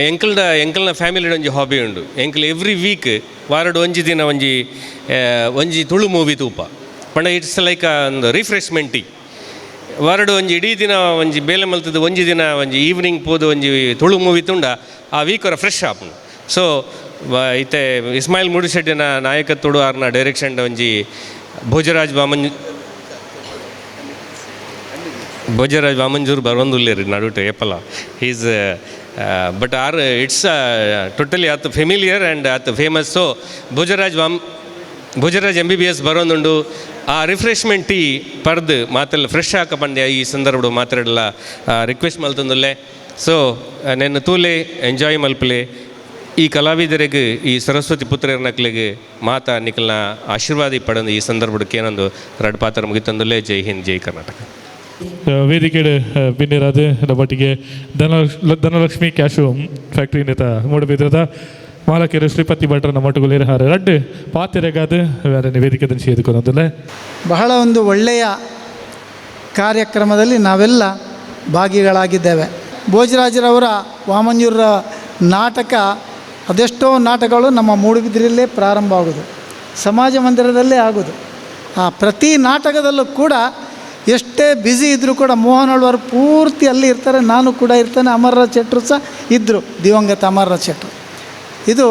ಎಂಕಲ್ನ ಫ್ಯಾಮಿಲಿಡ್ ಒಂಜಿ ಹಾಬಿ ಉಂಡು. ಎಂಕಲ್ ಎವ್ರಿ ವೀಕ್ ವಾರಡ್ ಒಂಜಿ ದಿನ ಒಂಜಿ ತುಳು ಮೂವಿ ತೂಪ ಪಂಡ ಇಟ್ಸ್ ಲೈಕ್ ಒಂದು ರಿಫ್ರೆಶ್ಮೆಂಟಿ. ವಾರಡ್ ಒಂಜಿ ಇಡೀ ದಿನ ಒಂಜಿ ಬೇಲೆ ಮಲ್ತದ್ದು ಒಂಜಿ ದಿನ ಒಂಜಿ ಈವ್ನಿಂಗ್ ಪೋದು ಒಂಜಿ ತುಳು ಮೂವಿ ತುಂಡ ಆ ವೀಕ್ ಅವರ ಫ್ರೆಶ್ ಆಪುಂಡು. ಸೊ ಇತ್ತೆ ಇಸ್ಮಾಯಿಲ್ ಮೂಡಿಶೆಟ್ಟಿನ ನಾಯಕತ್ವಡು ಆರ್ನ ಡೈರೆಕ್ಷನ್ ಒಂಜಿ ಭೋಜರಾಜ್ ವಾಮಂಜೂರು ಬರೊಂದುಲ್ಲೇರಿ ನಡುಟು ಏಪಲ is but are it's totally ಅತ್ ಫೆಮಿಲಿಯರ್ ಆ್ಯಂಡ್ ಅತ್ ಫೇಮಸ್. ಸೊ ಭೋಜರಾಜ್ MBBS ಬರೋದುಂಡು ಆ ರಿಫ್ರೆಶ್ಮೆಂಟ್ ಟೀ ಪರ್ದು ಮಾತೆಲ್ಲ ಫ್ರೆಶ್ ಹಾಕ ಬಂದೆ ಈ ಸಂದರ್ಭ ಮಾತಾಡಲ್ಲ ರಿಕ್ವೆಸ್ಟ್ ಮಲ್ತಂದುಲ್ಲೆ. ಸೊ ನೆನ್ನ ತೂಲೆ ಎಂಜಾಯ್ ಮಲ್ಪಲೆ ಈ ಕಲಾವಿದರಿಗೆ ಈ ಸರಸ್ವತಿ ಪುತ್ರನಕ್ಲಿಗೆ ಮಾತಾ ನಿಖಲ್ನ ಆಶೀರ್ವಾದಿ ಪಡೆದು ಈ ಸಂದರ್ಭಕ್ಕೆ ಏನೊಂದು ರಡ್ ಪಾತ್ರ ಮುಗಿತಂದುಲ್ಲೆ. ಜೈ ಹಿಂದ್, ಜೈ ಕರ್ನಾಟಕ. ವೇದಿಕೆಡ್ ಪಿನ್ನಿರಾದು ನಮ್ಮೊಟ್ಟಿಗೆ ಧನಲಕ್ಷ್ಮಿ ಕ್ಯಾಶು ಫ್ಯಾಕ್ಟ್ರಿ ನೇತ ಮೂಡಬಿದ್ರದ ಮಾಲಕರು ಶ್ರೀಪತಿ ಭಟ್ರ ನಮ್ಮೊಟ್ಟಿಗೆ ಹಾರ ರಡ್ಡು ಪಾತೆರೆಗಾದು ವೇದಿಕೆ ದಂಶಿ ಎದುಕೊನೋದಿಲ್ಲ. ಬಹಳ ಒಂದು ಒಳ್ಳೆಯ ಕಾರ್ಯಕ್ರಮದಲ್ಲಿ ನಾವೆಲ್ಲ ಭಾಗಿಗಳಾಗಿದ್ದೇವೆ. ಭೋಜರಾಜರವರ ವಾಮಂಜೂರ ನಾಟಕ, ಅದೆಷ್ಟೋ ನಾಟಕಗಳು ನಮ್ಮ ಮೂಡುಬಿದಿರೆಯಲ್ಲೇ ಪ್ರಾರಂಭ ಆಗೋದು, ಸಮಾಜ ಮಂದಿರದಲ್ಲೇ ಆಗೋದು. ಆ ಪ್ರತಿ ನಾಟಕದಲ್ಲೂ ಕೂಡ ಎಷ್ಟೇ ಬ್ಯುಸಿ ಇದ್ದರೂ ಕೂಡ ಮೋಹನ್ ಆಳ್ವಾರ್ ಪೂರ್ತಿ ಅಲ್ಲಿ ಇರ್ತಾರೆ, ನಾನು ಕೂಡ ಇರ್ತೇನೆ. ಅಮರರಾಜ್ ಶೆಟ್ಟರು ಸಹ ಇದ್ದರು, ದಿವಂಗತ ಅಮರರಾಜ್ ಶೆಟ್ಟರು. ಇದು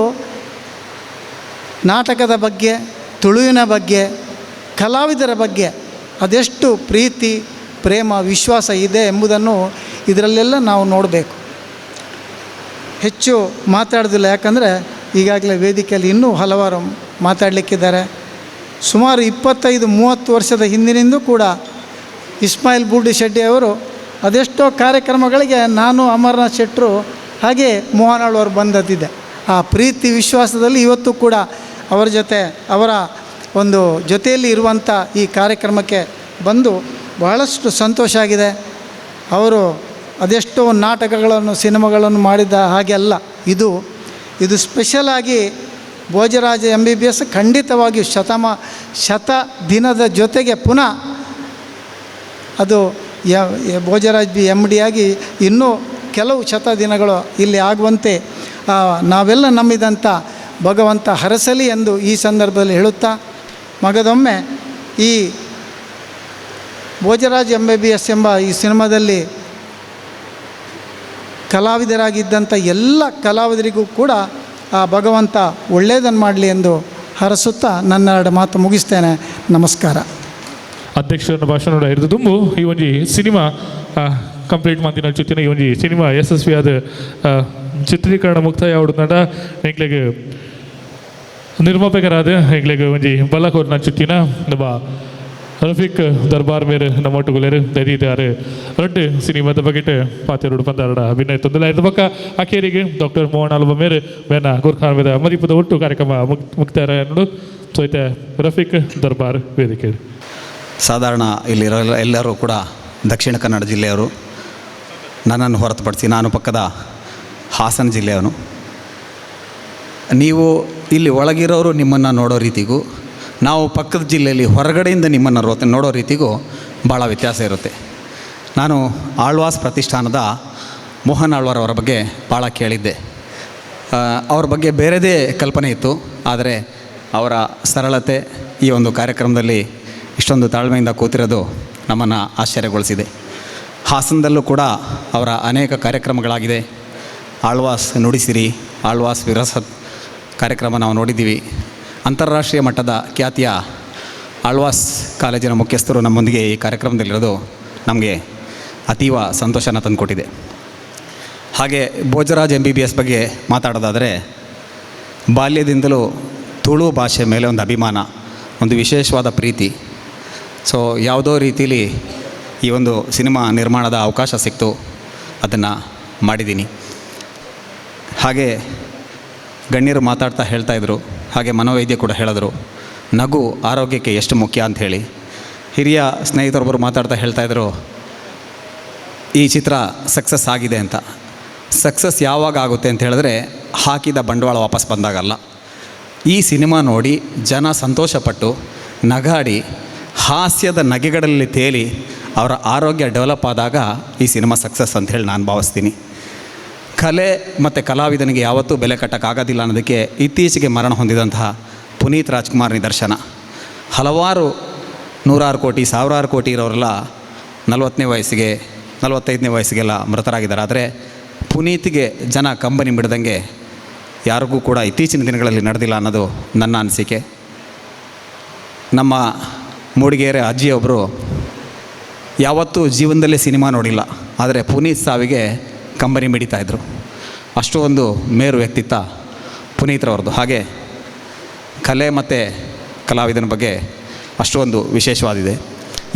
ನಾಟಕದ ಬಗ್ಗೆ, ತುಳುವಿನ ಬಗ್ಗೆ, ಕಲಾವಿದರ ಬಗ್ಗೆ ಅದೆಷ್ಟು ಪ್ರೀತಿ, ಪ್ರೇಮ, ವಿಶ್ವಾಸ ಇದೆ ಎಂಬುದನ್ನು ಇದರಲ್ಲೆಲ್ಲ ನಾವು ನೋಡಬೇಕು. ಹೆಚ್ಚು ಮಾತಾಡೋದಿಲ್ಲ, ಯಾಕಂದರೆ ಈಗಾಗಲೇ ವೇದಿಕೆಯಲ್ಲಿ ಇನ್ನೂ ಹಲವಾರು ಮಾತಾಡಲಿಕ್ಕಿದ್ದಾರೆ. ಸುಮಾರು 25-30 ವರ್ಷದ ಹಿಂದಿನಿಂದ ಕೂಡ ಇಸ್ಮಾಯಿಲ್ ಬೂಡಿ ಶೆಟ್ಟಿ ಅವರು ಅದೆಷ್ಟೋ ಕಾರ್ಯಕ್ರಮಗಳಿಗೆ ನಾನು, ಅಮರನಾಥ್ ಶೆಟ್ಟರು ಹಾಗೆ ಮೋಹನ್ ಆಳ್ವಾರ್ ಬಂದದ್ದಿದೆ. ಆ ಪ್ರೀತಿ ವಿಶ್ವಾಸದಲ್ಲಿ ಇವತ್ತು ಕೂಡ ಅವರ ಜೊತೆ, ಅವರ ಒಂದು ಜೊತೆಯಲ್ಲಿ ಇರುವಂಥ ಈ ಕಾರ್ಯಕ್ರಮಕ್ಕೆ ಬಂದು ಬಹಳಷ್ಟು ಸಂತೋಷ ಆಗಿದೆ. ಅವರು ಅದೆಷ್ಟೋ ನಾಟಕಗಳನ್ನು, ಸಿನಿಮಾಗಳನ್ನು ಮಾಡಿದ ಹಾಗೆಲ್ಲ ಇದು ಸ್ಪೆಷಲಾಗಿ ಭೋಜರಾಜ MBBS ಖಂಡಿತವಾಗಿಯೂ ಶತ ದಿನದ ಜೊತೆಗೆ ಪುನಃ ಅದು ಭೋಜರಾಜ್ MD ಆಗಿ ಇನ್ನೂ ಕೆಲವು ಶತ ದಿನಗಳು ಇಲ್ಲಿ ಆಗುವಂತೆ ನಾವೆಲ್ಲ ನಂಬಿದಂಥ ಭಗವಂತ ಹರಸಲಿ ಎಂದು ಈ ಸಂದರ್ಭದಲ್ಲಿ ಹೇಳುತ್ತಾ, ಮಗದೊಮ್ಮೆ ಈ ಭೋಜರಾಜ್ MBBS ಎಂಬ ಈ ಸಿನಿಮಾದಲ್ಲಿ ಕಲಾವಿದರಾಗಿದ್ದಂಥ ಎಲ್ಲ ಕಲಾವಿದರಿಗೂ ಕೂಡ ಆ ಭಗವಂತ ಒಳ್ಳೆಯದನ್ನು ಮಾಡಲಿ ಎಂದು ಹರಸುತ್ತಾ ನನ್ನ 2 ಮಾತು ಮುಗಿಸ್ತೇನೆ. ನಮಸ್ಕಾರ. ಅಧ್ಯಕ್ಷರ ಭಾಷಣ ಹಿಡಿದು ತುಂಬು ಈ ಒಂಜಿ ಸಿನಿಮಾ ಕಂಪ್ಲೀಟ್ ಮಂದಿನ ಜೊತೆನ ಈ ಒಂಜಿ ಸಿನಿಮಾ ಯಶಸ್ವಿಯಾದ ಚಿತ್ರೀಕರಣ ಮುಕ್ತಾಯ ಆವಡುಂಡ ಎಂಕ್ಲೆಗೆ ನಿರ್ಮಾಪಕರಾದ ಎಂಕ್ಲೆಗೆ ಒಂಜಿ ಬಲ್ಲಕೋರ್ನ ಚುತ್ತಿನ ನಮ್ಮ ರಫೀಕ್ ದರ್ಬಾರ್ ಮೇರೆ ನಮ್ಮೊಟ್ಟುಗುಲೇರು ದೈದಿದ್ದಾರೆ ರಡ್ಡು ಸಿನಿಮಾದ ಬಗೆಟ್ ಪಾತೆರೋಡು ಪಂದಾರಡ ಅಭಿನಯ ತೊಂದಲ ಇದ್ದ ಪಕ್ಕ ಆಕೇರಿಗೆ ಡಾಕ್ಟರ್ ಮೋಹನ್ ಆಲ್ಬ ಮೇರೆ ಮೇನ ಗುರ್ಖಾನ್ ವೇದ ಮದಿಪದ ಒಟ್ಟು ಕಾರ್ಯಕ್ರಮ ಮುಕ್ತಾಯ ನೋಡು. ಸೋಯ್ತ ರಫೀಕ್ ದರ್ಬಾರ್ ವೇದಿಕೆ. ಸಾಧಾರಣ ಇಲ್ಲಿರೋ ಎಲ್ಲರೂ ಕೂಡ ದಕ್ಷಿಣ ಕನ್ನಡ ಜಿಲ್ಲೆಯವರು, ನನ್ನನ್ನು ಹೊರತುಪಡಿಸಿ ನಾನು ಪಕ್ಕದ ಹಾಸನ ಜಿಲ್ಲೆಯವನು. ನೀವು ಇಲ್ಲಿ ಒಳಗಿರೋರು ನಿಮ್ಮನ್ನು ನೋಡೋ ರೀತಿಗೂ, ನಾವು ಪಕ್ಕದ ಜಿಲ್ಲೆಯಲ್ಲಿ ಹೊರಗಡೆಯಿಂದ ನಿಮ್ಮನ್ನು ನೋಡೋ ರೀತಿಗೂ ಭಾಳ ವ್ಯತ್ಯಾಸ ಇರುತ್ತೆ. ನಾನು ಆಳ್ವಾಸ್ ಪ್ರತಿಷ್ಠಾನದ ಮೋಹನ್ ಆಳ್ವಾರ್ ಅವರ ಬಗ್ಗೆ ಭಾಳ ಕೇಳಿದ್ದೆ. ಅವ್ರ ಬಗ್ಗೆ ಬೇರೆದೇ ಕಲ್ಪನೆ ಇತ್ತು, ಆದರೆ ಅವರ ಸರಳತೆ ಈ ಒಂದು ಕಾರ್ಯಕ್ರಮದಲ್ಲಿ ಇಷ್ಟೊಂದು ತಾಳ್ಮೆಯಿಂದ ಕೂತಿರೋದು ನಮ್ಮನ್ನು ಆಶ್ಚರ್ಯಗೊಳಿಸಿದೆ. ಹಾಸನದಲ್ಲೂ ಕೂಡ ಅವರ ಅನೇಕ ಕಾರ್ಯಕ್ರಮಗಳಾಗಿದೆ. ಆಳ್ವಾಸ್ ನುಡಿಸಿರಿ, ಆಳ್ವಾಸ್ ವಿರಸತ್ ಕಾರ್ಯಕ್ರಮ ನಾವು ನೋಡಿದ್ದೀವಿ. ಅಂತಾರಾಷ್ಟ್ರೀಯ ಮಟ್ಟದ ಖ್ಯಾತಿಯ ಆಳ್ವಾಸ್ ಕಾಲೇಜಿನ ಮುಖ್ಯಸ್ಥರು ನಮ್ಮೊಂದಿಗೆ ಈ ಕಾರ್ಯಕ್ರಮದಲ್ಲಿರೋದು ನಮಗೆ ಅತೀವ ಸಂತೋಷನ ತಂದುಕೊಟ್ಟಿದೆ. ಹಾಗೆ ಭೋಜರಾಜ್ MBBS ಬಗ್ಗೆ ಮಾತಾಡೋದಾದರೆ, ಬಾಲ್ಯದಿಂದಲೂ ತುಳು ಭಾಷೆ ಮೇಲೆ ಒಂದು ಅಭಿಮಾನ, ಒಂದು ವಿಶೇಷವಾದ ಪ್ರೀತಿ. ಸೊ ಯಾವುದೋ ರೀತಿಯಲ್ಲಿ ಈ ಒಂದು ಸಿನಿಮಾ ನಿರ್ಮಾಣದ ಅವಕಾಶ ಸಿಕ್ತು, ಅದನ್ನು ಮಾಡಿದ್ದೀನಿ. ಹಾಗೆ ಗಣ್ಯರು ಮಾತಾಡ್ತಾ ಹೇಳ್ತಾಯಿದ್ರು, ಹಾಗೆ ಮನೋವೈದ್ಯ ಕೂಡ ಹೇಳಿದ್ರು, ನಗು ಆರೋಗ್ಯಕ್ಕೆ ಎಷ್ಟು ಮುಖ್ಯ ಅಂಥೇಳಿ. ಹಿರಿಯ ಸ್ನೇಹಿತರೊಬ್ಬರು ಮಾತಾಡ್ತಾ ಹೇಳ್ತಾಯಿದ್ರು, ಈ ಚಿತ್ರ ಸಕ್ಸಸ್ ಆಗಿದೆ ಅಂತ. ಸಕ್ಸಸ್ ಯಾವಾಗ ಆಗುತ್ತೆ ಅಂತ ಹೇಳಿದ್ರೆ, ಹಾಕಿದ ಬಂಡವಾಳ ವಾಪಸ್ ಬಂದಾಗಲ್ಲ. ಈ ಸಿನಿಮಾ ನೋಡಿ ಜನ ಸಂತೋಷಪಟ್ಟು ನಗಾಡಿ ಹಾಸ್ಯದ ನಗೆಗಳಲ್ಲಿ ತೇಲಿ ಅವರ ಆರೋಗ್ಯ ಡೆವಲಪ್ ಆದಾಗ ಈ ಸಿನಿಮಾ ಸಕ್ಸಸ್ ಅಂಥೇಳಿ ನಾನು ಭಾವಿಸ್ತೀನಿ. ಕಲೆ ಮತ್ತು ಕಲಾವಿದನಿಗೆ ಯಾವತ್ತೂ ಬೆಲೆ ಕಟ್ಟೋಕ್ಕಾಗೋದಿಲ್ಲ ಅನ್ನೋದಕ್ಕೆ ಇತ್ತೀಚೆಗೆ ಮರಣ ಹೊಂದಿದಂತಹ ಪುನೀತ್ ರಾಜ್ಕುಮಾರ್ ನಿದರ್ಶನ. ಹಲವಾರು ನೂರಾರು ಕೋಟಿ ಸಾವಿರಾರು ಕೋಟಿ ಇರೋರೆಲ್ಲ 40ನೇ ವಯಸ್ಸಿಗೆ 45ನೇ ವಯಸ್ಸಿಗೆಲ್ಲ ಮೃತರಾಗಿದ್ದಾರೆ. ಆದರೆ ಪುನೀತ್ಗೆ ಜನ ಕಂಬನಿ ಬಿಡದಂಗೆ ಯಾರಿಗೂ ಕೂಡ ಇತ್ತೀಚಿನ ದಿನಗಳಲ್ಲಿ ನಡೆದಿಲ್ಲ ಅನ್ನೋದು ನನ್ನ ಅನಿಸಿಕೆ. ನಮ್ಮ ಮೂಡಿಗೆರೆ ಅಜ್ಜಿಯೊಬ್ಬರು ಯಾವತ್ತೂ ಜೀವನದಲ್ಲೇ ಸಿನಿಮಾ ನೋಡಿಲ್ಲ, ಆದರೆ ಪುನೀತ್ ಸಾವಿಗೆ ಕಂಬನಿ ಮಿಡಿತಾಯಿದ್ರು. ಅಷ್ಟು ಒಂದು ಮೇರು ವ್ಯಕ್ತಿತ್ವ ಪುನೀತ್ರವ್ರದ್ದು. ಹಾಗೆ ಕಲೆ ಮತ್ತು ಕಲಾವಿದನ ಬಗ್ಗೆ ಅಷ್ಟೊಂದು ವಿಶೇಷವಾದಿದೆ.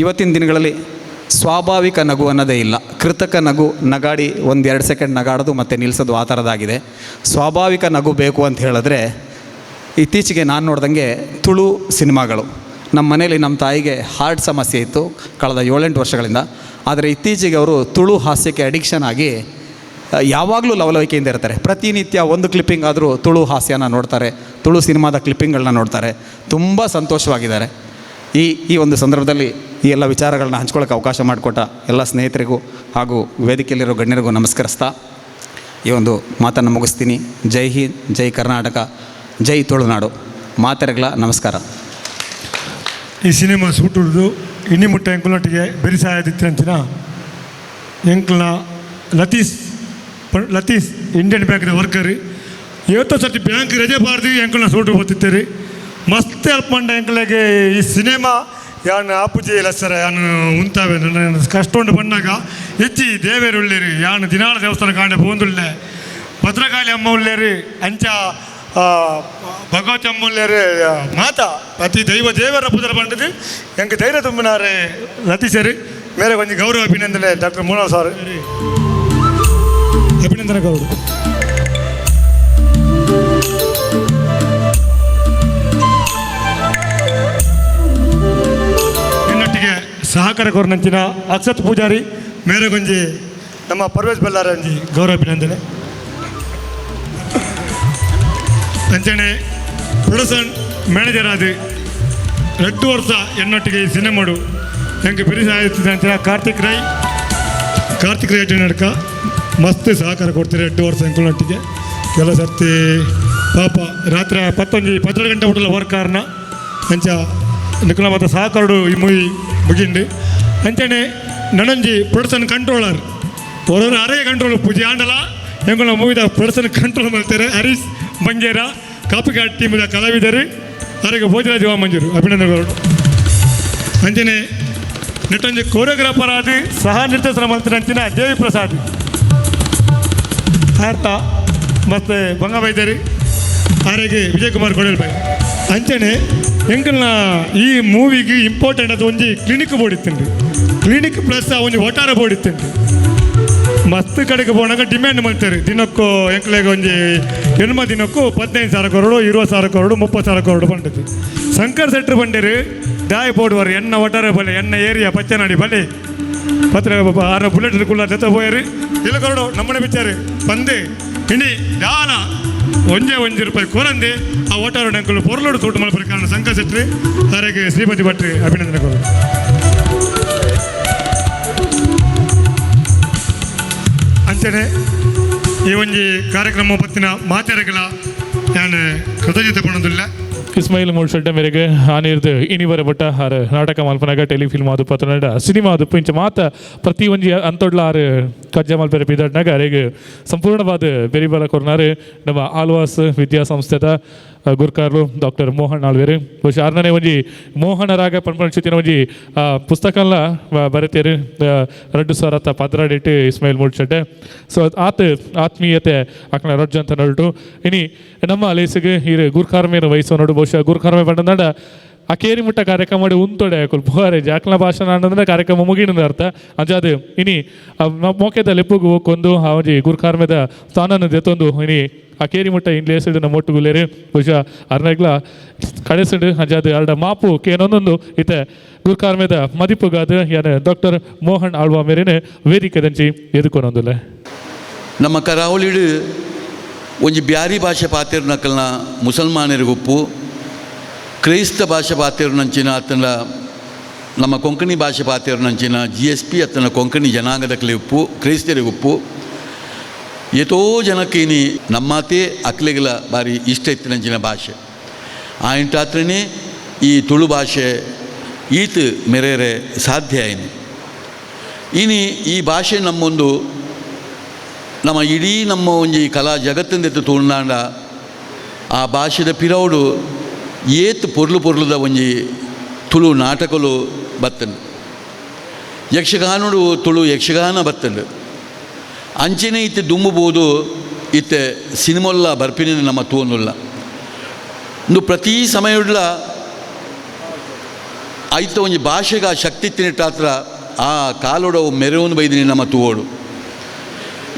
ಇವತ್ತಿನ ದಿನಗಳಲ್ಲಿ ಸ್ವಾಭಾವಿಕ ನಗು ಅನ್ನೋದೇ ಇಲ್ಲ. ಕೃತಕ ನಗು, ನಗಾಡಿ 1-2 ಸೆಕೆಂಡ್ ನಗಾಡೋದು ಮತ್ತು ನಿಲ್ಲಿಸೋದು ಆ ಥರದ್ದಾಗಿದೆ. ಸ್ವಾಭಾವಿಕ ನಗು ಬೇಕು ಅಂತ ಹೇಳಿದ್ರೆ ಇತ್ತೀಚೆಗೆ ನಾನು ನೋಡ್ದಂಗೆ ತುಳು ಸಿನಿಮಾಗಳು. ನಮ್ಮ ಮನೇಲಿ ನಮ್ಮ ತಾಯಿಗೆ ಹಾರ್ಟ್ ಸಮಸ್ಯೆ ಇತ್ತು ಕಳೆದ 7-8 ವರ್ಷಗಳಿಂದ. ಆದರೆ ಇತ್ತೀಚೆಗೆ ಅವರು ತುಳು ಹಾಸ್ಯಕ್ಕೆ ಅಡಿಕ್ಷನ್ ಆಗಿ ಯಾವಾಗಲೂ ಲವಲವಿಕೆಯಿಂದ ಇರ್ತಾರೆ. ಪ್ರತಿನಿತ್ಯ ಒಂದು ಕ್ಲಿಪ್ಪಿಂಗ್ ಆದರೂ ತುಳು ಹಾಸ್ಯನ ನೋಡ್ತಾರೆ, ತುಳು ಸಿನಿಮಾದ ಕ್ಲಿಪ್ಪಿಂಗ್ಗಳನ್ನ ನೋಡ್ತಾರೆ. ತುಂಬ ಸಂತೋಷವಾಗಿದ್ದಾರೆ. ಈ ಒಂದು ಸಂದರ್ಭದಲ್ಲಿ ಈ ಎಲ್ಲ ವಿಚಾರಗಳನ್ನ ಹಂಚ್ಕೊಳ್ಳೋಕೆ ಅವಕಾಶ ಮಾಡಿಕೊಟ್ಟ ಎಲ್ಲ ಸ್ನೇಹಿತರಿಗೂ ಹಾಗೂ ವೇದಿಕೆಯಲ್ಲಿರೋ ಗಣ್ಯರಿಗೂ ನಮಸ್ಕರಿಸ್ತಾ ಈ ಒಂದು ಮಾತನ್ನು ಮುಗಿಸ್ತೀನಿ. ಜೈ ಹಿಂದ್, ಜೈ ಕರ್ನಾಟಕ, ಜೈ ತುಳುನಾಡು. ಮಾತೆರೆಗಳ ನಮಸ್ಕಾರ. ಈ ಸಿನಿಮಾ ಸೂಟುದು ಇನ್ನಿಮುಟ್ಟ ಎಂಕುಲೊಟ್ಟಿಗೆ ಬೆರಿಸಾಯದಿತ್ತಂಚಿನ ಎಂಕಲ್ನ ಲತೀಸ್ ಇಂಡಿಯನ್ ಬ್ಯಾಂಕ್ನ ವರ್ಕರ್. 70 ಸರ್ತಿ ಬ್ಯಾಂಕ್ ರಜೆ ಬಾರ್ದು ಎಂಕಲ್ನ ಸೂಟು ಬರ್ತಿದ್ದೀರಿ. ಮಸ್ತ್ ಹೆಲ್ಪ್ ಮಂಡ ಎಂಕಲಿಗೆ ಈ ಸಿನಿಮಾ ಯಾನು ಆಪುಜಿ ಲಸರ ಯಾನು ಉಂತಾವೆ ನನ್ನ ಕಷ್ಟ ಉಂಡು ಬಂದಾಗ ಹೆಚ್ಚಿ ದೇವೇರು ಉಳ್ಳೇರಿ ಯಾನು ದಿನಾಳ ದೇವಸ್ಥಾನ ಕಾಂಡೆ ಬಂದುಳ್ಳೆ ಭದ್ರಕಾಳಿ ಅಮ್ಮ ಉಳ್ಳೇರಿ ಅಂಚ ಭಗವತಿ ಅಮ್ಮ ಉಳ್ಳೇರಿ ಮಾತಾ ಪ್ರತಿ ದೇವರ ಪೂಜೆ ಬಂದಿದ್ದು ಎಂಗೆ ಧೈರ್ಯ ತುಂಬಿನಾರೆ ಲತೀಶರಿ ಮೇರೆ ಕೊಂಚ ಗೌರವ ಅಭಿನಂದನೆ ಡಾಕ್ಟರ್ ಮೂಲಾವ್ ಸರ್ ಅಭಿನಂದನೆ ಗೌರವ. ನಿನ್ನೊಟ್ಟಿಗೆ ಸಹಕಾರ ಕೋರ್ನಂಚಿನ ಅಕ್ಷತ್ ಪೂಜಾರಿ ಮೇರೆ ಕೊಂಜಿ ನಮ್ಮ ಪರ್ವೇಶ್ ಬಲ್ಲಾರ ಒಂಜಿ ಗೌರವ ಅಭಿನಂದನೆ. ಅಂಚನೆ ಪ್ರೊಡಕ್ಷನ್ ಮ್ಯಾನೇಜರ್ ಆದ 2 ವರ್ಷ ಎನ್ನೊಟ್ಟಿಗೆ ಈ ಸಿನಿಮಾಡು ಹೆಂಗೆ ಬೆರಿಸಾಯ್ತಿದೆ ಅಂಚನೆ ಕಾರ್ತಿಕ್ ರೈ ನಡ್ಕ ಮಸ್ತ್ ಸಹಕಾರ ಕೊಡ್ತೀರಿ 2 ವರ್ಷ ಎಂಕುಲೊಟ್ಟಿಗೆ. ಕೆಲ ಸರ್ತಿ ಪಾಪ ರಾತ್ರಿ 12 ಗಂಟೆ ಬಿಟ್ಟಲ್ಲ ವರ್ಕ್ ಕಾರಣ ಅಂಚ ನಿಖಲ ಮತ್ತು ಸಹಕಾರಡು ಈ ಮೂವಿ ಮುಗಿಂಡು ಅಂಚನೆ ನನಂಜಿ ಪ್ರೊಡಕ್ಷನ್ ಕಂಟ್ರೋಲರ್ ಹೊರ ಅರೆಯ ಕಂಟ್ರೋಲ್ ಪೂಜೆ ಆಂಡಲ ಎಂಗಳ ಮೂವಿದ ಪ್ರೊಡಕ್ಷನ್ ಕಂಟ್ರೋಲ್ ಮಾಡ್ತಾರೆ ಹರೀಶ್ ಬಂಗೇರ ಕಾಪಿಕಾಟ್ ಟೀಮದ ಕಲಾವಿದರು ಅವರಿಗೆ ಭೋಜರಾಜ್ ಮಂಜೂರು ಅಭಿನಂದನೆಗಳು. ಅಂಚನೆ ನೆಟ್ಟೊಂದು ಕೋರಿಯೋಗ್ರಾಫರ್ ಆದ ಸಹ ನಿರ್ದೇಶನ ಮಾಡ್ತಾರೆ ಅಂಚಿನ ದೇವಿ ಪ್ರಸಾದ್ ಆರ್ತ ಮತ್ತು ಬಂಗಬೈದರಿ ಆರೆಗೆ ವಿಜಯ್ ಕುಮಾರ್ ಕೊಡಲ್ ಬಾಯ್. ಅಂಚನೆ ಎಂಕಲ್ನ ಈ ಮೂವಿಗೆ ಇಂಪಾರ್ಟೆಂಟ್ ಅದು ಒಂಜಿ ಕ್ಲಿನಿಕ್ ಬೋರ್ಡ್ ಇತ್ತುಂಡು. ಕ್ಲಿನಿಕ್ ಪ್ಲಸ್ ಒಂಜಿ ಒಟ್ಟಾರೆ ಬೋರ್ಡ್ ಇತ್ತುಂಡು. ಮಸ್ತ್ ಕಡೆಗೆ ಹೋದಾಗ ಡಿಮ್ಯಾಂಡ್ ಮಾಡ್ತಾರೆ ದಿನಕ್ಕೂ ಎಂಕ್ಲೆಗೆ ಒಂಜಿ ಹೆಣ್ಮ ದಿನಕ್ಕೂ 15,000 ಕರೋಡು 20,000 ಕರೋಡು 30,000 ಕರೋಡು ಬಂಡದು. ಶಂಕರ್ ಸೆಟ್ರ್ ಬಂದಿರು ದಾಯ ಬೋರ್ಡ್ವಾರು ಎಣ್ಣ ಒಟ್ಟಾರೆ ಬಲೆ ಎಣ್ಣ ಏರಿಯಾ ಪಚ್ಚನಾಡಿ ಬಲೆ ಪತ್ರ 6 ಬುಲೆಟ್ ಕುಲ್ಲ ಜೊತೆ ಹೋಯರು ಇಲ್ಲ ಕರೋಡು ನಮ್ಮನೆ ಬಿಚ್ಚಾರು ಬಂದೆ ಇನಿ ಯಾನ ಒಂಜೆ ರೂಪಾಯಿ ಕೋರಂದೆ ಆ ಒಟ್ಟಾರೆ ಅಂಕಲು ಪೊರ್ಲೋಡು ತೋಟ ಮಲ್ಪರ ಕಾರಣ ಶಂಕರ್ ಸೆಟ್ರಿ ಅವರಿಗೆ ಶ್ರೀಪತಿ ಭಟ್ರಿ ಅಭಿನಂದನೆಗಳು. ಅಂಚನೆ ಈ ಒಂಜಿ ಕಾರ್ಯಕ್ರಮ ಪತ್ತಿನ ಮಾತೆರೆಗಳ ನಾನು ಕೃತಜ್ಞತೆ ಪಡೋದಿಲ್ಲ. ಇಸ್ಮಾಯಿಲ್ ಮೂಡ್ಶೆಡ್ಡೆ ಮೇರೆಗೆ ಆನಿರ್ದು ಇನಿವರೆ ಬಟ್ಟ ಆರು ನಾಟಕ ಮಲ್ಪನಾಗ ಟೆಲಿಫಿಲ್ಮ್ ಅದು ಪತ್ರನಾಡ ಸಿನಿಮಾ ಅದು ಇಂಚ ಮಾತ ಪ್ರತಿ ಒಂಜಿ ಅಂತೊಡ್ಲ ಆರು ಕಜ್ಜ ಮಲ್ಪೆರೆ ಬಿದ್ದಾಡ್ನಾಗ ಅವರಿಗೆ ಸಂಪೂರ್ಣವಾದ ಬೆರಿಬಲ ಕೊರ್ನಾರು ನಮ್ಮ ಆಳ್ವಾಸ್ ವಿದ್ಯಾಸಂಸ್ಥೆದ ಗುರ್ಕಾರ್ಲು ಡಾಕ್ಟರ್ ಮೋಹನ್ ಆಳ್ವೇರು ಬಹುಶಃ 6ನೇ ಒಂಜಿ ಮೋಹನರಾಗ ಪನ್ಪಂಚಿನ ಒಂಜಿ ಪುಸ್ತಕಲ್ಲ ಬರೀತೀರು 2,000 ಪದ್ರಾಡಿಟ್ಟು ಇಸ್ಮಾಯಿಲ್ ಮೂಡ್ಶೆಡ್ಡೆ. ಸೊ ಆತ್ಮೀಯತೆ ಆಕಳ ರಜ್ಜು ಅಂತ ನೋಡ್ರು ಇನಿ ನಮ್ಮ ಲೇಸಿಗೆ ಈ ಗುರ್ಕಾರ್ ಮೇಲೆ ವಯಸ್ಸು ನೋಡು ಬಹುಶಃ ಗುರ್ಕಾರ್ಮೆ ಬಂದ ಆ ಕೇರಿ ಮುಟ್ಟ ಕಾರ್ಯಕ್ರಮ ಮಾಡಿ ಉಂತೊಡೆ ಹಾಕಲು ಬೋರೆ ಜಾಕ್ಲ ಭಾಷಣ ಅನ್ನೋದ್ರೆ ಕಾರ್ಯಕ್ರಮ ಮುಗಿನ ಅರ್ಥ ಅಂಜಾದು ಇನಿ ಮೋಕೆದ ಲೆಪ್ಪುಗು ಹೋಗ್ಕೊಂಡು ಅವಜಿ ಗುರ್ಕಾರ್ಮೆದ ಸ್ಥಾನನ ದೆತ್ತೊಂದು ಇನಿ ಆ ಕೇರಿ ಮುಟ್ಟ ಇಂಗ್ಲೇಸಿಡು ನಮ್ಮ ಒಟ್ಟುಗುಲೇರಿ ಬಹುಶಃ ಅರ್ನಗ್ಲ ಕಡೆಸಿಡು ಅಂಜಾದು 2 ಮಾಪು ಕೇನೊಂದೊಂದು ಇತ್ತೆ ಗುರ್ಕಾರ್ಮೆದ ಮದಿಪುಗಾದ ಯಾನ ಡಾಕ್ಟರ್ ಮೋಹನ್ ಆಳ್ವಾ ಮೇರಿನ ವೇದಿಕೆದಂಚಿ ಎದುಕೊನೊಂದುಲೆ ನಮ್ಮ ಕರಾವಳಿಡು ಒಂಜಿ ಬ್ಯಾರಿ ಭಾಷೆ ಪಾತಿರ್ನಕಲ್ನ ಮುಸಲ್ಮಾನರಿಗೆ ಉಪ್ಪು ಕ್ರೈಸ್ತ ಭಾಷೆ ಪಾತಿರ್ನಂಚಿನ ಅತ್ತನ ನಮ್ಮ ಕೊಂಕಣಿ ಭಾಷೆ ಪಾತಿರ್ನಂಚಿನ GSP ಅತ್ತನ ಕೊಂಕಣಿ ಜನಾಂಗದಕ್ಕಲಿ ಉಪ್ಪು ಕ್ರೈಸ್ತರಿಗೆ ಉಪ್ಪು ಎಷ್ಟೋ ಜನಕ್ಕೆ ಇನಿ ನಮ್ಮತೆ ಅಕ್ಲೆಗಳ ಬಾರಿ ಇಷ್ಟ ಇತ್ತಿನಂಚಿನ ಭಾಷೆ ಆಯಿಂಟಾತ್ರನೇ ಈ ತುಳು ಭಾಷೆ ಈತ ಮೆರೆರೆ ಸಾಧ್ಯ ಆಯ್ನಿ ಇನಿ ಈ ಭಾಷೆ ನಮ್ಮೊಂದು ನಮ್ಮ ಇಡೀ ನಮ್ಮ ಒಂಜಿ ಕಲಾ ಜಗತ್ತಿಂದ ತುಳುನಾಡ ಆ ಭಾಷೆದ ಪಿರೌಡು ಏತ್ ಪೊರ್ಲುದ ಒಂಜಿ ತುಳು ನಾಟಕಲು ಬತ್ತಂಡು ಯಕ್ಷಗಾನಡು ತುಳು ಯಕ್ಷಗಾನ ಬತ್ತಂಡು ಅಂಚೆನೇ ಇತ್ತೆ ದುಂಬುಬೋದು ಇತ್ತೆ ಸಿನಿಮೊಲ್ಲ ಬರ್ಪಿನ ನಮ್ಮ ತೂನುಲ್ಲ ಇಂದು ಪ್ರತಿ ಸಮಯಡ್ಲ ಐತ ಒಂಜಿ ಭಾಷೆಗೆ ಆ ಶಕ್ತಿ ತಿನ್ನಿಟ್ಟಾತ್ರ ಆ ಕಾಲೋಡವು ಮೆರವನು ಬೈದಿನಿ ನಮ್ಮ ತೂವೋಡು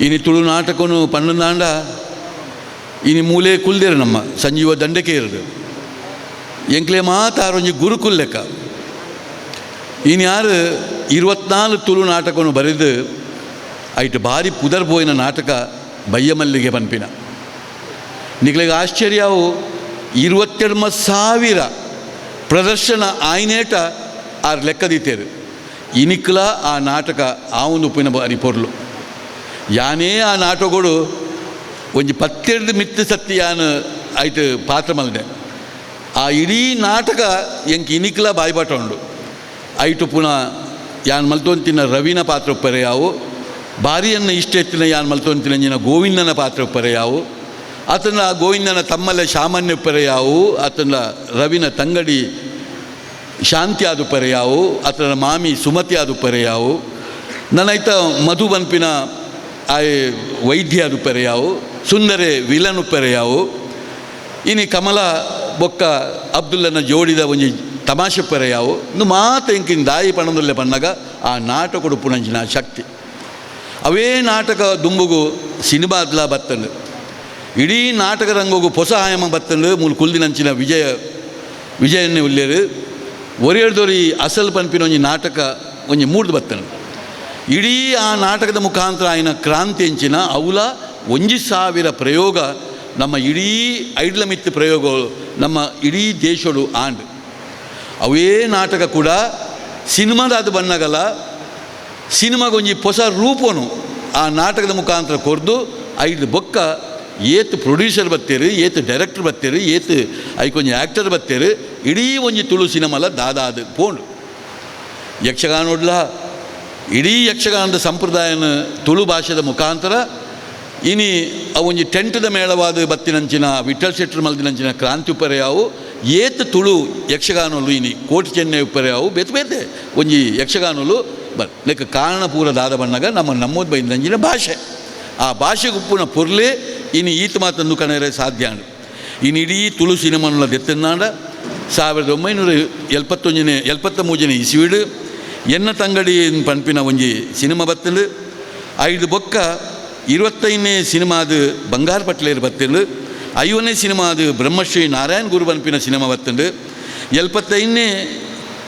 ಇನಿ ತುಳು ನಾಟಕನು ಪನ್ನೊಂದಾಂಡ ಇನಿ ಮೂಲೆ ಕುಲ್ದೇರು ನಮ್ಮ ಸಂಜೀವ ದಂಡಕೆ ಇರೋದು ಎಂಕ್ಲೆ ಮಾತಾರೊಂಜಿ ಗುರುಕುಲ್ ಲೆಕ್ಕ ಇನ್ನು ಯಾರು 24 ತುಳು ನಾಟಕವನ್ನು ಬರೆದು ಐಟು ಭಾರಿ ಪುದರ್ ಪೋಯಿನ ನಾಟಕ ಬಯ್ಯಮಲ್ಲಿಗೆ ಪನ್ಪಿನ ನಿಗ್ಲಿಗೆ ಆಶ್ಚರ್ಯವು 22,000 ಪ್ರದರ್ಶನ ಆಯ್ನೇಟ ಆರು ಲೆಕ್ಕದಿತ್ತೇರು ಇನಿಕ್ಲ ಆ ನಾಟಕ ಆ ಒಂದು ಉಪ್ಪಿನ ಬಾರಿ ಪೊರ್ಲು ಯಾನೇ ಆ ನಾಟಕಗಳು ಒಂಜಿ 12 ಮಿತ್ತು ಸತ್ತಿ ಯಾನು ಆಯ್ತು ಪಾತ್ರ ಮಲ್ದೆ ಆ ಇಡೀ ನಾಟಕ ಎಂಕ್ ಇನಿಕ್ಲ ಬಾಯ್ಪಾಠ ಉಂಡು ಐಟು ಪುನಃ ಯಾನ್ ಮಲ್ತೊಂತಿನ ರವಿನ ಪಾತ್ರ ಉಪ್ಪರೆ ಯಾವು ಭಾರಿಯನ್ನು ಇಷ್ಟ ಎತ್ತಿನ ಯಾನ್ ಮಲ್ತೊಂತಿನ ಗೋವಿಂದನ ಪಾತ್ರ ಉಪ್ಪರೆ ಯಾವು ಆತನ ಗೋವಿಂದನ ತಮ್ಮಲೆ ಸಾಮಾನ್ಯ ಉಪ್ಪರೆ ಯಾವು ಆತನ ರವಿನ ತಂಗಡಿ ಶಾಂತಿ ಆದುಪ್ಪರೆ ಯಾವು ಆತನ ಮಾಮಿ ಸುಮತಿ ಆದುಪ್ಪರೆ ಯಾವು ನನ್ನೈತ ಮಧು ಬನ್ಪಿನ ಆಯ್ ವೈದ್ಯ ಆದುಪ್ಪರೆ ಯಾವು ಸುಂದರೆ ವಿಲನ್ ಉಪ್ಪರೆ ಯಾವು ಇನಿ ಕಮಲ ಬೊಕ್ಕ ಅಬ್ದುಲ್ಲನ ಜೋಡಿದ ಒಂಜಿ ತಮಾಷೆ ಪರೆ ಯಾವು ಇನ್ನು ಮಾತು ಎಂಕಿನ ದಾಯಿ ಪಣದಲ್ಲೇ ಪನ್ನಾಗ ಆ ನಾಟಕ ಉಡುಪುನಂಚಿನ ಶಕ್ತಿ ಅವೇ ನಾಟಕ ದುಂಬುಗು ಸಿನಿಮಾದ್ಲ ಬತ್ತಂಡು ಇಡೀ ನಾಟಕ ರಂಗೋಗು ಹೊಸ ಆಯಾಮ ಬತ್ತಂಡು ಮೂಲ ಕುಲ್ದಿನಂಚಿನ ವಿಜಯನ್ನೇ ಉಲ್ಲೇರು ಒರಿಯರ್ದೋರಿ ಅಸಲ್ ಪನ್ಪಿನ ಒಂಜಿ ನಾಟಕ ಒಂಜಿ ಮೂಡ್ದು ಬತ್ತಂಡು ಇಡೀ ಆ ನಾಟಕದ ಮುಖಾಂತರ ಆಯ್ನ ಕ್ರಾಂತಿ ಎಂಚಿನ ಅವಲ 1,000 ಪ್ರಯೋಗ ನಮ್ಮ ಇಡೀ ಐಡ್ಲ ಮಿತ್ತು ಪ್ರಯೋಗಗಳು ನಮ್ಮ ಇಡೀ ದೇಶಡು ಆಂಡ್ ಅವೇ ನಾಟಕ ಕೂಡ ಸಿನಿಮಾದಾದ ಬನ್ನಗಲ್ಲ ಸಿನಿಮಾಗೊಂಜಿ ಹೊಸ ರೂಪನು ಆ ನಾಟಕದ ಮುಖಾಂತರ ಕೊರ್ದು ಐದು ಬೊಕ್ಕ ಏತ್ ಪ್ರೊಡ್ಯೂಸರ್ ಬತ್ತೇರು ಏತ್ ಡೈರೆಕ್ಟರ್ ಬತ್ತೇರು ಏತ್ ಐಕೊಂಜಿ ಆ್ಯಕ್ಟರ್ ಬತ್ತೇರು ಇಡೀ ಒಂಜಿ ತುಳು ಸಿನಿಮಾಲ ದಾದಾದ ಪೋಂಡು ಯಕ್ಷಗಾನೋಡ್ಲ ಇಡೀ ಯಕ್ಷಗಾನದ ಸಂಪ್ರದಾಯನ ತುಳು ಭಾಷೆದ ಮುಖಾಂತರ ಇನಿ ಅವೊಂಜಿ ಟೆಂಟ್ದ ಮೇಳವಾದ ಬತ್ತಿನಂಚಿನ ವಿಠಲ್ ಶೆಟ್ರು ಮಲ್ದಿನಂಚಿನ ಕ್ರಾಂತಿ ಉಪ್ಪರೆ ಯಾವು ಏತ್ ತುಳು ಯಕ್ಷಗಾನಲು ಇನಿ ಕೋಟಿ ಚೆನ್ನೈ ಉಪ್ಪರೆ ಯಾವು ಬೇತೆ ಬೇತೆ ಒಂಜಿ ಯಕ್ಷಗಾನಲು ಲೆಕ್ಕ ಕಾರಣ ಪೂರ ದಾದ ಬಣ್ಣಗ ನಮ್ಮದು ಬೈದಂಜಿನ ಭಾಷೆ ಆ ಭಾಷೆಗೆ ಉಪ್ಪುನ ಪೊರ್ಲೆ ಇನಿ ಈತ ಮಾತಂದು ಕಣರೆ ಸಾಧ್ಯ ಅಂಡು ಇನ್ನು ಇಡೀ ತುಳು ಸಿನಿಮಾನುಲ ದೆತ್ತನ್ನಾಂಡ 1973 ಇಸ್ವಿಡು ಎನ್ನ ತಂಗಡಿ ಪನ್ಪಿನ ಒಂಜಿ ಸಿನಿಮಾ ಬತ್ತಂಡು ಐದು ಬೊಕ್ಕ 25ನೇ ಸಿನಿಮಾದು ಬಂಗಾರ ಪಟ್ಲೇರು ಬತ್ತಂಡು 50ನೇ ಸಿನಿಮಾದು ಬ್ರಹ್ಮಶ್ರೀ ನಾರಾಯಣ್ ಗುರು ಪನ್ಪಿನ ಸಿನಿಮಾ ಬತ್ತಂಡು 75ನೇ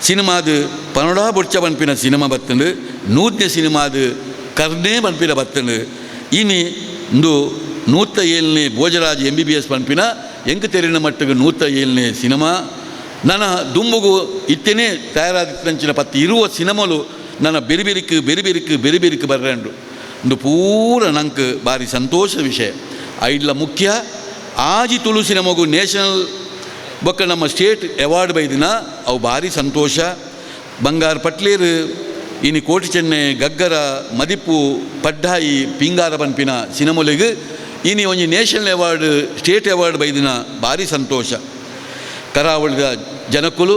ಸಿನಿಮಾದು ಪನೋಡಾ ಬೊಡ್ಚ ಪನ್ಪಿನ ಸಿನಿಮಾ ಬತ್ತಂಡು 100ನೇ ಸಿನಿಮಾದು ಕರ್ನೇ ಪನ್ಪಿನ ಬತ್ತಂಡು ಇನಿ ಇಂದು 107ನೇ ಭೋಜರಾಜ್ MBBS ಪನ್ಪಿನ ಎಂಕ ತೆರಿನ ಮಟ್ಟಿಗೆ 107ನೇ ಸಿನಿಮಾ ನನ್ನ ದುಂಬುಗು ಇತ್ತೇನೆ ತಯಾರಾದಂಚಿನ ಪತ್ತು ಇರುವ ಸಿನಿಮಾಲು ನನ್ನ ಬೆರಿಬೆರಿಕು ಬರ್ರಂಡು ಇಂದು ಪೂರ ನಂಗೆ ಭಾರಿ ಸಂತೋಷದ ವಿಷಯ ಐಡ್ಲ ಮುಖ್ಯ ಆಜಿ ತುಳು ಸಿನಿಮಾಗು ನ್ಯಾಷನಲ್ ಬೊಕ್ಕ ನಮ್ಮ ಸ್ಟೇಟ್ ಅವಾರ್ಡ್ ಬೈದಿನ ಅವು ಭಾರಿ ಸಂತೋಷ ಬಂಗಾರ ಪಟ್ಲೇರು ಇನಿ ಕೋಟಿ ಚೆನ್ನೈ ಗಗ್ಗರ ಮದಿಪ್ಪು ಪಡ್ಡಾಯಿ ಪಿಂಗಾರ ಪನ್ಪಿನ ಸಿನಿಮಾಲಿಗೆ ಇನಿ ಒಂಜಿ ನ್ಯಾಷನಲ್ ಅವಾರ್ಡ್ ಸ್ಟೇಟ್ ಅವಾರ್ಡ್ ಬೈದಿನ ಭಾರಿ ಸಂತೋಷ ಕರಾವಳಿದ ಜನಕ್ಕುಲು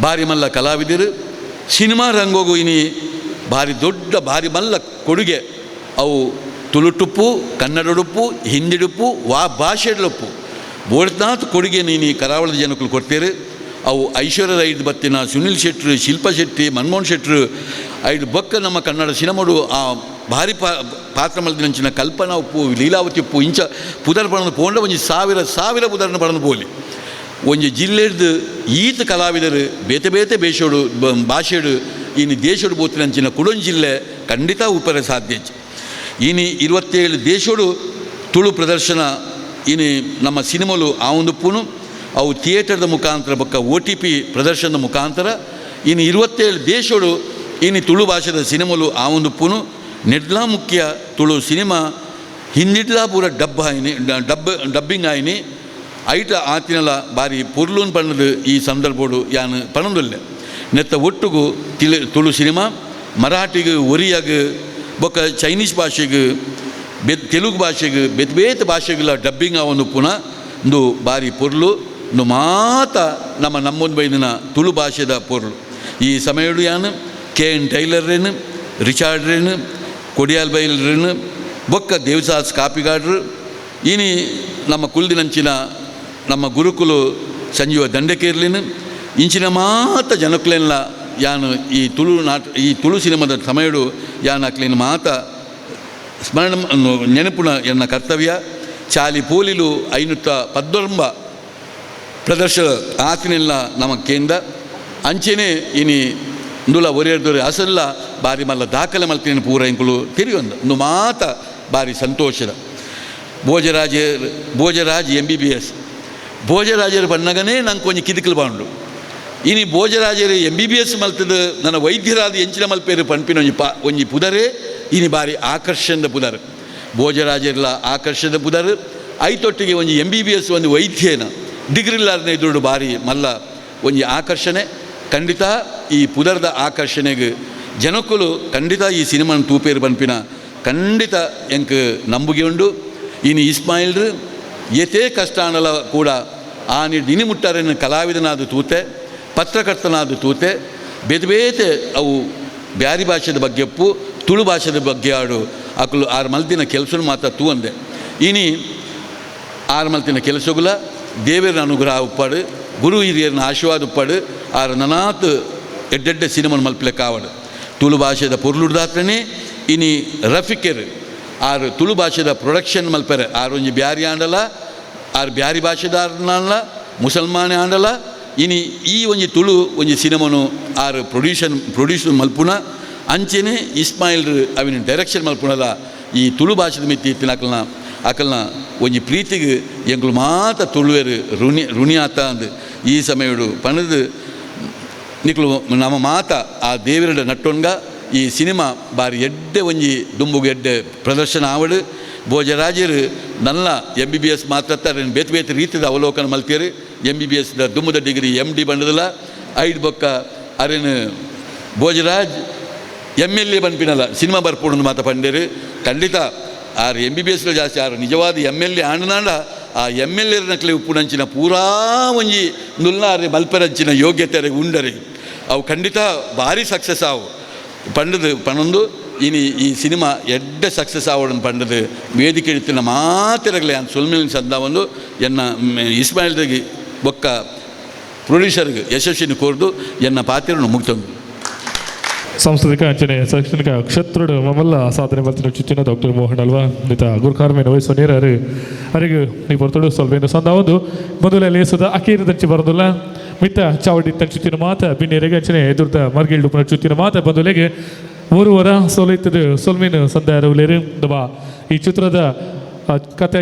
ಭಾರಿ ಮಲ್ಲ ಕಲಾವಿದರು ಸಿನಿಮಾ ರಂಗೋಗು ಇನಿ ಭಾರಿ ದೊಡ್ಡ ಭಾರಿ ಮಲ್ಲ ಕೊಡುಗೆ ಅವು ತುಳುಟುಪ್ಪು ಕನ್ನಡಡುಪ್ಪು ಹಿಂದಿಡುಪ್ಪು ಭಾಷೆಡ್ಲುಪ್ಪು ಬೋಡ್ನಾಥ್ ಕೊಡುಗೆ ನೀನು ಕರಾವಳಿದ ಜನಕ್ಕಳು ಕೊಡ್ತೇರು ಅವು ಐಶ್ವರ್ಯ ರೈಡ್ ಬತ್ತಿನ ಸುನಿಲ್ ಶೆಟ್ರು ಶಿಲ್ಪಾ ಶೆಟ್ಟಿ ಮನ್ಮೋಹನ್ ಶೆಟ್ರು ಐದು ಬೊಕ್ಕ ನಮ್ಮ ಕನ್ನಡ ಸಿನಿಮಾಡು ಆ ಭಾರಿ ಪಾತ್ರ ಮಲ್ದಿನಂಚಿನ ಕಲ್ಪನಾ ಉಪ್ಪು ಲೀಲಾವತಿ ಉಪ್ಪು ಇಂಚ ಪುದರ್ ಪಡಂದು ಪೋಂಡ ಒಂಜಿ ಸಾವಿರ ಪುದರ್ನ ಪಡಂದು ಬೋಲಿ ಒಂಜಿ ಜಿಲ್ಲೆಡ್ದು ಈತ ಕಲಾವಿದರು ಬೇತೆ ಬೇಷೋಡು ಭಾಷೆಡು ಇನ್ನು ದೇಶಡು ಬೋತಿನಂಚಿನ ಕುಡೊಂದು ಜಿಲ್ಲೆ ಖಂಡಿತ ಉಪ್ಪರೆ ಸಾಧ್ಯ ಇನ್ನು 27 ದೇಶಡು ತುಳು ಪ್ರದರ್ಶನ ಇನ್ನು ನಮ್ಮ ಸಿನಿಮಾಲು ಆ ಒಂದು ಪುನು ಅವು ಥಿಯೇಟರ್ದ ಮುಖಾಂತರ ಬೊಕ್ಕ OTP ಪ್ರದರ್ಶನದ ಮುಖಾಂತರ ಇನ್ನು 27 ದೇಶಡು ಇನ್ನು ತುಳು ಭಾಷೆದ ಸಿನಿಮಾಲು ಆ ಒಂದು ಪುನು ನೆಡ್ಲ ಮುಖ್ಯ ತುಳು ಸಿನಿಮಾ ಹಿಂದಿಡ್ಲ ಪೂರ ಡಬ್ಬಿಂಗ್ ಆಯ್ನಿ ಐಟ ಆತಿನಲ ಬಾರಿ ಪೊರ್ಲೂನ್ ಪಣ್ಣದು ಈ ಸಂದರ್ಭಡು ಯಾನು ಪಣದುಲ್ಲೆ ನೆತ್ತ ಒಟ್ಟುಗು ತುಳು ಸಿನಿಮಾ ಮರಾಠಿಗೆ ಒರಿಯಾಗ ಬೊಕ್ಕ ಚೈನೀಸ್ ಭಾಷೆಗೆ ತೆಲುಗು ಭಾಷೆಗೆ ಬೇತೆ ಭಾಷೆಗಳ ಡಬ್ಬಿಂಗ್ ಅವನು ಪುನಃ ಒಂದು ಬಾರಿ ಪೊರ್ಲು ಒಂದು ಮಾತ ನಮ್ಮೊಂದು ಬೈದಿನ ತುಳು ಭಾಷೆದ ಪೊರ್ಲು ಈ ಸಮಯಡು ಯಾನು KN ಟೈಲರ್ ರೇನು ರಿಚಾರ್ಡ್ ರೇನು ಕೊಡಿಯಾಲ್ ಬೈಲ್ ರೇನು ಬೊಕ್ಕ ದೇವಸಾಸ್ ಕಾಪಿಗಾಡ್ರು ಇನಿ ನಮ್ಮ ಕುಲ್ದಿನಂಚಿನ ನಮ್ಮ ಗುರುಕುಲು ಸಂಜೀವ ದಂಡಕೇರ್ಲಿನ ಇಂಚಿನ ಮಾತ ಜನಕ್ಲೆಲ್ಲ ಯಾನು ಈ ತುಳು ಸಿನಿಮಾದ ಸಮಯಡು ಯಾನು ಅಕ್ಲಿನ ಮಾತ ಸ್ಮರಣ ನೆನಪುನ ಎನ್ನ ಕರ್ತವ್ಯ ಚಾಲಿ ಪೋಲಿಲು 519 ಪ್ರದರ್ಶನ ಆತಿನೆಲ್ಲ ನಮ್ಮ ಕೇಂದ್ರ ಅಂಚೆನೆ ಇನಿ ಇಂದುಲ ಒರೆಯದೊರೆ ಅಸಲ್ಲ ಬಾರಿ ಮಲ್ಲ ದಾಖಲೆ ಮಲ್ತಿನ ಪೂರ ಇಂಕುಲು ತಿರುಗೊಂದು ಮಾತ ಬಾರಿ ಸಂತೋಷದ ಭೋಜರಾಜ್ MBBS ಭೋಜರಾಜರು ಬಣ್ಣಗನೇ ನಂಗೆ ಕೊಂಚ ಕಿದಿಕಲು ಬಾಂಡು ಇನಿ ಭೋಜರಾಜರು MBBS ಮಲ್ತದ ನನ್ನ ವೈದ್ಯರಾದ ಎಂಚಿನ ಮಲ್ಪೇರು ಪಂಪಿನ ಒಂಜಿ ಪುದರೇ ಇನಿ ಬಾರಿ ಆಕರ್ಷಣದ ಪುದರ್ ಭೋಜರಾಜರ್ಲ ಆಕರ್ಷಣದ ಪುದರ್ ಐತೊಟ್ಟಿಗೆ ಒಂಜಿ MBBS ಒಂದು ವೈದ್ಯನ ಡಿಗ್ರಿ ಇಲ್ಲಾರ್ದ ಇದ್ರುಡು ಬಾರಿ ಮಲ್ಲ ಒಂಜಿ ಆಕರ್ಷಣೆ ಖಂಡಿತ ಈ ಪುದರ್ದ ಆಕರ್ಷಣೆಗೆ ಜನಕ್ಕಲು ಖಂಡಿತ ಈ ಸಿನಿಮಾನ ತೂಪೇರು ಪಂಪಿನ ಖಂಡಿತ ಎಂಕ್ ನಂಬುಗೆ ಉಂಡು ಇನಿ ಇಸ್ಮಾಯಿಲ್ರು ಏತೇ ಕಷ್ಟ ಅನ್ನಲ ಕೂಡ ಆನಿ ದಿನಿ ಮುಟ್ಟಾರೇನು ಕಲಾವಿದನಾದ ತೂತೆ ಪತ್ರಕರ್ತನಾದ ತೂತೆ ಬೇತೆ ಅವು ಬ್ಯಾರಿ ಭಾಷೆದ ಬಗ್ಗೆಪ್ಪು ತುಳು ಭಾಷೆದ ಬಗ್ಗೆ ಆಡು ಅಕಲು 6 ಮಲ್ತಿನ ಕೆಲಸ ಮಾತ್ರ ತೂ ಅಂದೆ ಇನಿ 6 ಮಲ್ತಿನ ಕೆಲಸಗುಲ ದೇವರ ಅನುಗ್ರಹ ಉಪ್ಪಾಡು ಗುರು ಹಿರಿಯರನ್ನ ಆಶೀರ್ವಾದ ಉಪ್ಪಾಡು ಆರು ನನಾತ್ ಎಡ್ಡೆಡ್ಡೆ ಸಿನಿಮಾನ ಮಲ್ಪಲೆ ಕಾವಡು ತುಳು ಭಾಷೆದ ಪೊರ್ಲುಡ್ದಾತ್ರನೇ ಇನಿ ರಫಿಕೆರ್ ಆರು ತುಳು ಭಾಷೆದ ಪ್ರೊಡಕ್ಷನ್ ಮಲ್ಪೆರೆ ಆರು ಒಂಜಿ ಬ್ಯಾರಿ ಆಂಡಲ ಆರು ಬ್ಯಾರಿ ಭಾಷೆದಾರನಲ್ಲ ಮುಸಲ್ಮಾನೆ ಆಂಡಲ ಇನಿ ಈ ಒಂಜಿ ತುಳು ಒಂಜಿ ಸಿನಿಮಾನು ಆರು ಪ್ರೊಡ್ಯೂಸ್ ಮಲ್ಪುನ ಅಂಚೆನೆ ಇಸ್ಮಾಯಿಲ್ರು ಅವಿನ ಡೈರೆಕ್ಷನ್ ಮಲ್ಪುನಲ್ಲ ಈ ತುಳು ಭಾಷೆದ ಮಿತ್ತಿ ಇತ್ತಿನ ಅಕಲ್ನ ಒಂಜಿ ಪ್ರೀತಿಗೆ ಎಂಗಳು ಮಾತ ತುಳುವೇರು ಋಣಿ ಆತ ಅಂದು ಈ ಸಮಯಡು ಪಣದು ನಿಕ್ಲು ನಮ್ಮ ಮಾತ ಆ ದೇವರ ನಟ್ಟೊನ್ಗ ಈ ಸಿನಿಮಾ ಬಾರಿ ಎಡ್ಡೆ ಒಂಜಿ ದುಂಬುಗೆ ಎಡ್ಡೆ ಪ್ರದರ್ಶನ ಆವಡು ಭೋಜರಾಜರು ನನ್ನ MBBS ಮಾತ್ರ ಬೇತೆ ರೀತಿಯ ಅವಲೋಕನ ಮಲ್ತೇರು MBBSದ ದುಮ್ಮದ ಡಿಗ್ರಿ MD ಬಂಡದಲ್ಲ 5 ಬೊಕ್ಕ ಅರೇನು ಭೋಜರಾಜ್ MLA ಬಂದ್ಪಿನಲ್ಲ ಸಿನಿಮಾ ಬರ್ಪುಡು ಮಾತ ಪಂಡೇರು ಖಂಡಿತ ಆರು MBBS ಜಾಸ್ತಿ ಆರು ನಿಜವಾದ MLA ಆಂಡನಾಂಡ ಆ MLA ನಕ್ಲೆ ಉಪ್ಪುನಂಚಿನ ಪೂರಾ ಒಂಜಿ ನುಲ್ಲಾರೆ ಮಲ್ಪರಂಚಿನ ಯೋಗ್ಯತೆ ಉಂಡರೆ ಅವು ಖಂಡಿತ ಭಾರಿ ಸಕ್ಸಸ್ ಆವು ಪಂಡದು ಪಣೊಂದು ಇನಿ ಈ ಸಿನಿಮಾ ಎಡ್ಡೆ ಸಕ್ಸಸ್ ಆವಡನ್ನು ಪಂಡದು ವೇದಿಕೆ ಇಡ್ತಿನ ಮಾತಿರಗಲೇ ಅಂತ ಸುಲ್ಮಿನ ಸಂದ ಒಂದು ಎನ್ನ ಇಸ್ಮಾಯಿಲ್ದಾಗಿ ಬೊಕ್ಕ ಪ್ರೊಡ್ಯೂಸರ್ಗೆ ಯಶಸ್ವಿನಿ ಕೋರ್ದು ಎನ್ನ ಪಾತ್ರವನ್ನು ಮುಗ್ತಂದು ಸಾಂಸ್ಕೃತಿಕ ಅಂಚನೆ ಶೈಕ್ಷಣಿಕ ಕ್ಷೇತ್ರದ ಮಮ್ಮಲ್ಲ ಸಾಧನೆ ಬರ್ತಿನ ಚುಚ್ಚಿನ ಡಾಕ್ಟರ್ ಮೋಹನ್ ಅಲ್ವಾ ನಿತ ಗುರುಕಾರ್ಮೇನ ವಯಸ್ಸು ನೀರು ಅರಿಗೆ ನೀವು ಬರ್ತಡು ಸ್ವಲ್ಪ ಏನು ಸಂದ ಒಂದು ಮೊದಲ ಲೇಸದ ಅಕೇರಿ ದಂಚಿ ಬರೋದಿಲ್ಲ ಮಿತ್ತ ಚಾವಡಿ ತಂಚುತ್ತಿನ ಮಾತ ಬಿನ್ನೆರೆಗೆ ಅಂಚನೆ ಎದುರ್ದ ಮರ್ಗಿಲ್ಡು ಪುನಃ ಚುತ್ತಿನ ಮಾತ ಬಂದುಲೆಗೆ 3 ವರ ಸೋಲೈತದ ಸೊಲ್ಮೀನು ಸಂದ ರೌಲೇರು ದಬಾ ಈ ಚಿತ್ರದ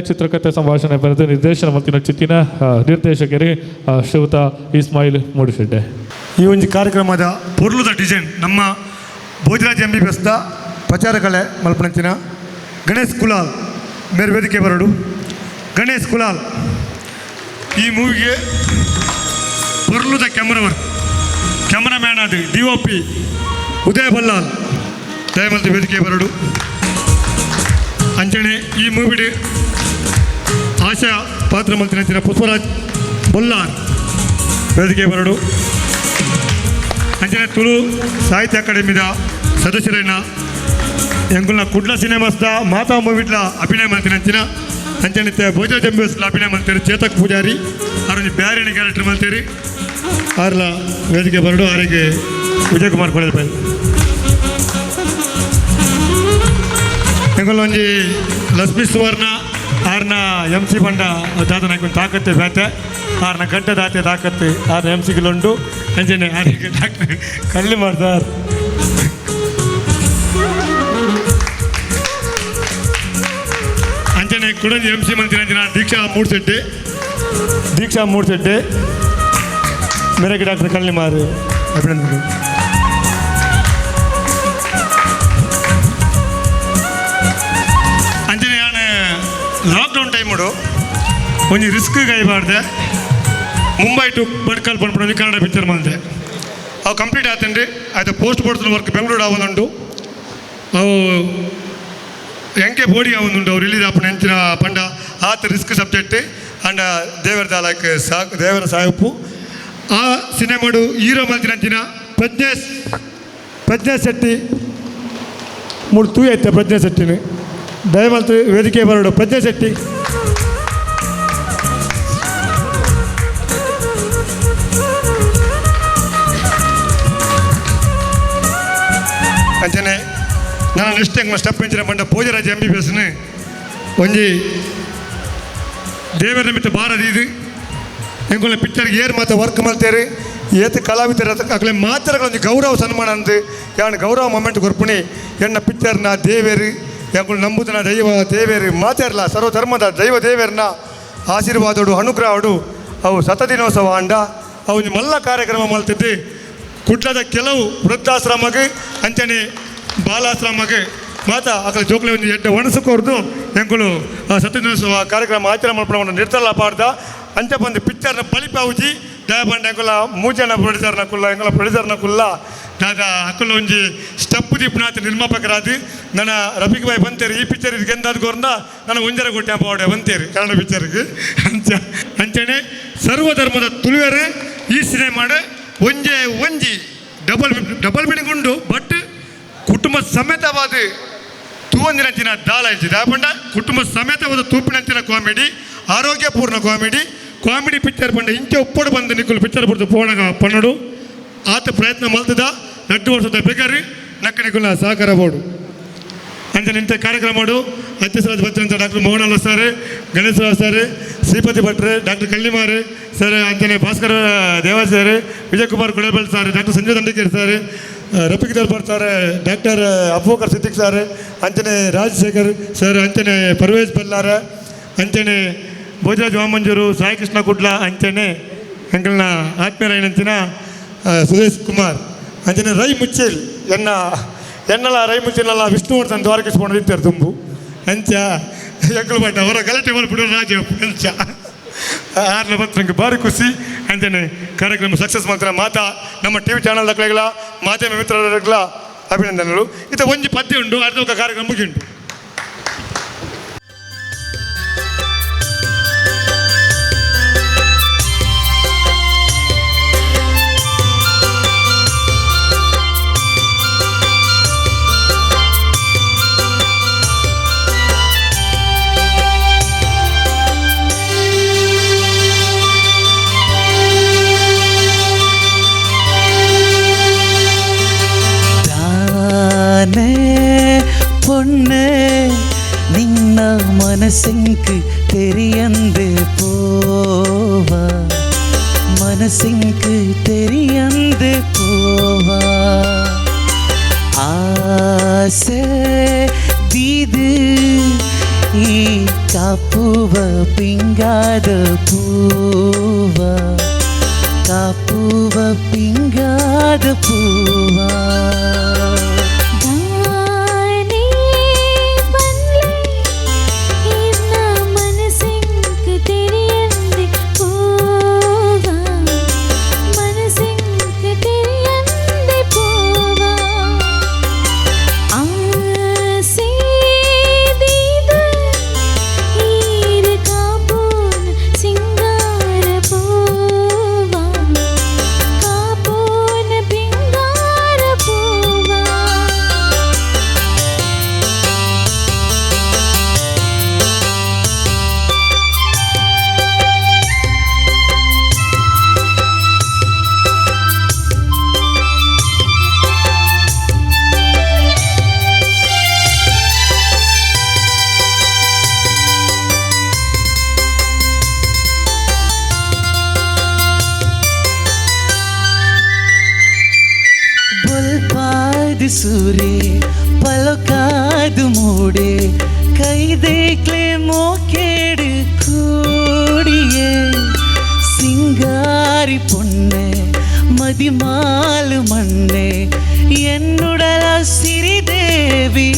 ಚಿತ್ರಕಥೆ ಸಂಭಾಷಣೆ ಬರೆದು ನಿರ್ದೇಶನ ಮಲ್ತಿನ ಚಿತ್ತಿನ ನಿರ್ದೇಶಕರಿಗೆ ಶ್ರೀಯುತ ಇಸ್ಮಾಯಿಲ್ ಮೂಡಿಶೆಡ್ಡೆ ಈ ಒಂದು ಕಾರ್ಯಕ್ರಮದ ಪೊರ್ಲುದ ಡಿಸೈನ್ ನಮ್ಮ ಭೋಜರಾಜ್ MBBSದ ಪ್ರಚಾರ ಕಲೆ ಮಲ್ಪನಂಚಿನ ಗಣೇಶ್ ಕುಲಾಲ್ ಮೇರೆ ವೇದಿಕೆ ಬರಡು ಗಣೇಶ್ ಕುಲಾಲ್ ಈ ಮೂವಿಗೆ ಪೊರ್ಲುದ ಕ್ಯಾಮರಾಮ್ಯಾನ್ ಆದ DOP ಉದಯ್ ಬಲ್ಲಾಲ್ ದಯಮಲ್ತಿ ವೇದಿಕೆ ಬರಡು ಅಂಚನೆ ಈ ಮೂವಿಡ್ ಆಶಾ ಪಾತ್ರ ಮಲ್ತಿನಂಚಿನ ಪುಷ್ಪರಾಜ್ ಬೊಲ್ಲಾರ್ ವೇದಿಕೆ ಬರಡು ಅಂಚನೆ ತುಳು ಸಾಹಿತ್ಯ ಅಕಾಡೆಮಿದ ಸದಸ್ಯರನ್ನ ಎಂಕುಲ್ನ ಕುಡ್ಲ ಸಿನಿಮಾಸ್ದ ಮಾತಾ ಮೂವಿಡ್ಲ ಅಭಿನಯ ಮಲ್ತಿನಂಚಿನ ಅಂಚನೆ ಭೋಜರಾಜ್ MBBSಲ ಅಭಿನಯ ಮಲ್ತೇರಿ ಚೇತಕ್ ಪೂಜಾರಿ ಅವ್ರೊಂದು ಬ್ಯಾರಿನ ಕ್ಯಾರೆಕ್ಟರ್ ಮಲ್ತೇರಿ ಆರ್ಲ ವೇದಿಕೆ ಬರಡು ಅವರಿಗೆ ವಿಜಯ್ ಕುಮಾರ್ ಕೊಡಲ್ಪೈ ಎಂಕುಲೊಂಜಿ ಲಕ್ಷ್ಮೀ ಸುವರ್ಣ ಆರ್ನ MC ಬಂಡ ದಾದ ನಾಕೊಂದು ತಾಕತ್ತೆ ಬ್ಯಾತೆ ಆರ್ನ ಗಂಟೆ ದಾತೆ ತಾಕತ್ತೆ ಆರ್ನ MC ಅಂಜನೆ ಆರಿಗೆ ಡಾಕ್ಟರ್ ಕಳ್ಳಿ ಮಾಡ್ತಾರೆ ಅಂಜನೆ ಕುಡಂಜಿ MC ಮಂತ್ರಿ ದೀಕ್ಷಾ ಮೂಡ್ಸೆಡ್ಡೆ ಮೇರೆಗೆ ಡಾಕ್ಟರ್ ಕಳ್ಳಿ ಮಾರು ಅಭಿನಂದನೆ ಅಂಜನೆ ಒಂಜಿ ರಿಸ್ಕ್ ಕೈಬಾರ್ದೆ ಮುಂಬೈ ಟು ಬಡ್ಕಲ್ ಪಂಪುನ ಕನ್ನಡ ಪಿಕ್ಚರ್ ಮಾಡಿದೆ ಅವು ಕಂಪ್ಲೀಟ್ ಆತಂಡ್ರಿ ಆಯ್ತು ಪೋಸ್ಟ್ ಬೋರ್ಡ್ಸ್ ವರ್ಕ್ ಬೆಂಗಳೂರು ಆವೊಂದುಂಡು ಅವು ಎಂಕೆ ಬೋಡಿ ಆವೊಂದುಂಡು ಅವ್ರು ರಿಲೀಸ್ ಆಪಣ ಎಂಚಿನ ಪಂಡ ಆತ ರಿಸ್ಕ್ ಸಬ್ಜೆಕ್ಟ್ ಅಂಡ್ ದೇವರ ದಾಲಕ್ ದೇವರ ಸಾಯಪ್ಪು ಆ ಸಿನಿಮಾಡು ಹೀರೋ ಮಲ್ತಿನಂಚಿನ ಪ್ರಜ್ಞಾ ಶೆಟ್ಟಿ ಮೂರು ತೂ ಐತೆ ಪ್ರಜ್ಞಾ ಶೆಟ್ಟಿನ ದಯಮಲ್ತು ವೇದಿಕೆ ಬರೋಡು ಪ್ರಜ್ಞಾ ಶೆಟ್ಟಿ ಅಂಚನೆ ನಾನು ನೆಕ್ಸ್ಟ್ ಹೆಂಗೆ ಸ್ಟೆಪ್ ಹೆಂಚಿನ ಬಂಡ ಭೋಜರಾಜ್ MBBS ಒಂಜಿ ದೇವರ ನಿಮಿತ್ತ ಬಾರದು ಇದು ಹೆಂಗೊಳ್ಳೆ ಪಿಕ್ಚರ್ಗೆ ಏರು ಮಾತ್ರ ವರ್ಕ್ ಮಾಡ್ತೇರಿ ಏತ್ ಕಲಾವಿದರ ಆಗಲೇ ಮಾತ್ರ ಒಂದು ಗೌರವ ಸನ್ಮಾನ ಅಂದು ಯಾನು ಗೌರವ ಮೊಮೆಂಟ್ ಕೊರ್ಪುಣಿ ಎಣ್ಣ ಪಿಕ್ಚರ್ನ ದೇವೇರು ಯಾಗಳು ನಂಬುದನ ದೈವ ದೇವೇರು ಮಾತಾಡಲ್ಲ ಸರ್ವಧರ್ಮದ ದೈವ ದೇವೇರನ್ನ ಆಶೀರ್ವಾದೋಡು ಅನುಗ್ರಹಡು ಅವು ಶತದಿನೋತ್ಸವ ಅಂಡ ಅವು ಮಲ್ಲ ಕಾರ್ಯಕ್ರಮ ಮಾಡ್ತಿದ್ದು ಕುಟ್ಲದ ಕೆಲವು ವೃದ್ಧಾಶ್ರಮಕ್ಕೆ ಅಂಚನೆ ಬಾಲಾಶ್ರಮಕ್ಕೆ ಮಾತಾ ಅಕಲ ಜೋಕ್ಲೆ ಒಂದು ಎಡ್ಡ ಒಣಸಕೋರ್ದು ಹೆಂಗಳು ಸತ್ಯದಿನೋತ್ಸವ ಕಾರ್ಯಕ್ರಮ ಆಚರಣೆ ಮಾಡ್ಕೊಂಡು ನಿರ್ತಲ್ಲ ಪಾಡ್ದ ಅಂಚೆ ಬಂದು ಪಿಕ್ಚರ್ನ ಪಳಿಪಾವುಜಿ ದಯಪಂಡ ಎಂಕುಲ್ಲ ಮೂಜನ ಪ್ರೊಡ್ಯೂಸರ್ನ ಕುಲ್ಲ ಎಂಕಲ ಪ್ರೊಡ್ಯೂಸರ್ನ ಕುಲ್ಲ ದಾದ ಅಕ್ಕಲು ಒಂಜಿ ಸ್ಟೆಪ್ ದಿಪ್ನಾಥ ನಿರ್ಮಾಪಕರಾದು ನನ್ನ ರಫೀಕ್ ಬಾಯ್ ಬಂತೇರಿ ಈ ಪಿಕ್ಚರ್ ಇದು ಗೆಂದಾದ ಗೋರ್ನ ನನ್ನ ಒಂಜರ ಕೊಟ್ಟೆ ಪಾವಡೆ ಬಂತೇರಿ ಕನ್ನಡ ಪಿಕ್ಚರ್ಗೆ ಅಂಚನೆ ಸರ್ವಧರ್ಮದ ತುಳುವೆರೆ ಈ ಸಿನಿಮಾಡ ಒಂಜಿ ಡಬಲ್ ಬಿಲ್ಡಿಂಗ್ ಉಂಡು ಬಟ್ ಕುಟುಂಬ ಸಮೇತವಾದ ತೂವೊಂದಿನಂಚಿನ ದಾಳ ಇಜ್ಜಿ ದಯಪಂಡ ಕುಟುಂಬ ಸಮೇತವಾದ ತೂಪಿನಂಚಿನ ಕಾಮಿಡಿ ಆರೋಗ್ಯಪೂರ್ಣ ಕಾಮಿಡಿ ಪಿಕ್ಚರ್ ಪಂಡ ಇಂಚೆ ಉಪ್ಪಡು ಬಂದು ನಿಕ್ಕಲು ಪಿಕ್ಚರ್ ಬಿಡ್ತು ಪೋಣಗ ಪನ್ನಡು ಆತ ಪ್ರಯತ್ನ ಮಲ್ತದ 2 ವರ್ಷದ ಬೇಕಾರಿ ನಕ್ಕ ನಿಕ್ಕುಲ ಸಹಕಾರ ಬೋಡು ಅಂಚನೆ ಇಂಥ ಕಾರ್ಯಕ್ರಮ ಮಾಡು ಅತ್ಯಸರಾಜ್ ಭಟ್ರಂತ doctor Mohan sir Ganeshwara sir Shripati ಭಟ್ರೆ ಡಾಕ್ಟರ್ ಕಳ್ಳಿಮಾರೆ ಸರ್ ಅಂಚನೆ ಭಾಸ್ಕರ ದೇವಾಜ್ ಸರ್ ವಿಜಯಕುಮಾರ್ ಕುಳಬಲ್ sir doctor Sanjay Dandikere sir Rafiq Darbar sir doctor Abubakar Siddiq sir ಅಂಚನೆ ರಾಜಶೇಖರ್ ಸರ್ ಅಂಚನೆ ಪರ್ವೇಜ್ ಬಲ್ಲಾರ ಅಂಚನೆ ಭೋಜರಾಜ್ ವಾಮಂಜೂರು ಸಾಯಿ ಕೃಷ್ಣ ಕುಡ್ಲ ಅಂಚನೆ ಎಂಕಲ್ನ ಆತ್ಮೀಯರಾಯನಂಚಿನ ಸುದೇಶ್ ಕುಮಾರ್ ಅಂಚನೆ ರೈ ಮುಚ್ಚೇಲ್ ಎನ್ನಲ ರೈ ಮುಚ್ಚಿನಲ್ಲ ವಿಷ್ಣುವರ್ಧನ್ ದ್ವಾರಕಿಸ್ಕೊಂಡು ಇರ್ತಾರೆ ತುಂಬು ಅಂಚ ಎಂಕಲು ಬಟ್ಟ ಅವರ ಗಲಾಟೆ ಮಾಡ್ಬಿಡೋ ರಾಜ ಅಂಚ ಆರ್ಲ ಬಂತು ಭಾರಿ ಖುಷಿ ಅಂಚನೆ ಕಾರ್ಯಕ್ರಮ ಸಕ್ಸಸ್ ಮಾತ್ರ ಮಾತಾ ನಮ್ಮ TV ಚಾನಲ್ ದಾಖಲೆಗಳ ಮಾಧ್ಯಮ ಮಿತ್ರರ ಅಭಿನಂದನೆಗಳು ಇದು ಒಂಜಿ ಪದ್ಯ ಉಂಟು ಅರ್ಧ ಕಾರ್ಯಕ್ರಮ ಮುಗಿಯುಂಟು பொண்ணு நின்ன மனசுக்கு தெரியந்து போவா மனசுக்கு தெரியந்து போவா ஆசை தீது ಈ ಕಾಪುವ ಪಿಂಗಾದ ಪೂವಾ ಕಾಪುವ ಪಿಂಗಾದ ಪೂವಾ सूरे पलकादु मूडे कई देखले मोकेड़ कूड़िए सिंगारी पुन्ने मदिमाल मन्ने एन्नुडल सिरिदेवी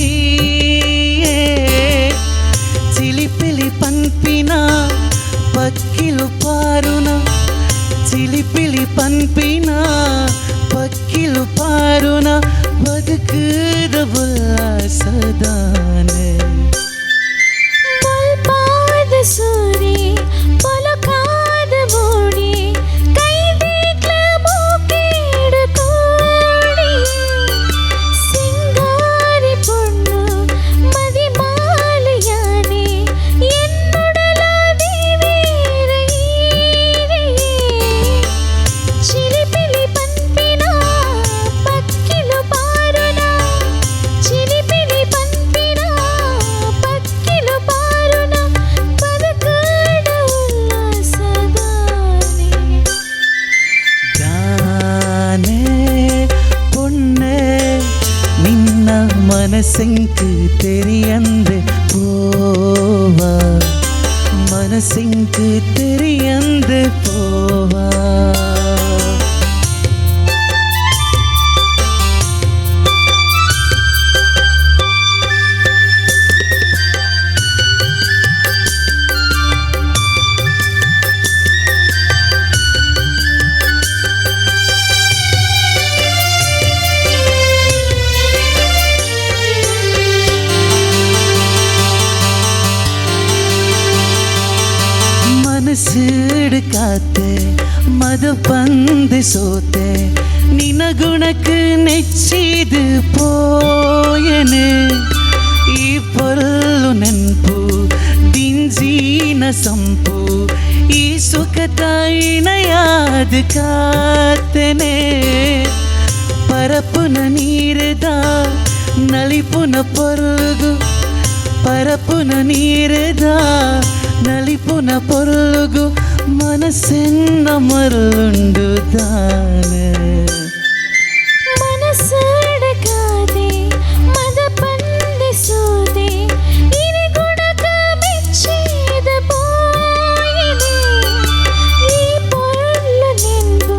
चिलिपिलि पंपिना పక్కిలు పారున చిలిపిలి పన్పిన పక్కిలు పారున బతుకుద ఉల్లాసదానే ಮುಲ್ಪಾದ ಸೂರಿ ಪೊಲಕಾದ ಮೂಡಿ ಕೈದೀಕ್ಲ ಮೂಕೇಡು ಕೂಡಿ ಸಿಂಗಾರಿ ಪೊಣ್ಣು ಮದಿ ಮಾಲೆಯಾನೆ ಎನ್ನುಡಲ ದೇವೇರ ಚಿಲಿಪಿಲಿ ಪನ್ಪಿನ ಪಕ್ಕಿಲು ಪಾರುನ ಚಿಲಿಪಿಲಿ ಪನ್ಪಿನ ಪಕ್ಕಿಲು ಪಾರುನ ಬದುಕಾಡ ಉಲ್ಲಾಸದಾನೆ தானே பொண்ணே நின்ன மனசுக்கு தெரியந்து போவா மனசுக்கு தெரியந்து போவா மனசீடு காத்தே மது பந்து சோத்தே நினகுணக்கு நெச்சிது போயனே ಈ ಪೊಲ್ಲು ನೆನ್ಪು ದಿಂಜೀನ ಸಂಪು ಈ ಸುಖ ತಾಯಿನಯಾದ ಕಾತೆನೆ ಪರಪುನ ನೀರದ ನಳಿಪುನ ಪೊರ್ಗು ಪರಪುನ ನೀರದ ನಳಿಪುನ ಪೊರ್ಗು ಮನಸ್ಸೆನ್ನ ಮರುಂಡು ದಾನೆ ಮನಸ್ಸಡಕಾದೆ ಮದ ಪಂದಿಸೋದೆ ಇರಿ ಗುಣಕ ಮೆಚ್ಚಿದ ಬೋಯನೆ ಈ ಪೊರ್ಲು ನೆನ್ಪು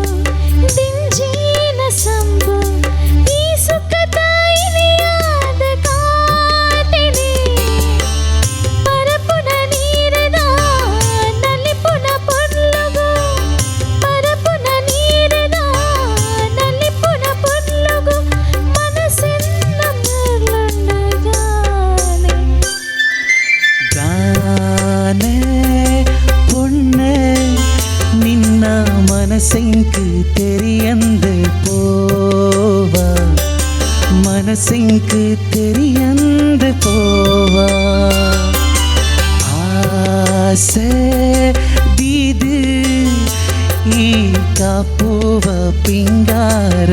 ದಿಂಜಿನ ಸಂಬು ಈ ಸುಖ ತಾಯಿನಿಯಾದ ಕಾತೆನೆ ಪರಪುನ ನೀರದ ನಲಿಪುನ ಪೊರ್ಲುಗು ಪರಪುನ ನೀರದ ನಲಿಪುನ ಪೊರ್ಲುಗು ಮನಸ್ಸೆನ್ನ ಮರಳುಂಡದಾನೆ தானே பொண்ணே நின்ன மனசுக்கு தெரியந்து போவா மனசுக்கு தெரியந்து போவா ஆசை தீது ಈ ಕಾಪುವ ಪಿಂಗಾರ